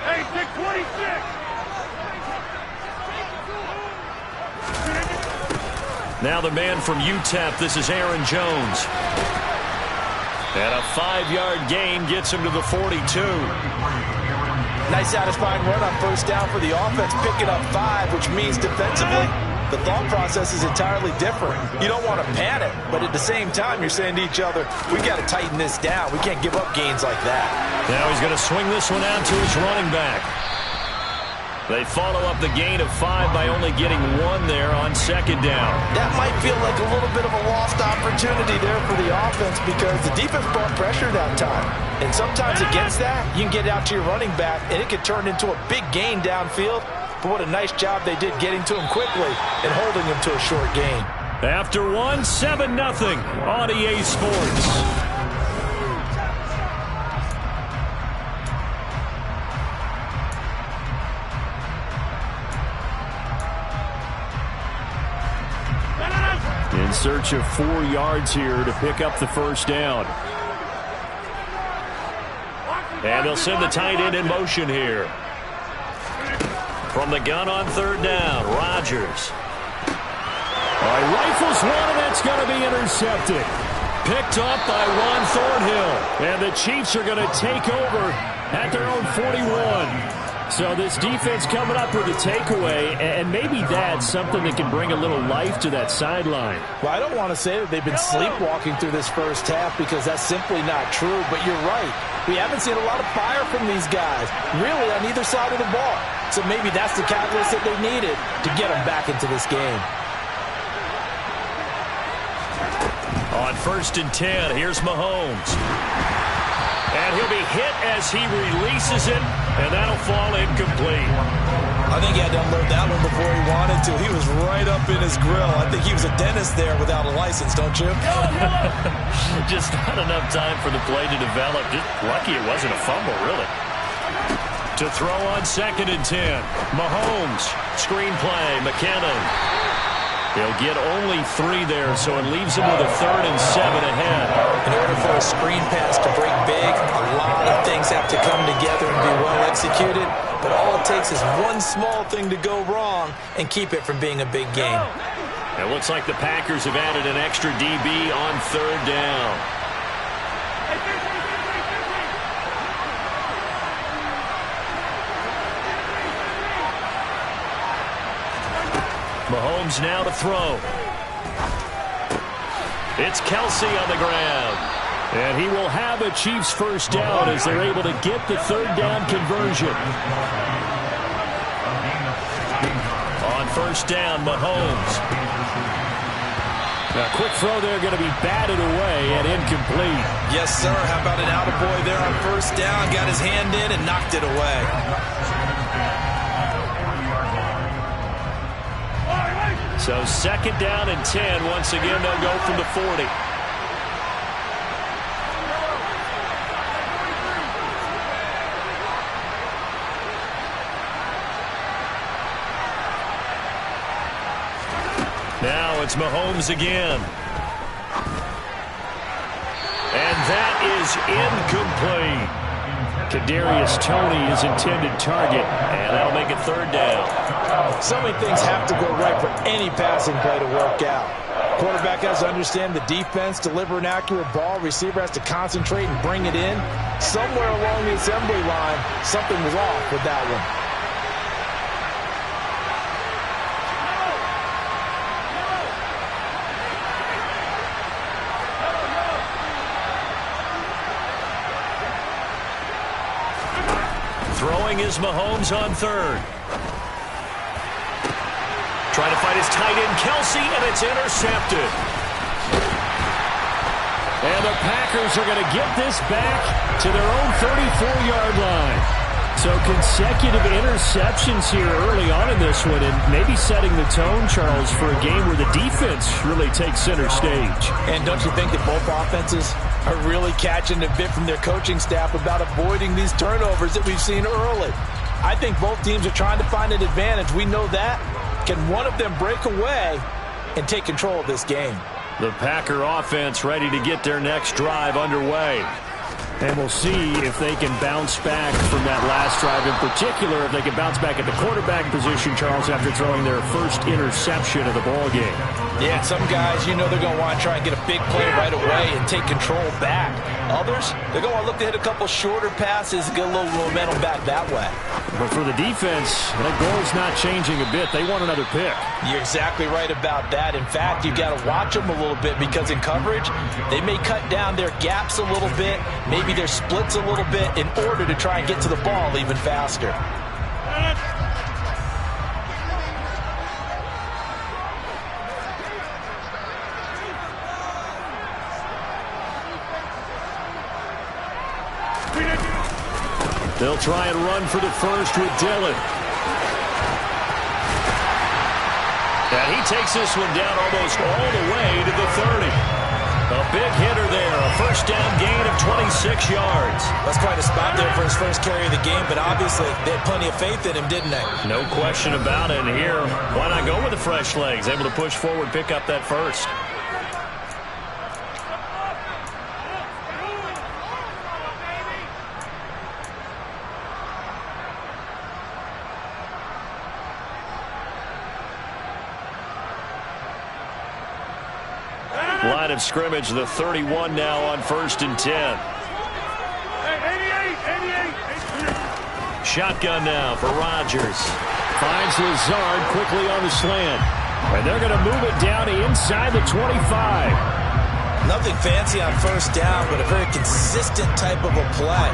Hey, 626! Now the man from UTEP. This is Aaron Jones. And a 5-yard gain gets him to the 42. Nice satisfying run on first down for the offense, picking up 5, which means defensively, the thought process is entirely different. You don't want to panic, but at the same time, you're saying to each other, we got to tighten this down. We can't give up gains like that. Now he's going to swing this one out to his running back. They follow up the gain of 5 by only getting 1 there on second down. That might feel like a little bit of a lost opportunity there for the offense because the defense brought pressure that time. And sometimes against that, you can get out to your running back, and it could turn into a big gain downfield. But what a nice job they did getting to him quickly and holding him to a short gain. After 1, 7-0 on EA Sports. In search of 4 yards here to pick up the first down. And they'll send the tight end in motion here. From the gun on third down, Rodgers. Rifles one, and that's going to be intercepted. Picked up by Juan Thornhill. And the Chiefs are going to take over at their own 41. So this defense coming up with a takeaway, and maybe that's something that can bring a little life to that sideline. Well, I don't want to say that they've been sleepwalking through this first half because that's simply not true, but you're right. We haven't seen a lot of fire from these guys, really on either side of the ball. So maybe that's the catalyst that they needed to get them back into this game. On 1st and 10, here's Mahomes. And he'll be hit as he releases it, and that'll fall incomplete. I think he had to unload that one before he wanted to. He was right up in his grill. I think he was a dentist there without a license, don't you? Just not enough time for the play to develop. Just lucky it wasn't a fumble, really. To throw on 2nd and 10. Mahomes, screenplay, McKinnon. He'll get only 3 there, so it leaves him with a 3rd and 7 ahead. In order for a screen pass to break big, a lot of things have to come together and be well executed. But all it takes is one small thing to go wrong and keep it from being a big game. It looks like the Packers have added an extra DB on 3rd down. Mahomes now to throw. It's Kelsey on the ground. And he will have a Chiefs first down as they're able to get the third down conversion. On first down, Mahomes. A quick throw there, going to be batted away and incomplete. Yes, sir. How about an attaboy there on first down? Got his hand in and knocked it away. So second down and 10. Once again, they'll go from the 40. Now it's Mahomes again. And that is incomplete. Kadarius Toney is intended target, and that'll make it third down. So many things have to go right for any passing play to work out. Quarterback has to understand the defense, deliver an accurate ball. Receiver has to concentrate and bring it in. Somewhere along the assembly line, something was off with that one. Throwing is Mahomes on third. Trying to find his tight end, Kelsey, and it's intercepted. And the Packers are going to get this back to their own 34-yard line. So consecutive interceptions here early on in this one, and maybe setting the tone, Charles, for a game where the defense really takes center stage. And don't you think that both offenses are really catching a bit from their coaching staff about avoiding these turnovers that we've seen early? I think both teams are trying to find an advantage. We know that. Can one of them break away and take control of this game? The Packer offense ready to get their next drive underway. And we'll see if they can bounce back from that last drive, in particular, if they can bounce back at the quarterback position, Charles, after throwing their first interception of the ball game. Yeah, some guys, you know they're going to want to try and get a big play right away and take control back. Others, they're going to look to hit a couple shorter passes and get a little momentum back that way. But for the defense, that goal's not changing a bit. They want another pick. You're exactly right about that. In fact, you got to watch them a little bit because in coverage, they may cut down their gaps a little bit, maybe their splits a little bit in order to try and get to the ball even faster. They'll try and run for the first with Dillon. And he takes this one down almost all the way to the 30. A big hitter there, a first down gain of 26 yards. That's quite a spot there for his first carry of the game, but obviously they had plenty of faith in him, didn't they? No question about it. And here, why not go with the fresh legs? Able to push forward, pick up that first. Line of scrimmage, the 31 now on first and 10. Shotgun now for Rodgers. Finds Lazard quickly on the slant. And they're going to move it down to inside the 25. Nothing fancy on first down, but a very consistent type of a play.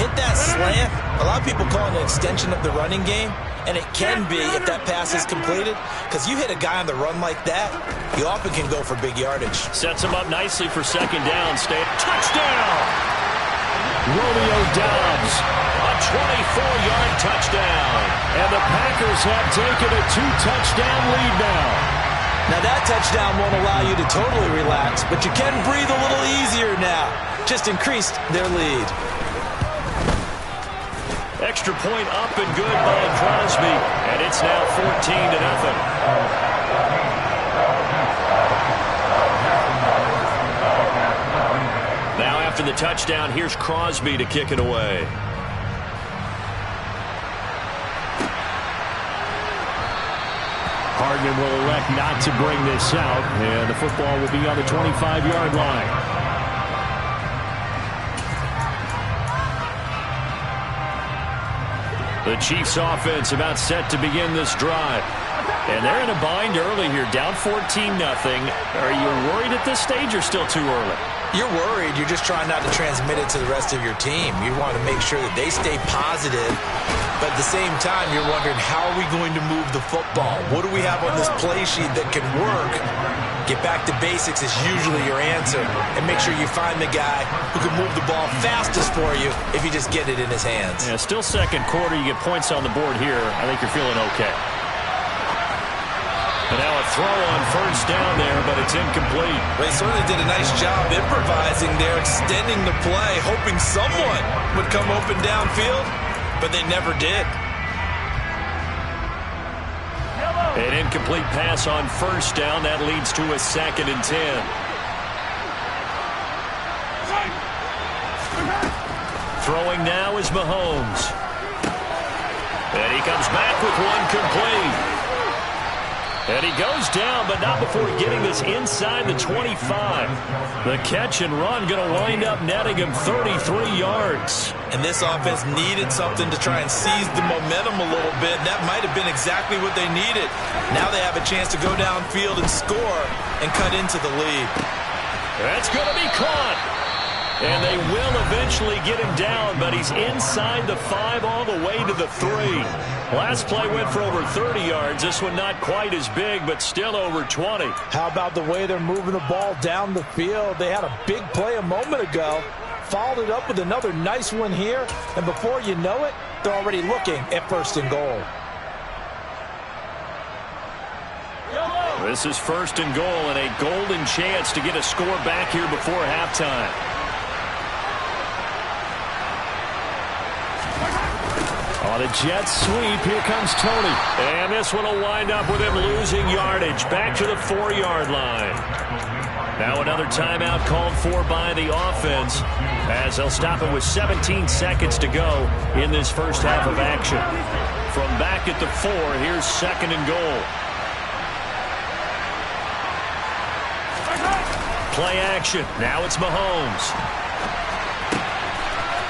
Hit that slant. A lot of people call it an extension of the running game. And it can be if that pass is completed, because you hit a guy on the run like that, you often can go for big yardage. Sets him up nicely for second down. Touchdown! Romeo Doubs, a 24-yard touchdown. And the Packers have taken a 2-touchdown lead now. Now that touchdown won't allow you to totally relax, but you can breathe a little easier now. Just increased their lead. Extra point up and good by Crosby, and it's now 14-0. Now after the touchdown, here's Crosby to kick it away. Hardman will elect not to bring this out, and the football will be on the 25-yard line. The Chiefs offense about set to begin this drive. And they're in a bind early here, down 14-0. Are you worried at this stage or still too early? You're worried. You're just trying not to transmit it to the rest of your team. You want to make sure that they stay positive. But at the same time, you're wondering, how are we going to move the football? What do we have on this play sheet that can work? Get back to basics is usually your answer. And make sure you find the guy who can move the ball fastest for you if you just get it in his hands. Yeah, still second quarter. You get points on the board here. I think you're feeling okay. And now a throw on first down there, but it's incomplete. They certainly did a nice job improvising there, extending the play, hoping someone would come open downfield, but they never did. An incomplete pass on first down. That leads to a 2nd and 10. Throwing now is Mahomes. And he comes back with one complete. And he goes down, but not before getting this inside the 25. The catch and run going to wind up netting him 33 yards. And this offense needed something to try and seize the momentum a little bit. That might have been exactly what they needed. Now they have a chance to go downfield and score and cut into the lead. That's going to be caught. And they will eventually get him down, but he's inside the 5 all the way to the 3. Last play went for over 30 yards. This one not quite as big, but still over 20. How about the way they're moving the ball down the field? They had a big play a moment ago, followed it up with another nice one here, and before you know it, they're already looking at 1st and goal. This is 1st and goal and a golden chance to get a score back here before halftime. On a jet sweep, here comes Tony. And this one will wind up with him losing yardage. Back to the 4-yard line. Now another timeout called for by the offense as they'll stop it with 17 seconds to go in this first half of action. From back at the 4, here's 2nd and goal. Play action. Now it's Mahomes.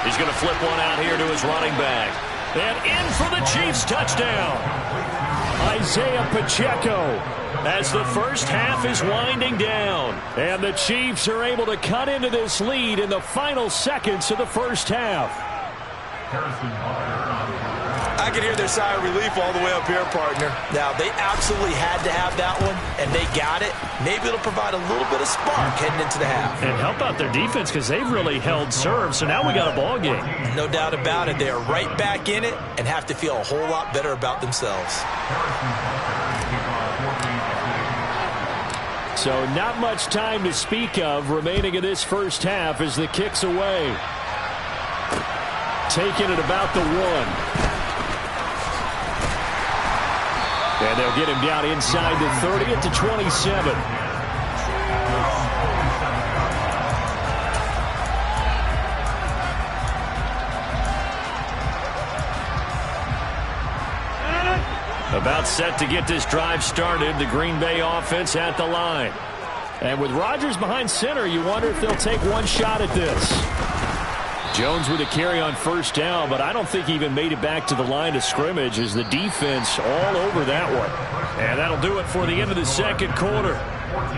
He's going to flip one out here to his running back. And in for the Chiefs touchdown. Isaiah Pacheco as the first half is winding down. And the Chiefs are able to cut into this lead in the final seconds of the first half. I can hear their sigh of relief all the way up here, partner. Now, they absolutely had to have that one, and they got it. Maybe it'll provide a little bit of spark heading into the half. And help out their defense because they've really held serve, so now we got a ball game. No doubt about it. They are right back in it and have to feel a whole lot better about themselves. So not much time to speak of remaining in this first half as the kick's away. Taking it about the 1. And they'll get him down inside the 30 at the 27. About set to get this drive started. The Green Bay offense at the line. And with Rodgers behind center, you wonder if they'll take one shot at this. Jones with a carry on first down, but I don't think he even made it back to the line of scrimmage as the defense all over that one. And that'll do it for the end of the second quarter.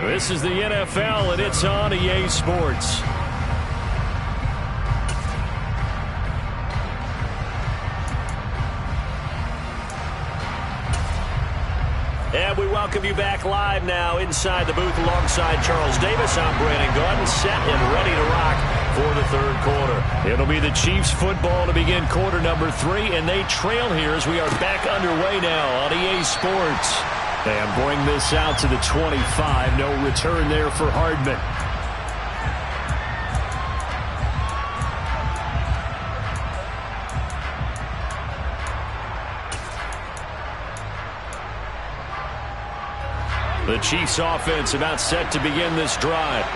This is the NFL, and it's on EA Sports. And we welcome you back live now inside the booth alongside Charles Davis. I'm Brandon Gordon, set and ready to rock for the third quarter. It'll be the Chiefs football to begin quarter number 3, and they trail here as we are back underway now on EA Sports. And bring this out to the 25. No return there for Hardman. The Chiefs offense about set to begin this drive.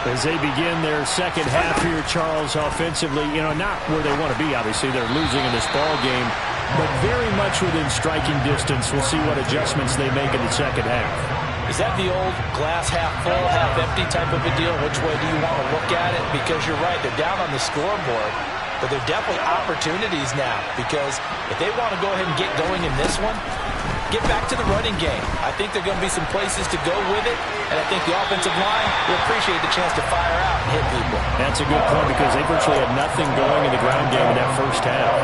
As they begin their second half here, Charles, offensively, not where they want to be, obviously. They're losing in this ball game, but very much within striking distance. We'll see what adjustments they make in the second half. Is that the old glass half full, half empty type of a deal? Which way do you want to look at it? Because you're right, they're down on the scoreboard, but they're definitely opportunities now. Because if they want to go ahead and get going in this one, get back to the running game. I think there are going to be some places to go with it, and I think the offensive line will appreciate the chance to fire out and hit people. That's a good point because they virtually had nothing going in the ground game in that first half.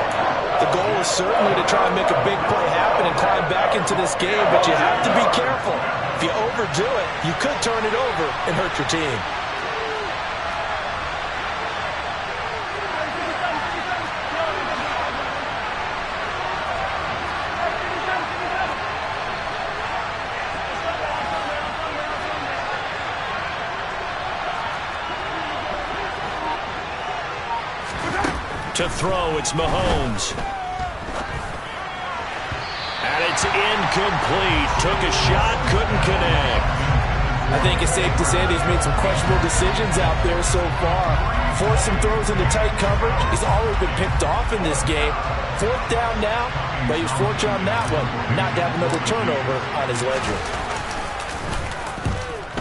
The goal is certainly to try and make a big play happen and climb back into this game, but you have to be careful. If you overdo it, you could turn it over and hurt your team. To throw, it's Mahomes. And it's incomplete. Took a shot, couldn't connect. I think it's safe to say that he's made some questionable decisions out there so far. Forced some throws into tight coverage. He's already been picked off in this game. 4th down now, but he was fortunate on that one not to have another turnover on his ledger.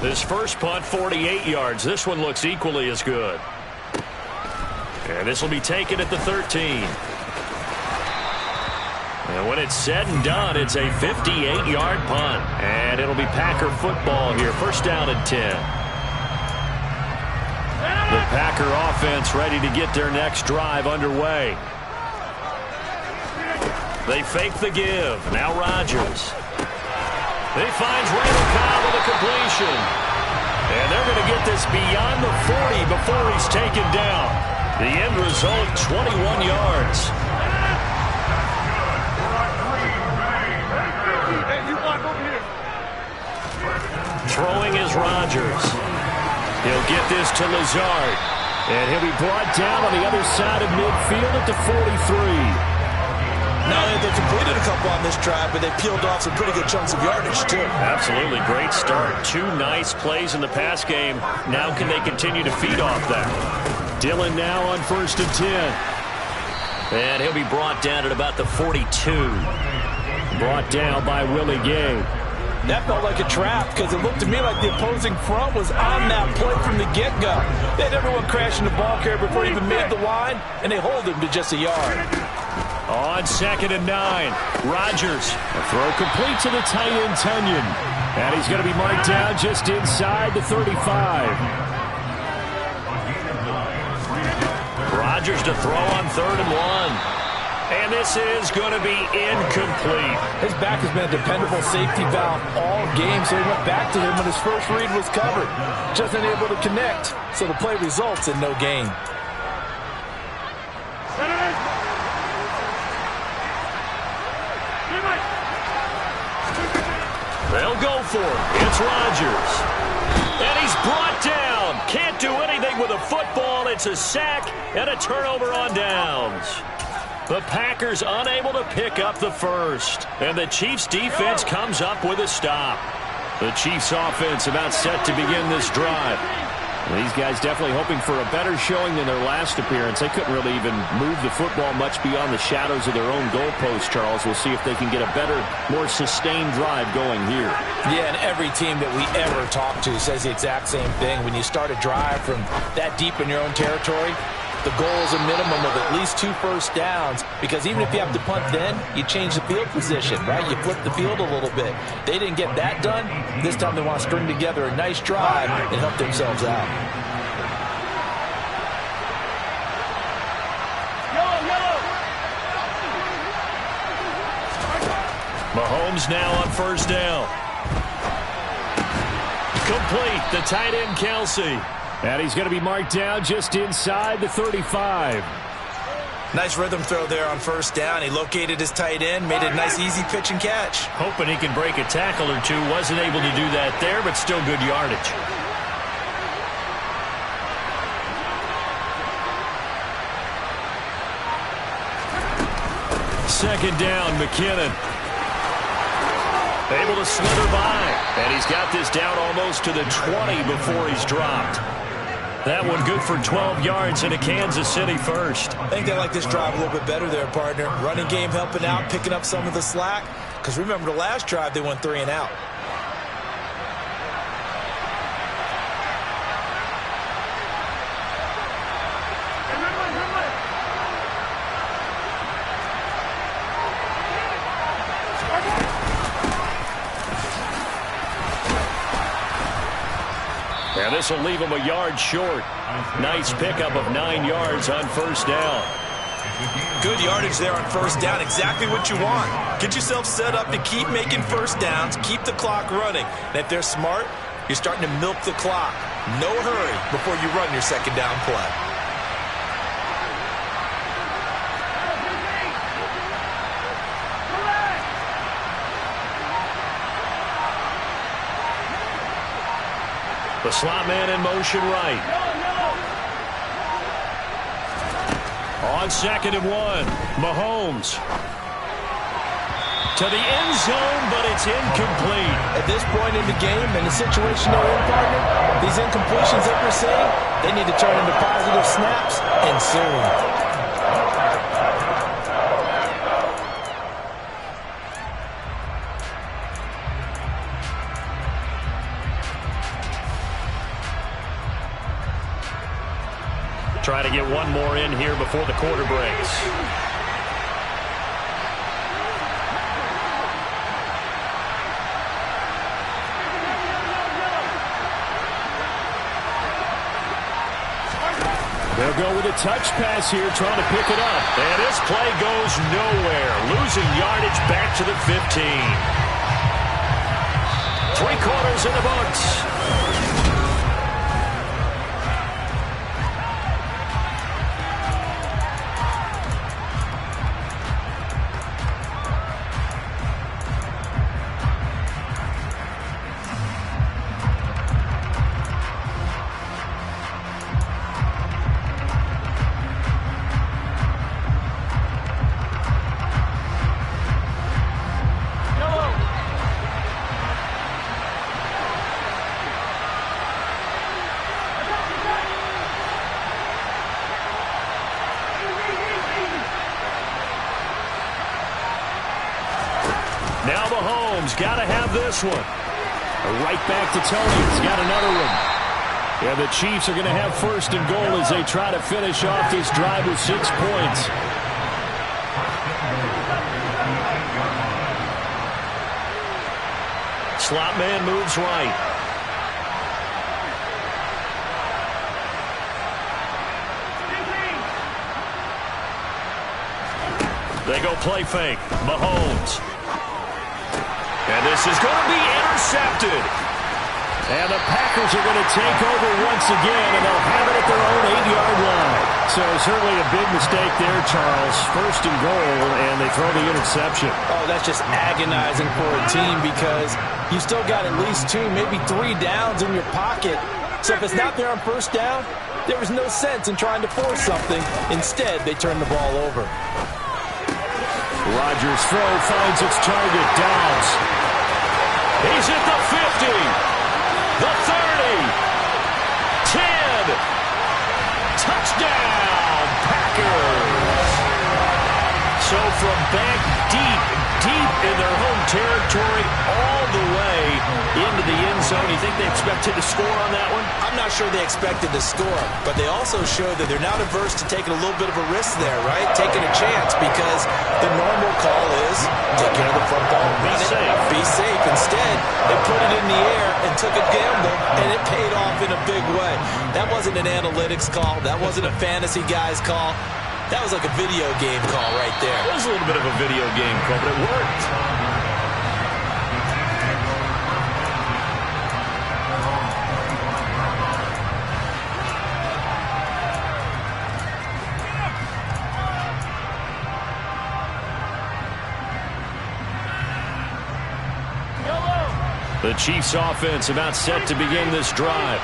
This first punt, 48 yards. This one looks equally as good. And this will be taken at the 13. And when it's said and done, it's a 58-yard punt. And it'll be Packer football here. First down and 10. The Packer offense ready to get their next drive underway. They fake the give. Now Rodgers. He finds Randall Cobb with a completion. And they're going to get this beyond the 40 before he's taken down. The end result, 21 yards. Throwing is Rodgers. He'll get this to Lazard. And he'll be brought down on the other side of midfield at the 43. Not only they completed a couple on this drive, but they peeled off some pretty good chunks of yardage, too. Absolutely. Great start. 2 nice plays in the pass game. Now can they continue to feed off that? Dillon now on 1st and 10. And he'll be brought down at about the 42. Brought down by Willie Gay. That felt like a trap because it looked to me like the opposing front was on that play from the get-go. They had everyone crashing the ball carrier before he even made the line, and they hold him to just a yard. On 2nd and 9, Rodgers. A throw complete to the tight end, Tunyon. And he's going to be marked down just inside the 35. Rodgers to throw on 3rd and 1. And this is going to be incomplete. His back has been a dependable safety valve all game, so he went back to him when his first read was covered. Just unable to connect, so the play results in no gain. They'll go for it. It's Rodgers. And he's brought down. Can't do anything with a football. It's a sack and a turnover on downs. The Packers unable to pick up the first. And the Chiefs defense comes up with a stop. The Chiefs offense about set to begin this drive. These guys definitely hoping for a better showing than their last appearance. They couldn't really even move the football much beyond the shadows of their own goalpost, Charles. We'll see if they can get a better, more sustained drive going here. Yeah, and every team that we ever talk to says the exact same thing. When you start a drive from that deep in your own territory, the goal is a minimum of at least 2 first downs, because even if you have to punt then, you change the field position, right? You flip the field a little bit. They didn't get that done. This time they want to string together a nice drive and help themselves out. Mahomes now on 1st down. Complete. The tight end, Kelsey. And he's going to be marked down just inside the 35. Nice rhythm throw there on 1st down. He located his tight end, made it a nice easy pitch and catch. Hoping he can break a tackle or two. Wasn't able to do that there, but still good yardage. Second down, McKinnon. Able to slither by. And he's got this down almost to the 20 before he's dropped. That one good for 12 yards into Kansas City first. I think they like this drive a little bit better there, partner. Running game helping out, picking up some of the slack. Because remember the last drive, they went 3 and out. And this will leave him a yard short. Nice pickup of 9 yards on first down. Good yardage there on first down. Exactly what you want. Get yourself set up to keep making first downs, keep the clock running. And if they're smart, you're starting to milk the clock. No hurry before you run your second down play. The slot man in motion right. On 2nd and 1, Mahomes. To the end zone, but it's incomplete. At this point in the game and the situation they're in, partner, these incompletions that we're seeing, they need to turn into positive snaps, and soon. Try to get one more in here before the quarter breaks. They'll go with a touch pass here, trying to pick it up. And this play goes nowhere. Losing yardage back to the 15. 3 quarters in the books. Now Mahomes got to have this one. Right back to Tony. He's got another one. Yeah, the Chiefs are going to have 1st and goal as they try to finish off this drive with 6 points. Slot man moves right. They go play fake. Mahomes. And this is going to be intercepted. And the Packers are going to take over once again, and they'll have it at their own 8-yard line. So certainly a big mistake there, Charles. 1st and goal, and they throw the interception. Oh, that's just agonizing for a team because you still got at least 2, maybe 3 downs in your pocket. So if it's not there on 1st down, there was no sense in trying to force something. Instead, they turn the ball over. Rodgers' throw finds its target. Downs. He's at the 50, the 30, 10. Touchdown, Packers. So from back deep in their home territory, all the way into the end zone. You think they expected to score on that one? I'm not sure they expected to score, but they also showed that they're not averse to taking a little bit of a risk there, right? Taking a chance, because the normal call is take care of the football, run it, be safe. Instead, they put it in the air and took a gamble, and it paid off in a big way. That wasn't an analytics call. That wasn't a fantasy guy's call. That was like a video game call right there. It was a little bit of a video game call, but it worked. The Chiefs offense about set to begin this drive.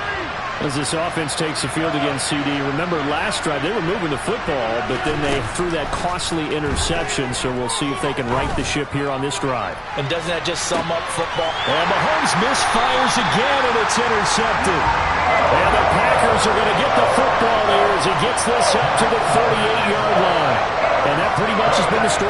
As this offense takes the field against CD, remember last drive they were moving the football, but then they threw that costly interception, so we'll see if they can right the ship here on this drive. And doesn't that just sum up football? And Mahomes misfires again, and it's intercepted. And the Packers are going to get the football here as he gets this up to the 38-yard line. And that pretty much has been the story.